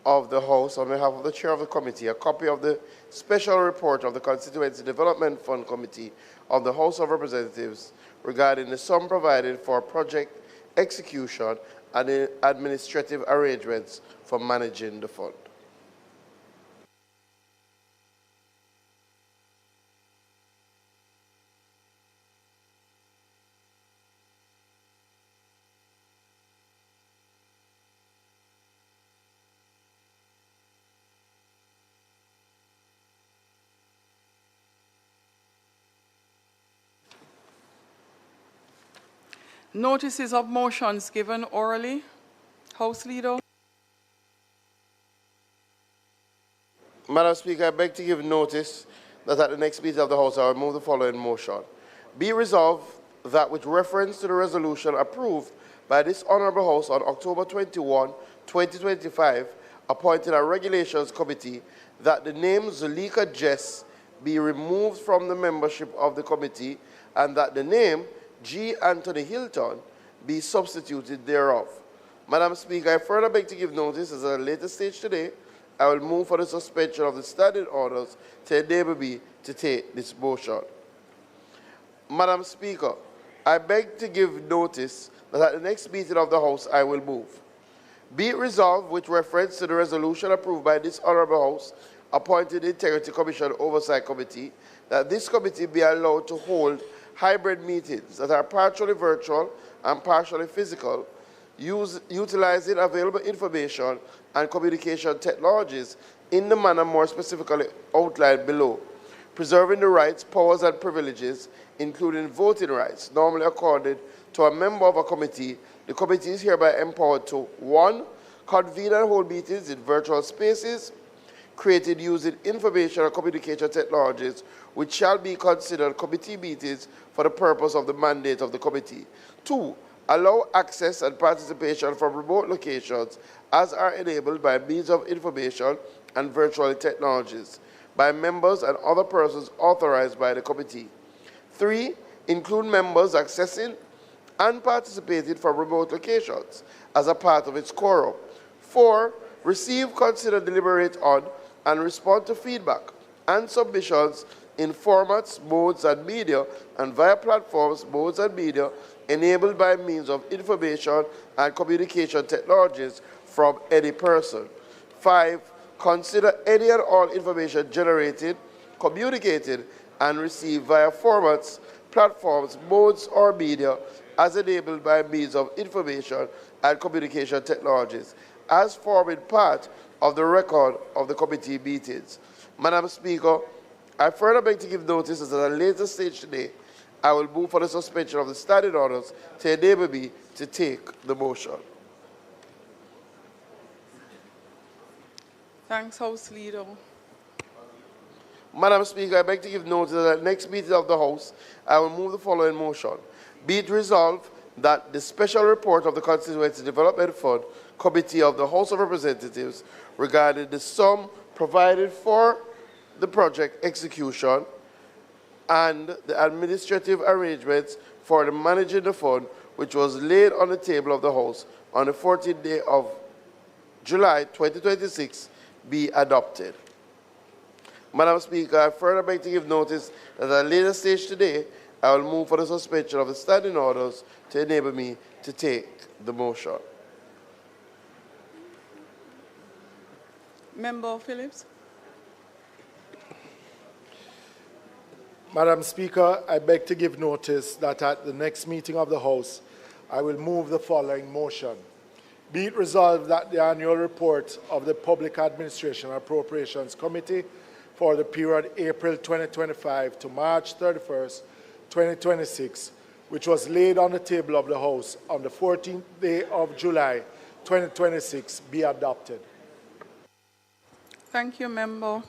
of the House, on behalf of the Chair of the Committee, a copy of the special report of the Constituency Development Fund Committee of the House of Representatives regarding the sum provided for project execution and the administrative arrangements for managing the fund. Notices of motions given orally. House Leader. Madam Speaker, I beg to give notice that at the next meeting of the House, I will move the following motion. Be resolved that with reference to the resolution approved by this Honourable House on October 21, 2025, appointing a Regulations Committee, that the name Zulika Jess be removed from the membership of the committee and that the name G. Anthony Hilton be substituted thereof. Madam Speaker, I further beg to give notice as at a later stage today, I will move for the suspension of the standing orders to enable me to take this motion. Madam Speaker, I beg to give notice that at the next meeting of the House I will move. Be it resolved with reference to the resolution approved by this Honourable House appointed Integrity Commission Oversight Committee, that this committee be allowed to hold hybrid meetings that are partially virtual and partially physical, utilizing available information and communication technologies in the manner more specifically outlined below, preserving the rights, powers, and privileges, including voting rights, normally accorded to a member of a committee. The committee is hereby empowered to 1. Convene and hold meetings in virtual spaces created using information and communication technologies, which shall be considered committee meetings for the purpose of the mandate of the committee. 2. Allow access and participation from remote locations as are enabled by means of information and virtual technologies by members and other persons authorized by the committee. 3. Include members accessing and participating from remote locations as a part of its quorum. 4. Receive, consider, deliberate on, and respond to feedback and submissions in formats, modes, and media, and via platforms, modes, and media enabled by means of information and communication technologies from any person. 5. Consider any and all information generated, communicated, and received via formats, platforms, modes, or media as enabled by means of information and communication technologies, as forming part of the record of the committee meetings. Madam Speaker, I further beg to give notice that at a later stage today, I will move for the suspension of the standing orders to enable me to take the motion. Thanks, House Leader. Madam Speaker, I beg to give notice that at the next meeting of the House, I will move the following motion. Be it resolved that the special report of the Constituency Development Fund Committee of the House of Representatives regarding the sum provided for the project execution and the administrative arrangements for the managing the fund, which was laid on the table of the House on the 14th day of July 2026, be adopted. Madam Speaker, I further beg to give notice that at a later stage today, I will move for the suspension of the standing orders to enable me to take the motion. Member Phillips. Madam Speaker, I beg to give notice that at the next meeting of the House, I will move the following motion. Be it resolved that the annual report of the Public Administration and Appropriations Committee for the period April 2025 to March 31st, 2026, which was laid on the table of the House on the 14th day of July 2026, be adopted. Thank you, Member.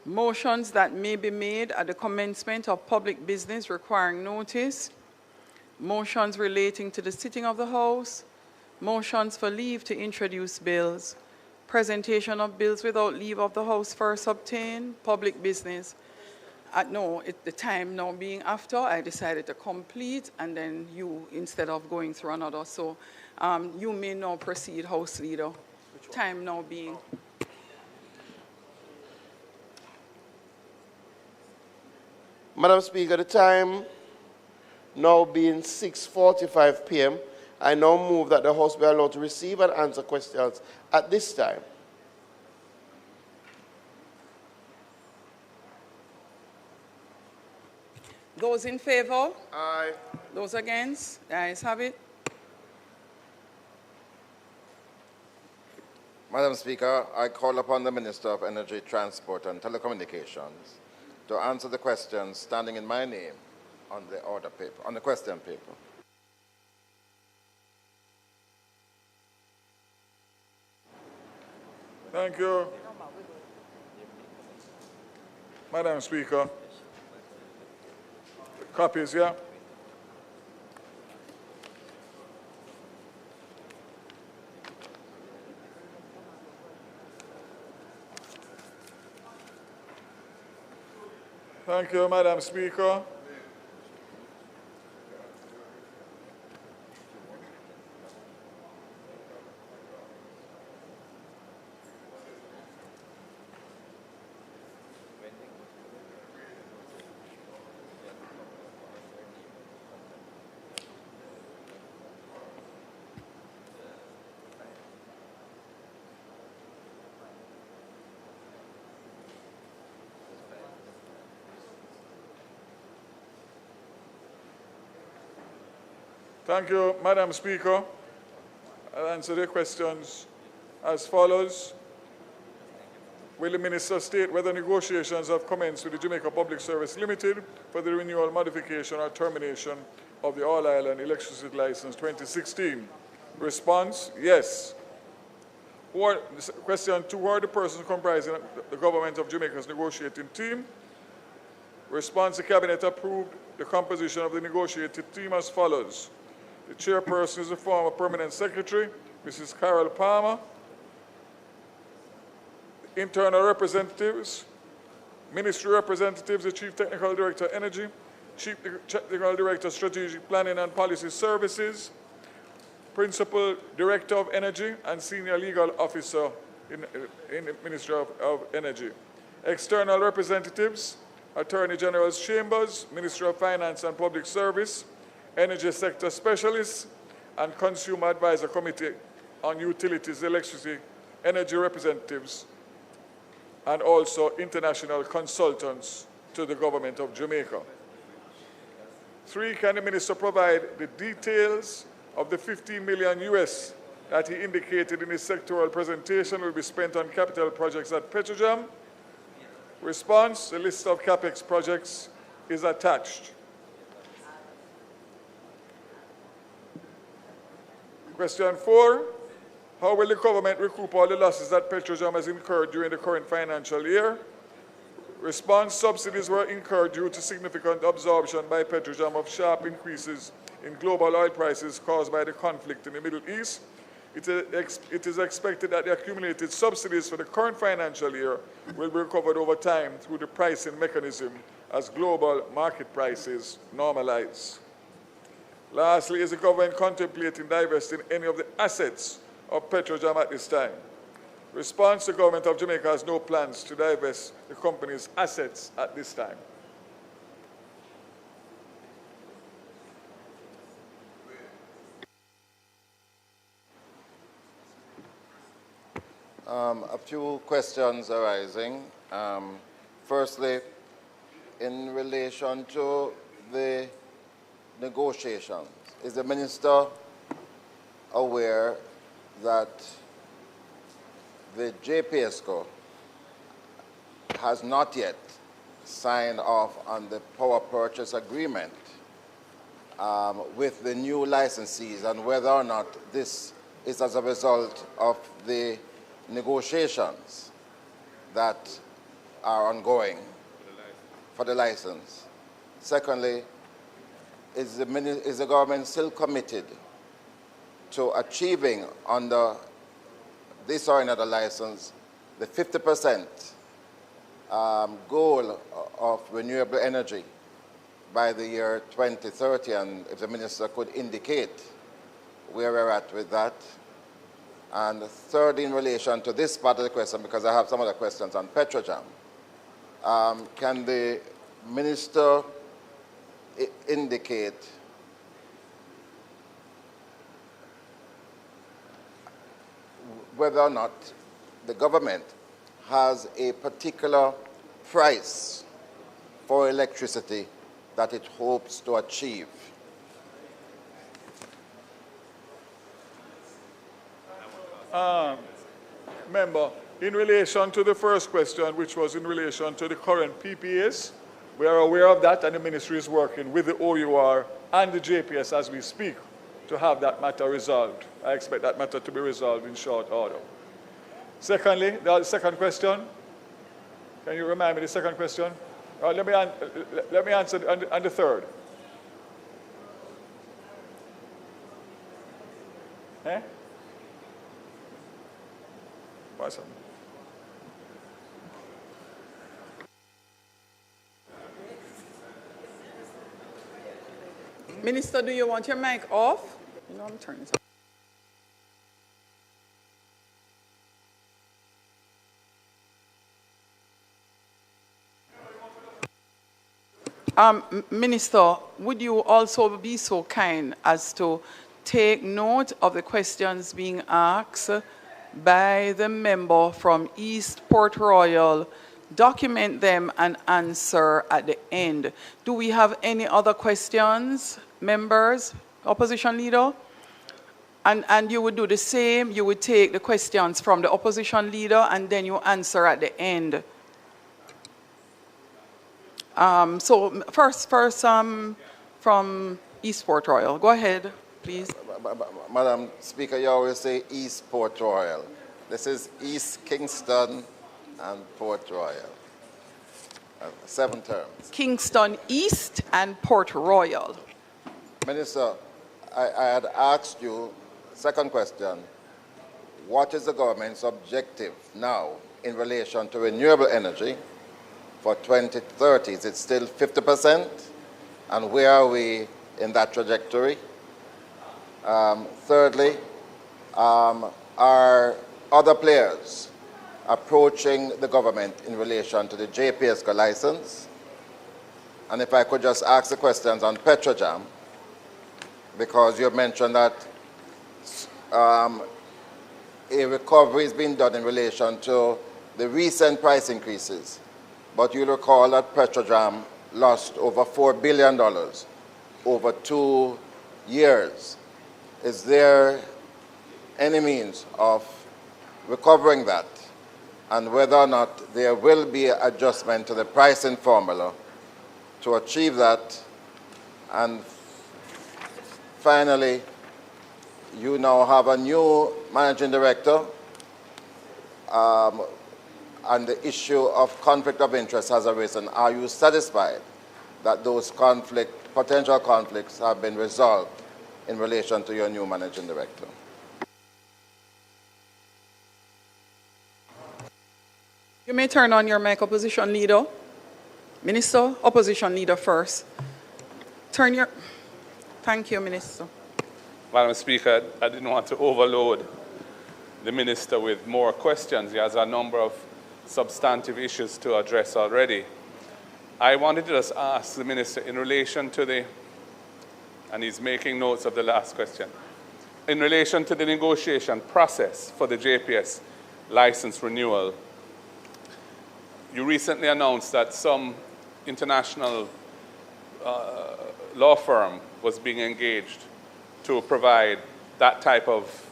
Motions that may be made at the commencement of public business requiring notice, motions relating to the sitting of the House, motions for leave to introduce bills, presentation of bills without leave of the House first obtained, public business. The time now being after, I decided to complete, and then you, instead of going through another. So you may now proceed, House Leader. Time now being. Madam Speaker, the time now being 6:45 p.m., I now move that the House be allowed to receive and answer questions at this time. Those in favor? Aye. Those against? The ayes have it. Madam Speaker, I call upon the Minister of Energy, Transport and Telecommunications to answer the questions standing in my name on the order paper, on the question paper. Thank you. Madam Speaker, copies, yeah? Thank you, Madam Speaker. Thank you, Madam Speaker. I'll answer the questions as follows. Will the Minister state whether negotiations have commenced with the Jamaica Public Service Limited for the renewal, modification, or termination of the All Island Electricity License 2016? Response, yes. Question 2, who are the persons comprising the Government of Jamaica's negotiating team? Response, the Cabinet approved the composition of the negotiating team as follows. The chairperson is the former Permanent Secretary, Mrs. Carol Palmer. Internal representatives, Ministry representatives, the Chief Technical Director, Energy, Chief Technical Director, Strategic Planning and Policy Services, Principal Director of Energy, and Senior Legal Officer in the Ministry of Energy. External representatives, Attorney General's Chambers, Ministry of Finance and Public Service, Energy Sector Specialists, and Consumer Advisor Committee on Utilities, Electricity, Energy representatives, and also international consultants to the Government of Jamaica. 3, can the Minister provide the details of the $15 million US that he indicated in his sectoral presentation will be spent on capital projects at Petrojam? Response, the list of CAPEX projects is attached. Question 4, how will the government recoup all the losses that Petrojam has incurred during the current financial year? Response subsidies were incurred due to significant absorption by Petrojam of sharp increases in global oil prices caused by the conflict in the Middle East. It is expected that the accumulated subsidies for the current financial year will be recovered over time through the pricing mechanism as global market prices normalize. Lastly, is the government contemplating divesting any of the assets of Petrojam at this time? Response: the government of Jamaica has no plans to divest the company's assets at this time. A few questions arising. Firstly, in relation to the negotiations, is the minister aware that the JPSCO has not yet signed off on the power purchase agreement with the new licensees, and whether or not this is as a result of the negotiations that are ongoing for the license? Secondly, is the government still committed to achieving under this or another license the 50% goal of renewable energy by the year 2030? And if the minister could indicate where we're at with that. And third, in relation to this part of the question, because I have some other questions on Petrojam, can the minister indicate whether or not the government has a particular price for electricity that it hopes to achieve? Member, in relation to the first question, which was in relation to the current PPAs, we are aware of that, and the ministry is working with the OUR and the JPS as we speak to have that matter resolved. I expect that matter to be resolved in short order. Secondly, the second question. Can you remind me the second question? Let me answer on the third. Eh? Awesome. Minister, do you want your mic off? You know, I'm turning it on. Minister, would you also be so kind as to take note of the questions being asked by the member from East Port Royal, document them and answer at the end? Do we have any other questions, members, opposition leader? And you would do the same, you would take the questions from the opposition leader and then you answer at the end. So first from East Port Royal. Go ahead, please. Madam Speaker, you always say East Port Royal. This is East Kingston and Port Royal. 7 terms. Kingston East and Port Royal. Minister, I had asked you, second question, what is the government's objective now in relation to renewable energy for 2030? Is it still 50%? And where are we in that trajectory? Thirdly, are other players approaching the government in relation to the JPSCO license? And if I could just ask the questions on Petrojam, because you mentioned that a recovery is being done in relation to the recent price increases, but you'll recall that Petrojam lost over $4 billion over 2 years. Is there any means of recovering that, and whether or not there will be adjustment to the pricing formula to achieve that? And finally, you now have a new managing director, and the issue of conflict of interest has arisen. Are you satisfied that those potential conflicts have been resolved in relation to your new managing director? You may turn on your mic, opposition leader. Minister, opposition leader first. Thank you, Minister. Madam Speaker, I didn't want to overload the Minister with more questions. He has a number of substantive issues to address already. I wanted to just ask the Minister in relation to and he's making notes of the last question, in relation to the negotiation process for the JPS license renewal. You recently announced that some international law firm was being engaged to provide that type of,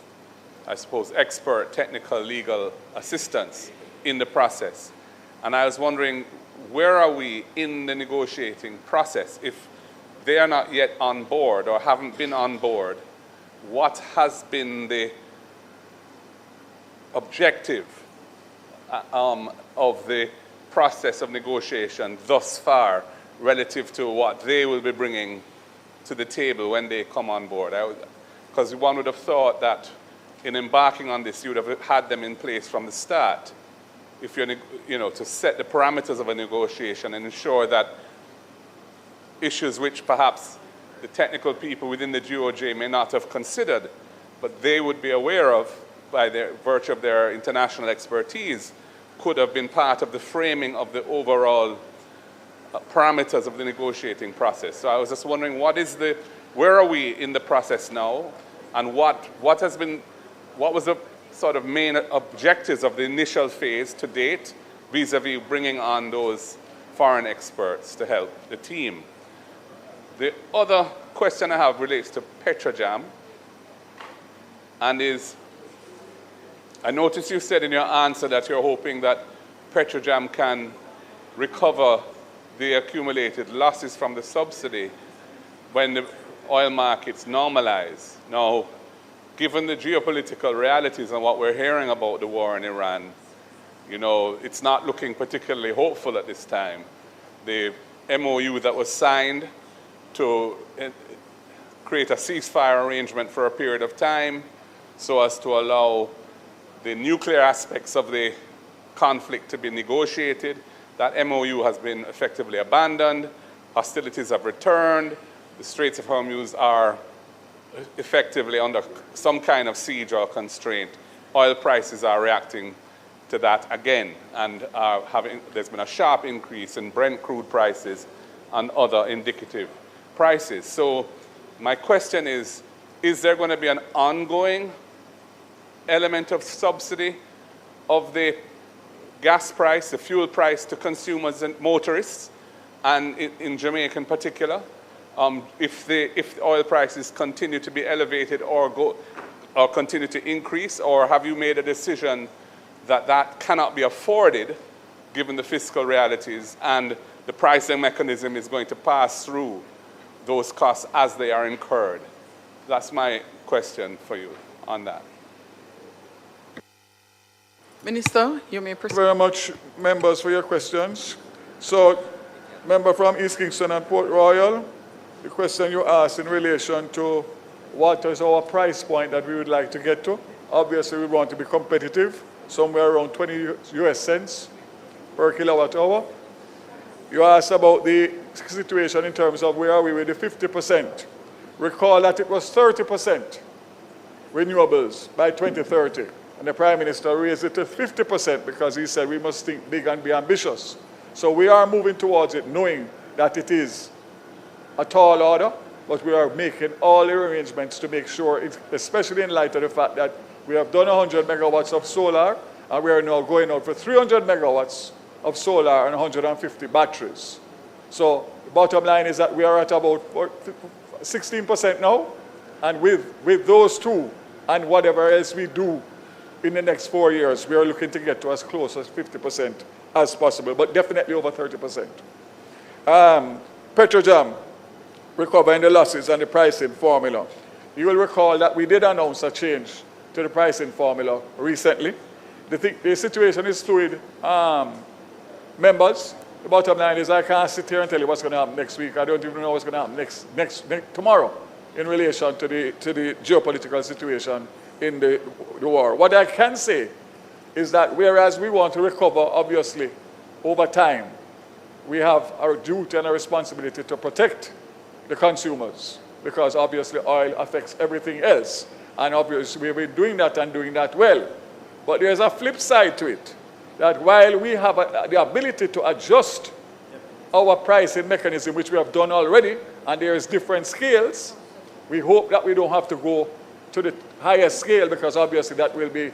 I suppose, expert technical legal assistance in the process. And I was wondering, where are we in the negotiating process? If they are not yet on board or haven't been on board, what has been the objective of the process of negotiation thus far relative to what they will be bringing to the table when they come on board? Because one would have thought that in embarking on this, you would have had them in place from the start, if you're, to set the parameters of a negotiation and ensure that issues which perhaps the technical people within the GOJ may not have considered, but they would be aware of by virtue of their international expertise, could have been part of the framing of the overall parameters of the negotiating process. So I was just wondering, where are we in the process now, and what was the sort of main objectives of the initial phase to date vis-a-vis bringing on those foreign experts to help the team? The other question I have relates to Petrojam, and I noticed you said in your answer that you're hoping that Petrojam can recover the accumulated losses from the subsidy when the oil markets normalize. Now, given the geopolitical realities and what we're hearing about the war in Iran, it's not looking particularly hopeful at this time. The MOU that was signed to create a ceasefire arrangement for a period of time so as to allow the nuclear aspects of the conflict to be negotiated. That MOU has been effectively abandoned. Hostilities have returned. The Straits of Hormuz are effectively under some kind of siege or constraint. Oil prices are reacting to that again, and there's been a sharp increase in Brent crude prices and other indicative prices. So my question is there going to be an ongoing element of subsidy of the gas price, the fuel price to consumers and motorists, and in Jamaica in particular, if the oil prices continue to be elevated or continue to increase, or have you made a decision that cannot be afforded given the fiscal realities and the pricing mechanism is going to pass through those costs as they are incurred? That's my question for you on that. Minister, you may proceed. Thank you very much, members, for your questions. So, member from East Kingston and Port Royal, the question you asked in relation to what is our price point that we would like to get to. Obviously, we want to be competitive, somewhere around 20 US cents per kilowatt hour. You asked about the situation in terms of where are we with the 50%. Recall that it was 30% renewables by 2030. And the Prime Minister raised it to 50% because he said we must think big and be ambitious. So we are moving towards it, knowing that it is a tall order, but we are making all the arrangements to make sure, especially in light of the fact that we have done 100 megawatts of solar, and we are now going out for 300 megawatts of solar and 150 batteries. So the bottom line is that we are at about 16% now, and with those two and whatever else we do in the next 4 years, we are looking to get to as close as 50% as possible, but definitely over 30%. Petrojam, recovering the losses and the pricing formula. You will recall that we did announce a change to the pricing formula recently. the situation is fluid. Members, the bottom line is I can't sit here and tell you what's going to happen next week. I don't even know what's going to happen tomorrow in relation to the geopolitical situation in the war. What I can say is that whereas we want to recover, obviously, over time, we have our duty and a responsibility to protect the consumers, because obviously oil affects everything else. And obviously we've been doing that and doing that well. But there's a flip side to it, that while we have the ability to adjust our pricing mechanism, which we have done already, and there is different scales, we hope that we don't have to go to the highest scale, because obviously that will be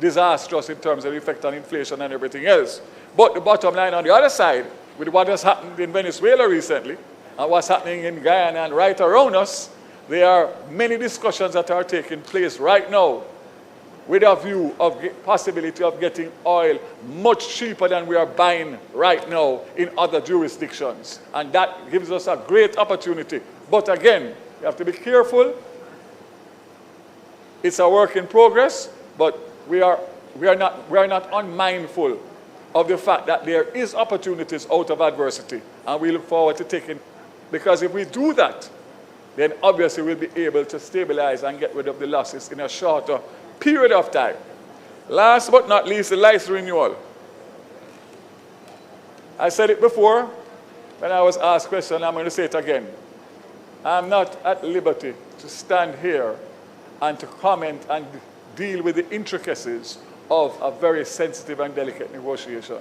disastrous in terms of the effect on inflation and everything else. But the bottom line on the other side, with what has happened in Venezuela recently, and what's happening in Guyana and right around us, there are many discussions that are taking place right now with a view of the possibility of getting oil much cheaper than we are buying right now in other jurisdictions. And that gives us a great opportunity. But again, you have to be careful. It's a work in progress, but we are not unmindful of the fact that there is opportunities out of adversity. And we look forward to taking, because if we do that, then obviously we'll be able to stabilize and get rid of the losses in a shorter period of time. Last but not least, the license renewal. I said it before when I was asked a question, I'm going to say it again. I'm not at liberty to stand here and to comment and deal with the intricacies of a very sensitive and delicate negotiation.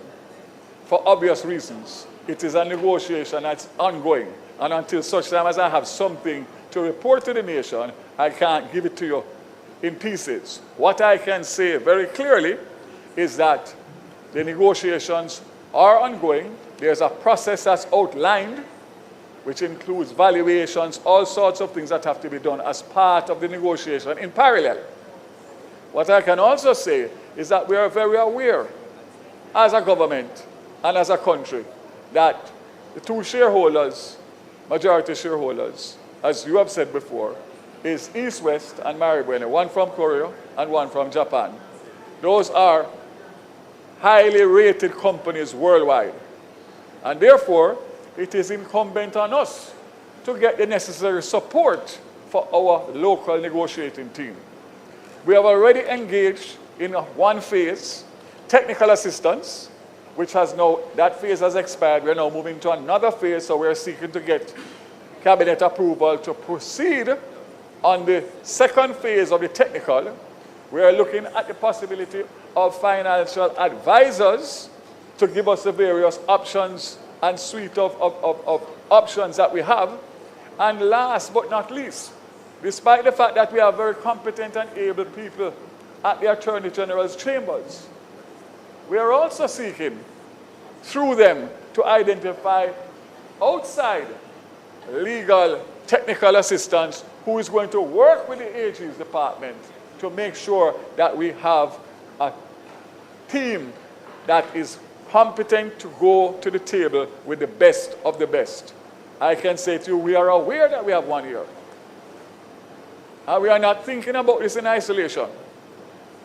For obvious reasons, it is a negotiation that's ongoing. And until such time as I have something to report to the nation, I can't give it to you in pieces. What I can say very clearly is that the negotiations are ongoing. There's a process that's outlined, which includes valuations, all sorts of things that have to be done as part of the negotiation in parallel. What I can also say is that we are very aware as a government and as a country that the two shareholders, majority shareholders, as you have said before, is East West and Maribyrnong, one from Korea and one from Japan. Those are highly rated companies worldwide. And therefore, it is incumbent on us to get the necessary support for our local negotiating team. We have already engaged in one phase, technical assistance, which has now, that phase has expired. We're now moving to another phase, so we're seeking to get cabinet approval to proceed on the second phase of the technical. We are looking at the possibility of financial advisors to give us the various options and suite of options that we have. And last but not least, despite the fact that we have very competent and able people at the Attorney General's chambers, we are also seeking, through them, to identify outside legal technical assistance who is going to work with the AG's department to make sure that we have a team that is competent to go to the table with the best of the best. I can say to you, we are aware that we have one here. And we are not thinking about this in isolation.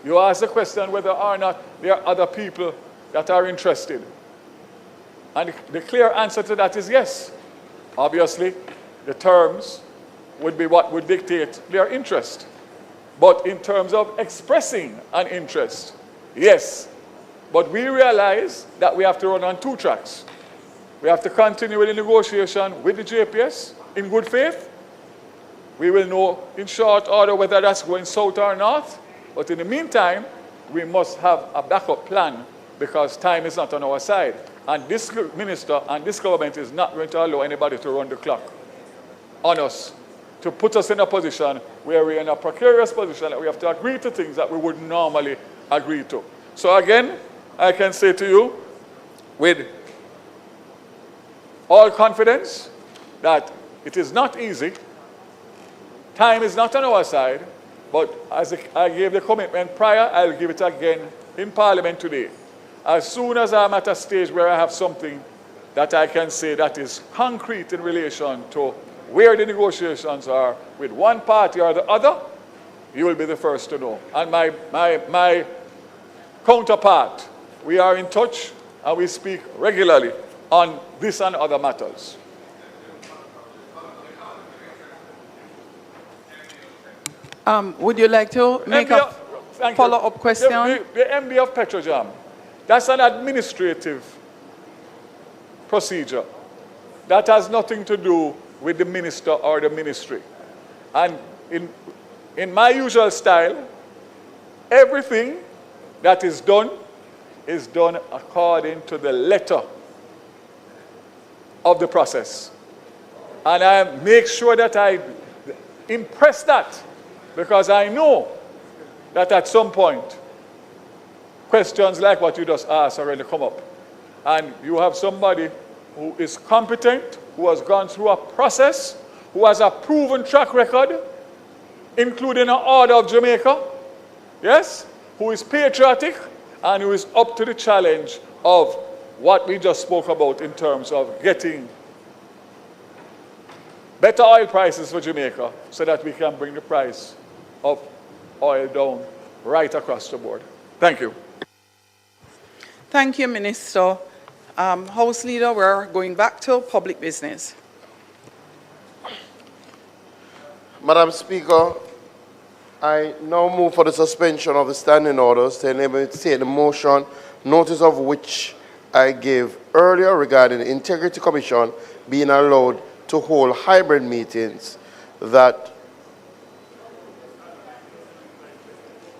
You ask the question whether or not there are other people that are interested. And the clear answer to that is yes. Obviously, the terms would be what would dictate their interest. But in terms of expressing an interest, yes. But we realize that we have to run on two tracks. We have to continue with the negotiation with the JPS in good faith. We will know in short order whether that's going south or north. But in the meantime, we must have a backup plan because time is not on our side. And this minister and this government is not going to allow anybody to run the clock on us, to put us in a position where we're in a precarious position that we have to agree to things that we would normally agree to. So again, I can say to you with all confidence that it is not easy. Time is not on our side, but as I gave the commitment prior, I'll give it again in Parliament today. As soon as I'm at a stage where I have something that I can say that is concrete in relation to where the negotiations are with one party or the other, you will be the first to know. And my counterpart. We are in touch and we speak regularly on this and other matters. Would you like to make a follow-up question? The MD of Petrojam, that's an administrative procedure. That has nothing to do with the minister or the ministry. And in my usual style, everything that is done according to the letter of the process. And I make sure that I impress that, because I know that at some point, questions like what you just asked are going to come up. And you have somebody who is competent, who has gone through a process, who has a proven track record, including an order of Jamaica, yes, who is patriotic, and who is up to the challenge of what we just spoke about in terms of getting better oil prices for Jamaica so that we can bring the price of oil down right across the board. Thank you. Thank you, Minister. House Leader, we're going back to public business. Madam Speaker, I now move for the suspension of the standing orders to enable me to take the motion, notice of which I gave earlier regarding the Integrity Commission being allowed to hold hybrid meetings that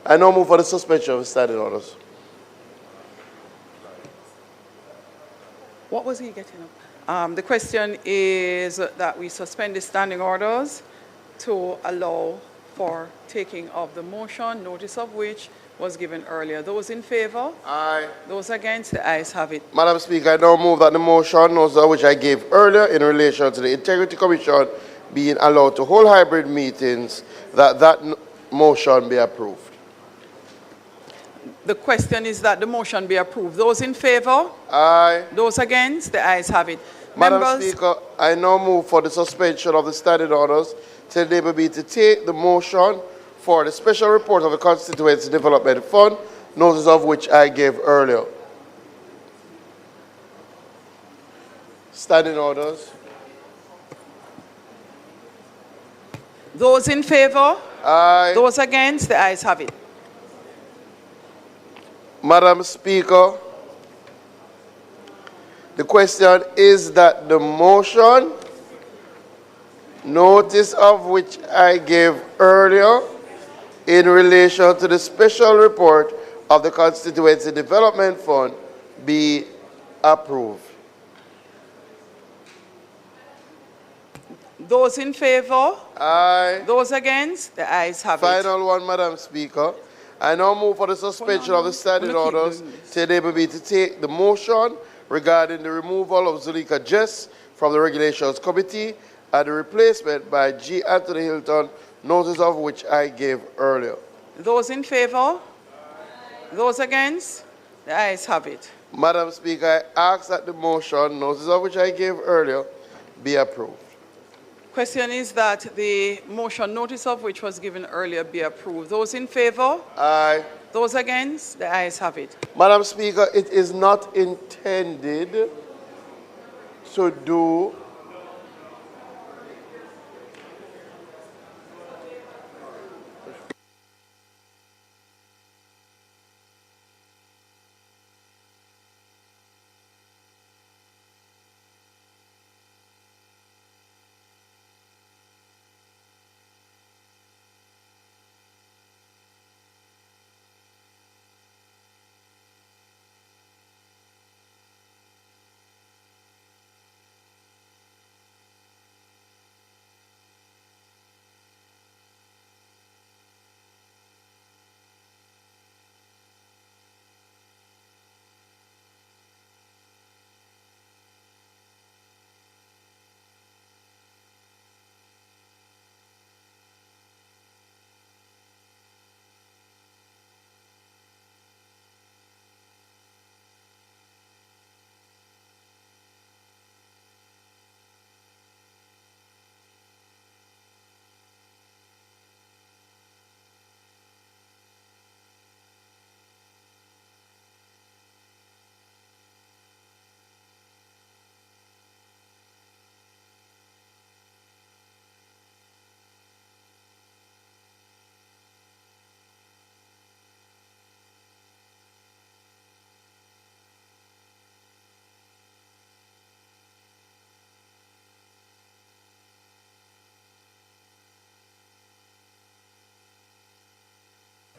I now move for the suspension of the standing orders. What was he getting up? The question is that we suspend the standing orders to allow for taking of the motion, notice of which was given earlier. Those in favor? Aye. Those against? The ayes have it. Madam Speaker, I now move that the motion, notice of which I gave earlier in relation to the Integrity Commission being allowed to hold hybrid meetings, that motion be approved. The question is that the motion be approved. Those in favor? Aye. Those against? The ayes have it. Madam Members, Speaker, I now move for the suspension of the standing orders to enable me to take the motion for the special report of the Constituency Development Fund, notice of which I gave earlier. Standing orders. those in favor? Aye. Those against? The ayes have it. Madam Speaker, the question is that the motion, notice of which I gave earlier in relation to the special report of the Constituency Development Fund, be approved. Those in favor? Aye. Those against? The ayes have it. Final one, Madam Speaker. I now move for the suspension of the standing orders to enable me to take the motion regarding the removal of Zulika Jess from the Regulations Committee and the replacement by G. Anthony Hilton, notice of which I gave earlier. Those in favor? Those against? The ayes have it. Madam Speaker, I ask that the motion, notice of which I gave earlier, be approved. Question is that the motion, notice of which was given earlier, be approved. Those in favor? Aye. Those against? The ayes have it. Madam Speaker, it is not intended to do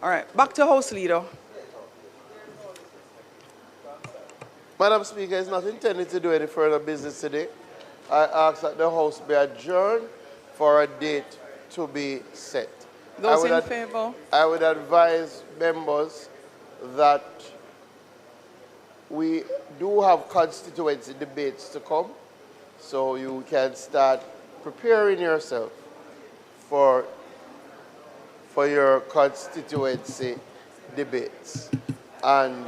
All right, back to House Leader. Madam Speaker, it's not intended to do any further business today. I ask that the House be adjourned for a date to be set. Those in favor? I would advise members that we do have constituency debates to come, so you can start preparing yourself for your constituency debates. And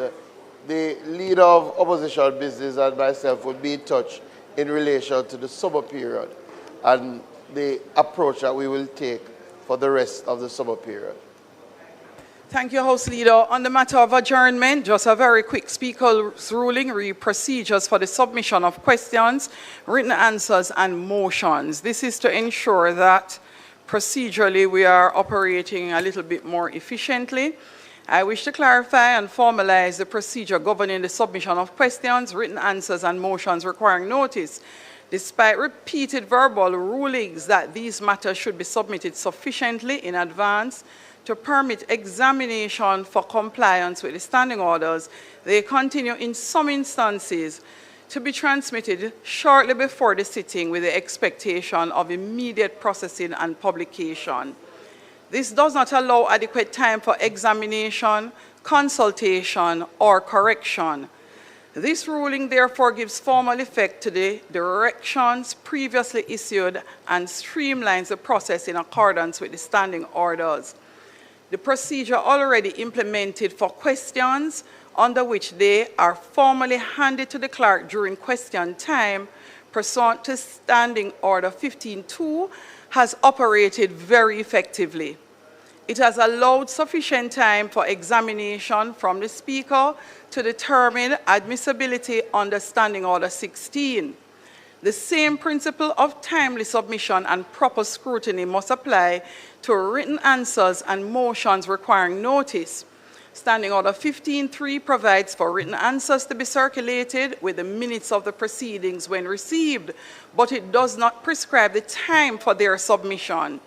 the leader of opposition business and myself would be in touch in relation to the summer period and the approach that we will take for the rest of the summer period. Thank you, House Leader. On the matter of adjournment, just a very quick Speaker's ruling re procedures for the submission of questions, written answers, and motions. This is to ensure that procedurally we are operating a little bit more efficiently. I wish to clarify and formalize the procedure governing the submission of questions, written answers, and motions requiring notice. Despite repeated verbal rulings that these matters should be submitted sufficiently in advance to permit examination for compliance with the standing orders, they continue in some instances to be transmitted shortly before the sitting with the expectation of immediate processing and publication. This does not allow adequate time for examination, consultation, or correction. This ruling therefore gives formal effect to the directions previously issued and streamlines the process in accordance with the standing orders. The procedure already implemented for questions under which they are formally handed to the clerk during question time pursuant to Standing Order 15.2 has operated very effectively. It has allowed sufficient time for examination from the Speaker to determine admissibility under Standing Order 16. The same principle of timely submission and proper scrutiny must apply to written answers and motions requiring notice. Standing Order 15.3 provides for written answers to be circulated with the minutes of the proceedings when received, but it does not prescribe the time for their submission.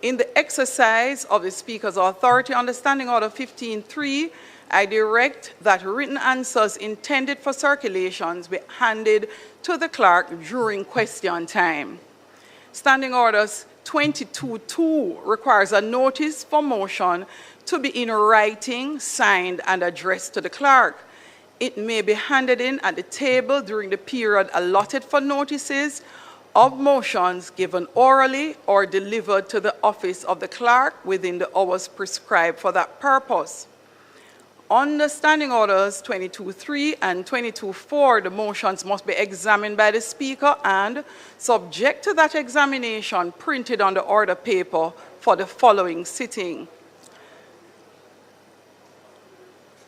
In the exercise of the Speaker's authority under Standing Order 15.3, I direct that written answers intended for circulations be handed to the clerk during question time. Standing Orders 22.2 requires a notice for motion to be in writing, signed, and addressed to the clerk. It may be handed in at the table during the period allotted for notices of motions given orally or delivered to the office of the clerk within the hours prescribed for that purpose. Under Standing Orders 22.3 and 22.4, the motions must be examined by the Speaker and, subject to that examination, printed on the order paper for the following sitting,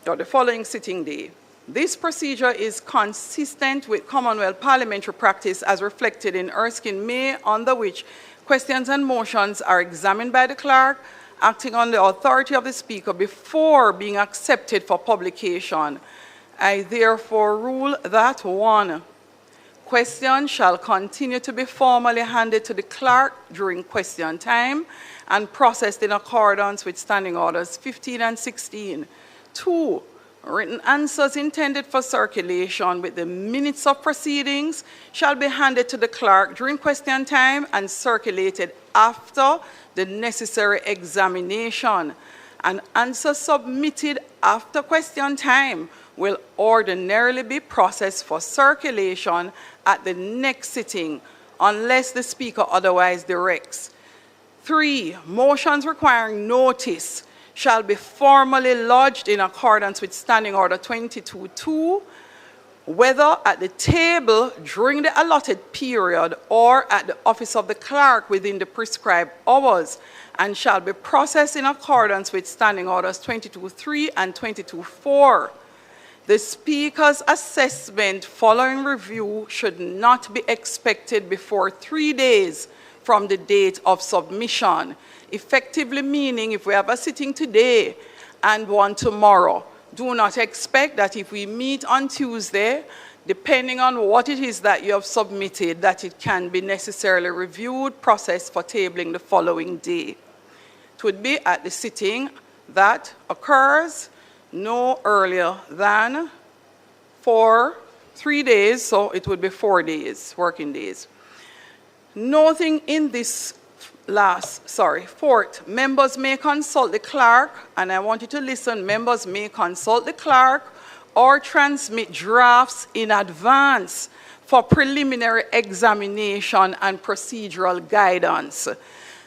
or the following sitting day. This procedure is consistent with Commonwealth parliamentary practice as reflected in Erskine May, under which questions and motions are examined by the clerk, acting on the authority of the Speaker before being accepted for publication. I therefore rule that 1. Questions shall continue to be formally handed to the clerk during question time and processed in accordance with Standing Orders 15 and 16. 2. Written answers intended for circulation with the minutes of proceedings shall be handed to the clerk during question time and circulated after the necessary examination. An answer submitted after question time will ordinarily be processed for circulation at the next sitting unless the Speaker otherwise directs. 3. Motions requiring notice shall be formally lodged in accordance with Standing Order 22.2, whether at the table during the allotted period or at the office of the clerk within the prescribed hours, and shall be processed in accordance with Standing Orders 22.3 and 22.4. The Speaker's assessment following review should not be expected before 3 days from the date of submission, effectively meaning if we have a sitting today and one tomorrow, do not expect that if we meet on Tuesday, depending on what it is that you have submitted, that it can be necessarily reviewed, processed for tabling the following day. It would be at the sitting that occurs no earlier than for 3 days, so it would be 4 days, working days. Nothing in this fourth, members may consult the clerk, and I want you to listen, members may consult the clerk or transmit drafts in advance for preliminary examination and procedural guidance.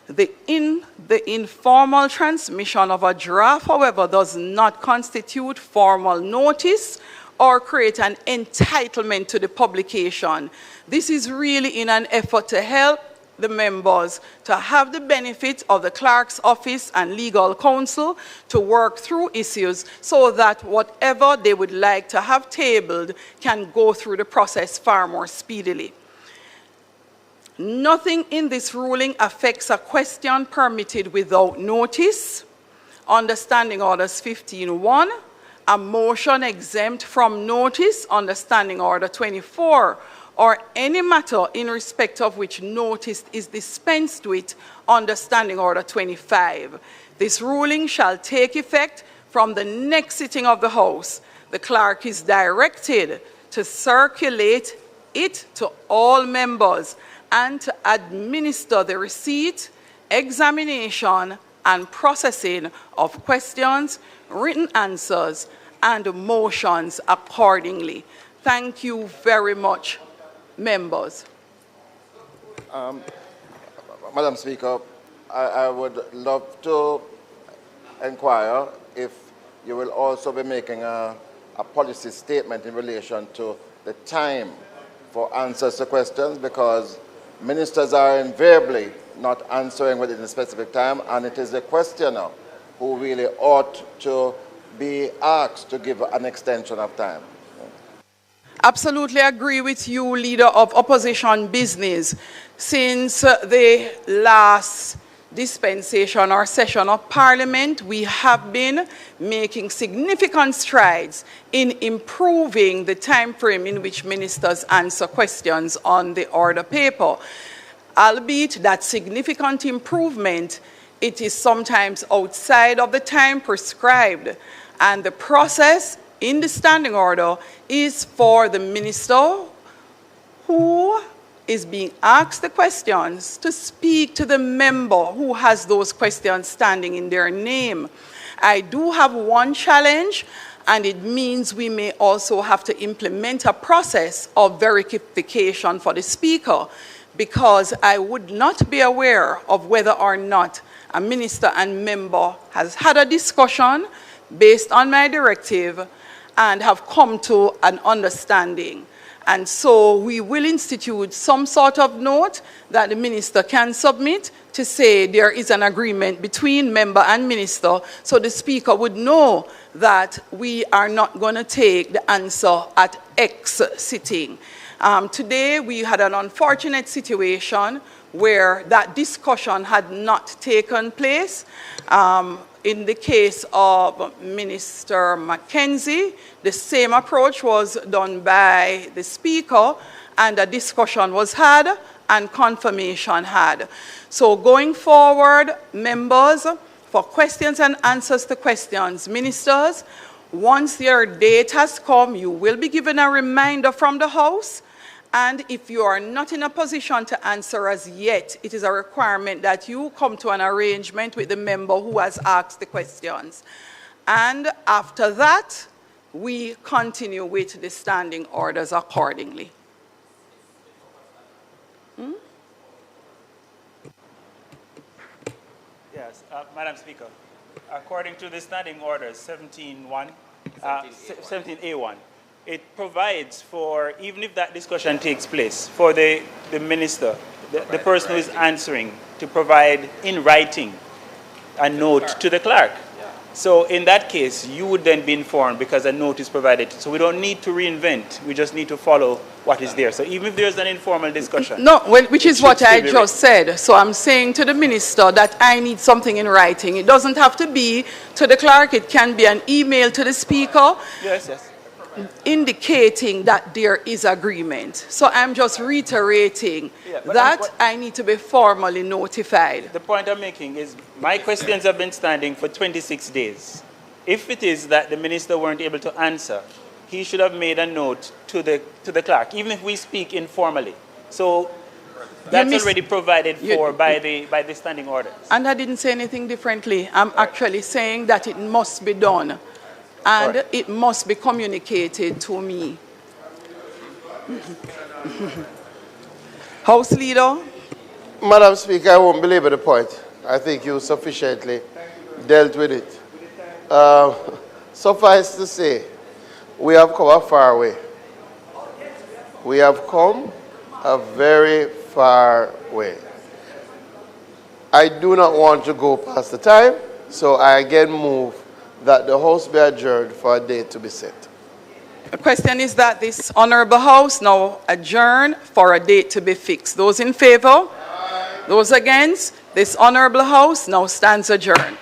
The informal transmission of a draft, however, does not constitute formal notice or create an entitlement to the publication. This is really in an effort to help the members to have the benefit of the clerk's office and legal counsel to work through issues so that whatever they would like to have tabled can go through the process far more speedily. Nothing in this ruling affects a question permitted without notice. Understanding Orders 15.1, a motion exempt from notice, Understanding Order 24, or any matter in respect of which notice is dispensed with, Understanding Order 25. This ruling shall take effect from the next sitting of the House. The clerk is directed to circulate it to all members and to administer the receipt, examination, and processing of questions, written answers, and motions accordingly. Thank you very much, members. Madam Speaker, I would love to inquire if you will also be making a policy statement in relation to the time for answers to questions, because ministers are invariably not answering within a specific time, and it is the questioner who really ought to be asked to give an extension of time. Absolutely agree with you, Leader of Opposition Business. Since the last dispensation or session of Parliament, we have been making significant strides in improving the time frame in which ministers answer questions on the order paper. Albeit that significant improvement, it is sometimes outside of the time prescribed, and the process in the standing order is for the minister who is being asked the questions to speak to the member who has those questions standing in their name. I do have one challenge, and it means we may also have to implement a process of verification for the speaker, because I would not be aware of whether or not a minister and member has had a discussion based on my directive and have come to an understanding. And so we will institute some sort of note that the minister can submit to say there is an agreement between member and minister, so the speaker would know that we are not going to take the answer at X sitting. Today we had an unfortunate situation where that discussion had not taken place. In the case of Minister Mackenzie, the same approach was done by the Speaker, and a discussion was had and confirmation had. So going forward, members, for questions and answers to questions, ministers, once your date has come, you will be given a reminder from the House. And if you are not in a position to answer as yet, it is a requirement that you come to an arrangement with the member who has asked the questions. And after that, we continue with the standing orders accordingly. Yes, Madam Speaker, according to the standing orders 17A1, it provides for, even if that discussion takes place, for the minister, the person who is answering, to provide in writing a note to the clerk. So in that case, you would then be informed because a note is provided. So we don't need to reinvent. We just need to follow what is there. So even if there's an informal discussion. No, well, which is what I just said. So I'm saying to the minister that I need something in writing. It doesn't have to be to the clerk. It can be an email to the speaker. Yes, yes. indicating that there is agreement. So I'm just reiterating that I need to be formally notified. The point I'm making is my questions have been standing for 26 days. If it is that the minister weren't able to answer, he should have made a note to the clerk, even if we speak informally. So that's already provided for by the standing orders. And I didn't say anything differently. I'm actually saying that it must be done. And it must be communicated to me. House Leader. Madam Speaker, I won't belabor the point. I think you sufficiently dealt with it. Suffice to say, we have come a far way. We have come a very far way. I do not want to go past the time, so I again move that the House be adjourned for a date to be set. The question is that this Honorable House now adjourn for a date to be fixed. Those in favor? Those against? This Honorable House now stands adjourned.